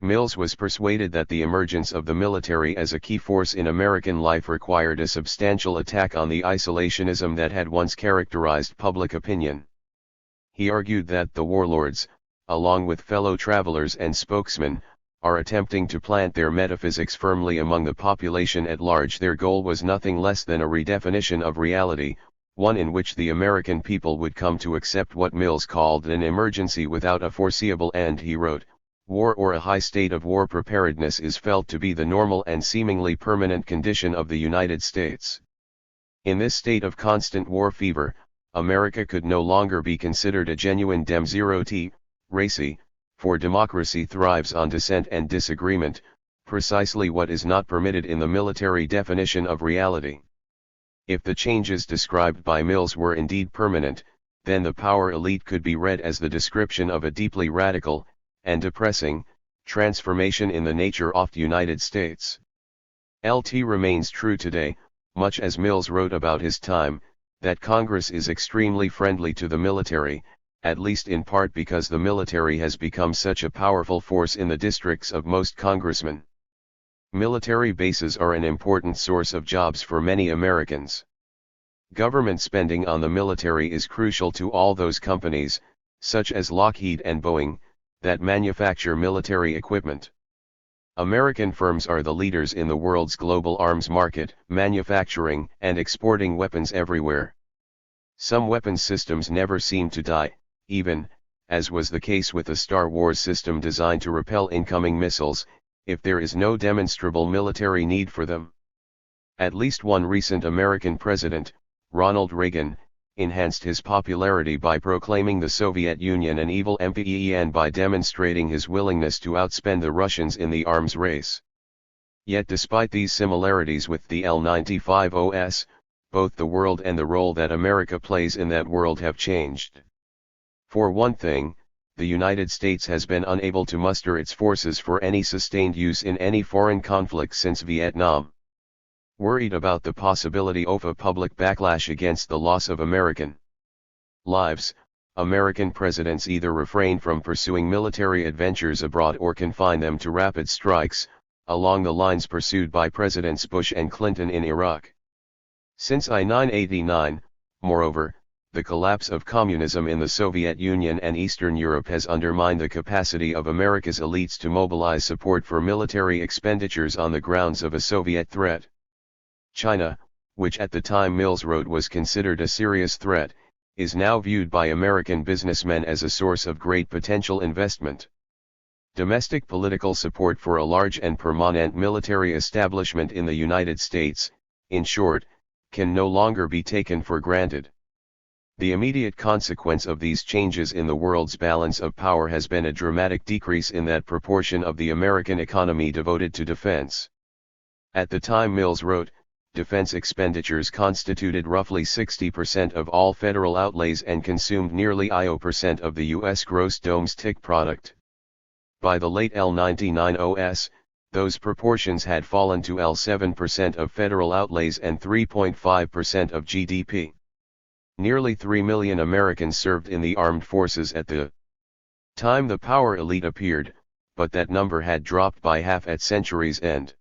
[SPEAKER 1] Mills was persuaded that the emergence of the military as a key force in American life required a substantial attack on the isolationism that had once characterized public opinion. He argued that the warlords, along with fellow travelers and spokesmen, are attempting to plant their metaphysics firmly among the population at large. Their goal was nothing less than a redefinition of reality, one in which the American people would come to accept what Mills called an emergency without a foreseeable end. He wrote, "War or a high state of war preparedness is felt to be the normal and seemingly permanent condition of the United States. In this state of constant war fever, America could no longer be considered a genuine democracy, for democracy thrives on dissent and disagreement, precisely what is not permitted in the military definition of reality." If the changes described by Mills were indeed permanent, then the power elite could be read as the description of a deeply radical, and depressing, transformation in the nature of the United States. LT remains true today, much as Mills wrote about his time, that Congress is extremely friendly to the military, at least in part because the military has become such a powerful force in the districts of most congressmen. Military bases are an important source of jobs for many Americans. Government spending on the military is crucial to all those companies, such as Lockheed and Boeing, that manufacture military equipment. American firms are the leaders in the world's global arms market, manufacturing and exporting weapons everywhere. Some weapons systems never seem to die, even, as was the case with the Star Wars system designed to repel incoming missiles, if there is no demonstrable military need for them. At least one recent American president, Ronald Reagan, enhanced his popularity by proclaiming the Soviet Union an evil empire and by demonstrating his willingness to outspend the Russians in the arms race. Yet despite these similarities with the L-95OS, both the world and the role that America plays in that world have changed. For one thing, the United States has been unable to muster its forces for any sustained use in any foreign conflict since Vietnam. Worried about the possibility of a public backlash against the loss of American lives, American presidents either refrain from pursuing military adventures abroad or confine them to rapid strikes, along the lines pursued by Presidents Bush and Clinton in Iraq. Since I-989, moreover, the collapse of communism in the Soviet Union and Eastern Europe has undermined the capacity of America's elites to mobilize support for military expenditures on the grounds of a Soviet threat. China, which at the time Mills wrote was considered a serious threat, is now viewed by American businessmen as a source of great potential investment. Domestic political support for a large and permanent military establishment in the United States, in short, can no longer be taken for granted. The immediate consequence of these changes in the world's balance of power has been a dramatic decrease in that proportion of the American economy devoted to defense. At the time Mills wrote, defense expenditures constituted roughly 60% of all federal outlays and consumed nearly 90% of the U.S. gross domestic product. By the late L-99OS, those proportions had fallen to L7% of federal outlays and 3.5% of GDP. Nearly 3 million Americans served in the armed forces at the time the power elite appeared, but that number had dropped by half at century's end.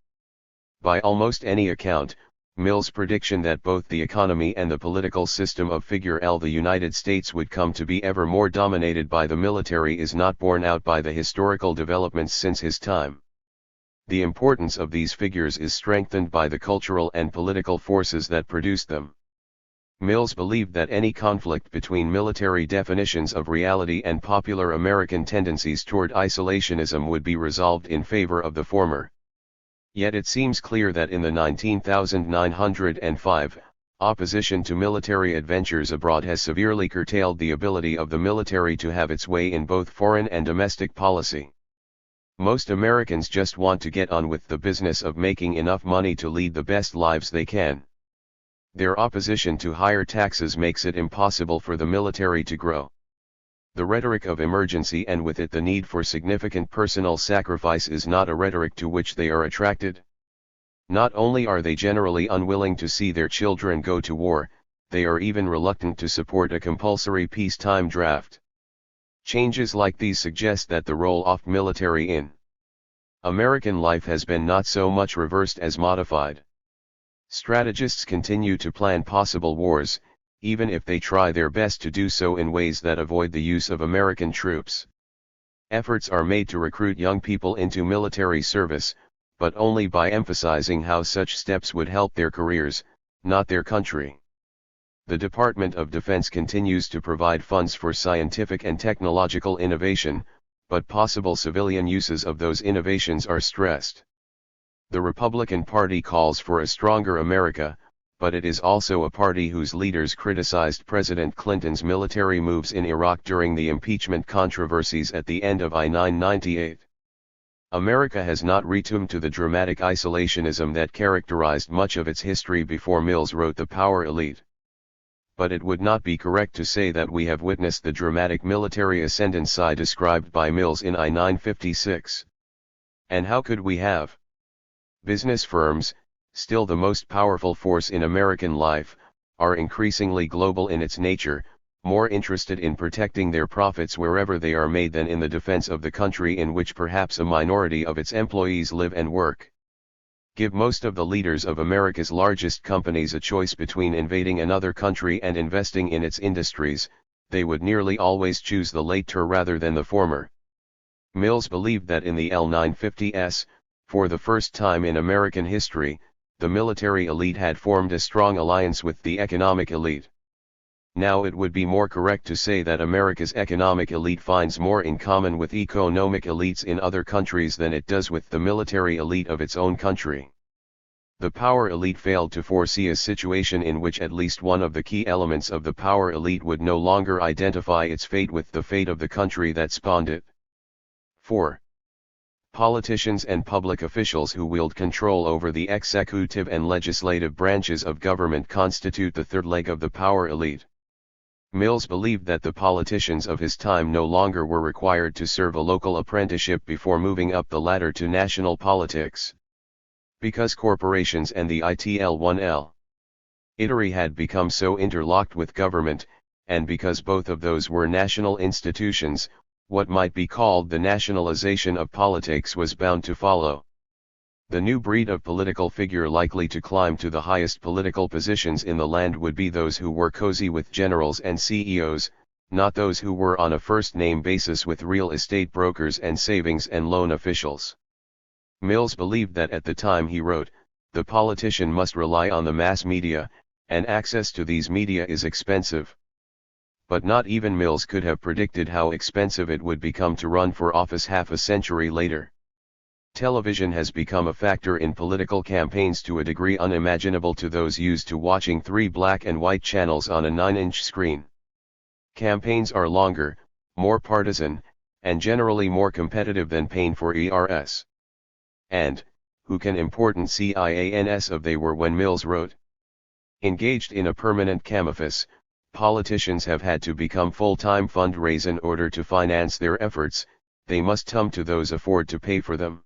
[SPEAKER 1] By almost any account, Mills' prediction that both the economy and the political system of Figure L the United States would come to be ever more dominated by the military is not borne out by the historical developments since his time. The importance of these figures is strengthened by the cultural and political forces that produced them. Mills believed that any conflict between military definitions of reality and popular American tendencies toward isolationism would be resolved in favor of the former. Yet it seems clear that in the 19,905, opposition to military adventures abroad has severely curtailed the ability of the military to have its way in both foreign and domestic policy. Most Americans just want to get on with the business of making enough money to lead the best lives they can. Their opposition to higher taxes makes it impossible for the military to grow. The rhetoric of emergency and with it the need for significant personal sacrifice is not a rhetoric to which they are attracted. Not only are they generally unwilling to see their children go to war, they are even reluctant to support a compulsory peacetime draft. Changes like these suggest that the role of military in American life has been not so much reversed as modified. Strategists continue to plan possible wars, even if they try their best to do so in ways that avoid the use of American troops. Efforts are made to recruit young people into military service, but only by emphasizing how such steps would help their careers, not their country. The Department of Defense continues to provide funds for scientific and technological innovation, but possible civilian uses of those innovations are stressed. The Republican Party calls for a stronger America, but it is also a party whose leaders criticized President Clinton's military moves in Iraq during the impeachment controversies at the end of I-998. America has not returned to the dramatic isolationism that characterized much of its history before Mills wrote The Power Elite. But it would not be correct to say that we have witnessed the dramatic military ascendancy described by Mills in I-956. And how could we have? Business firms, still the most powerful force in American life, are increasingly global in its nature, more interested in protecting their profits wherever they are made than in the defense of the country in which perhaps a minority of its employees live and work. Give most of the leaders of America's largest companies a choice between invading another country and investing in its industries, they would nearly always choose the latter rather than the former. Mills believed that in the L-950s, for the first time in American history, the military elite had formed a strong alliance with the economic elite. Now it would be more correct to say that America's economic elite finds more in common with economic elites in other countries than it does with the military elite of its own country. The power elite failed to foresee a situation in which at least one of the key elements of the power elite would no longer identify its fate with the fate of the country that spawned it. 4. Politicians and public officials who wield control over the executive and legislative branches of government constitute the third leg of the power elite. Mills believed that the politicians of his time no longer were required to serve a local apprenticeship before moving up the ladder to national politics. Because corporations and the ITL-1L itery had become so interlocked with government, and because both of those were national institutions, what might be called the nationalization of politics was bound to follow. The new breed of political figure likely to climb to the highest political positions in the land would be those who were cozy with generals and CEOs, not those who were on a first-name basis with real estate brokers and savings and loan officials. Mills believed that at the time he wrote, the politician must rely on the mass media, and access to these media is expensive. But not even Mills could have predicted how expensive it would become to run for office half a century later. Television has become a factor in political campaigns to a degree unimaginable to those used to watching 3 black and white channels on a 9-inch screen. Campaigns are longer, more partisan, and generally more competitive than paying for ERS. And, who can important CIANS of they were when Mills wrote? Engaged in a permanent canvass, politicians have had to become full-time fundraisers in order to finance their efforts, they must come to those afford to pay for them.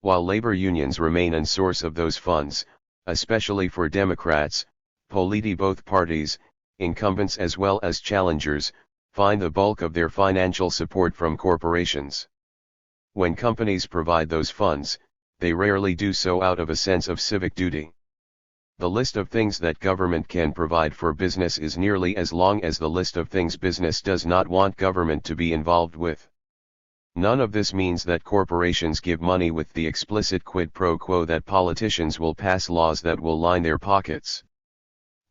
[SPEAKER 1] While labor unions remain a source of those funds, especially for Democrats, both parties, incumbents as well as challengers, find the bulk of their financial support from corporations. When companies provide those funds, they rarely do so out of a sense of civic duty. The list of things that government can provide for business is nearly as long as the list of things business does not want government to be involved with. None of this means that corporations give money with the explicit quid pro quo that politicians will pass laws that will line their pockets.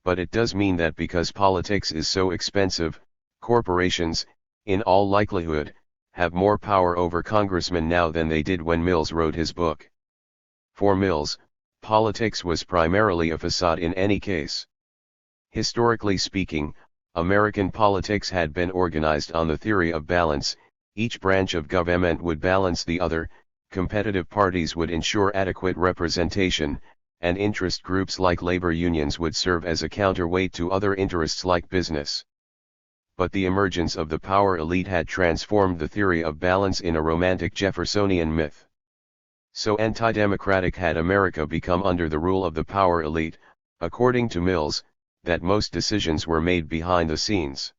[SPEAKER 1] But it does mean that because politics is so expensive, corporations, in all likelihood, have more power over congressmen now than they did when Mills wrote his book. For Mills, politics was primarily a facade in any case. Historically speaking, American politics had been organized on the theory of balance. Each branch of government would balance the other, competitive parties would ensure adequate representation, and interest groups like labor unions would serve as a counterweight to other interests like business. But the emergence of the power elite had transformed the theory of balance in a romantic Jeffersonian myth. So anti-democratic had America become under the rule of the power elite, according to Mills, that most decisions were made behind the scenes.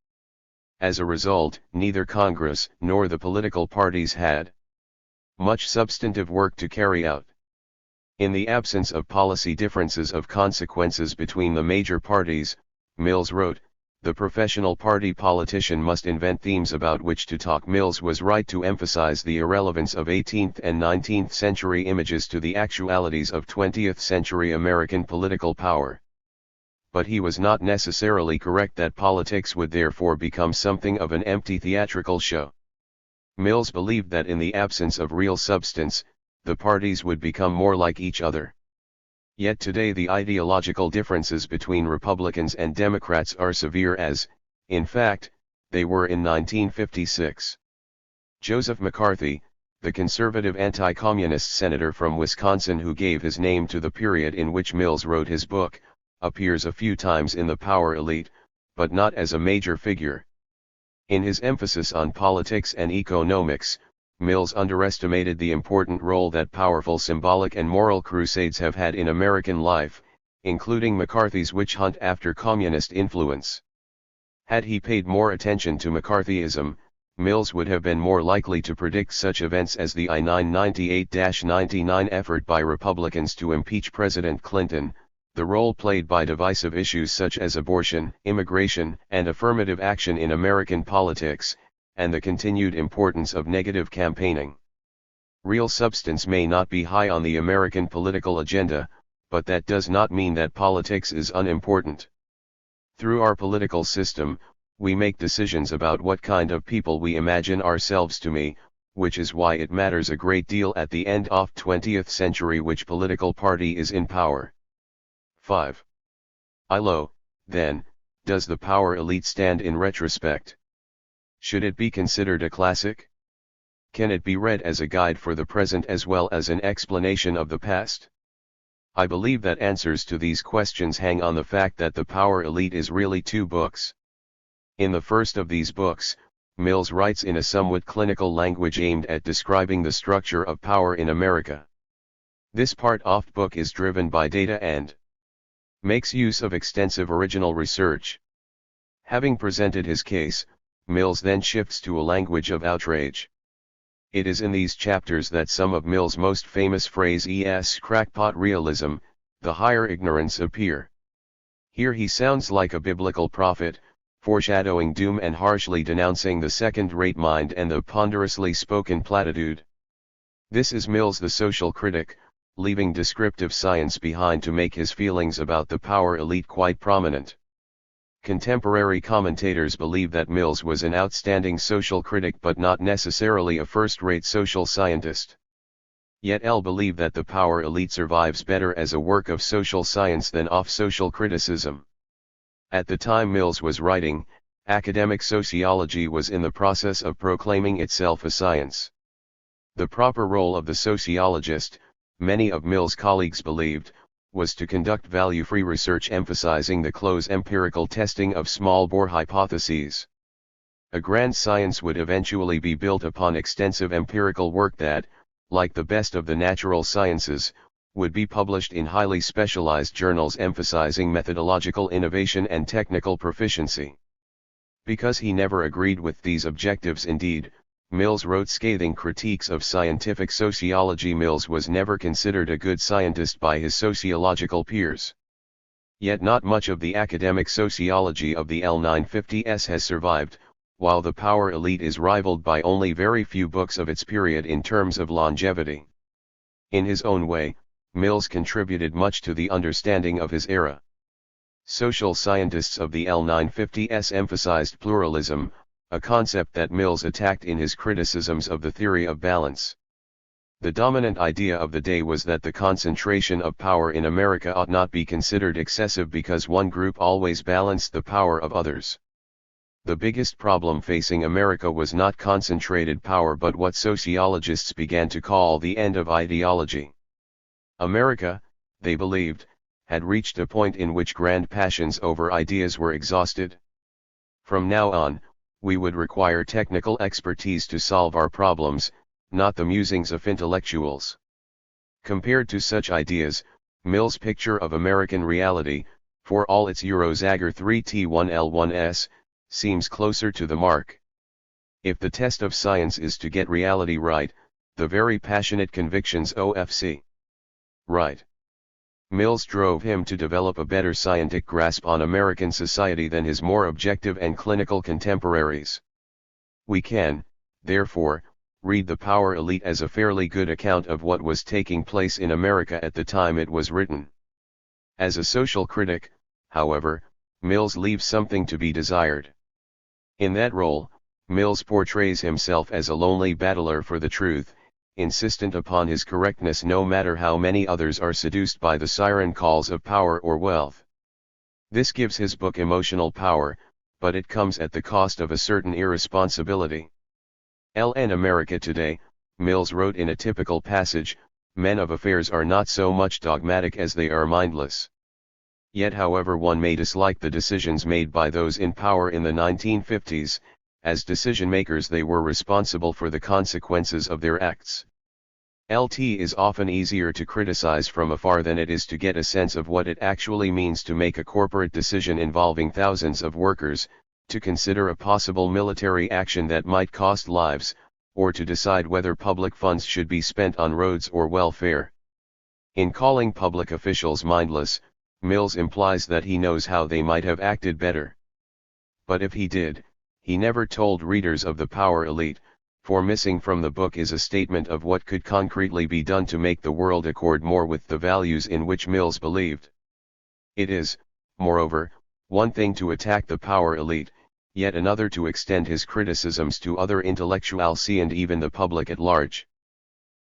[SPEAKER 1] As a result, neither Congress nor the political parties had much substantive work to carry out. In the absence of policy differences of consequences between the major parties, Mills wrote, The professional party politician must invent themes about which to talk. Mills was right to emphasize the irrelevance of 18th and 19th century images to the actualities of 20th century American political power. But he was not necessarily correct that politics would therefore become something of an empty theatrical show. Mills believed that in the absence of real substance, the parties would become more like each other. Yet today the ideological differences between Republicans and Democrats are severe as, in fact, they were in 1956. Joseph McCarthy, the conservative anti-communist senator from Wisconsin who gave his name to the period in which Mills wrote his book, appears a few times in The Power Elite, but not as a major figure. In his emphasis on politics and economics, Mills underestimated the important role that powerful symbolic and moral crusades have had in American life, including McCarthy's witch hunt after communist influence. Had he paid more attention to McCarthyism, Mills would have been more likely to predict such events as the I-998-99 effort by Republicans to impeach President Clinton, the role played by divisive issues such as abortion, immigration, and affirmative action in American politics, and the continued importance of negative campaigning. Real substance may not be high on the American political agenda, but that does not mean that politics is unimportant. Through our political system, we make decisions about what kind of people we imagine ourselves to be, which is why it matters a great deal at the end of 20th century which political party is in power. 5. Then, does the power elite stand in retrospect? Should it be considered a classic? Can it be read as a guide for the present as well as an explanation of the past? I believe that answers to these questions hang on the fact that The Power Elite is really two books. In the first of these books, Mills writes in a somewhat clinical language aimed at describing the structure of power in America. This part of the book is driven by data and makes use of extensive original research. Having presented his case, Mills then shifts to a language of outrage. It is in these chapters that some of Mills' most famous phrases, crackpot realism, the higher ignorance, appear. Here he sounds like a biblical prophet, foreshadowing doom and harshly denouncing the second-rate mind and the ponderously spoken platitude. This is Mills the social critic, leaving descriptive science behind to make his feelings about the power elite quite prominent. Contemporary commentators believe that Mills was an outstanding social critic but not necessarily a first-rate social scientist. Yet L believe that the power elite survives better as a work of social science than of social criticism. At the time Mills was writing, academic sociology was in the process of proclaiming itself a science. The proper role of the sociologist, many of Mills' colleagues believed, was to conduct value-free research emphasizing the close empirical testing of small-bore hypotheses. A grand science would eventually be built upon extensive empirical work that, like the best of the natural sciences, would be published in highly specialized journals emphasizing methodological innovation and technical proficiency. Because he never agreed with these objectives, indeed, Mills wrote scathing critiques of scientific sociology. Mills was never considered a good scientist by his sociological peers. Yet not much of the academic sociology of the L950s has survived, while The Power Elite is rivaled by only very few books of its period in terms of longevity. In his own way, Mills contributed much to the understanding of his era. Social scientists of the L950s emphasized pluralism, a concept that Mills attacked in his criticisms of the theory of balance. The dominant idea of the day was that the concentration of power in America ought not be considered excessive because one group always balanced the power of others. The biggest problem facing America was not concentrated power but what sociologists began to call the end of ideology. America, they believed, had reached a point in which grand passions over ideas were exhausted. From now on, we would require technical expertise to solve our problems, not the musings of intellectuals. Compared to such ideas, Mills' picture of American reality, for all its Eurozagger 3T1L1s, seems closer to the mark. If the test of science is to get reality right, the very passionate convictions of Wright Mills drove him to develop a better scientific grasp on American society than his more objective and clinical contemporaries. We can, therefore, read The Power Elite as a fairly good account of what was taking place in America at the time it was written. As a social critic, however, Mills leaves something to be desired. In that role, Mills portrays himself as a lonely battler for the truth, insistent upon his correctness no matter how many others are seduced by the siren calls of power or wealth. This gives his book emotional power, but it comes at the cost of a certain irresponsibility. In America Today, Mills wrote in a typical passage, "Men of affairs are not so much dogmatic as they are mindless." Yet however one may dislike the decisions made by those in power in the 1950s, as decision-makers they were responsible for the consequences of their acts. It is often easier to criticize from afar than it is to get a sense of what it actually means to make a corporate decision involving thousands of workers, to consider a possible military action that might cost lives, or to decide whether public funds should be spent on roads or welfare. In calling public officials mindless, Mills implies that he knows how they might have acted better. But if he did, he never told readers of The Power Elite, for missing from the book is a statement of what could concretely be done to make the world accord more with the values in which Mills believed. It is, moreover, one thing to attack the power elite, yet another to extend his criticisms to other intellectuals and even the public at large.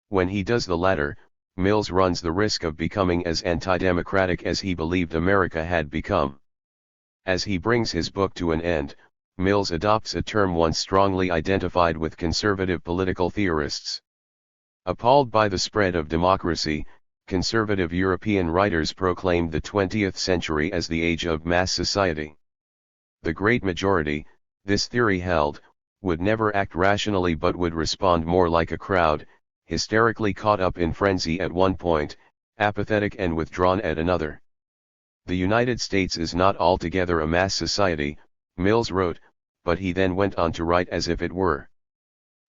[SPEAKER 1] When he does the latter, Mills runs the risk of becoming as anti-democratic as he believed America had become. As he brings his book to an end, Mills adopts a term once strongly identified with conservative political theorists. Appalled by the spread of democracy, conservative European writers proclaimed the 20th century as the age of mass society. The great majority, this theory held, would never act rationally but would respond more like a crowd, hysterically caught up in frenzy at one point, apathetic and withdrawn at another. The United States is not altogether a mass society, Mills wrote, but he then went on to write as if it were.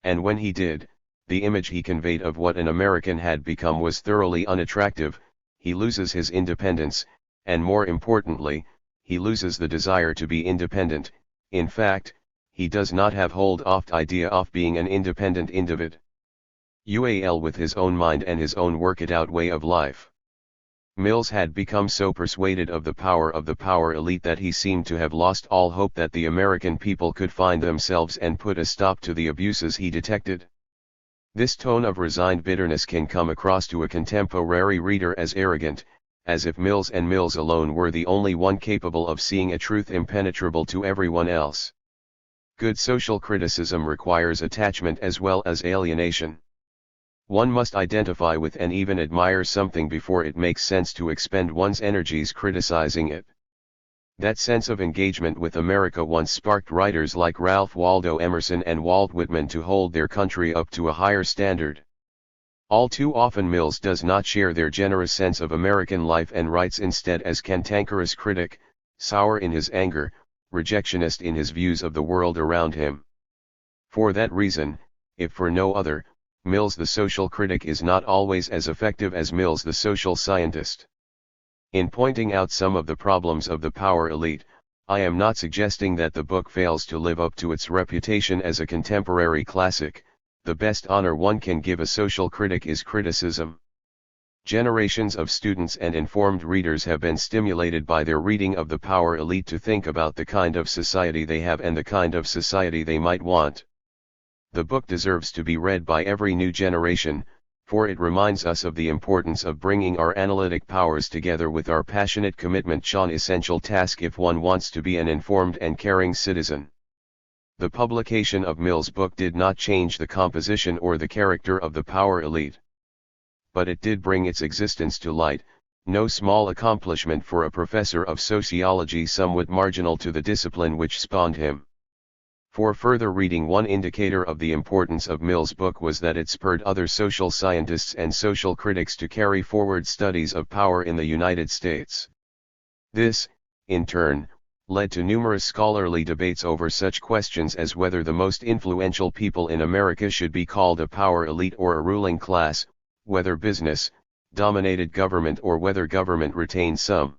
[SPEAKER 1] And when he did, the image he conveyed of what an American had become was thoroughly unattractive. He loses his independence, and more importantly, he loses the desire to be independent. In fact, he does not have hold of the idea of being an independent individ. With his own mind and his own work-it-out way of life. Mills had become so persuaded of the power elite that he seemed to have lost all hope that the American people could find themselves and put a stop to the abuses he detected. This tone of resigned bitterness can come across to a contemporary reader as arrogant, as if Mills and Mills alone were the only one capable of seeing a truth impenetrable to everyone else. Good social criticism requires attachment as well as alienation. One must identify with and even admire something before it makes sense to expend one's energies criticizing it. That sense of engagement with America once sparked writers like Ralph Waldo Emerson and Walt Whitman to hold their country up to a higher standard. All too often Mills does not share their generous sense of American life and writes instead as cantankerous critic, sour in his anger, rejectionist in his views of the world around him. For that reason, if for no other, Mills the social critic is not always as effective as Mills the social scientist. In pointing out some of the problems of the power elite, I am not suggesting that the book fails to live up to its reputation as a contemporary classic. The best honor one can give a social critic is criticism. Generations of students and informed readers have been stimulated by their reading of the power elite to think about the kind of society they have and the kind of society they might want. The book deserves to be read by every new generation, for it reminds us of the importance of bringing our analytic powers together with our passionate commitment to an essential task if one wants to be an informed and caring citizen. The publication of Mills' book did not change the composition or the character of the power elite. But it did bring its existence to light, no small accomplishment for a professor of sociology somewhat marginal to the discipline which spawned him. For further reading, one indicator of the importance of Mills' book was that it spurred other social scientists and social critics to carry forward studies of power in the United States. This, in turn, led to numerous scholarly debates over such questions as whether the most influential people in America should be called a power elite or a ruling class, whether business, dominated government or whether government retained some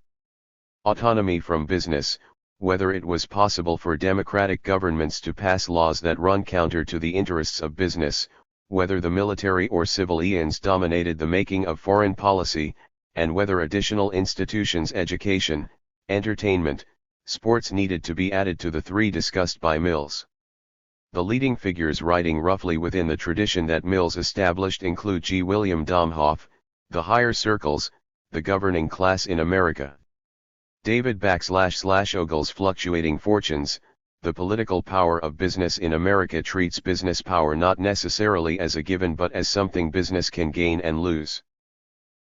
[SPEAKER 1] autonomy from business, whether it was possible for democratic governments to pass laws that run counter to the interests of business, whether the military or civilians dominated the making of foreign policy, and whether additional institutions, education, entertainment, sports needed to be added to the three discussed by Mills. The leading figures writing roughly within the tradition that Mills established include G. William Domhoff, The Higher Circles, The Governing Class in America. David Ogle's Fluctuating Fortunes, The Political Power of Business in America treats business power not necessarily as a given but as something business can gain and lose.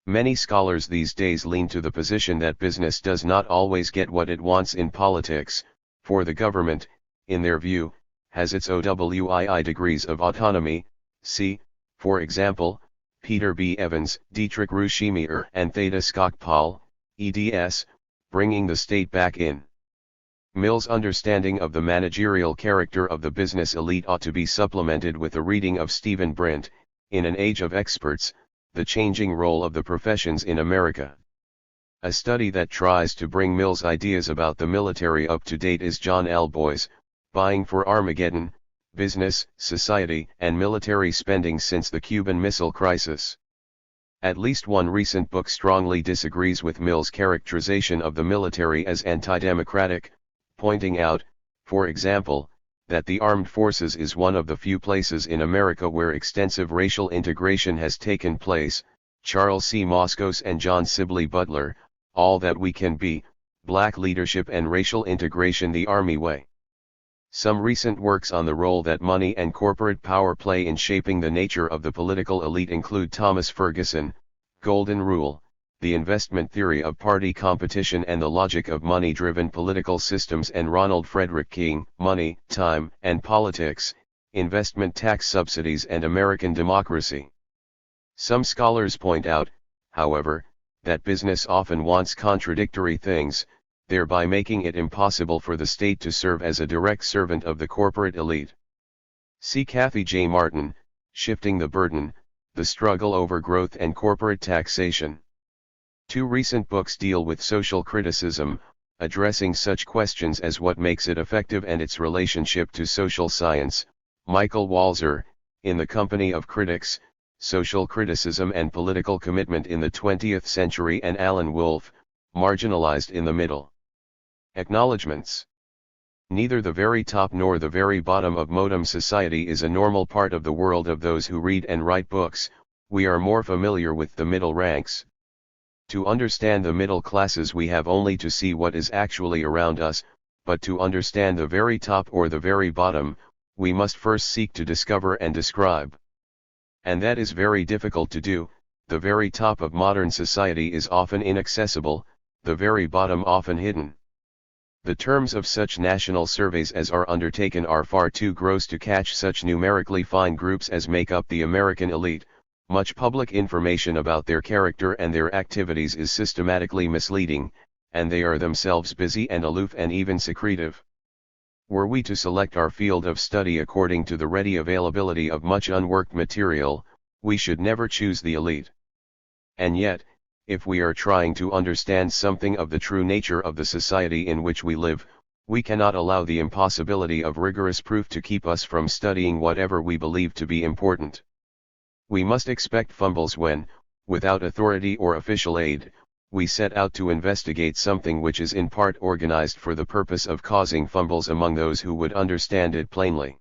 [SPEAKER 1] Many scholars these days lean to the position that business does not always get what it wants in politics, for the government, in their view, has its OWII degrees of autonomy, see, for example, Peter B. Evans, Dietrich Ruschemeier and Theda Skocpol, eds, bringing the state back in. Mill's understanding of the managerial character of the business elite ought to be supplemented with a reading of Stephen Brent, In an Age of Experts, The Changing Role of the Professions in America. A study that tries to bring Mill's ideas about the military up to date is John L. Boy's, Buying for Armageddon, Business, Society and Military Spending Since the Cuban Missile Crisis. At least one recent book strongly disagrees with Mill's characterization of the military as anti-democratic, pointing out, for example, that the armed forces is one of the few places in America where extensive racial integration has taken place. Charles C. Moskos and John Sibley Butler, All That We Can Be, Black Leadership and Racial Integration the Army Way. Some recent works on the role that money and corporate power play in shaping the nature of the political elite include Thomas Ferguson, Golden Rule, The Investment Theory of Party Competition and the Logic of Money-Driven Political Systems and Ronald Frederick King, Money, Time and Politics, Investment Tax Subsidies and American Democracy. Some scholars point out, however, that business often wants contradictory things, thereby making it impossible for the state to serve as a direct servant of the corporate elite. See Kathy J. Martin, Shifting the Burden, The Struggle Over Growth and Corporate Taxation. Two recent books deal with social criticism, addressing such questions as what makes it effective and its relationship to social science. Michael Walzer, In the Company of Critics, Social Criticism and Political Commitment in the 20th Century and Alan Wolfe, Marginalized in the Middle. Acknowledgements. Neither the very top nor the very bottom of modern society is a normal part of the world of those who read and write books. We are more familiar with the middle ranks. To understand the middle classes we have only to see what is actually around us, but to understand the very top or the very bottom, we must first seek to discover and describe. And that is very difficult to do. The very top of modern society is often inaccessible, the very bottom often hidden. The terms of such national surveys as are undertaken are far too gross to catch such numerically fine groups as make up the American elite. Much public information about their character and their activities is systematically misleading, and they are themselves busy and aloof and even secretive. Were we to select our field of study according to the ready availability of much unworked material, we should never choose the elite. And yet, if we are trying to understand something of the true nature of the society in which we live, we cannot allow the impossibility of rigorous proof to keep us from studying whatever we believe to be important. We must expect fumbles when, without authority or official aid, we set out to investigate something which is in part organized for the purpose of causing fumbles among those who would understand it plainly.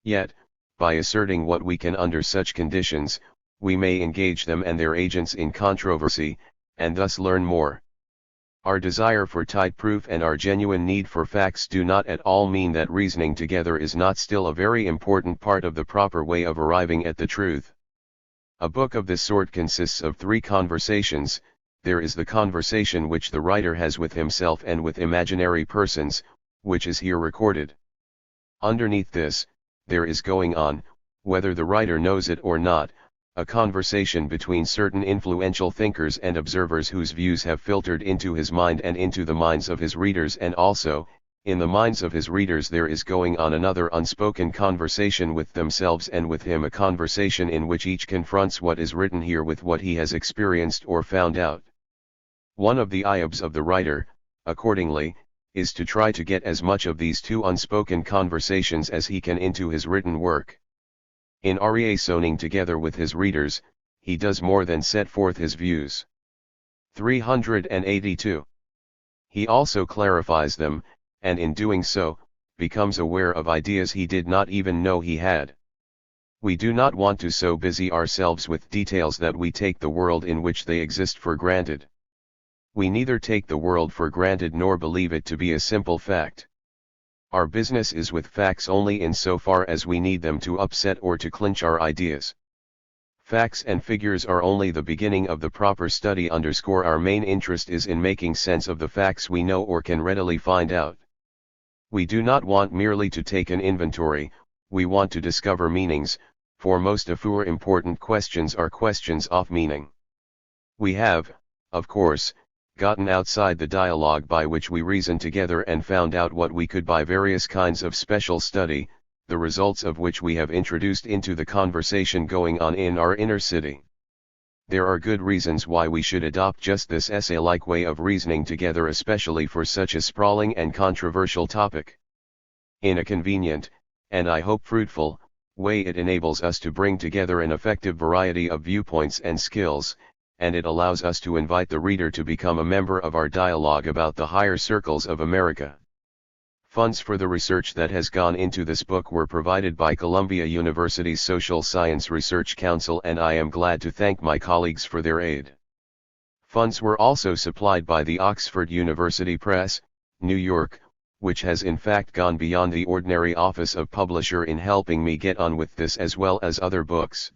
[SPEAKER 1] Yet, by asserting what we can under such conditions, we may engage them and their agents in controversy, and thus learn more. Our desire for tight proof and our genuine need for facts do not at all mean that reasoning together is not still a very important part of the proper way of arriving at the truth. A book of this sort consists of three conversations. There is the conversation which the writer has with himself and with imaginary persons, which is here recorded. Underneath this, there is going on, whether the writer knows it or not, a conversation between certain influential thinkers and observers whose views have filtered into his mind and into the minds of his readers and also, In the minds of his readers there is going on another unspoken conversation with themselves and with him, a conversation in which each confronts what is written here with what he has experienced or found out. One of the iobs of the writer, accordingly, is to try to get as much of these two unspoken conversations as he can into his written work. In reasoning together with his readers, he does more than set forth his views. 382. He also clarifies them, and in doing so, becomes aware of ideas he did not even know he had. We do not want to so busy ourselves with details that we take the world in which they exist for granted. We neither take the world for granted nor believe it to be a simple fact. Our business is with facts only in so far as we need them to upset or to clinch our ideas. Facts and figures are only the beginning of the proper study. Our main interest is in making sense of the facts we know or can readily find out. We do not want merely to take an inventory, we want to discover meanings, for most of our important questions are questions of meaning. We have, of course, gotten outside the dialogue by which we reasoned together and found out what we could by various kinds of special study, the results of which we have introduced into the conversation going on in our inner city. There are good reasons why we should adopt just this essay-like way of reasoning together, especially for such a sprawling and controversial topic. In a convenient, and I hope fruitful, way it enables us to bring together an effective variety of viewpoints and skills, and it allows us to invite the reader to become a member of our dialogue about the higher circles of America. Funds for the research that has gone into this book were provided by Columbia University's Social Science Research Council, and I am glad to thank my colleagues for their aid. Funds were also supplied by the Oxford University Press, New York, which has in fact gone beyond the ordinary office of publisher in helping me get on with this as well as other books.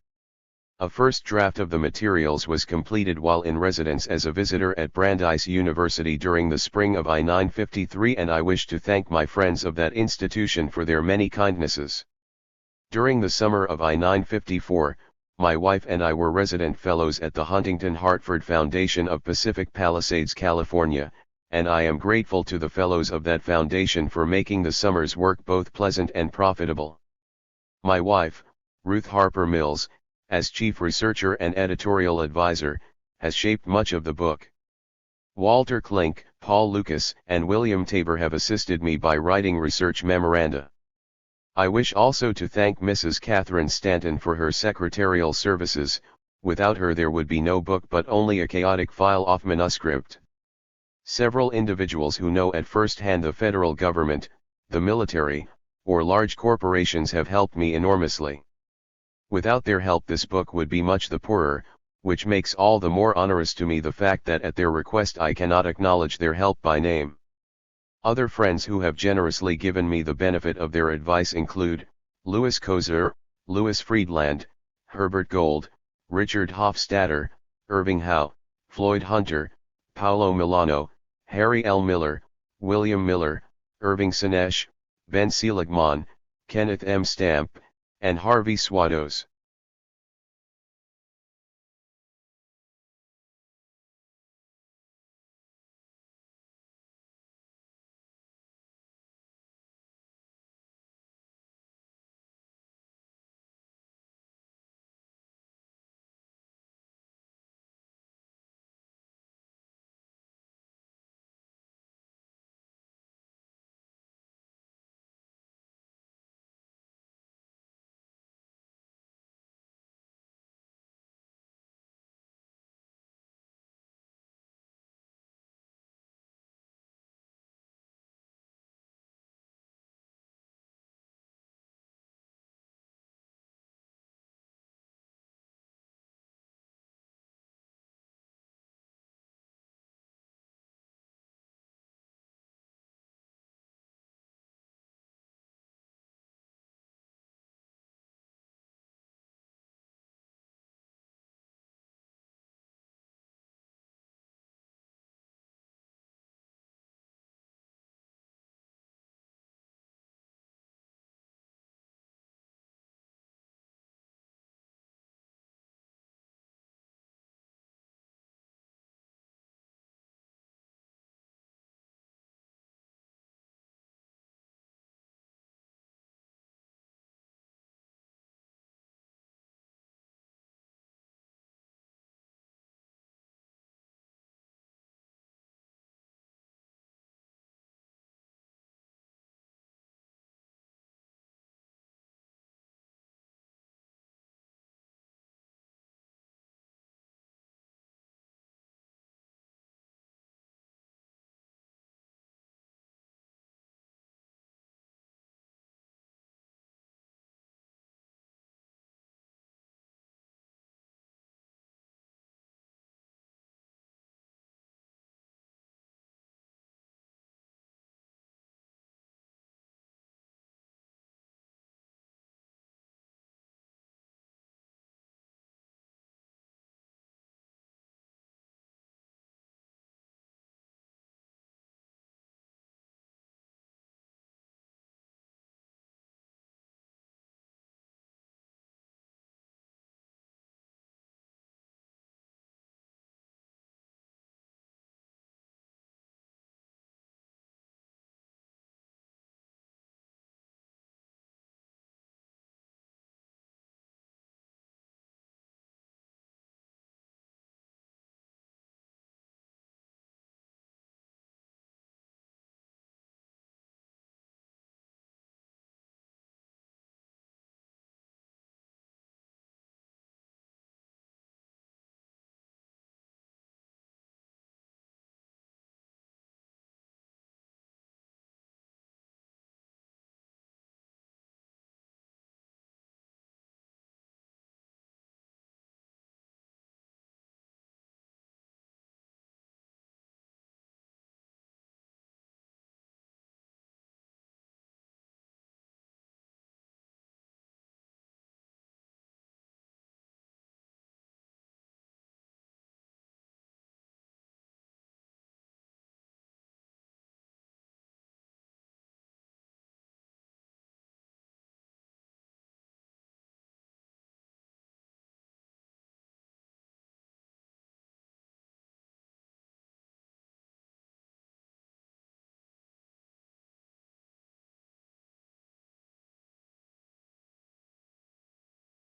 [SPEAKER 1] A first draft of the materials was completed while in residence as a visitor at Brandeis University during the spring of 1953, and I wish to thank my friends of that institution for their many kindnesses. During the summer of 1954, my wife and I were resident fellows at the Huntington Hartford Foundation of Pacific Palisades, California, and I am grateful to the fellows of that foundation for making the summer's work both pleasant and profitable. My wife, Ruth Harper Mills, as chief researcher and editorial advisor, has shaped much of the book. Walter Klink, Paul Lucas, and William Tabor have assisted me by writing research memoranda. I wish also to thank Mrs. Catherine Stanton for her secretarial services. Without her there would be no book but only a chaotic file of manuscript. Several individuals who know at first hand the federal government, the military, or large corporations have helped me enormously. Without their help this book would be much the poorer, which makes all the more onerous to me the fact that at their request I cannot acknowledge their help by name. Other friends who have generously given me the benefit of their advice include Louis Kozer, Louis Friedland, Herbert Gold, Richard Hofstadter, Irving Howe, Floyd Hunter, Paolo Milano, Harry L. Miller, William Miller, Irving Sinesh, Ben Seligman, Kenneth M. Stamp, and Harvey Swados.